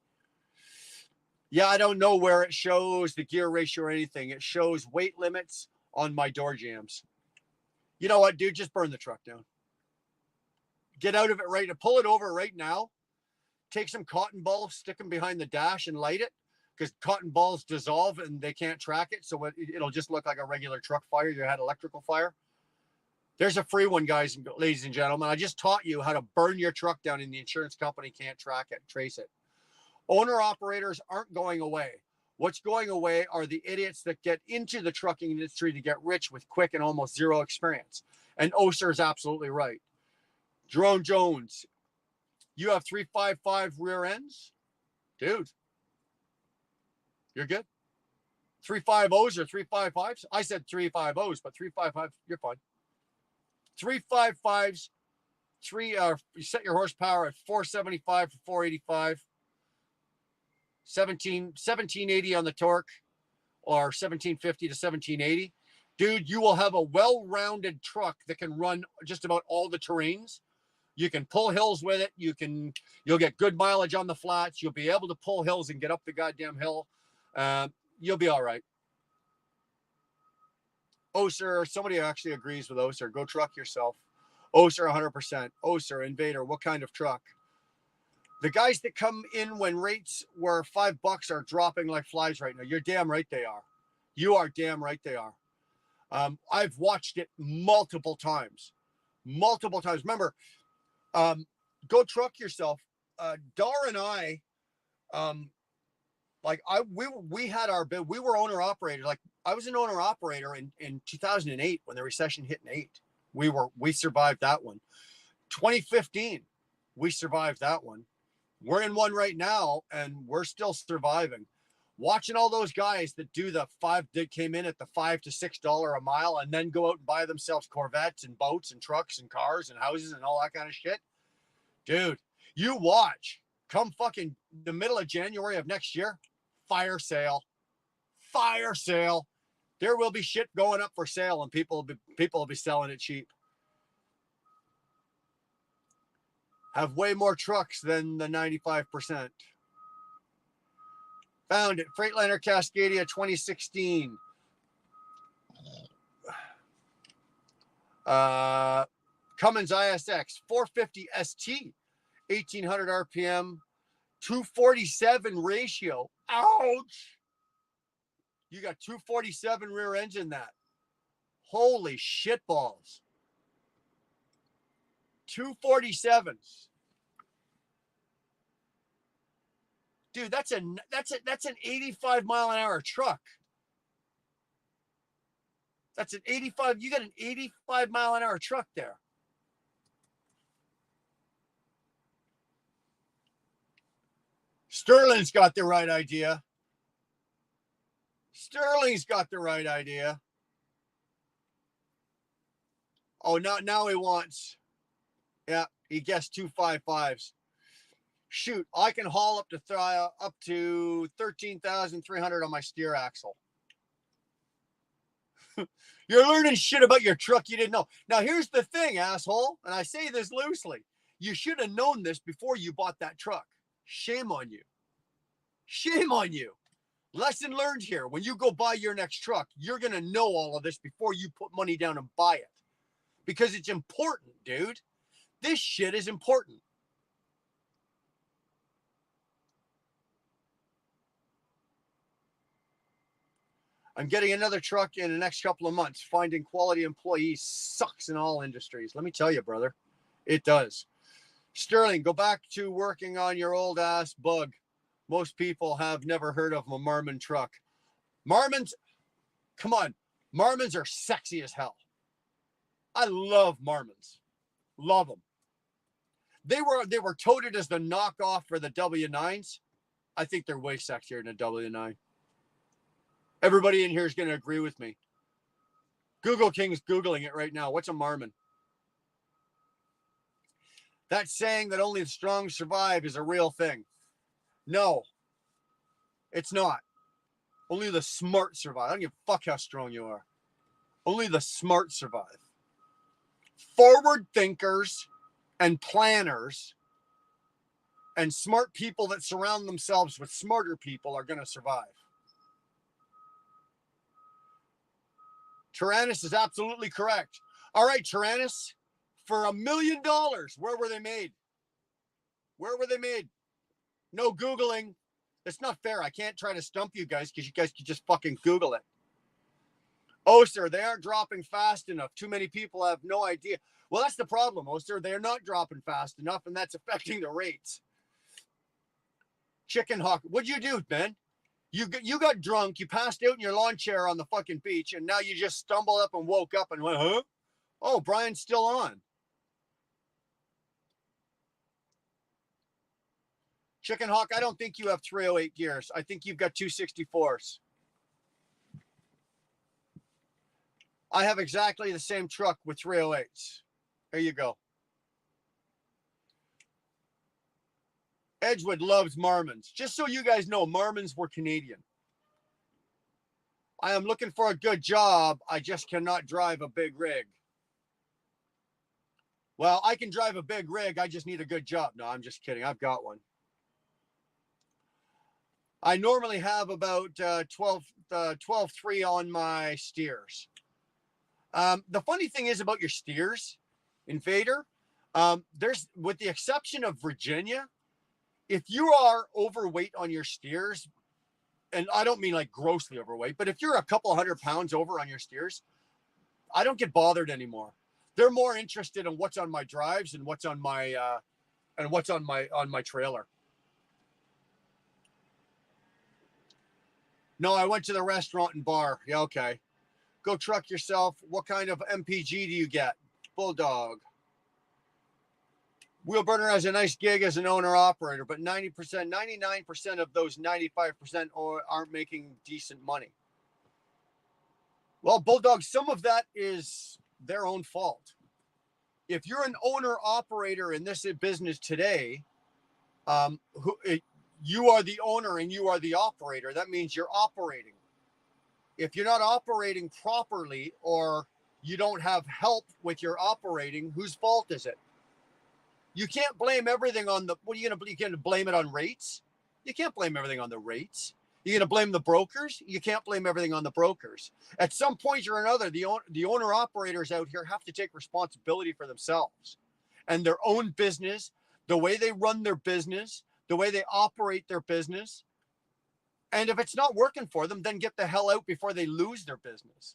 Yeah, I don't know where it shows the gear ratio or anything. It shows weight limits on my door jambs. You know what, dude? Just burn the truck down. Get out of it right now. Pull it over right now. Take some cotton balls, stick them behind the dash and light it, because cotton balls dissolve and they can't track it. So it'll just look like a regular truck fire. You had electrical fire. There's a free one, guys and ladies and gentlemen. I just taught you how to burn your truck down and the insurance company can't track it, trace it. Owner operators aren't going away. What's going away are the idiots that get into the trucking industry to get rich with quick and almost zero experience. And Oser is absolutely right. Jerome Jones, you have 355 rear ends? Dude, you're good. 350s or 355s? I said 350s, but 355, you're fine. 355s, you set your horsepower at 475 to 485. 1780 on the torque, or 1750 to 1780. Dude, you will have a well-rounded truck that can run just about all the terrains. You can pull hills with it. You'll get good mileage on the flats. You'll be able to pull hills and get up the goddamn hill. You'll be all right. Oser, somebody actually agrees with Oser. Go truck yourself. Oser, 100%. Oser, Invader, what kind of truck? The guys that come in when rates were $5 are dropping like flies right now. You're damn right they are. You are damn right they are. I've watched it multiple times. Multiple times. Remember, go truck yourself. Dar and I, we had our bid. We were owner operator. Like, I was an owner operator in 2008 when the recession hit in 8. We survived that one. 2015, we survived that one. We're in one right now, and we're still surviving. Watching all those guys that do that came in at the $5 to $6 a mile, and then go out and buy themselves Corvettes and boats and trucks and cars and houses and all that kind of shit. Dude, you watch. Come fucking the middle of January of next year, fire sale. Fire sale. There will be shit going up for sale, and people will be selling it cheap. Have way more trucks than the 95%. Found it. Freightliner Cascadia 2016. Cummins ISX 450 ST, 1800 RPM, 247 ratio. Ouch! You got 247 rear engine that. Holy shit balls. 247s. Dude, that's an 85 mile an hour truck. That's an 85. You got an 85 mile an hour truck there. Sterling's got the right idea. Sterling's got the right idea. Oh, now he wants. Yeah, he guessed 255s. Shoot, I can haul up to 13,300 on my steer axle. You're learning shit about your truck you didn't know. Now, here's the thing, asshole, and I say this loosely. You should have known this before you bought that truck. Shame on you. Shame on you. Lesson learned here. When you go buy your next truck, you're going to know all of this before you put money down and buy it. Because it's important, dude. This shit is important. I'm getting another truck in the next couple of months. Finding quality employees sucks in all industries. Let me tell you, brother. It does. Sterling, go back to working on your old ass bug. Most people have never heard of a Marmon truck. Marmons, come on. Marmons are sexy as hell. I love Marmons. Love them. They were touted as the knockoff for the W9s. I think they're way sexier than a W9. Everybody in here is going to agree with me. Google King's Googling it right now. What's a Marmon? That saying that only the strong survive is a real thing. No, it's not. Only the smart survive. I don't give a fuck how strong you are. Only the smart survive. Forward thinkers and planners and smart people that surround themselves with smarter people are going to survive. Tyrannus is absolutely correct. All right, Tyrannus, for $1 million, where were they made? Where were they made? No Googling. It's not fair. I can't try to stump you guys because you guys can just fucking Google it. Oh, sir, they aren't dropping fast enough. Too many people have no idea. Well, that's the problem, oh, sir. They're not dropping fast enough, and that's affecting the rates. Chicken Hawk, what'd you do, man? You got drunk, you passed out in your lawn chair on the fucking beach, and now you just stumbled up and woke up and went, huh? Oh, Brian's still on. Chicken Hawk, I don't think you have 308 gears. I think you've got 264s. I have exactly the same truck with 308s. There you go. Edgewood loves Marmons. Just so you guys know, Marmons were Canadian. I am looking for a good job. I just cannot drive a big rig. Well, I can drive a big rig. I just need a good job. No, I'm just kidding. I've got one. I normally have about 12.3 on my steers. The funny thing is about your steers, Invader, there's, with the exception of Virginia, if you are overweight on your steers, and I don't mean like grossly overweight, but if you're a couple 100 pounds over on your steers, I don't get bothered anymore. They're more interested in what's on my drives and what's on my trailer. No, I went to the restaurant and bar. Yeah, okay. Go truck yourself. What kind of MPG do you get? Bulldog. Wheelburner has a nice gig as an owner-operator, but 90%, 99% of those 95% aren't making decent money. Well, Bulldog, some of that is their own fault. If you're an owner-operator in this business today, you are the owner and you are the operator. That means you're operating. If you're not operating properly or you don't have help with your operating, whose fault is it? You can't blame everything on the, what are you going to blame it on rates? You can't blame everything on the rates. You're going to blame the brokers? You can't blame everything on the brokers. At some point or another, the owner operators out here have to take responsibility for themselves and their own business, the way they run their business, the way they operate their business. And if it's not working for them, then get the hell out before they lose their business.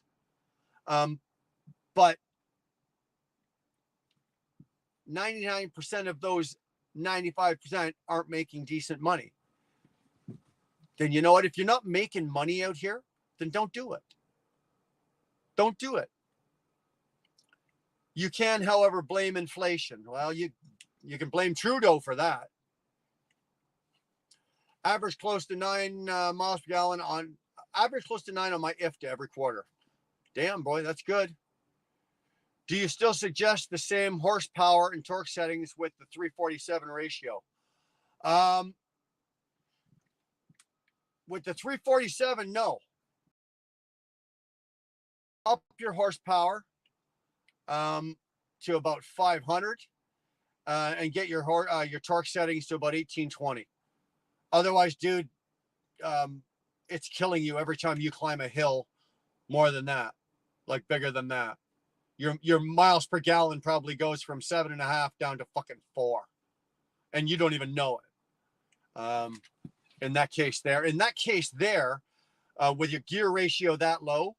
But 99% of those 95% aren't making decent money. Then you know what? If you're not making money out here, then don't do it. Don't do it. You can, however, blame inflation. Well, you can blame Trudeau for that. Average close to 9 miles per gallon on average close to 9 on my IFTA every quarter. Damn, boy, that's good. Do you still suggest the same horsepower and torque settings with the 347 ratio? With the 347, no. Up your horsepower to about 500 and get your torque settings to about 1820. Otherwise, dude, it's killing you every time you climb a hill more than that, like bigger than that. Your miles per gallon probably goes from 7.5 down to fucking 4. And you don't even know it. In that case there, with your gear ratio that low.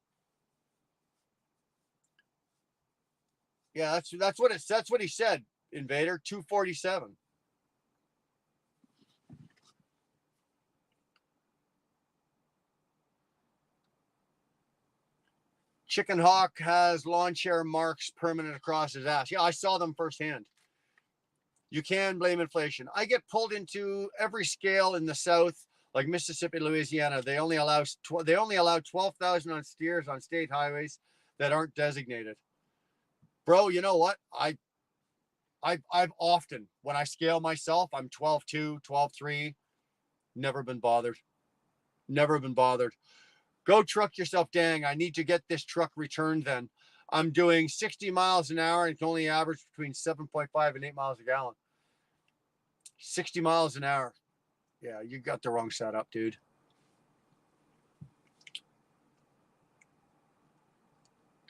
Yeah, that's what he said, Invader, 247. Chicken Hawk has lawn chair marks permanent across his ass. Yeah, I saw them firsthand. You can blame inflation. I get pulled into every scale in the South, like Mississippi, Louisiana. They only allow 12,000 on steers on state highways. that aren't designated. Bro, you know what? I've often, when I scale myself, I'm 12.2, 12.3, never been bothered. Never been bothered. Go truck yourself, dang. I need to get this truck returned then. I'm doing 60 miles an hour and can only average between 7.5 and 8 miles a gallon. 60 miles an hour. Yeah, you got the wrong setup, dude.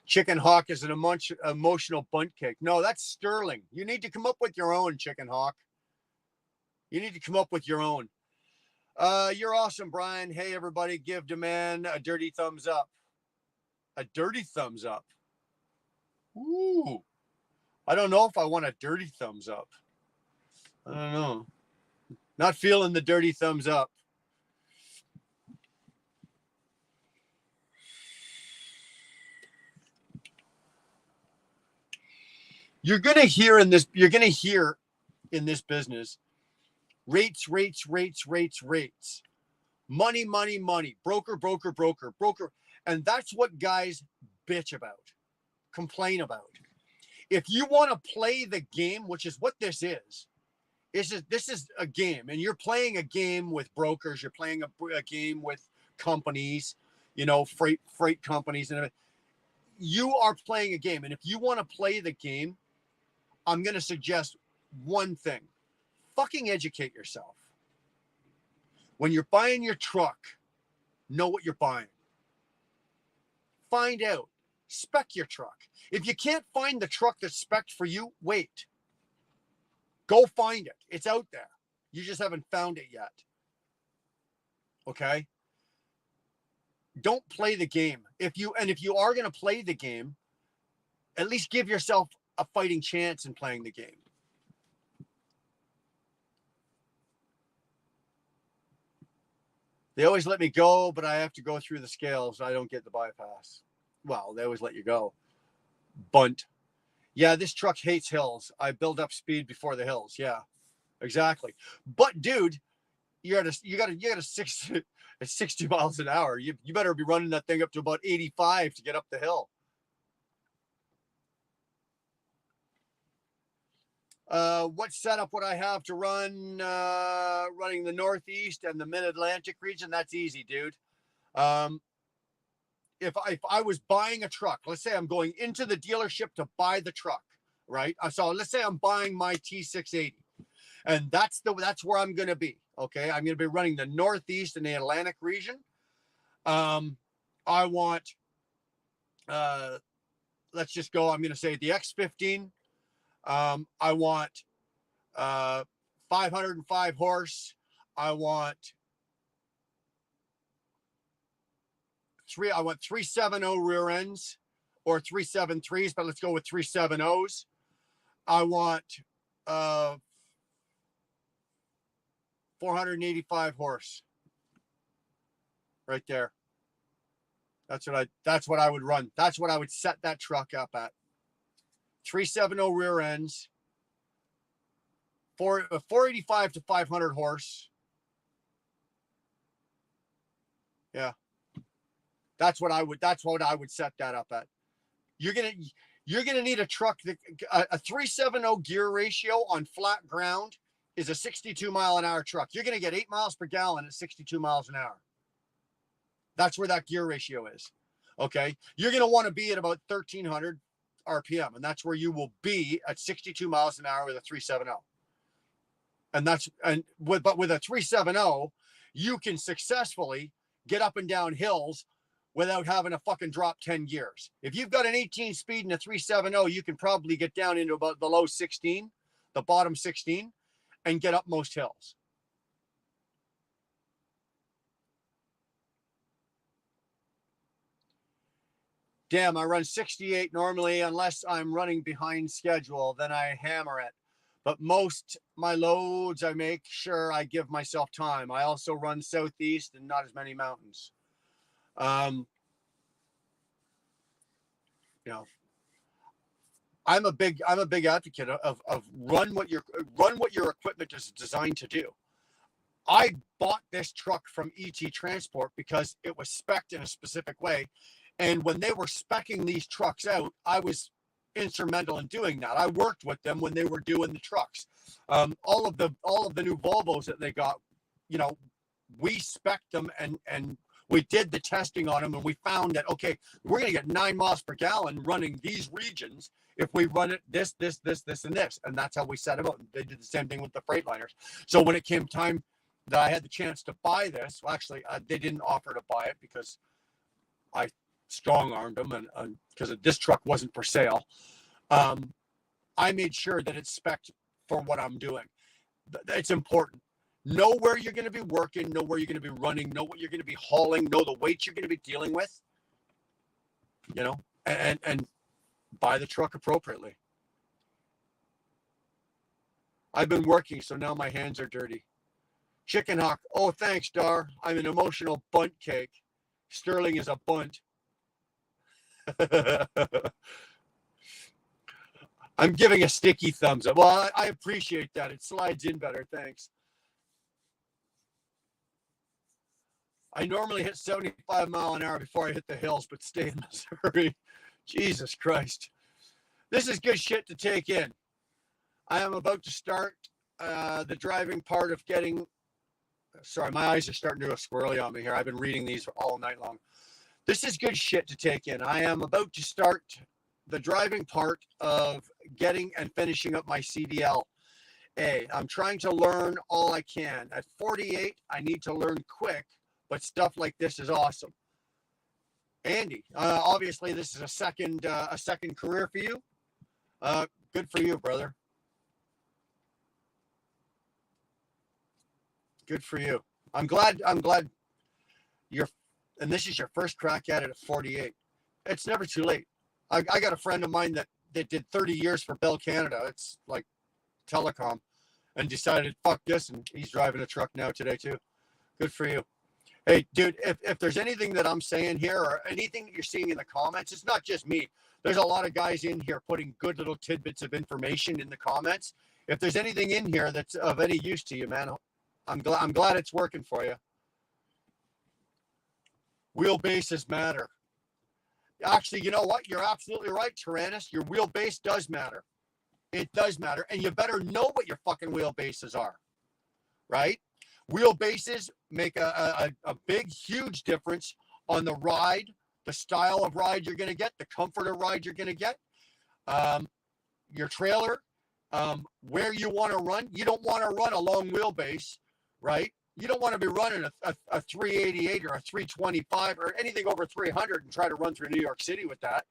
Chicken Hawk is an emotional bunt cake. No, that's Sterling. You need to come up with your own, Chicken Hawk. You need to come up with your own. You're awesome, Brian. Hey, everybody, give Demand a dirty thumbs up. A dirty thumbs up. Ooh. I don't know if I want a dirty thumbs up. I don't know. Not feeling the dirty thumbs up. You're going to hear in this business, rates. Money. Broker. And that's what guys bitch about, complain about. If you want to play the game, which is what this is a game, and you're playing a game with brokers, you're playing a game with companies, freight companies, and everything. You are playing a game. And if you want to play the game, I'm going to suggest one thing. Fucking educate yourself. When you're buying your truck, know what you're buying. Find out. Spec your truck. If you can't find the truck that's spec'd for you, wait. Go find it. It's out there. You just haven't found it yet. Okay? Don't play the game. If you are going to play the game, at least give yourself a fighting chance in playing the game. They always let me go, but I have to go through the scales. I don't get the bypass. Well, they always let you go. Bunt. Yeah, this truck hates hills. I build up speed before the hills. Yeah, exactly. But dude, you got a 60 miles an hour. You better be running that thing up to about 85 to get up the hill. What setup would I have to run? Running the Northeast and the Mid-Atlantic region? That's easy, dude. If I was buying a truck, let's say I'm going into the dealership to buy the truck, right? So let's say I'm buying my T680, and that's where I'm going to be. Okay, I'm going to be running the Northeast and the Atlantic region. I want, let's just go. I'm going to say the X15. I want 505 horse. I want 370 rear ends or 373s, but let's go with 370s. I want 485 horse. Right there. That's what I would run. That's what I would set that truck up at. 370 rear ends, 485 to 500 horse. Yeah. That's what I would set that up at. You're gonna need a truck that a 370 gear ratio on flat ground is a 62 mile an hour truck. You're gonna get 8 miles per gallon at 62 miles an hour. That's where that gear ratio is. Okay. You're gonna want to be at about 1300 RPM, and that's where you will be at 62 miles an hour with a 370. But with a 370, you can successfully get up and down hills without having to fucking drop 10 gears. If you've got an 18 speed and a 370, you can probably get down into about the low 16, the bottom 16, and get up most hills. Damn, I run 68 normally unless I'm running behind schedule, then I hammer it. But most my loads, I make sure I give myself time. I also run southeast and not as many mountains. I'm a big advocate of run what your equipment is designed to do. I bought this truck from ET Transport because it was spec'd in a specific way, And when they were speccing these trucks out, I was instrumental in doing that. I worked with them when they were doing the trucks. All of the new Volvos that they got, you know, we spec'd them and we did the testing on them, and we found that, okay, we're going to get 9 miles per gallon running these regions if we run it this, and this. And that's how we set them up. They did the same thing with the Freightliners. So when it came time that I had the chance to buy this, well, actually, they didn't offer to buy it because I strong-armed them, and because this truck wasn't for sale. I made sure that it's spec'd for what I'm doing. It's important. Know where you're going to be working, know where you're going to be running, know what you're going to be hauling, know the weight you're going to be dealing with, you know, and buy the truck appropriately. I've been working, so now my hands are dirty. Chicken Hawk. Oh, thanks, Dar. I'm an emotional bunt cake. Sterling is a bunt. I'm giving a sticky thumbs up. Well, I appreciate that. It slides in better. Thanks. I normally hit 75 miles an hour before I hit the hills, but stay in Missouri. Jesus Christ. This is good shit to take in. I am about to start the driving part of getting... Sorry, my eyes are starting to go squirrely on me here. I've been reading these all night long. This is good shit to take in. I am about to start the driving part of getting and finishing up my CDL. I'm trying to learn all I can. At 48, I need to learn quick, but stuff like this is awesome. Andy, obviously this is a second career for you. Good for you, brother. Good for you. I'm glad you're, and this is your first crack at it at 48. It's never too late. I got a friend of mine that did 30 years for Bell Canada. It's like telecom, and decided, fuck this, and he's driving a truck now today too. Good for you. Hey, dude, if there's anything that I'm saying here or anything that you're seeing in the comments, it's not just me. There's a lot of guys in here putting good little tidbits of information in the comments. If there's anything in here that's of any use to you, man, I'm glad it's working for you. Wheelbases matter. Actually, you know what? You're absolutely right, Tyrannus. Your wheelbase does matter. It does matter. And you better know what your fucking wheelbases are, right? Wheelbases make a big, huge difference on the ride, the style of ride you're going to get, the comfort of ride you're going to get, your trailer, where you want to run. You don't want to run a long wheelbase, right? You don't want to be running a 388 or a 325 or anything over 300 and try to run through New York City with that.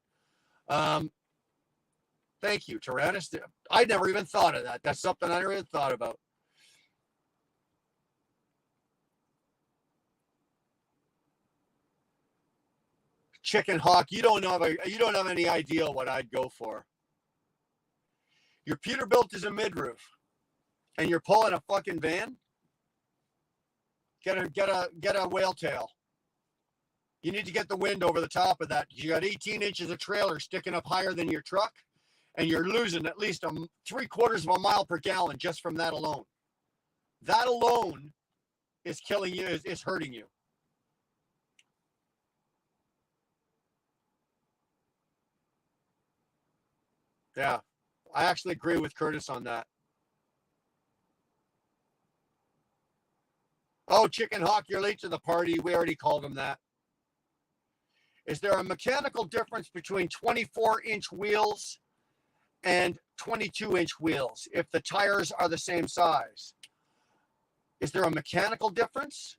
Thank you, Tyrannus. I never even thought of that. That's something I never even thought about. Chicken Hawk, you don't have any idea what I'd go for. Your Peterbilt is a midroof, and you're pulling a fucking van. Get a whale tail. You need to get the wind over the top of that. You got 18 inches of trailer sticking up higher than your truck, and you're losing at least 3/4 of a mile per gallon just from that alone. That alone is killing you, is hurting you. Yeah, I actually agree with Curtis on that. Oh, Chicken Hawk, you're late to the party. We already called him that. Is there a mechanical difference between 24-inch wheels and 22-inch wheels if the tires are the same size? Is there a mechanical difference?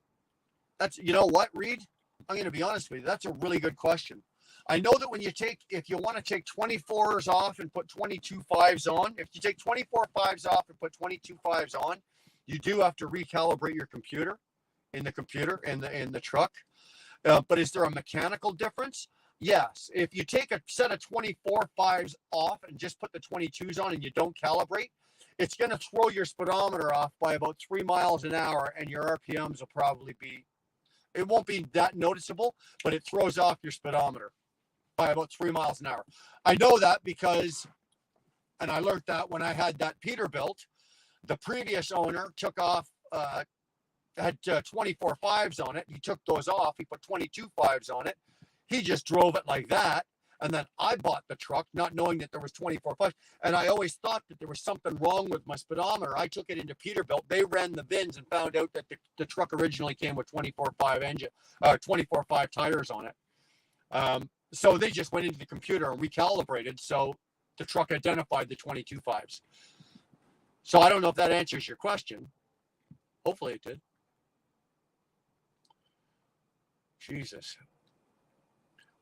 That's, you know what, Reed? I'm going to be honest with you. That's a really good question. I know that when if you want to take 24s off and put 22 5s on, if you take 24 5s off and put 22 5s on, you do have to recalibrate your computer in the truck. But is there a mechanical difference? Yes. If you take a set of 24 5s off and just put the 22s on and you don't calibrate, it's going to throw your speedometer off by about 3 miles an hour, and your RPMs will probably be, it won't be that noticeable, but it throws off your speedometer by about 3 miles an hour. I know that because, and I learned that when I had that Peterbilt, the previous owner took off, had 24 5s on it. He took those off. He put 22 5s on it. He just drove it like that. And then I bought the truck, not knowing that there was 24.5. And I always thought that there was something wrong with my speedometer. I took it into Peterbilt. They ran the bins and found out that the truck originally came with 24.5 engine, 24.5 tires on it. So they just went into the computer and recalibrated. So the truck identified the 22.5s. So I don't know if that answers your question. Hopefully it did. Jesus.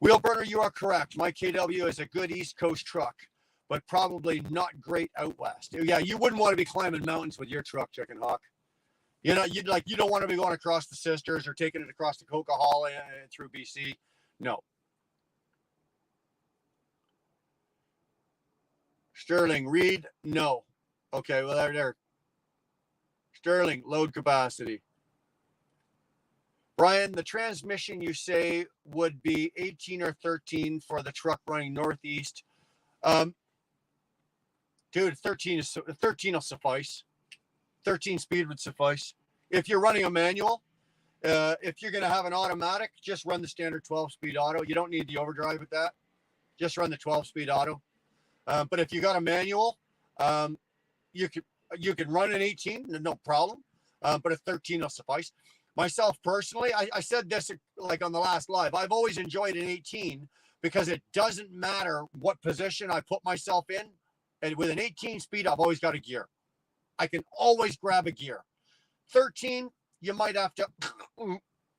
Wheel burner, you are correct. My KW is a good East Coast truck, but probably not great out west. Yeah, you wouldn't want to be climbing mountains with your truck, Chicken Hawk. You know, you don't want to be going across the Sisters or taking it across the Coquihalla through BC. No. Sterling, Reed, no. Okay, well, there. Sterling, load capacity. Brian, the transmission you say would be 18 or 13 for the truck running northeast. Dude, 13 will suffice. 13 speed would suffice. If you're running a manual, if you're going to have an automatic, just run the standard 12-speed auto. You don't need the overdrive with that. Just run the 12-speed auto. But if you got a manual, you can run an 18, no problem. But a 13 will suffice. Myself personally, I said this like on the last live. I've always enjoyed an 18 because it doesn't matter what position I put myself in. And with an 18 speed, I've always got a gear. I can always grab a gear. 13, you might have to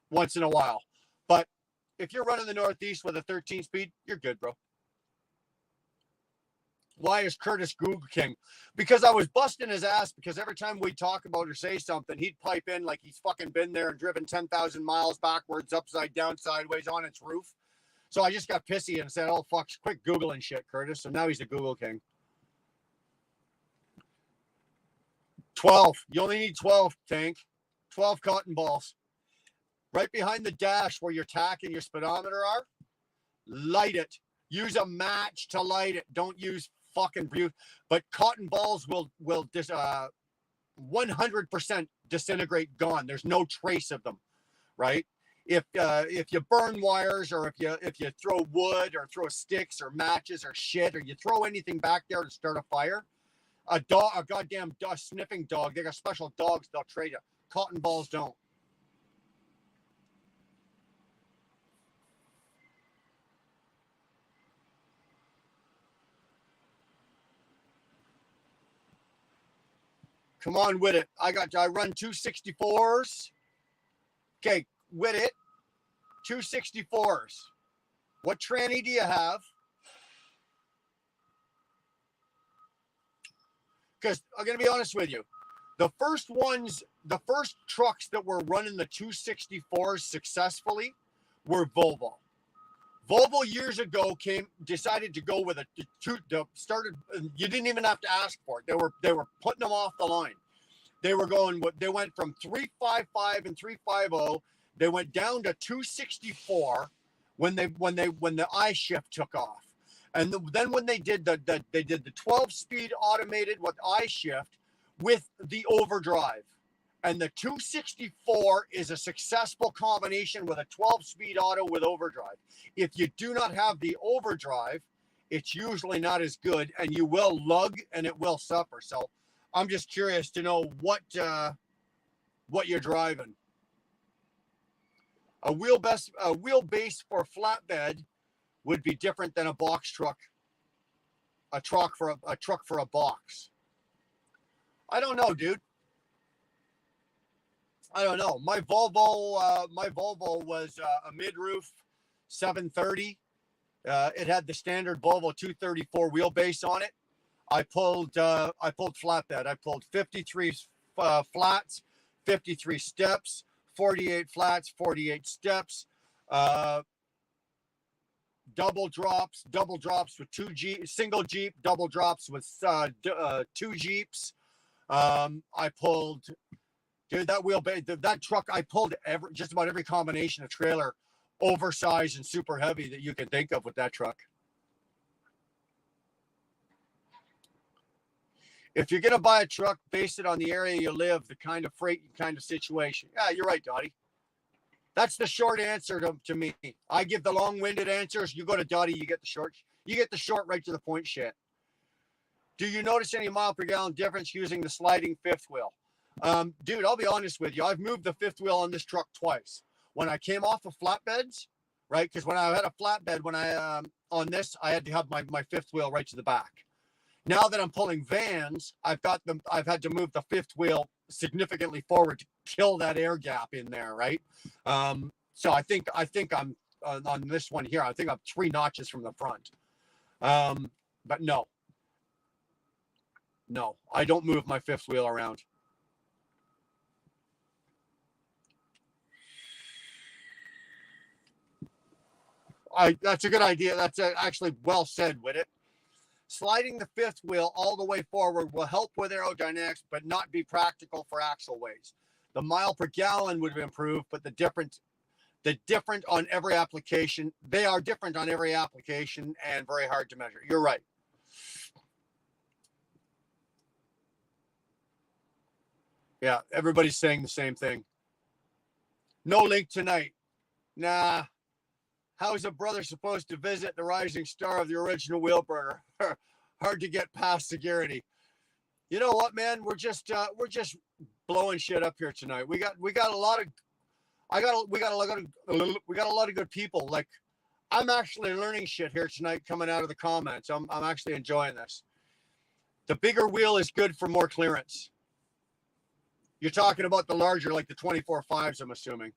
once in a while. But if you're running the Northeast with a 13 speed, you're good, bro. Why is Curtis Google King? Because I was busting his ass because every time we'd talk about or say something, he'd pipe in like he's fucking been there and driven 10,000 miles backwards, upside down, sideways on its roof. So I just got pissy and said, oh, fuck, quit Googling shit, Curtis. So now he's a Google King. 12. You only need 12, Tank. 12 cotton balls. Right behind the dash where your tack and your speedometer are, light it. Use a match to light it. Don't use fucking brew, but cotton balls will 100% disintegrate, gone. There's no trace of them, right? If you burn wires or if you throw wood or throw sticks or matches or shit or you throw anything back there to start a fire, a goddamn sniffing dog, they got special dogs, they'll trade you. Cotton balls don't. Come on with it. I run 264s. Okay, with it. 264s. What tranny do you have? Because I'm going to be honest with you. The first trucks that were running the 264s successfully were Volvo. Volvo years ago decided to go with you didn't even have to ask for it. They were putting them off the line. They went from 355 and 350. They went down to 264 when the I shift took off. And then when they did the 12-speed automated with I shift with the overdrive. And the 264 is a successful combination with a 12-speed auto with overdrive. If you do not have the overdrive, it's usually not as good, and you will lug and it will suffer. So I'm just curious to know what you're driving. A wheelbase for flatbed would be different than a box truck. A truck for a box. I don't know, dude. I don't know. My Volvo was a mid-roof 730. It had the standard Volvo 234 wheelbase on it. I pulled flatbed. I pulled 53 flats, 53 steps, 48 flats, 48 steps, double drops with single Jeep, double drops with two Jeeps. I pulled. Dude, that wheelbase, that truck, I pulled just about every combination of trailer, oversized and super heavy that you can think of with that truck. If you're going to buy a truck, base it on the area you live, the kind of freight and kind of situation. Yeah, you're right, Dottie. That's the short answer to me. I give the long-winded answers. You go to Dottie, you get the short. You get the short, right to the point shit. Do you notice any mile per gallon difference using the sliding fifth wheel? Dude, I'll be honest with you. I've moved the fifth wheel on this truck twice. When I came off of flatbeds, right? Because when I had a flatbed, when I on this, I had to have my fifth wheel right to the back. Now that I'm pulling vans, I've had to move the fifth wheel significantly forward to kill that air gap in there, right? So I think I'm on this one here. I think I'm 3 notches from the front. But no, I don't move my fifth wheel around. That's a good idea. That's actually well said, Whittet. Sliding the fifth wheel all the way forward will help with aerodynamics, but not be practical for axle weights. The mile per gallon would improve, but the different on every application. They are different on every application and very hard to measure. You're right. Yeah, everybody's saying the same thing. No link tonight. Nah. How is a brother supposed to visit the rising star of the original wheel burner? Hard to get past security. You know what, man? We're just blowing shit up here tonight. We got a lot of we got a lot of good people. Like, I'm actually learning shit here tonight coming out of the comments. I'm actually enjoying this. The bigger wheel is good for more clearance. You're talking about the larger, like the 24.5s, I'm assuming.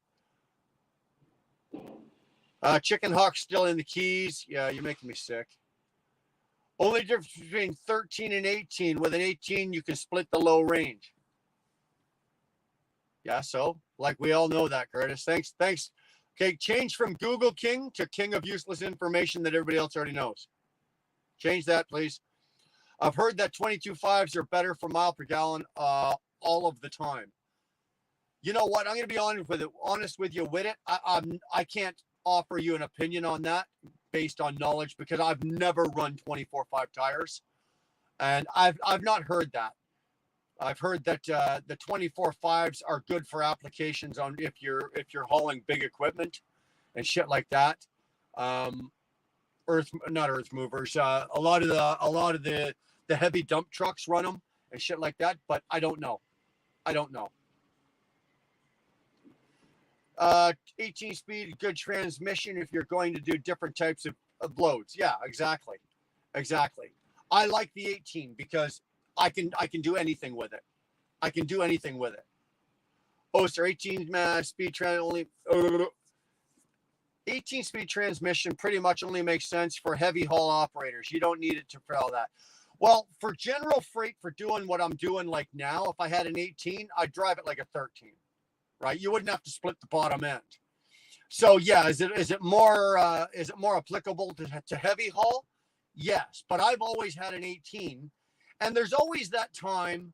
Chicken Hawk still in the keys. Yeah, you're making me sick. Only difference between 13 and 18. With an 18, you can split the low range. Yeah, so like we all know that, Curtis. Thanks. Okay, change from Google King to King of useless information that everybody else already knows. Change that, please. I've heard that 22.5s are better for mile per gallon all of the time. You know what? I'm going to be honest with you with it. I can't offer you an opinion on that based on knowledge because I've never run 24.5 tires, and I've not heard that. I've heard that the 24.5s are good for applications on if you're hauling big equipment and shit like that. Not earth movers. A lot of the heavy dump trucks run them and shit like that, but I don't know. 18 speed, good transmission if you're going to do different types of loads. Yeah, exactly. I like the 18 because I can do anything with it. Oh, sir, 18 speed only. 18 speed transmission pretty much only makes sense for heavy haul operators. You don't need it for all that. Well, for general freight, for doing what I'm doing like now, if I had an 18, I'd drive it like a 13. Right? You wouldn't have to split the bottom end. So yeah, is it more applicable to heavy haul? Yes, but I've always had an 18, and there's always that time,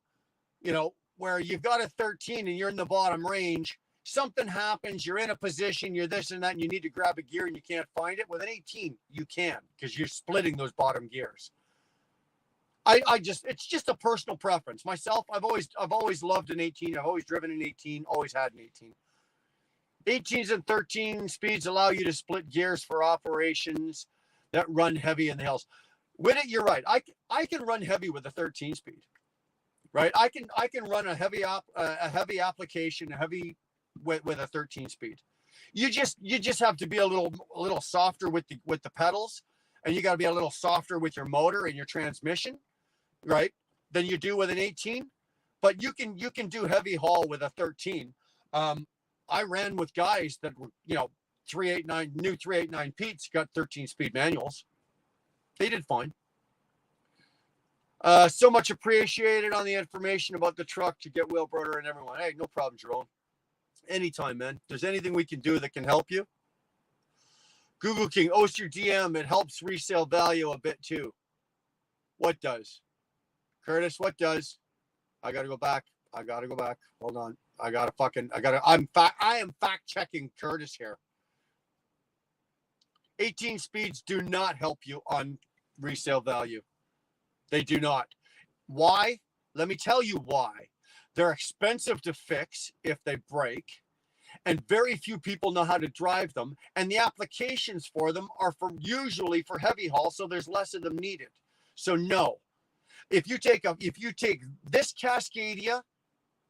where you've got a 13 and you're in the bottom range. Something happens, you're in a position, you're this and that, and you need to grab a gear and you can't find it. With an 18, you can because you're splitting those bottom gears. It's just a personal preference. Myself, I've always loved an 18. I've always driven an 18, always had an 18. 18s and 13 speeds allow you to split gears for operations that run heavy in the hills. With it, you're right. I can run heavy with a 13 speed, right? I can run a heavy application, with a 13 speed. You just have to be a little softer with the pedals, and you got to be a little softer with your motor and your transmission, right? Than you do with an 18. But you can do heavy haul with a 13. I ran with guys that were 389 new 389 Pete's got 13 speed manuals. They did fine. So much appreciated on the information about the truck to get Wheelbrunner and everyone. Hey, no problem, Jerome. Anytime, man. If there's anything we can do that can help you. Google King, Oster DM, it helps resale value a bit too. What does? Curtis, what does? I gotta go back. Hold on. I am fact checking Curtis here. 18 speeds do not help you on resale value. They do not. Why? Let me tell you why. They're expensive to fix if they break, and very few people know how to drive them. And the applications for them are usually for heavy haul, so there's less of them needed. So no, if you take this Cascadia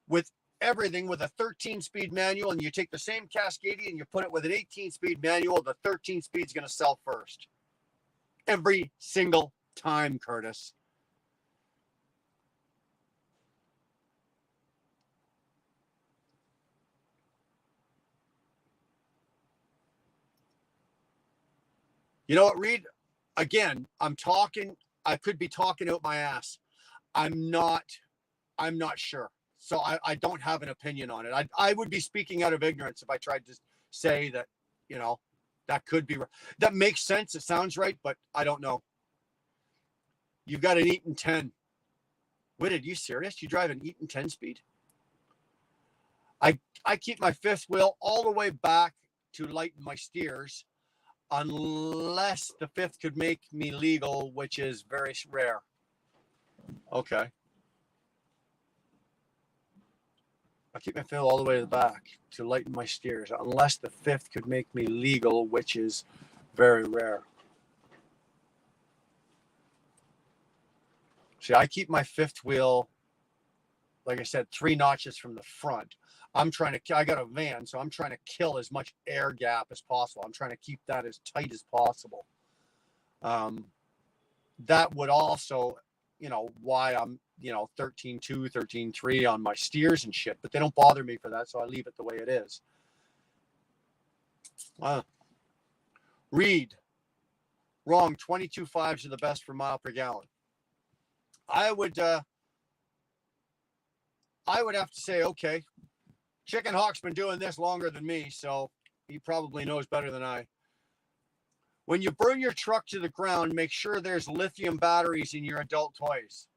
with everything with a 13-speed manual, and you take the same Cascadia and you put it with an 18-speed manual, the 13-speed is going to sell first. Every single time, Curtis. You know what, Reed? Again, I could be talking out my ass. I'm not sure. So I don't have an opinion on it. I would be speaking out of ignorance if I tried to say that, that could be, that makes sense. It sounds right, but I don't know. You've got an Eaton 10. Wait, are you serious? You drive an Eaton 10 speed? I keep my fifth wheel all the way back to lighten my steers, unless the fifth could make me legal, which is very rare. Okay. I keep my fifth all the way to the back to lighten my steers, unless the fifth could make me legal, which is very rare. See, I keep my fifth wheel, like I said, 3 notches from the front. I got a van, so I'm trying to kill as much air gap as possible. I'm trying to keep that as tight as possible. That would also, why I'm, 13.2, 13.3 on my steers and shit, but they don't bother me for that, so I leave it the way it is. Reed, wrong. 22.5s are the best for mile per gallon. I would have to say, okay, Chicken Hawk's been doing this longer than me, so he probably knows better than I. When you burn your truck to the ground, make sure there's lithium batteries in your adult toys.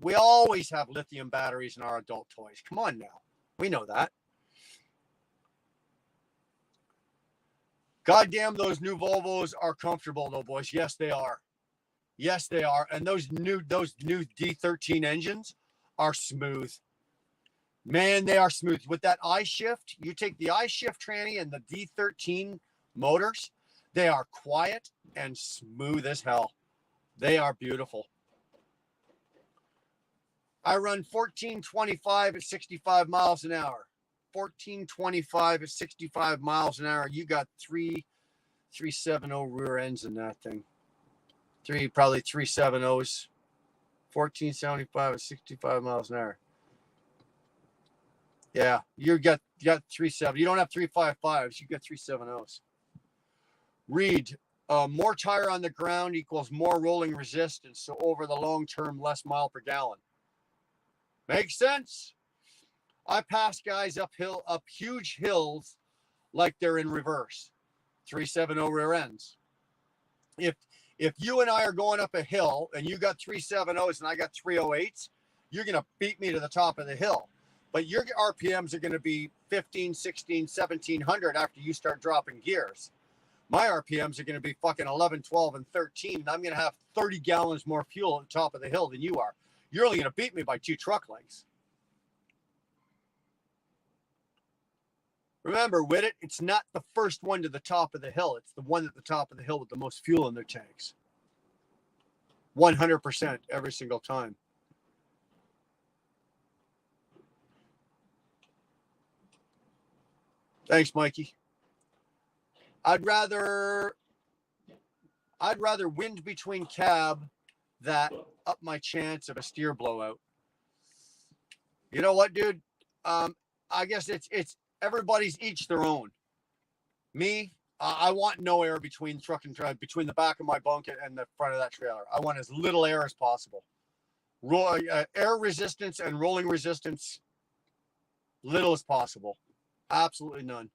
We always have lithium batteries in our adult toys. Come on now. We know that. Goddamn, those new Volvos are comfortable though, boys. Yes, they are. Yes, they are. And those new D13 engines are smooth. Man, they are smooth. With that I-shift, you take the I-shift tranny and the D13 motors, they are quiet and smooth as hell. They are beautiful. I run 1425 at 65 miles an hour. 1425 at 65 miles an hour. You got 370 rear ends in that thing. Probably 370s. 1475 at 65 miles an hour. Yeah, you got 370. You don't have 355s. You got 370s. Reed, more tire on the ground equals more rolling resistance. So over the long term, less mile per gallon. Makes sense. I pass guys up huge hills like they're in reverse. 370 rear ends. If you and I are going up a hill and you got 370s and I got 308s, you're going to beat me to the top of the hill. But your RPMs are going to be 15, 16, 1700 after you start dropping gears. My RPMs are going to be fucking 11, 12, and 13. And I'm going to have 30 gallons more fuel at the top of the hill than you are. You're only going to beat me by 2 truck lengths. Remember, Whitted, it's not the first one to the top of the hill. It's the one at the top of the hill with the most fuel in their tanks. 100% every single time. Thanks, Mikey. I'd rather wind between cab that up my chance of a steer blowout. You know what, dude? I guess it's everybody's each their own. Me, I want no air between truck and drive, between the back of my bunk and the front of that trailer. I want as little air as possible. Air resistance and rolling resistance, little as possible. Absolutely none.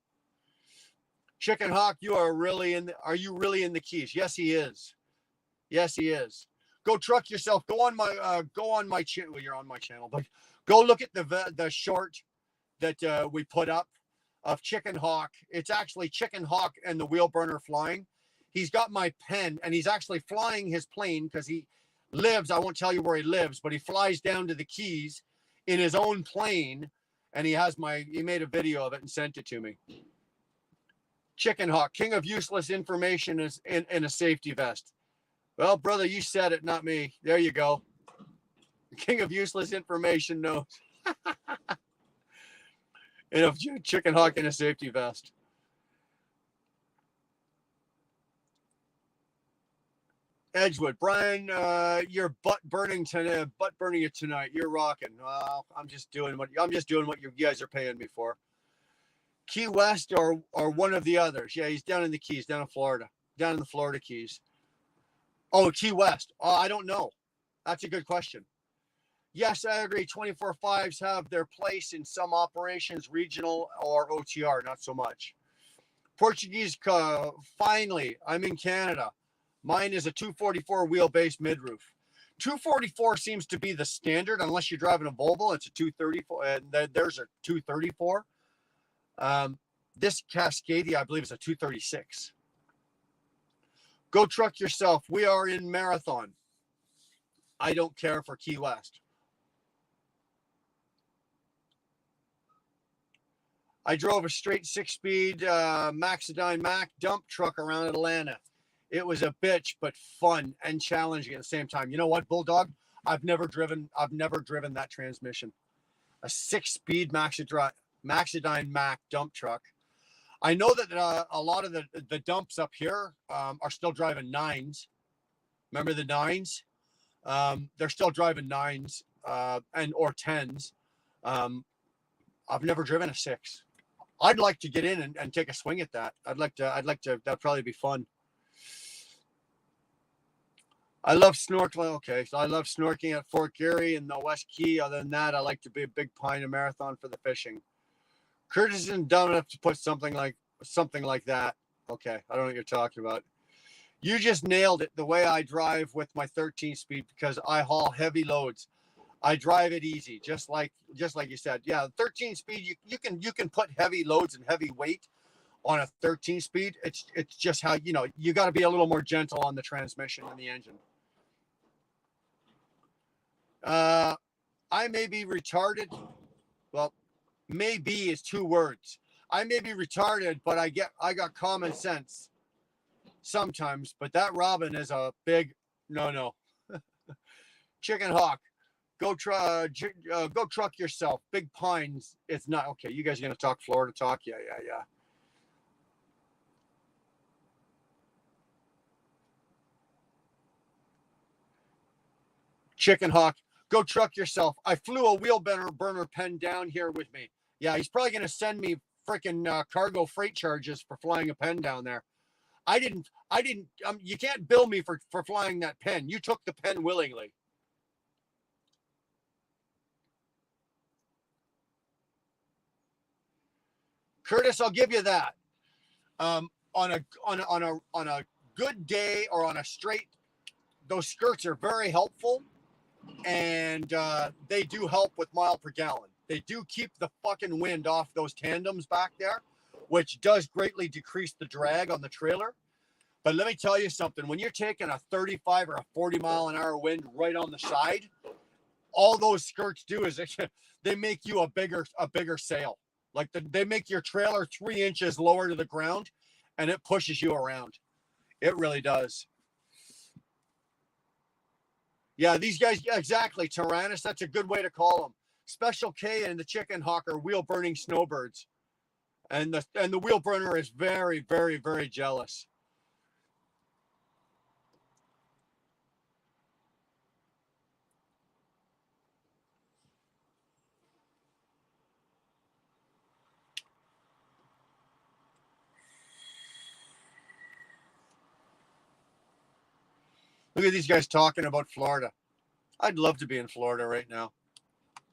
Chicken Hawk, are you really in the Keys? Yes, he is. Yes, he is. Go truck yourself. Go on my channel. Well, you're on my channel, but go look at the short that we put up of Chicken Hawk. It's actually Chicken Hawk and the wheel burner flying. He's got my pen and he's actually flying his plane because he lives. I won't tell you where he lives, but he flies down to the Keys in his own plane and he made a video of it and sent it to me. Chicken Hawk, king of useless information is in a safety vest. Well, brother, you said it, not me. There you go. The king of useless information knows. In a Chicken Hawk in a safety vest. Edgewood, Brian, you're butt burning it tonight. You're rocking. Well, I'm just doing what you guys are paying me for. Key West or one of the others. Yeah, he's down in the Keys, down in Florida, down in the Florida Keys. Oh, Key West. Oh, I don't know. That's a good question. Yes, I agree. 24/5s have their place in some operations, regional or OTR, not so much. Portuguese, finally, I'm in Canada. Mine is a 244 wheelbase mid-roof. 244 seems to be the standard, unless you're driving a Volvo. It's a 234, and there's a 234. This Cascadia, I believe, is a 236. Go truck yourself. We are in Marathon. I don't care for Key West. I drove a straight 6-speed Maxidine Mac dump truck around Atlanta. It was a bitch, but fun and challenging at the same time. You know what, Bulldog? I've never driven that transmission. A 6-speed Maxidine Mac dump truck. I know that a lot of the dumps up here are still driving 9s. Remember the 9s? They're still driving 9s or 10s. I've never driven a 6. I'd like to get in and take a swing at that. I'd like to. That'd probably be fun. I love snorkeling. Okay, so I love snorkeling at Fort Garry and the West Key. Other than that, I like to be a Big Pine and Marathon for the fishing. Curtis isn't dumb enough to put something like that. Okay, I don't know what you're talking about. You just nailed it. The way I drive with my 13-speed, because I haul heavy loads. I drive it easy, just like you said. Yeah, 13-speed. You can put heavy loads and heavy weight on a 13-speed. It's just how you got to be a little more gentle on the transmission and the engine. I may be retarded. Well, maybe is 2 words. I may be retarded, but I got common sense sometimes. But that Robin is a big no. Chicken Hawk, go truck yourself. Big Pines, it's not okay. You guys are gonna talk Florida talk? Yeah. Chicken Hawk, go truck yourself. I flew a wheel burner pen down here with me. Yeah, he's probably going to send me freaking cargo freight charges for flying a pen down there. I didn't, you can't bill me for flying that pen. You took the pen willingly. Curtis, I'll give you that. On a good day or on a straight, those skirts are very helpful. And they do help with mile per gallon. They do keep the fucking wind off those tandems back there, which does greatly decrease the drag on the trailer. But let me tell you something. When you're taking a 35 or a 40 mile an hour wind right on the side, all those skirts do is they make you a bigger sail. Like they make your trailer 3 inches lower to the ground, and it pushes you around. It really does. Yeah, these guys, yeah, exactly. Tyrannus, that's a good way to call them. Special K and the Chicken Hawk are wheel burning snowbirds. And the wheel burner is very, very, very jealous. Look at these guys talking about Florida. I'd love to be in Florida right now.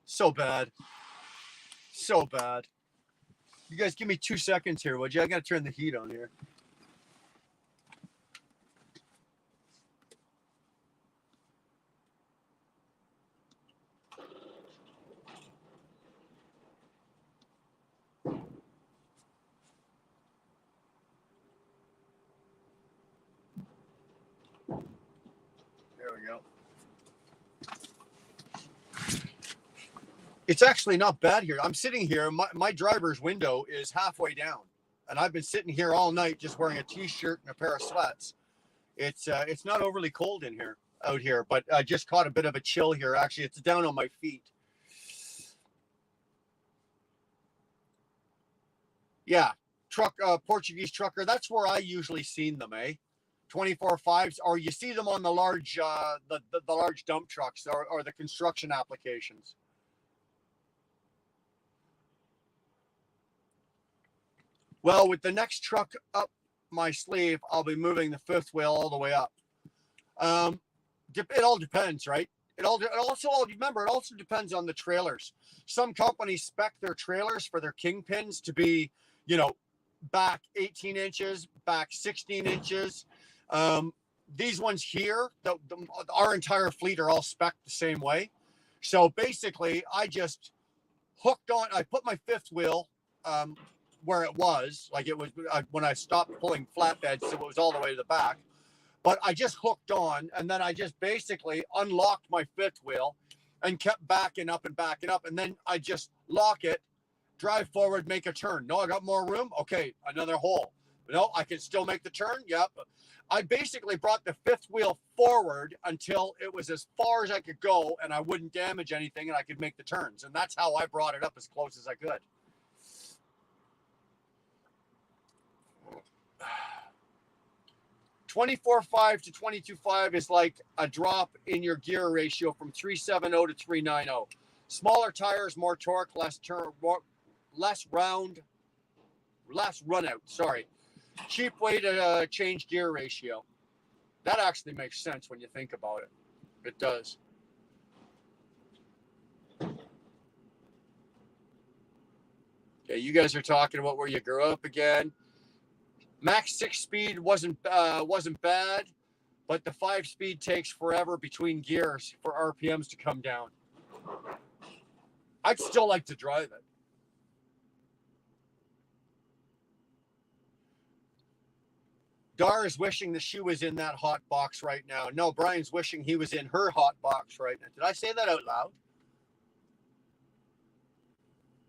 So bad. So bad. You guys give me 2 seconds here, would you? I got to turn the heat on here. There we go. It's actually not bad here. I'm sitting here. My driver's window is halfway down, and I've been sitting here all night just wearing a t-shirt and a pair of sweats. It's not overly cold in here out here, but I just caught a bit of a chill here. Actually, it's down on my feet. Yeah, Portuguese trucker. That's where I usually seen them, eh? 24/5s, or you see them on the large the large dump trucks or the construction applications. Well, with the next truck up my sleeve, I'll be moving the fifth wheel all the way up. Um, it all depends, right? It also remember it also depends on the trailers. Some companies spec their trailers for their kingpins to be, you know, back 18 inches, back 16 inches. These ones here, our entire fleet are all spec'd the same way. So basically, I just hooked on. I put my fifth wheel where it was, like it was when I stopped pulling flatbeds, so it was all the way to the back. But I just hooked on, and then I just basically unlocked my fifth wheel and kept backing up, and then I just lock it, drive forward, make a turn. No, I got more room. Okay, another hole. No, I can still make the turn. Yep. I basically brought the fifth wheel forward until it was as far as I could go, and I wouldn't damage anything, and I could make the turns. And that's how I brought it up as close as I could. 24.5 to 22.5 is like a drop in your gear ratio from 370 to 390. Smaller tires, more torque, less run out. Sorry. Cheap way to change gear ratio. That actually makes sense when you think about it. It does. Okay, you guys are talking about where you grew up again. Max 6-speed wasn't bad, but the 5-speed takes forever between gears for RPMs to come down. I'd still like to drive it. Dar is wishing that she was in that hot box right now. No, Brian's wishing he was in her hot box right now. Did I say that out loud?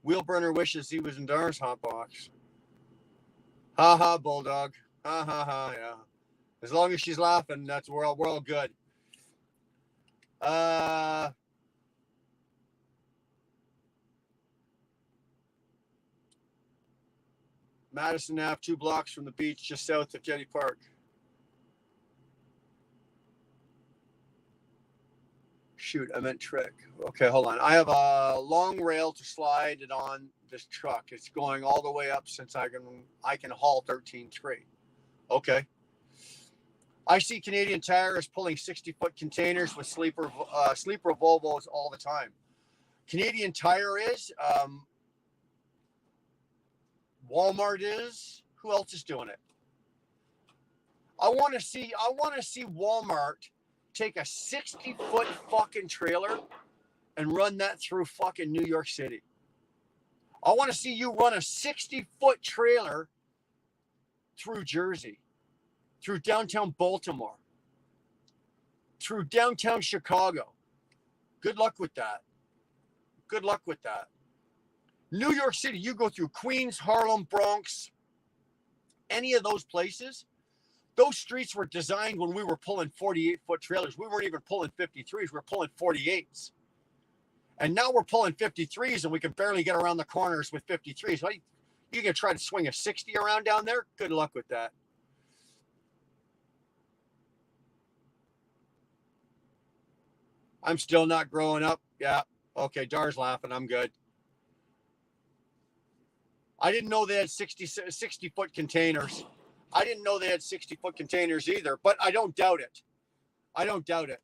Wheelburner wishes he was in Dar's hot box. Ha ha, Bulldog. Ha ha ha, yeah. As long as she's laughing, we're all good. Madison Ave, 2 blocks from the beach, just south of Jetty Park. Shoot, I meant trick. Okay, hold on. I have a long rail to slide it on this truck. It's going all the way up since I can haul 13.3. Okay. I see Canadian Tire is pulling 60-foot containers with sleeper Volvos all the time. Canadian Tire is. Walmart is. Who else is doing it? I want to see Walmart take a 60-foot fucking trailer and run that through fucking New York City. I want to see you run a 60-foot trailer through Jersey, through downtown Baltimore, through downtown Chicago. Good luck with that. Good luck with that. New York City, you go through Queens, Harlem, Bronx, any of those places. Those streets were designed when we were pulling 48-foot trailers. We weren't even pulling 53s. We were pulling 48s. And now we're pulling 53s, and we can barely get around the corners with 53s. Well, you can try to swing a 60 around down there? Good luck with that. I'm still not growing up. Yeah. Okay, Dar's laughing. I'm good. I didn't know they had 60-foot containers. I didn't know they had 60-foot containers either, but I don't doubt it. I don't doubt it.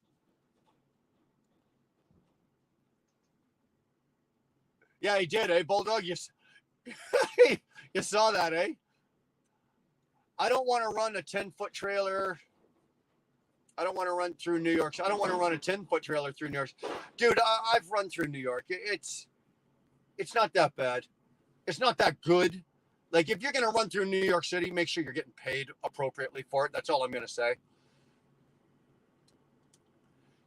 Yeah, he did, eh, Bulldog? You saw that, eh? I don't want to run a 10-foot trailer. I don't want to run through New York. I don't want to run a 10-foot trailer through New York. Dude, I've run through New York. It's not that bad. It's not that good. Like, if you're going to run through New York City, make sure you're getting paid appropriately for it. That's all I'm going to say.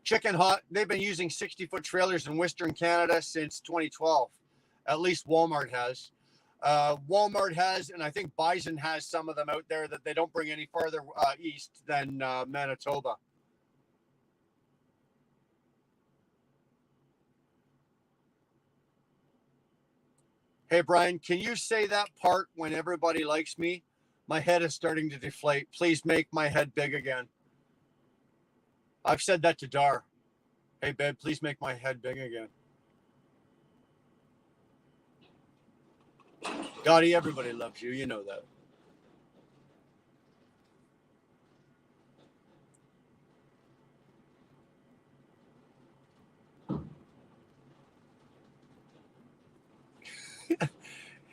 Chicken Hut, they've been using 60-foot trailers in Western Canada since 2012. At least Walmart has. Walmart has, and I think Bison has some of them out there that they don't bring any farther east than Manitoba. Hey, Brian, can you say that part when everybody likes me? My head is starting to deflate. Please make my head big again. I've said that to Dar. Hey, babe, please make my head big again. Gotti, everybody loves you. You know that.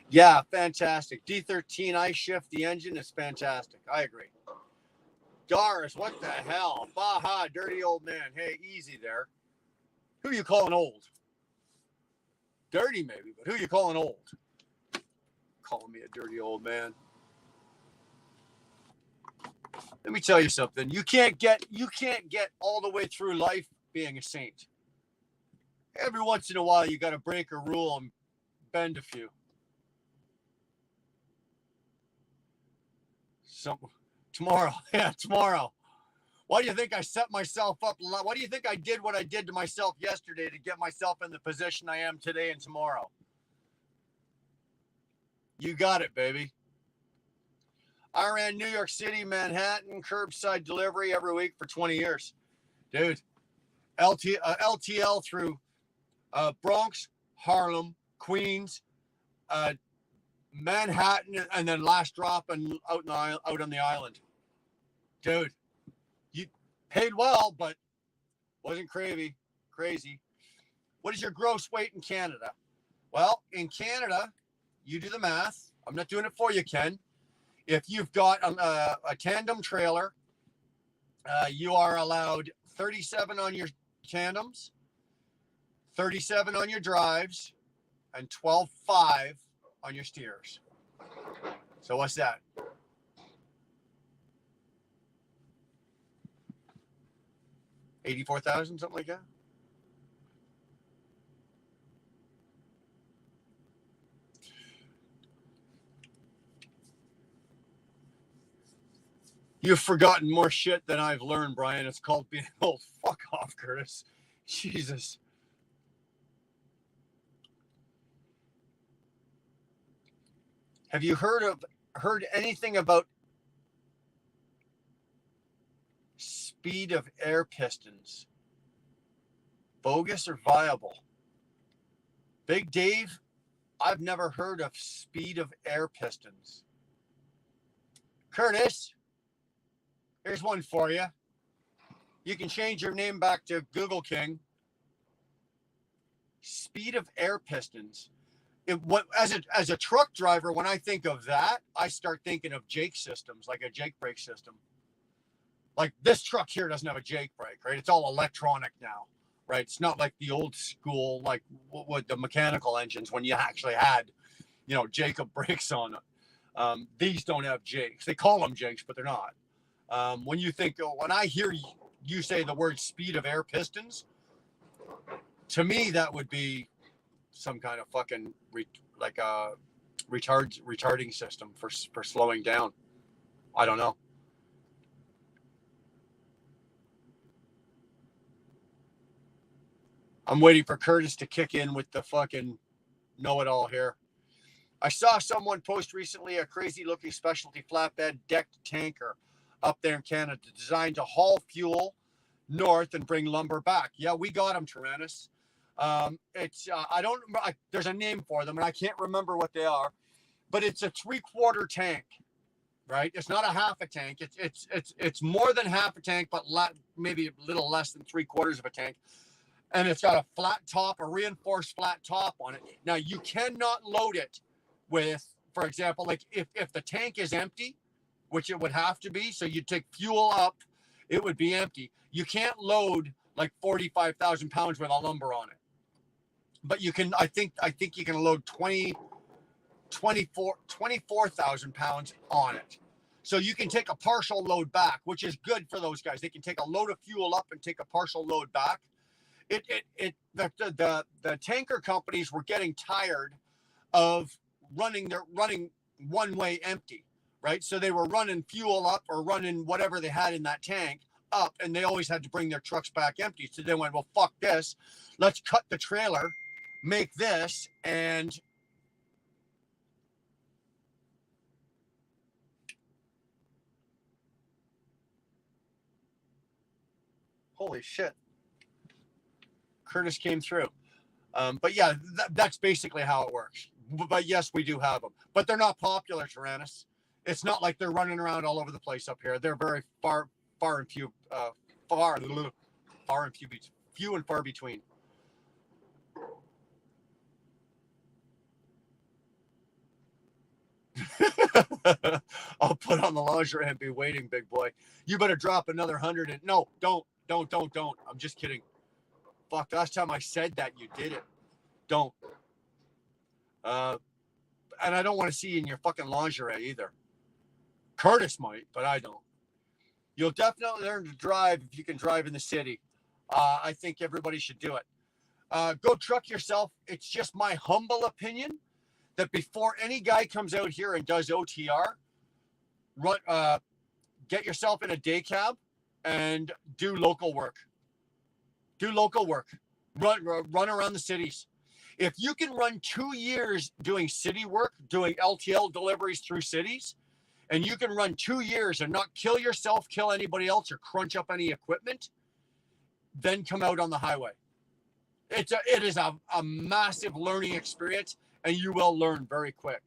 Yeah, fantastic. D13 I shift the engine is fantastic. I agree. Doris, what the hell? Baja, dirty old man. Hey, easy there. Who you calling old? Dirty maybe, but who you calling old? Calling me a dirty old man. Let me tell you something. You can't get all the way through life being a saint. Every once in a while you got to break a rule and bend a few. So tomorrow, yeah, tomorrow. Why do you think I set myself up? Why do you think I did what I did to myself yesterday to get myself in the position I am today and tomorrow? You got it, baby. I ran New York City, Manhattan, curbside delivery every week for 20 years. Dude, LTL through Bronx, Harlem, Queens, Manhattan, and then last drop and out on the island. Dude, you paid well, but wasn't crazy. What is your gross weight in Canada? Well, in Canada, you do the math. I'm not doing it for you, Ken. If you've got a tandem trailer, you are allowed 37 on your tandems, 37 on your drives, and 12.5 on your steers. So what's that? $84,000, something like that? You've forgotten more shit than I've learned, Brian. It's called being old. Fuck off, Curtis. Jesus. Have you heard anything about speed of air pistons? Bogus or viable? Big Dave, I've never heard of speed of air pistons. Curtis, here's one for you. You can change your name back to Google King. Speed of air pistons. As a truck driver, when I think of that, I start thinking of Jake systems, like a Jake brake system. Like this truck here doesn't have a Jake brake, right? It's all electronic now, right? It's not like the old school, like with the mechanical engines when you actually had, Jacob brakes on it. These don't have Jakes. They call them Jakes, but they're not. When I hear you say the word speed of air pistons, to me that would be some kind of fucking retarding system for slowing down. I don't know. I'm waiting for Curtis to kick in with the fucking know-it-all here. I saw someone post recently a crazy-looking specialty flatbed decked tanker up there in Canada designed to haul fuel north and bring lumber back. Yeah, we got them, Tyrannus. There's a name for them, and I can't remember what they are, but it's a 3/4 tank, right? It's not a half a tank. It's more than half a tank, but maybe a little less than 3/4 of a tank. And it's got a flat top, a reinforced flat top on it. Now, you cannot load it with, for example, like if the tank is empty, which it would have to be, so you take fuel up, it would be empty. You can't load like 45,000 pounds worth of lumber on it. But you can, I think you can load 24,000 pounds on it. So you can take a partial load back, which is good for those guys. They can take a load of fuel up and take a partial load back. The tanker companies were getting tired of running one way empty, right? So they were running fuel up or running whatever they had in that tank up, and they always had to bring their trucks back empty. So they went, well, fuck this. Let's cut the trailer, make this, and holy shit. Curtis came through. But yeah, that's basically how it works. But yes, we do have them. But they're not popular, Tyrannus. It's not like they're running around all over the place up here. They're very few and far between. I'll put on the lingerie and be waiting, big boy. You better drop another 100 and no, don't. I'm just kidding. Fuck, last time I said that you did it. Don't. And I don't want to see you in your fucking lingerie either. Curtis might, but I don't. You'll definitely learn to drive if you can drive in the city. I think everybody should do it. Go truck yourself. It's just my humble opinion that before any guy comes out here and does OTR, get yourself in a day cab and do local work. Do local work. Run around the cities. If you can run 2 years doing city work, doing LTL deliveries through cities, and you can run 2 years and not kill yourself, kill anybody else, or crunch up any equipment, then come out on the highway. It is a massive learning experience, and you will learn very quick.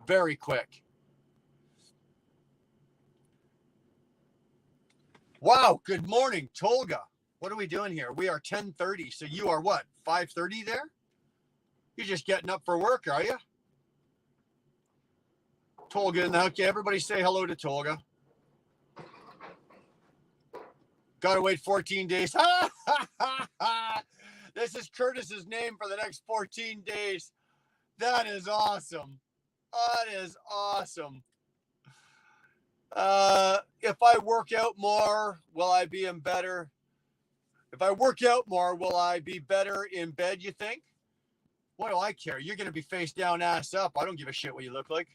Very quick. Wow, good morning, Tolga. What are we doing here? We are 10:30, so you are what, 5:30 there? You're just getting up for work, are you? Tolga in the house. Okay, everybody say hello to Tolga. Gotta wait 14 days. This is Curtis's name for the next 14 days. That is awesome. That is awesome. If I work out more, will I be in better? If I work out more, will I be better in bed, you think? What do I care? You're going to be face down, ass up. I don't give a shit what you look like.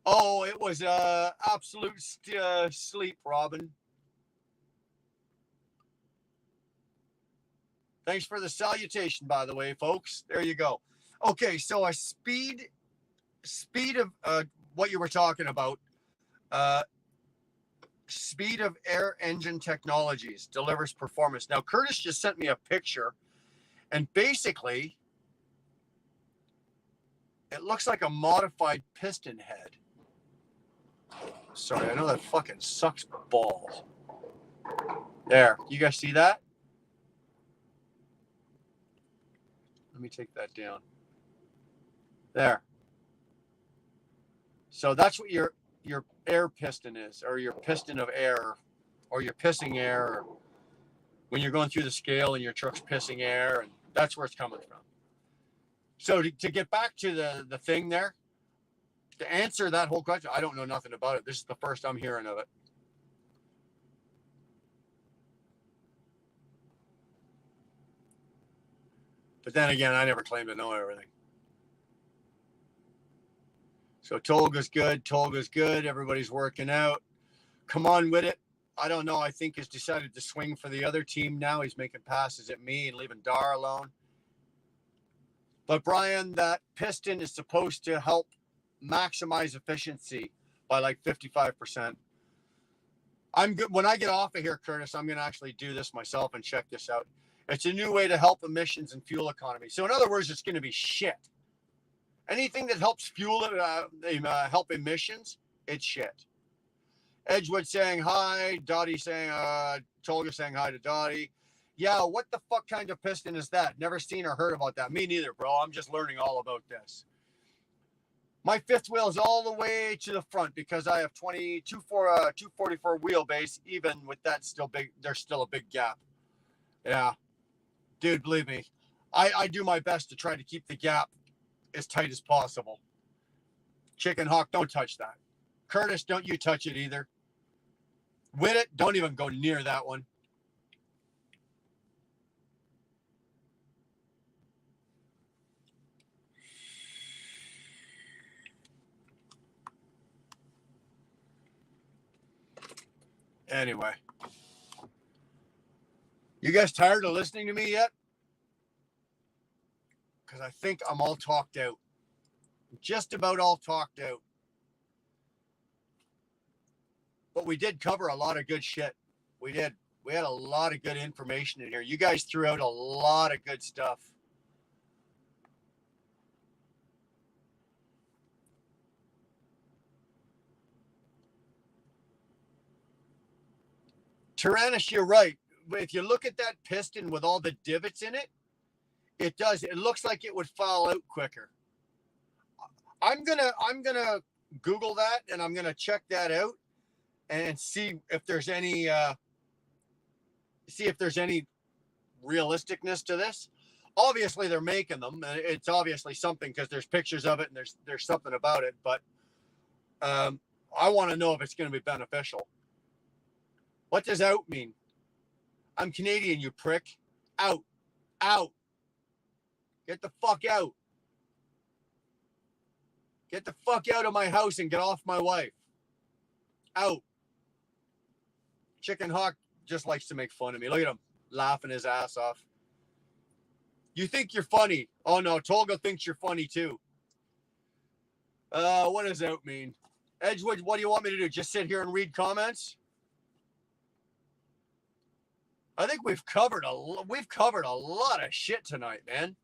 Oh, it was absolute sleep, Robin. Thanks for the salutation, by the way, folks. There you go. Okay, so a speed of what you were talking about. Speed of air engine technologies delivers performance. Now, Curtis just sent me a picture, and basically, it looks like a modified piston head. Sorry, I know that fucking sucks balls. There, you guys see that? Let me take that down. There. So that's what your air piston is, or your piston of air, or your pissing air, when you're going through the scale and your truck's pissing air, and that's where it's coming from. So to get back to the thing there, to answer that whole question, I don't know nothing about it. This is the first I'm hearing of it. But then again, I never claim to know everything. So Tolga's good. Everybody's working out. Come on with it. I don't know. I think he's decided to swing for the other team now. He's making passes at me and leaving Dar alone. But Brian, that piston is supposed to help maximize efficiency by like 55%. I'm good. When I get off of here, Curtis, I'm going to actually do this myself and check this out. It's a new way to help emissions and fuel economy. So in other words, it's going to be shit. Anything that helps fuel help emissions, it's shit. Edgewood saying hi. Dottie saying, Tolga saying hi to Dottie. Yeah, what the fuck kind of piston is that? Never seen or heard about that. Me neither, bro. I'm just learning all about this. My fifth wheel is all the way to the front because I have 244 wheelbase. Even with that still big, there's still a big gap. Yeah. Dude, believe me, I do my best to try to keep the gap as tight as possible. Chicken Hawk, don't touch that. Curtis, don't you touch it either. With it, don't even go near that one. Anyway. You guys tired of listening to me yet? Because I think I'm all talked out. Just about all talked out. But we did cover a lot of good shit. We did. We had a lot of good information in here. You guys threw out a lot of good stuff. Tyrannus, you're right. If you look at that piston with all the divots in it, it does. It looks like it would fall out quicker. I'm gonna Google that, and I'm gonna check that out and see if there's any realisticness to this. Obviously, they're making them. It's obviously something because there's pictures of it and there's something about it. But I want to know if it's going to be beneficial. What does out mean? I'm Canadian, you prick. Out. Out. Get the fuck out. Get the fuck out of my house and get off my wife. Out. Chicken Hawk just likes to make fun of me. Look at him laughing his ass off. You think you're funny. Oh no, Tolga thinks you're funny too. What does out mean? Edgewood, what do you want me to do? Just sit here and read comments? I think we've covered a lot of shit tonight, man.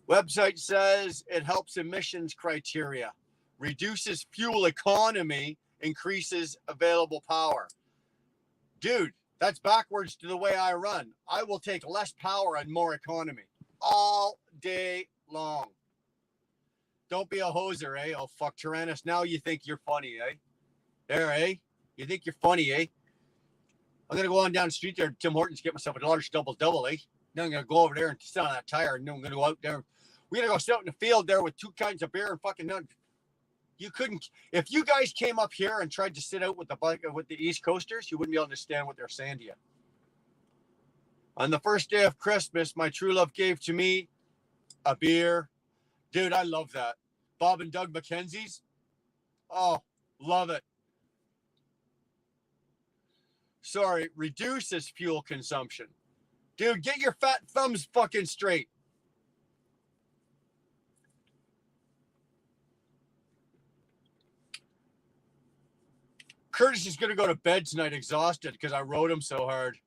Website says it helps emissions criteria, reduces fuel economy, increases available power. Dude, that's backwards to the way I run. I will take less power and more economy all day long. Don't be a hoser, eh? Oh, fuck, Tyrannus. Now you think you're funny, eh? There, eh? You think you're funny, eh? I'm going to go on down the street there to Tim Hortons, get myself a large double, eh? Then I'm going to go over there and sit on that tire, and then I'm going to go out there. We're going to go sit out in the field there with 2 kinds of beer and fucking none. You couldn't, if you guys came up here and tried to sit out with the East Coasters, you wouldn't be able to understand what they're saying to you. On the first day of Christmas, my true love gave to me a beer. Dude, I love that. Bob and Doug McKenzie's. Oh, love it. Sorry, reduces fuel consumption. Dude, get your fat thumbs fucking straight. Curtis is going to go to bed tonight exhausted because I rode him so hard.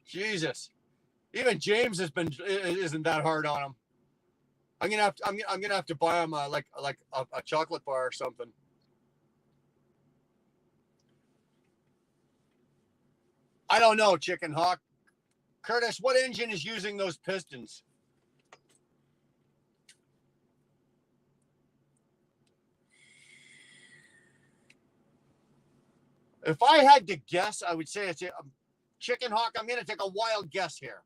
Jesus. Even James isn't that hard on him. I'm gonna have to buy him a chocolate bar or something. I don't know, Chicken Hawk. Curtis, what engine is using those pistons? If I had to guess, I would say it's a Chicken Hawk. I'm going to take a wild guess here.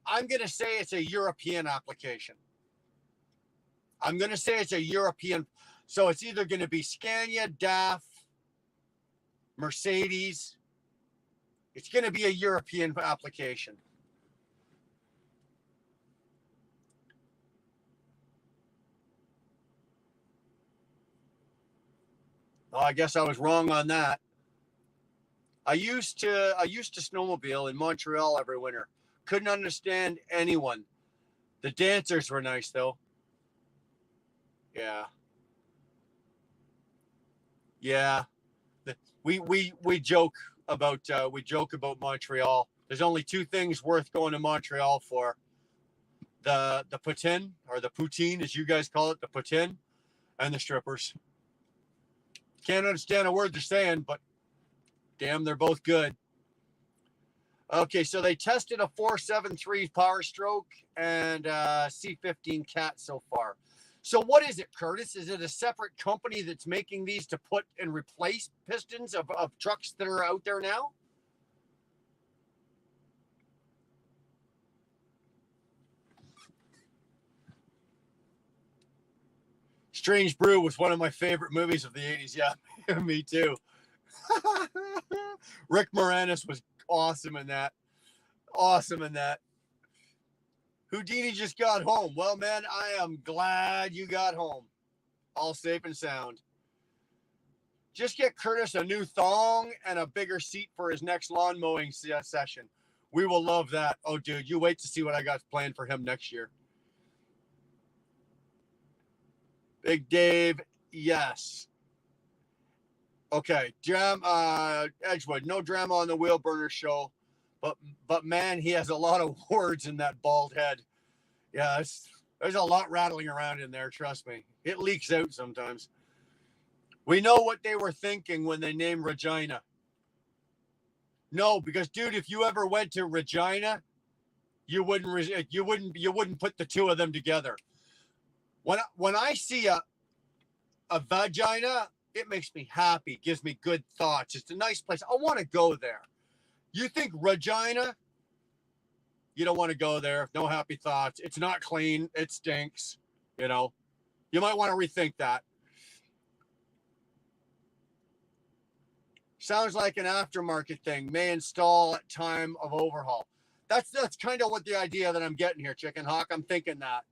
I'm going to say it's a European application. I'm going to say it's a European. So it's either going to be Scania, DAF, Mercedes. It's going to be a European application. Oh, I guess I was wrong on that. I used to snowmobile in Montreal every winter. Couldn't understand anyone. The dancers were nice though. Yeah. Yeah. We joke about Montreal. There's only 2 things worth going to Montreal for. The poutine, or the poutine as you guys call it, the poutine, and the strippers. Can't understand a word they're saying, but damn, they're both good. Okay, so they tested a 473 Power Stroke and C15 Cat so far. So what is it, Curtis? Is it a separate company that's making these to put and replace pistons of trucks that are out there now? Strange Brew was one of my favorite movies of the 80s. Yeah, me too. Rick Moranis was awesome in that. Awesome in that. Houdini just got home. Well, man, I am glad you got home. All safe and sound. Just get Curtis a new thong and a bigger seat for his next lawn mowing session. We will love that. Oh, dude, you wait to see what I got planned for him next year. Big Dave, yes. Okay, Edgewood, no drama on the Wheel Burner show, but man, he has a lot of words in that bald head. Yeah, there's a lot rattling around in there, trust me. It leaks out sometimes. We know what they were thinking when they named Regina. No, because dude, if you ever went to Regina, you wouldn't put the two of them together. When I see a vagina, it makes me happy, gives me good thoughts. It's a nice place. I want to go there. You think Regina? You don't want to go there. No happy thoughts. It's not clean. It stinks. You know, you might want to rethink that. Sounds like an aftermarket thing. May install at time of overhaul. That's kind of what the idea that I'm getting here, Chicken Hawk. I'm thinking that.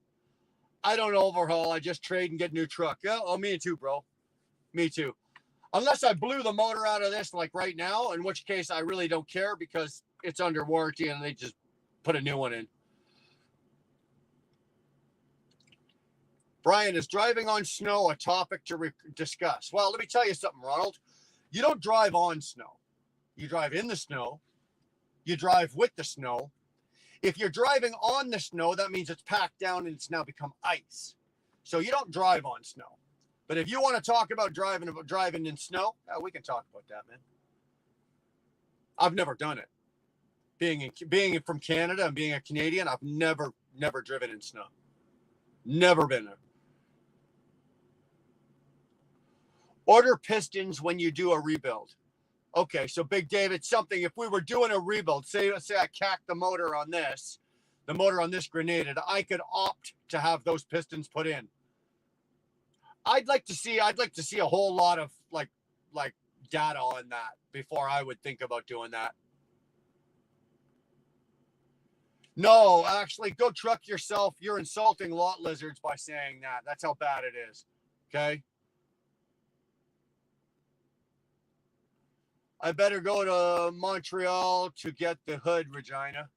I don't overhaul. I just trade and get a new truck. Yeah, oh, me too, bro. Me too. Unless I blew the motor out of this like right now, in which case I really don't care because it's under warranty and they just put a new one in. Brian, is driving on snow a topic to discuss? Well, let me tell you something, Ronald. You don't drive on snow. You drive in the snow. You drive with the snow. If you're driving on the snow, that means it's packed down and it's now become ice. So you don't drive on snow. But if you want to talk about driving in snow, we can talk about that, man. I've never done it. Being from Canada and being a Canadian, I've never driven in snow. Never been there. Order pistons when you do a rebuild. Okay, so Big David, something, if we were doing a rebuild, say I cacked the motor on this grenaded, I could opt to have those pistons put in. I'd like to see a whole lot of like data on that before I would think about doing that. No, actually, go truck yourself. You're insulting lot lizards by saying that. That's how bad it is. Okay? I better go to Montreal to get the hood, Regina.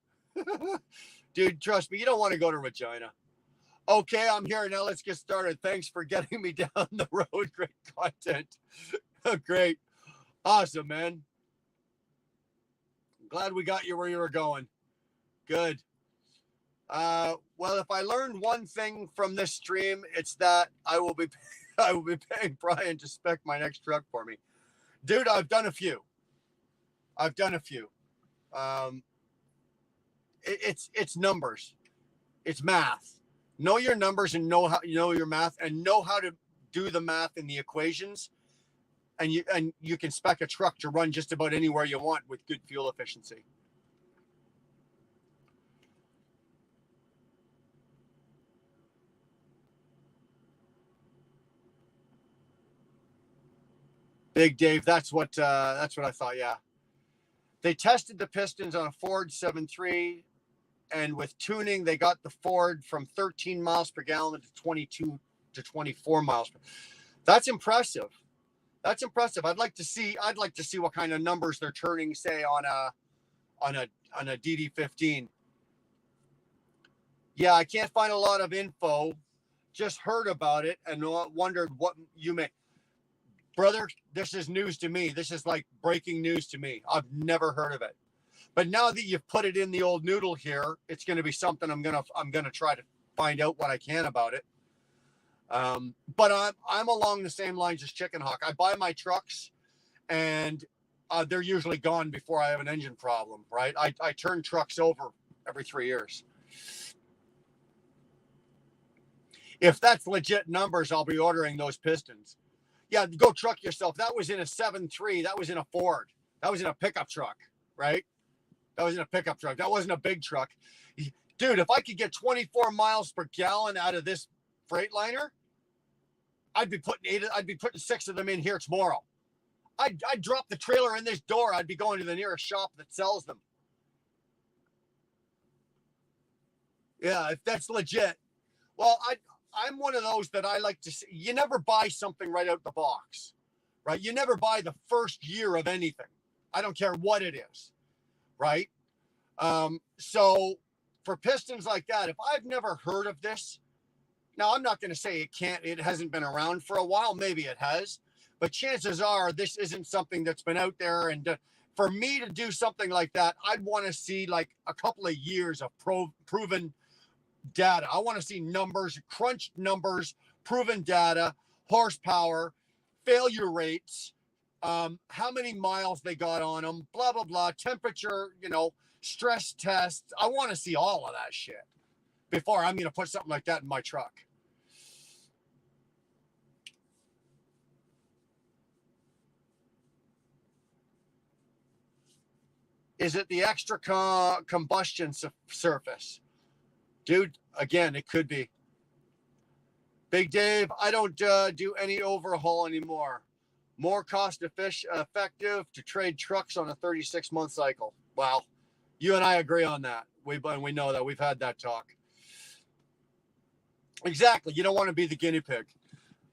Dude, trust me, you don't want to go to Regina. Okay, I'm here now. Let's get started. Thanks for getting me down the road. Great content. Great. Awesome, man. Glad we got you where you were going. Good. Well, if I learned one thing from this stream, it's that I will be paying Brian to spec my next truck for me. Dude, I've done a few. It's numbers. It's math. Know your numbers and know your math and know how to do the math in the equations. And you can spec a truck to run just about anywhere you want with good fuel efficiency. Big Dave, that's what I thought. Yeah, they tested the pistons on a Ford 7.3, and with tuning, they got the Ford from 13 miles per gallon to 22 to 24 miles per. That's impressive. That's impressive. I'd like to see what kind of numbers they're turning, say, on a DD15. Yeah, I can't find a lot of info. Just heard about it and wondered what you may. Brother, this is news to me. This is like breaking news to me. I've never heard of it. But now that you've put it in the old noodle here, it's going to be something I'm gonna try to find out what I can about it. But I'm along the same lines as Chicken Hawk. I buy my trucks, and they're usually gone before I have an engine problem. Right? I turn trucks over every 3 years. If that's legit numbers, I'll be ordering those pistons. Yeah, go truck yourself. That was in a 7.3. That was in a Ford. That was in a pickup truck, right? That was in a pickup truck. That wasn't a big truck. Dude, if I could get 24 miles per gallon out of this Freightliner, I'd be putting 6 of them in here tomorrow. I'd drop the trailer in this door. I'd be going to the nearest shop that sells them. Yeah, if that's legit. Well, I'm one of those that I like to see. You never buy something right out the box, right? You never buy the first year of anything. I don't care what it is, right? So for pistons like that, if I've never heard of this, now I'm not going to say it hasn't been around for a while. Maybe it has, but chances are this isn't something that's been out there. And for me to do something like that, I'd want to see like a couple of years of proven data. I want to see numbers, crunched numbers, proven data, horsepower, failure rates, how many miles they got on them, blah, blah, blah, temperature, stress tests. I want to see all of that shit before I'm going to put something like that in my truck. Is it the extra combustion surface? Dude, again, it could be. Big Dave, I don't do any overhaul anymore. More cost effective to trade trucks on a 36-month cycle. Wow. You and I agree on that. We know that. We've had that talk. Exactly. You don't want to be the guinea pig.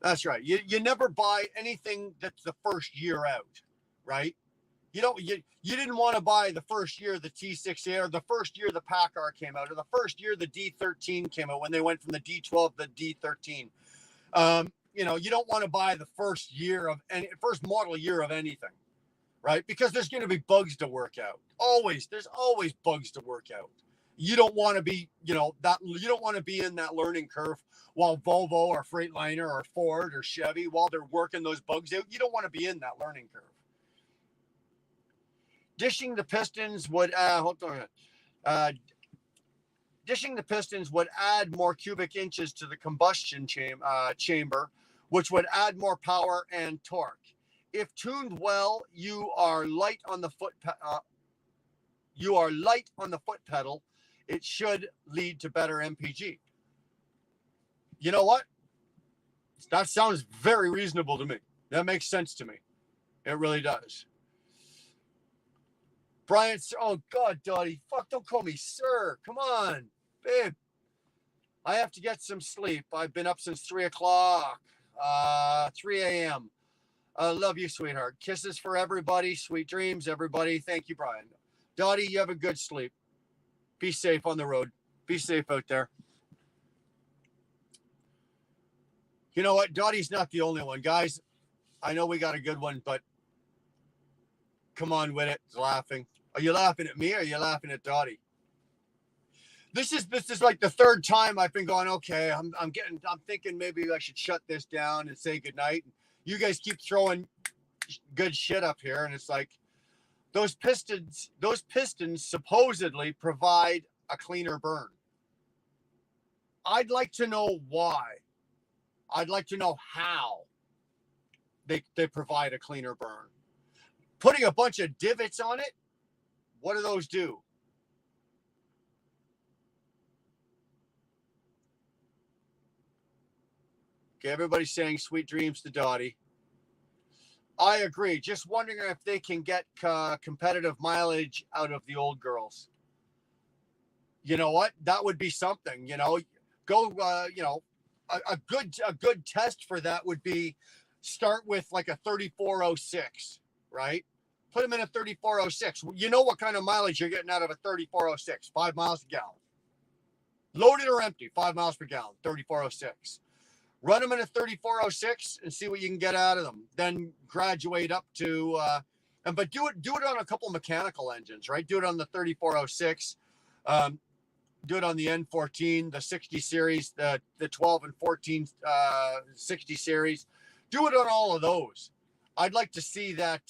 That's right. You never buy anything that's the first year out, right? You didn't want to buy the first year the T6A, or the first year the PACCAR came out, or the first year the D13 came out, when they went from the D12 to the D13. You don't want to buy the first model year of anything, right? Because there's going to be bugs to work out. There's always bugs to work out. You don't want to be, you don't want to be in that learning curve while Volvo or Freightliner or Ford or Chevy, while they're working those bugs out. You don't want to be in that learning curve. Dishing the pistons would dishing the pistons would add more cubic inches to the combustion chamber, which would add more power and torque. If tuned well, you are light on the foot pedal. It should lead to better MPG. You know what? That sounds very reasonable to me. That makes sense to me. It really does. Brian, oh God, Dottie, fuck, don't call me sir. Come on, babe. I have to get some sleep. I've been up since 3 o'clock, 3 a.m. Love you, sweetheart. Kisses for everybody. Sweet dreams, everybody. Thank you, Brian. Dottie, you have a good sleep. Be safe on the road. Be safe out there. You know what? Dottie's not the only one, guys. I know we got a good one, but come on with it. Laughing. Are you laughing at me, or are you laughing at Dottie? This is like the third time I've been going, okay, I'm thinking maybe I should shut this down and say goodnight. You guys keep throwing good shit up here, and it's like those pistons supposedly provide a cleaner burn. I'd like to know why. I'd like to know how they provide a cleaner burn. Putting a bunch of divots on it, what do those do? Okay, everybody's saying sweet dreams to Dottie. I agree. Just wondering if they can get competitive mileage out of the old girls. You know what? That would be something. Go. A good test for that would be start with like a 3406, right? Put them in a 3406. You know what kind of mileage you're getting out of a 3406? 5 miles a gallon. Loaded or empty, 5 miles per gallon, 3406. Run them in a 3406 and see what you can get out of them. Then graduate up to, but do it on a couple mechanical engines, right? Do it on the 3406. Do it on the N14, the 60 series, the 12 and 14 60 series. Do it on all of those. I'd like to see that.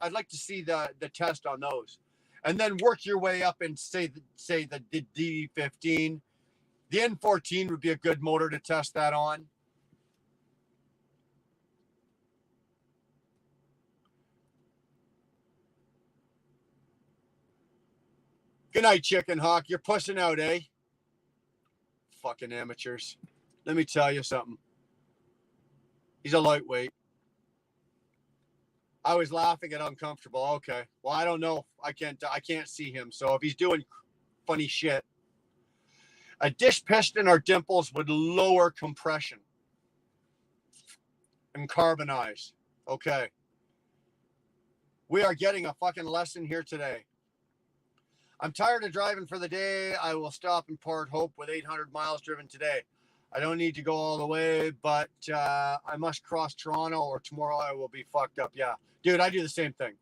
I'd like to see the test on those, and then work your way up and say the D15. The N14 would be a good motor to test that on. Good night, Chicken Hawk. You're pussing out, eh? Fucking amateurs. Let me tell you something. He's a lightweight. I was laughing at uncomfortable. Okay. Well, I don't know. I can't see him. So if he's doing funny shit, a dish piston or dimples would lower compression and carbonize. Okay. We are getting a fucking lesson here today. I'm tired of driving for the day. I will stop in Port Hope with 800 miles driven today. I don't need to go all the way, but I must cross Toronto or tomorrow I will be fucked up. Yeah. Dude, I do the same thing.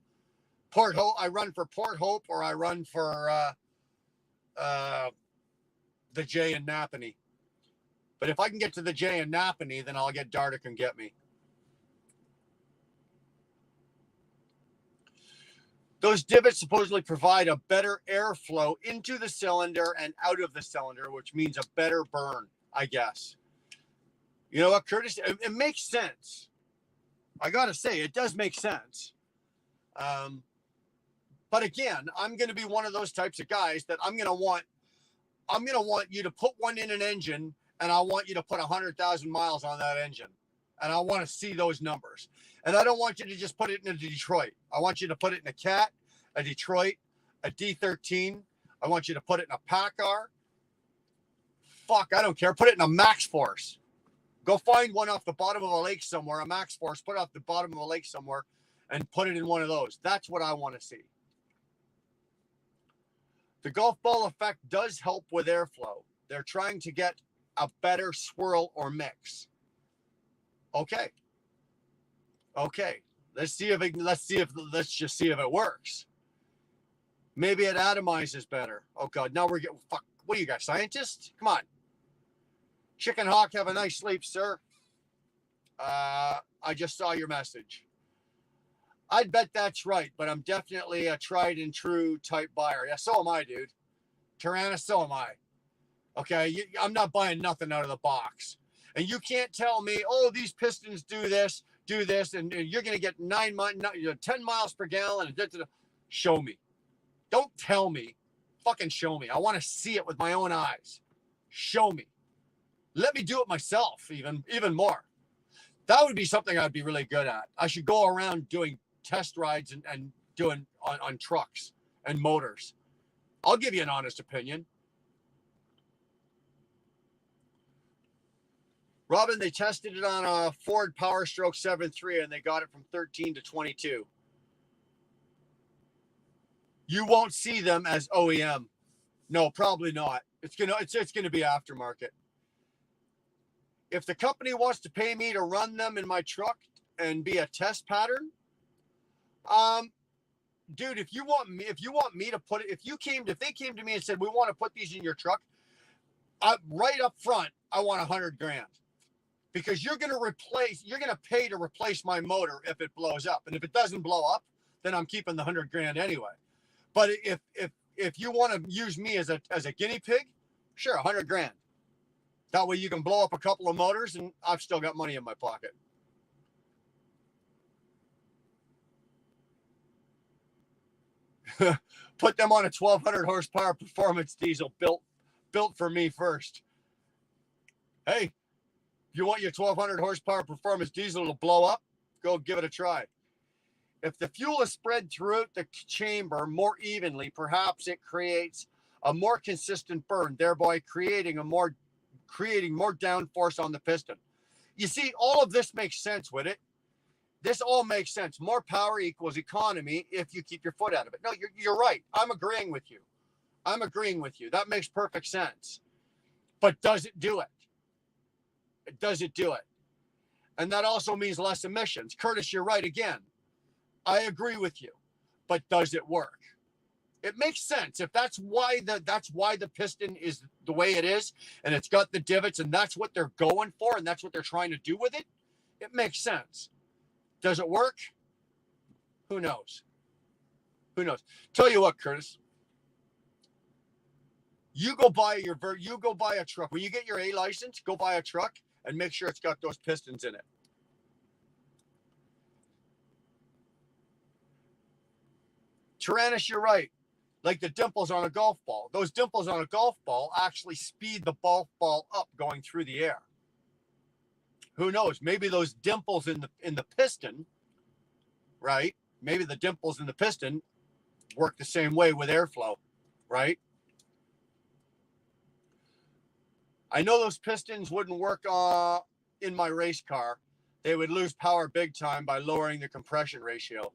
Port Hope, I run for Port Hope or I run for the J in Napanee. But if I can get to the J in Napanee, then I'll get Dar to come get me. Those divots supposedly provide a better airflow into the cylinder and out of the cylinder, which means a better burn, I guess. You know what, Curtis? It makes sense. I got to say, it does make sense. But again, I'm going to be one of those types of guys that I'm going to want you to put one in an engine, and I want you to put 100,000 miles on that engine. And I want to see those numbers. And I don't want you to just put it in a Detroit. I want you to put it in a Cat, a Detroit, a D13. I want you to put it in a Packard. Fuck, I don't care. Put it in a Max Force. Go find one off the bottom of a lake somewhere, a Max Force, put it off the bottom of a lake somewhere, and put it in one of those. That's what I want to see. The golf ball effect does help with airflow. They're trying to get a better swirl or mix. Okay. Let's just see if it works. Maybe it atomizes better. Oh God, now we're getting fuck. What are you guys, scientists? Come on. Chicken Hawk, have a nice sleep, sir. I just saw your message. I'd bet that's right, but I'm definitely a tried and true type buyer. Yeah, so am I, dude. Tyrannus, so am I. Okay, I'm not buying nothing out of the box. And you can't tell me, oh, these pistons do this, and you're going to get 10 miles per gallon. Show me. Don't tell me. Fucking show me. I want to see it with my own eyes. Show me. Let me do it myself, even more. That would be something I'd be really good at. I should go around doing test rides and doing on trucks and motors. I'll give you an honest opinion. Robin, they tested it on a Ford Power Stroke 7.3 and they got it from 13 to 22. You won't see them as OEM. No, probably not. It's gonna be aftermarket. If the company wants to pay me to run them in my truck and be a test pattern, dude, if you want me to put it, if they came to me and said, we want to put these in your truck, right up front, I want $100,000. Because you're going to pay to replace my motor if it blows up. And if it doesn't blow up, then I'm keeping the $100,000 anyway. But if you want to use me as a guinea pig, sure, $100,000. That way you can blow up a couple of motors and I've still got money in my pocket. Put them on a 1,200 horsepower performance diesel built for me first. Hey, you want your 1,200 horsepower performance diesel to blow up? Go give it a try. If the fuel is spread throughout the chamber more evenly, perhaps it creates a more consistent burn, thereby creating more downforce on the piston. You see, all of this makes sense with it. This all makes sense. More power equals economy if you keep your foot out of it. No, you're right. I'm agreeing with you. That makes perfect sense. But does it do it? Does it do it? And that also means less emissions. Curtis, you're right again. I agree with you. But does it work? It makes sense. If that's why the piston is the way it is, and it's got the divots, and that's what they're going for, and that's what they're trying to do with it, it makes sense. Does it work? Who knows? Tell you what, Curtis. You go buy a truck. When you get your A license, go buy a truck and make sure it's got those pistons in it. Tyrannus, you're right. Like the dimples on a golf ball. Those dimples on a golf ball actually speed the golf ball up going through the air. Who knows? Maybe those dimples in the piston, right? Maybe the dimples in the piston work the same way with airflow, right? I know those pistons wouldn't work in my race car. They would lose power big time by lowering the compression ratio.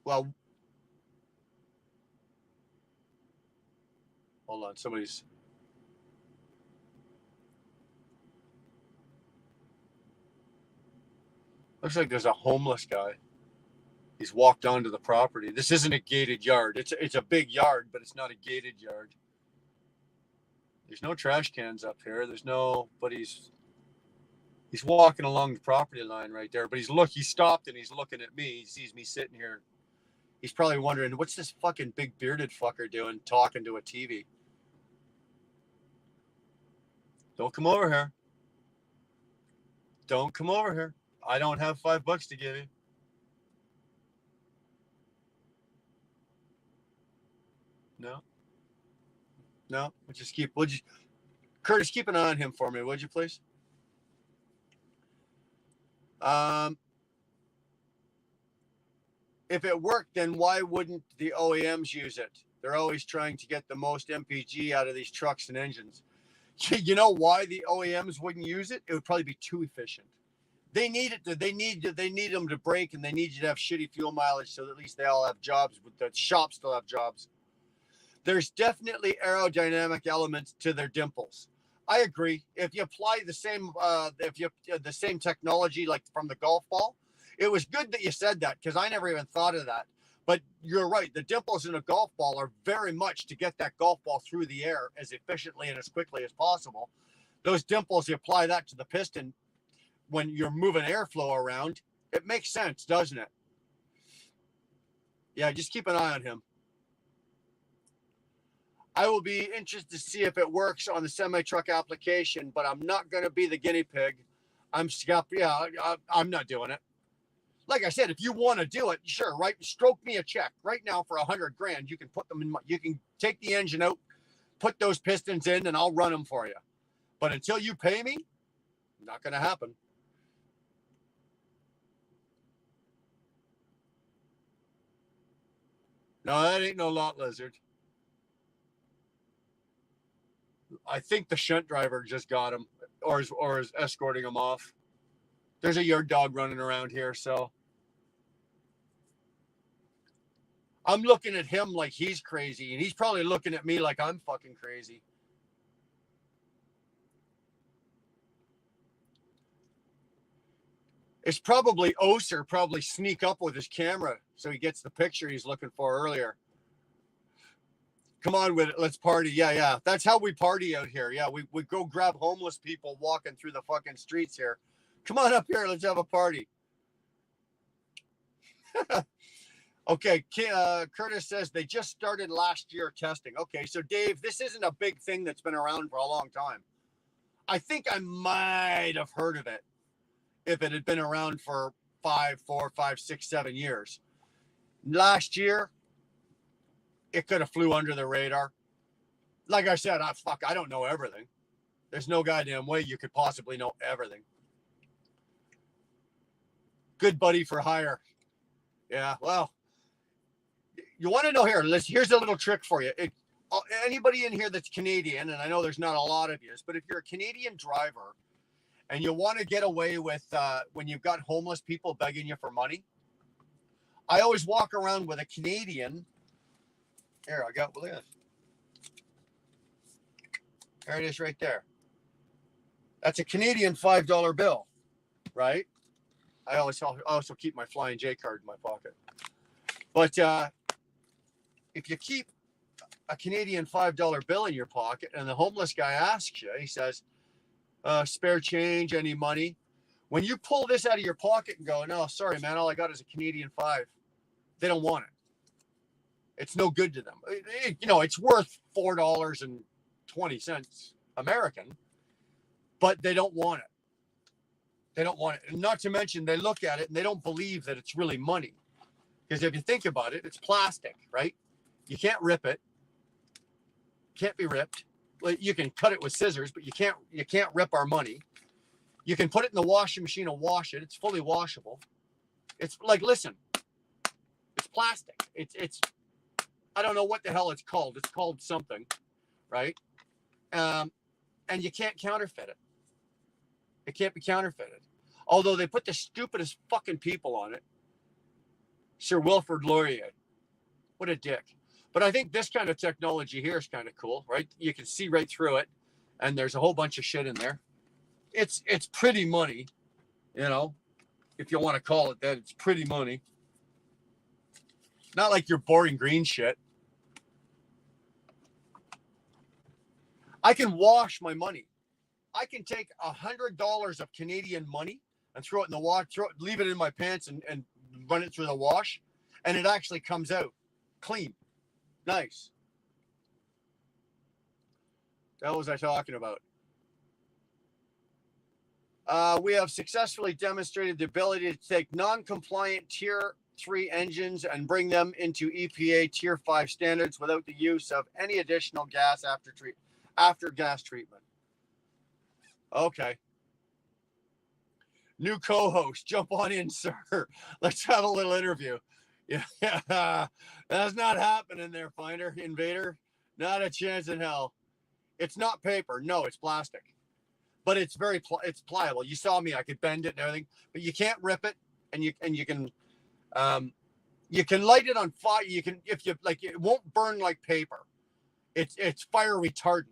Well, hold on. Somebody's... Looks like there's a homeless guy. He's walked onto the property. This isn't a gated yard. It's a big yard, but it's not a gated yard. There's no trash cans up here. There's no, but he's walking along the property line right there. But he stopped and he's looking at me. He sees me sitting here. He's probably wondering, what's this fucking big bearded fucker doing talking to a TV? Don't come over here. Don't come over here. I don't have $5 to give you. No. Curtis, keep an eye on him for me, would you please? If it worked, then why wouldn't the OEMs use it? They're always trying to get the most MPG out of these trucks and engines. You know why the OEMs wouldn't use it? It would probably be too efficient. They need it. They need them to break, and they need you to have shitty fuel mileage so that at least they all have jobs. But the shops still have jobs. There's definitely aerodynamic elements to their dimples. I agree. If you apply the same technology like from the golf ball, it was good that you said that because I never even thought of that. But you're right. The dimples in a golf ball are very much to get that golf ball through the air as efficiently and as quickly as possible. Those dimples, you apply that to the piston when you're moving airflow around, it makes sense, doesn't it? Yeah, just keep an eye on him. I will be interested to see if it works on the semi-truck application, but I'm not going to be the guinea pig. I'm not doing it. Like I said, if you want to do it, sure, right? Stroke me a check right now for $100 grand. You can put them in. You can take the engine out, put those pistons in, and I'll run them for you. But until you pay me, not going to happen. No, that ain't no lot lizard. I think the shunt driver just got him or is escorting him off. There's a yard dog running around here, so I'm looking at him like he's crazy, and he's probably looking at me like I'm fucking crazy. It's probably Oser sneak up with his camera so he gets the picture he's looking for earlier. Come on with it. Let's party. Yeah. That's how we party out here. Yeah, we go grab homeless people walking through the fucking streets here. Come on up here. Let's have a party. Okay. Curtis says they just started last year testing. Okay, so Dave, this isn't a big thing that's been around for a long time. I think I might have heard of it if it had been around for 4, 5, 6, 7 years. Last year, it could have flew under the radar. Like I said, I don't know everything. There's no goddamn way you could possibly know everything. Good buddy for hire. Yeah, well, you want to know here. Here's a little trick for you. Anybody in here that's Canadian, and I know there's not a lot of you, but if you're a Canadian driver and you want to get away with when you've got homeless people begging you for money, I always walk around with a Canadian. Here, look at this. There it is right there. That's a Canadian $5 bill, right? I also keep my Flying J card in my pocket. But if you keep a Canadian $5 bill in your pocket and the homeless guy asks you, he says, spare change, any money? When you pull this out of your pocket and go, no, sorry, man, all I got is a Canadian $5, they don't want it. It's no good to them. It's worth $4.20 American, but they don't want it. They don't want it. And not to mention, they look at it and they don't believe that it's really money. Because if you think about it, it's plastic, right? You can't rip it. Can't be ripped. You can cut it with scissors, but you can't rip our money. You can put it in the washing machine and wash it. It's fully washable. It's like, listen, it's plastic. It's I don't know what the hell it's called. It's called something, right? And you can't counterfeit it. It can't be counterfeited. Although they put the stupidest fucking people on it. Sir Wilfrid Laurier. What a dick. But I think this kind of technology here is kind of cool, right? You can see right through it, and there's a whole bunch of shit in there. It's pretty money, you know, if you want to call it that. It's pretty money. Not like your boring green shit. I can wash my money. I can take $100 of Canadian money and throw it in the wash, leave it in my pants and run it through the wash, and it actually comes out clean. Nice. What was I talking about? We have successfully demonstrated the ability to take non-compliant Tier 3 engines and bring them into EPA Tier 5 standards without the use of any additional gas after gas treatment. Okay. New co-host, jump on in, sir. Let's have a little interview. Yeah, that's not happening there, Finder, Invader. Not a chance in hell. It's not paper. No, it's plastic. But it's it's pliable. You saw me. I could bend it and everything. But you can't rip it, and you can light it on fire. You can, if you like, it won't burn like paper. It's fire retardant.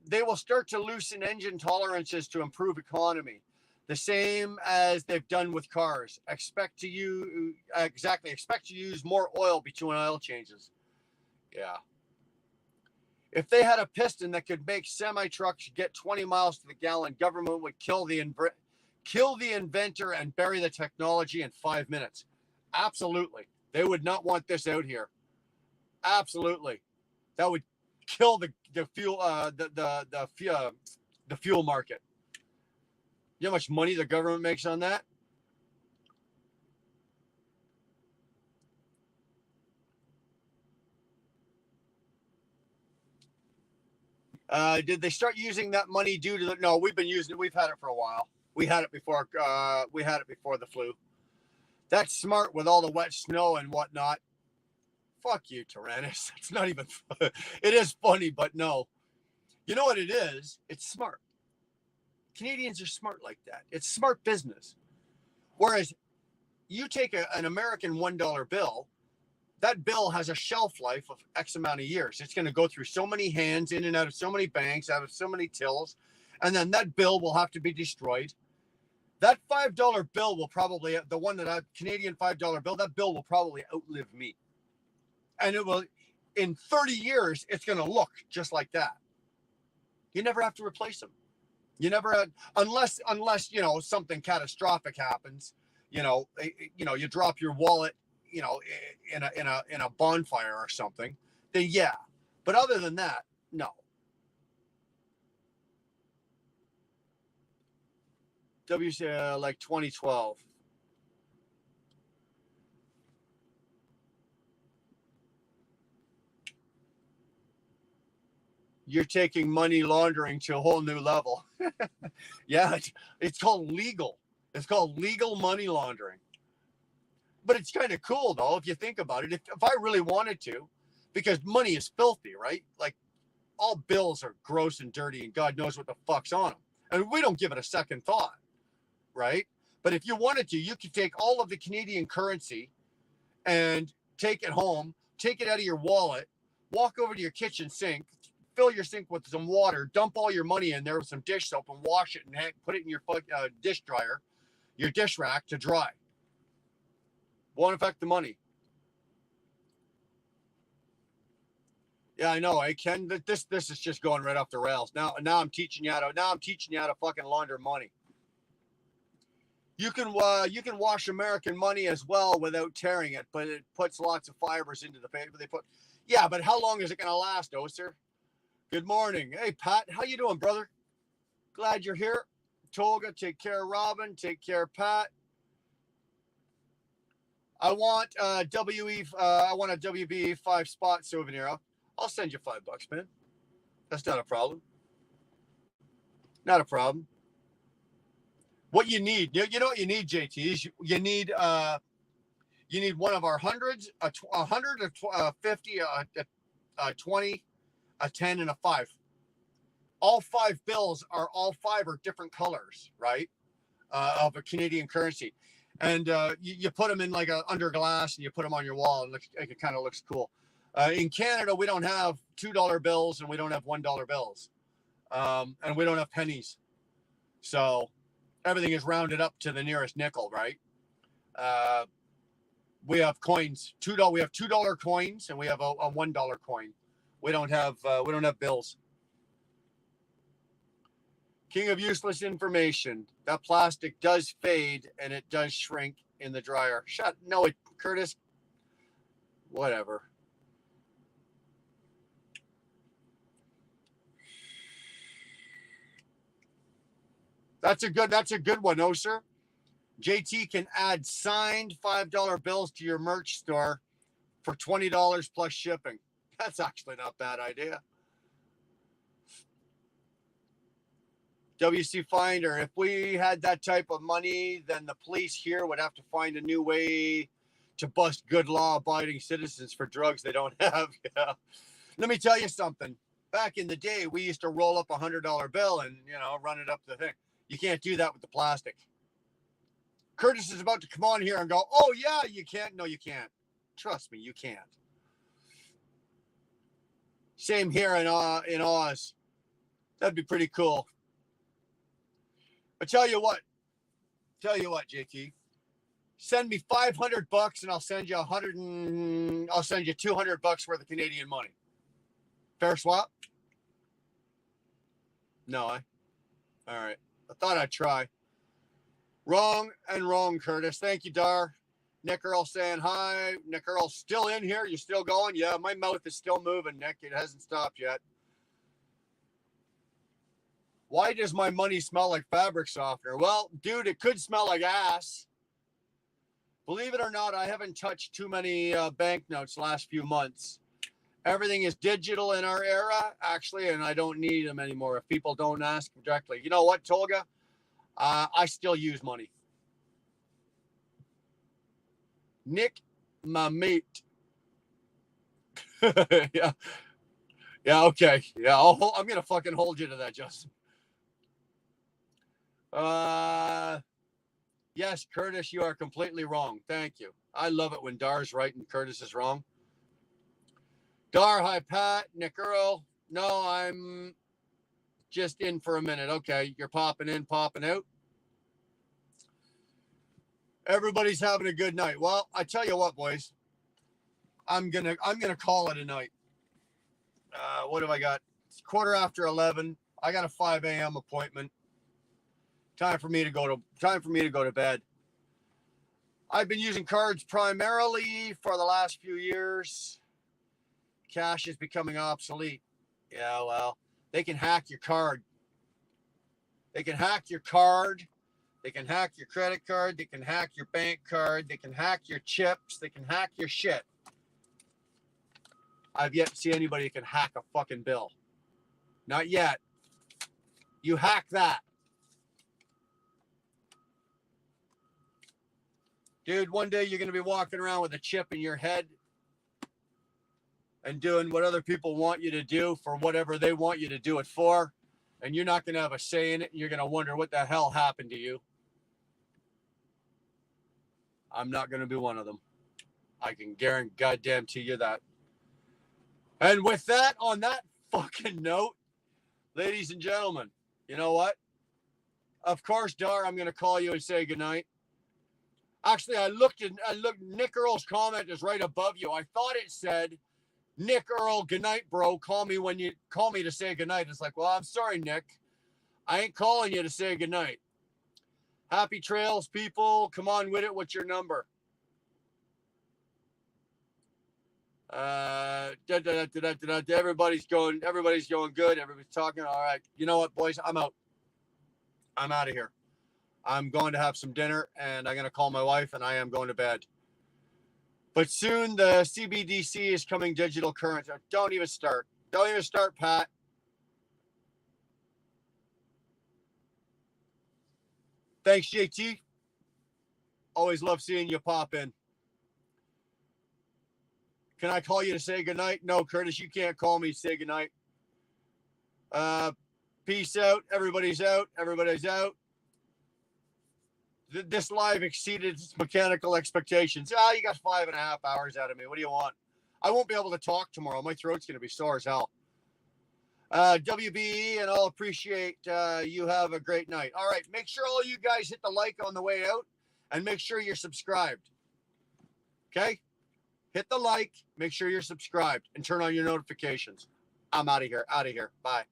They will start to loosen engine tolerances to improve economy, the same as they've done with cars. Expect to use more oil between oil changes. Yeah. If they had a piston that could make semi-trucks get 20 miles to the gallon, government would kill the inventor and bury the technology in 5 minutes. Absolutely. They would not want this out here. Absolutely. That would kill the fuel the fuel market. You know how much money the government makes on that? Did they start using that money due to the? No, we've been using it. We've had it for a while. We had it before. We had it before the flu. That's smart with all the wet snow and whatnot. Fuck you, Tyrannus. It's not even. It is funny, but no. You know what it is? It's smart. Canadians are smart like that. It's smart business. Whereas you take an American $1 bill, that bill has a shelf life of X amount of years. It's going to go through so many hands, in and out of so many banks, out of so many tills, and then that bill will have to be destroyed. That $5 bill will probably, the one that I, Canadian $5 bill, that bill will probably outlive me. And it will, in 30 years, it's going to look just like that. You never have to replace them. You never had, unless you know, something catastrophic happens. You know, you drop your wallet, you know, in a bonfire or something. Then yeah, but other than that, no. WC like 2012. You're taking money laundering to a whole new level. Yeah, it's called legal. It's called legal money laundering. But it's kind of cool, though, if you think about it. If I really wanted to, because money is filthy, right? Like, all bills are gross and dirty, and God knows what the fuck's on them. And we don't give it a second thought, right? But if you wanted to, you could take all of the Canadian currency and take it home, take it out of your wallet, walk over to your kitchen sink, fill your sink with some water, dump all your money in there with some dish soap and wash it and put it in your dish dryer, your dish rack to dry. Won't affect the money. Yeah, I know. I can. This is just going right off the rails. Now I'm teaching you how to fucking launder money. You can wash American money as well without tearing it, but it puts lots of fibers into the paper. Yeah, but how long is it going to last, Oster? Good morning. Hey, Pat, how you doing, brother? Glad you're here. Tolga, take care of Robin. Take care of Pat. I want I want a WB 5 spot souvenir. I'll send you $5, man. That's not a problem. Not a problem. What you need, you know what you need, JT, is you need one of our hundreds, a 100, a 50, a 20, a 10, and a 5. All 5 bills all 5 are different colors, right? Of a Canadian currency. And you put them in like under glass and you put them on your wall and it kind of looks cool. In Canada, we don't have $2 bills and we don't have $1 bills. And we don't have pennies. So everything is rounded up to the nearest nickel, right? We have coins, $2. We have $2 coins and we have a $1 coin. We don't have bills. King of useless information. That plastic does fade and it does shrink in the dryer. No, Curtis. Whatever. That's a good one, oh sir. JT can add signed $5 bills to your merch store for $20 plus shipping. That's actually not a bad idea. WC Finder, if we had that type of money, then the police here would have to find a new way to bust good law-abiding citizens for drugs they don't have. Yeah. Let me tell you something. Back in the day, we used to roll up a $100 bill and, run it up the thing. You can't do that with the plastic. Curtis is about to come on here and go, oh, yeah, you can't. No, you can't. Trust me, you can't. Same here in Oz. That'd be pretty cool. I tell you what, JT, send me $500 and I'll send you $200 worth of Canadian money. Fair swap? No, all right. I thought I'd try. Wrong, Curtis. Thank you, Dar. Nick Earl saying hi. Nick Earl still in here. You still going? Yeah, my mouth is still moving, Nick. It hasn't stopped yet. Why does my money smell like fabric softener? Well, dude, it could smell like ass. Believe it or not, I haven't touched too many banknotes the last few months. Everything is digital in our era, actually, and I don't need them anymore if people don't ask directly. You know what, Tolga? I still use money. Nick, my mate. Yeah. Yeah, okay. Yeah, I'm going to fucking hold you to that, Justin. Yes, Curtis, you are completely wrong. Thank you. I love it when Dar's right and Curtis is wrong. Dar, hi, Pat. Nick Earl. No, I'm just in for a minute. Okay, you're popping in, popping out. Everybody's having a good night. Well, I tell you what, boys. I'm gonna call it a night. What have I got? It's 11:15. I got a 5 a.m. appointment. Time for me to go to bed. I've been using cards primarily for the last few years. Cash is becoming obsolete. Yeah, well, they can hack your card. They can hack your card. They can hack your credit card. They can hack your bank card. They can hack your chips. They can hack your shit. I've yet to see anybody that can hack a fucking bill. Not yet. You hack that. Dude, one day you're going to be walking around with a chip in your head and doing what other people want you to do for whatever they want you to do it for. And you're not going to have a say in it. And you're going to wonder what the hell happened to you. I'm not going to be one of them. I can guarantee goddamn to you that. And with that, on that fucking note, ladies and gentlemen, you know what? Of course, Dar, I'm going to call you and say goodnight. Actually, I looked, Nick Earl's comment is right above you. I thought it said, Nick Earl, goodnight, bro. Call me when you call me to say goodnight. It's like, well, I'm sorry, Nick. I ain't calling you to say goodnight. Happy trails, people. Come on with it. What's your number? Everybody's going good. Everybody's talking. All right. You know what, boys? I'm out. I'm out of here. I'm going to have some dinner and I'm going to call my wife and I am going to bed. But soon the CBDC is coming digital currency. Don't even start. Don't even start, Pat. Thanks, JT. Always love seeing you pop in. Can I call you to say goodnight? No, Curtis, you can't call me to say goodnight. Peace out. Everybody's out. Everybody's out. This live exceeded its mechanical expectations. You got 5.5 hours out of me. What do you want? I won't be able to talk tomorrow. My throat's going to be sore as hell. WBE, and I'll appreciate you have a great night. All right, make sure all you guys hit the like on the way out, and make sure you're subscribed. Okay? Hit the like, make sure you're subscribed, and turn on your notifications. I'm out of here. Out of here. Bye.